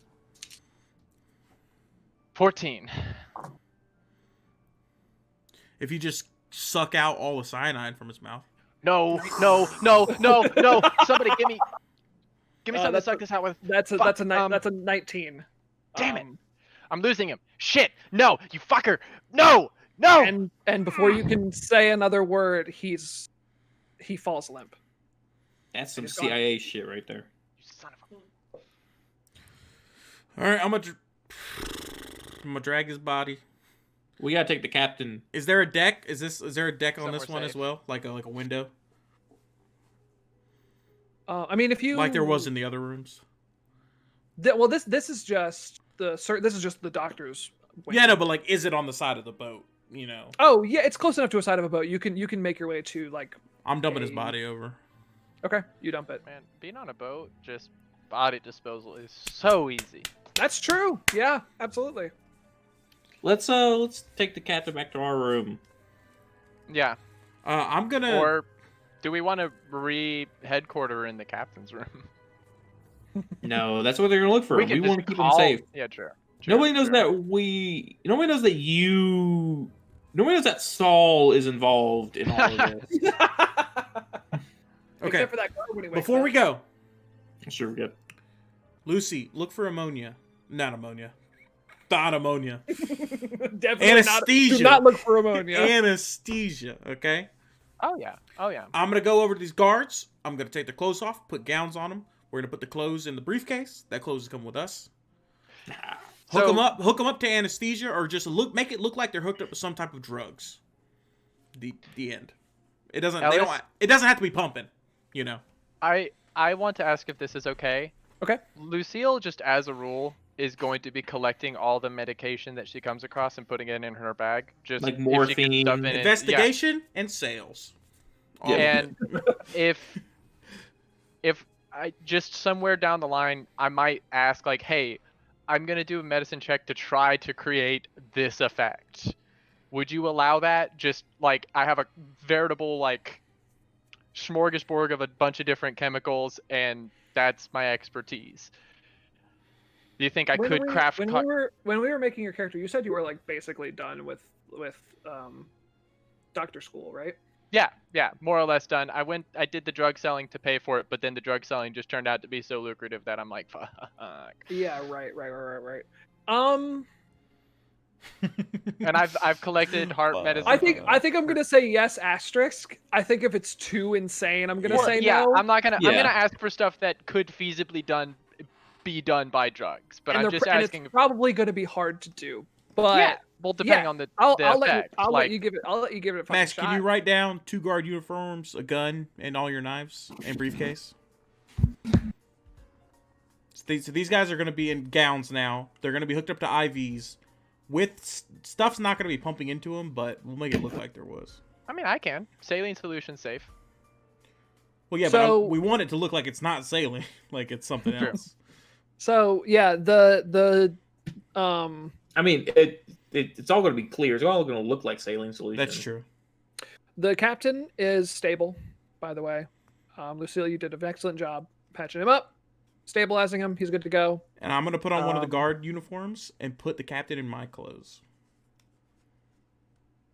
14. If you just suck out all the cyanide from his mouth. No. Somebody give me something to that's suck this out with. That's a Fuck, that's a 19. Damn it. I'm losing him. Shit. No, you fucker. No. And before you can say another word, he falls limp. That's some He's gone. CIA shit right there. You son of a... All right, I'm gonna drag his body. We gotta take the captain. Is there a deck? Is there a deck on Somewhere this one as safe. well? Like a window, I mean, if you like there was in the other rooms. Well, this is just the doctor's. wing. Yeah, no, but like, is it on the side of the boat? You know, Oh yeah, it's close enough to a side of a boat. You can make your way to like. I'm dumping his Hey. body over. Okay, you dump it. Man, being on a boat, just body disposal is so easy. That's true. Yeah, absolutely. Let's take the captain back to our room. Yeah. I'm gonna. Or do we want to headquarter in the captain's room? No, that's what they're gonna look for. We We can want to just keep them call. safe. Yeah, true. Nobody knows that Nobody knows that you. Nobody knows that Saul is involved in all of this. Okay. Except for that guard when he wakes Before up. we go, Sure, good. Lucy, look for ammonia. Not ammonia. Not ammonia. Definitely Anesthesia. Not. Do not look for ammonia. Anesthesia. Okay. Oh yeah. Oh yeah. I'm gonna go over to these guards. I'm gonna take their clothes off, put gowns on them. We're gonna put the clothes in the briefcase. That clothes is coming with us. Hook So- them up. Hook them up to anesthesia, or just make it look like they're hooked up to some type of drugs. The end. It doesn't. They Ellis? don't. It doesn't have to be pumping. You know. I want to ask if this is okay. Okay. Lucille, just as a rule, is going to be collecting all the medication that she comes across and putting it in her bag. Just Like if she can morphine. stuff in it- Investigation and sales. All of Yeah. it. And if I just somewhere down the line, I might ask like, hey, I'm gonna do a medicine check to try to create this effect. Would you allow that? Just like I have a veritable like smorgasbord of a bunch of different chemicals, and that's my expertise. Do you think I When could we- craft? when we were making your character, you said you were like basically done with doctor school, right? Yeah, more or less done. I did the drug selling to pay for it, but then the drug selling just turned out to be so lucrative that I'm like, fuck. Yeah, right. And I've collected heart medicine. I think I'm gonna say yes asterisk. I think if it's too insane, I'm gonna Or- say yeah, no. I'm not gonna. I'm Yeah. gonna ask for stuff that could feasibly be done by drugs, but and I'm they're just and asking. it's probably gonna be hard to do. But Yeah, well, depending yeah, on the I'll effect. let you give it. I'll let you give it a fucking Max, shot. can you write down 2 guard uniforms, a gun, and all your knives and briefcase? So these guys are going to be in gowns now. They're going to be hooked up to IVs. Stuff's not going to be pumping into them, but we'll make it look like there was. I mean, I can. Saline solution safe. Well, yeah, So- but we want it to look like it's not saline, like it's something True. else. So yeah, the I mean, it's all going to be clear. It's all going to look like saline solution. That's true. The captain is stable, by the way. Lucille, you did an excellent job patching him up, stabilizing him. He's good to go. And I'm going to put on one of the Um, guard uniforms and put the captain in my clothes.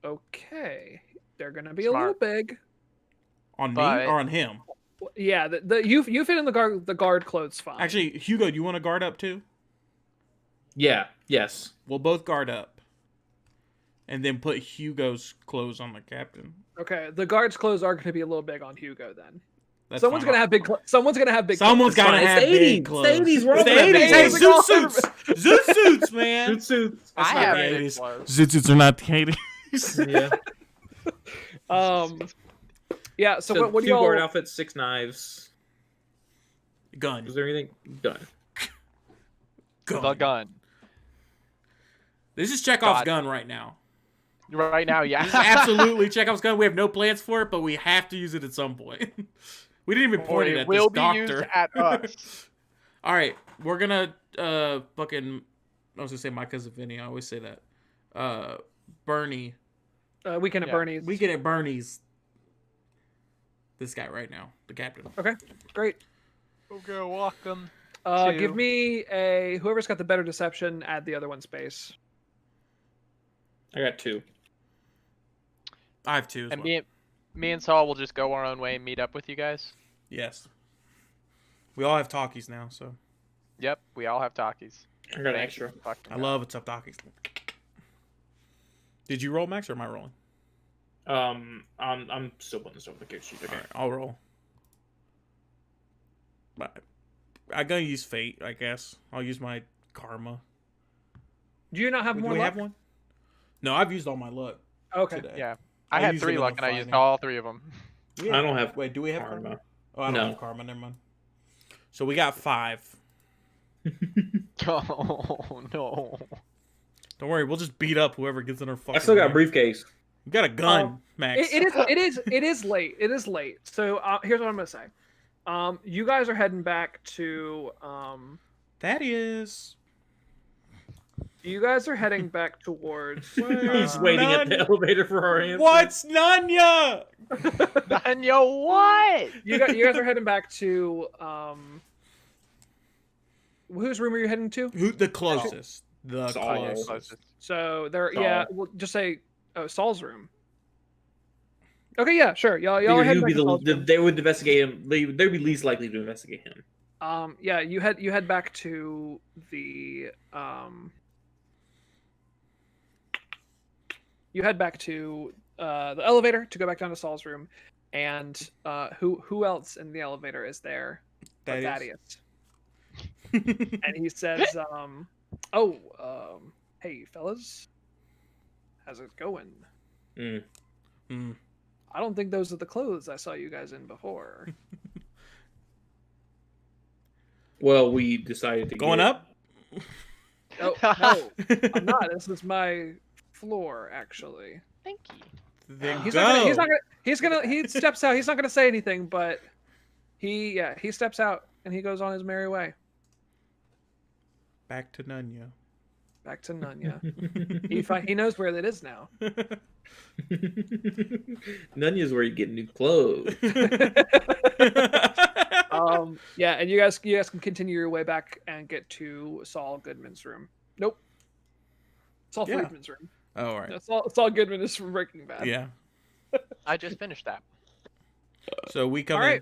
Okay, they're gonna be a Smart. little big. On me But- or on him? Yeah, you fit in the guard clothes fine. Actually, Hugo, do you want to guard up too? Yeah. Yes. We'll both guard up. And then put Hugo's clothes on the captain. Okay, the guards' clothes are going to be a little big on Hugo then. That's Someone's fine. going to have big. Someone's going to have big. Someone's clothes. got to fine. have It's big 80s. clothes. It's 80s. We're It's all gonna have 80s. big Hey, clothes. zoot suits. Zoot suits, man. Zoot suits. That's I not have the big 80s. clothes. Zoot suits are not the 80s. Yeah. Yeah. So, So what do few guard y'all? outfits, 6 knives. Gun. Was there anything done? The gun. This is Chekhov's God. gun right now. Right now, yeah. This is absolutely Chekhov's gun. We have no plans for it, but we have to use it at some point. We didn't even point it at will this be doctor. used at us. All right, we're gonna fucking. I was gonna say my cousin Vinny. I always say that. Bernie. Weekend at Yeah. Bernie's. We get at Bernie's. This guy right now, the captain. Okay, great. Okay, welcome. Give Two. me a whoever's got the better deception. Add the other one space. I got 2. I have 2 as And well. me and Saul will just go our own way and meet up with you guys. Yes. We all have talkies now, so Yep, we all have talkies. I got an extra. I love a tough talkies. Did you roll, Max, or am I rolling? I'm still putting this over the kick sheet. Okay. All right, I'll roll. But I'm gonna use fate, I guess. I'll use my karma. Do you not have Do more we luck? have one? No, I've used all my luck Okay. today. Yeah. I I had used it 3 in luck the and I used fighting. all 3 of them. We I don't have Wait, do we have karma? karma. Oh, I don't No. have karma. Never mind. So we got 5. Oh no. Don't worry, we'll just beat up whoever gets in our fucking. I still got a way. briefcase. We got a gun, Max. It is late. It is late. So here's what I'm gonna say. You guys are heading back to That is. You guys are heading back towards. He's waiting at the elevator for our answer. What's Nanya? Nanya, what? You guys are heading back to whose room are you heading to? Who the closest? The Saul. closest. So there, Saul. yeah. We'll just say Saul's room. Okay, yeah, sure. Y'all Figure are he heading would back be to Saul's room. they would investigate him. They'd be least likely to investigate him. Yeah, you head back to the the elevator to go back down to Saul's room, and who else in the elevator is there? But Thaddeus. And he says, hey fellas, how's it going? I don't think those are the clothes I saw you guys in before. Well, we decided to Going get... up? Oh no, I'm not. This is my floor, actually. Thank you. Then He steps out. He's not gonna say anything, but he steps out and he goes on his merry way. Back to Nanya. Back to Nanya. He knows where that is now. Nunya's where you get new clothes. Yeah, and you guys can continue your way back and get to Saul Goodman's room. Nope. Saul Friedman's room. Oh, all right. No, Saul Goodman is from Breaking Bad. Yeah. I just finished that. So we come All in, right.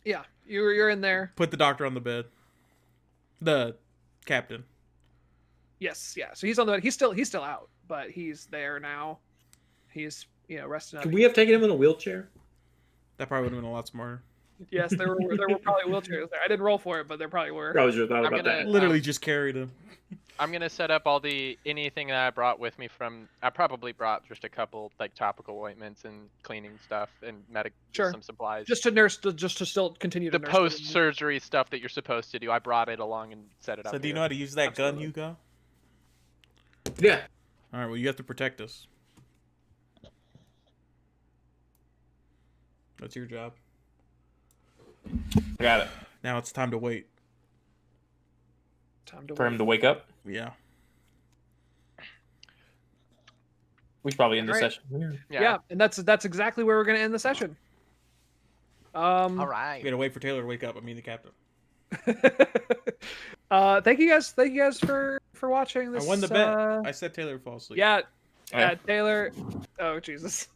Yeah, you're in there. put the doctor on the bed. The captain. Yes, yeah. So he's on the bed. He's still out, but he's there now. He's resting up. Could we have taken him in a wheelchair? That probably would have been a lot smarter. Yes, there were probably wheelchairs there. I didn't roll for it, but there probably were. Probably should have thought I'm about gonna- that. Literally just carried him. I'm gonna set up anything that I brought with me from. I probably brought just a couple like topical ointments and cleaning stuff and Sure. some supplies. Just to still continue the to nurse post-surgery stuff that you're supposed to do. I brought it along and set it up. So do you here. know how to use that gun, Absolutely. Hugo? Yeah. All right, well, you have to protect us. That's your job. Got it. Now it's time to wait. Time to For wait. him to wake up. Yeah. We should probably end the Alright. session. Yeah, and that's exactly where we're gonna end the session. All We right. gotta wait for Taylor to wake up. I mean, the captain. Thank you guys for watching this. I won the bet. I said Taylor would fall asleep. Yeah, Alright. Taylor. Oh Jesus.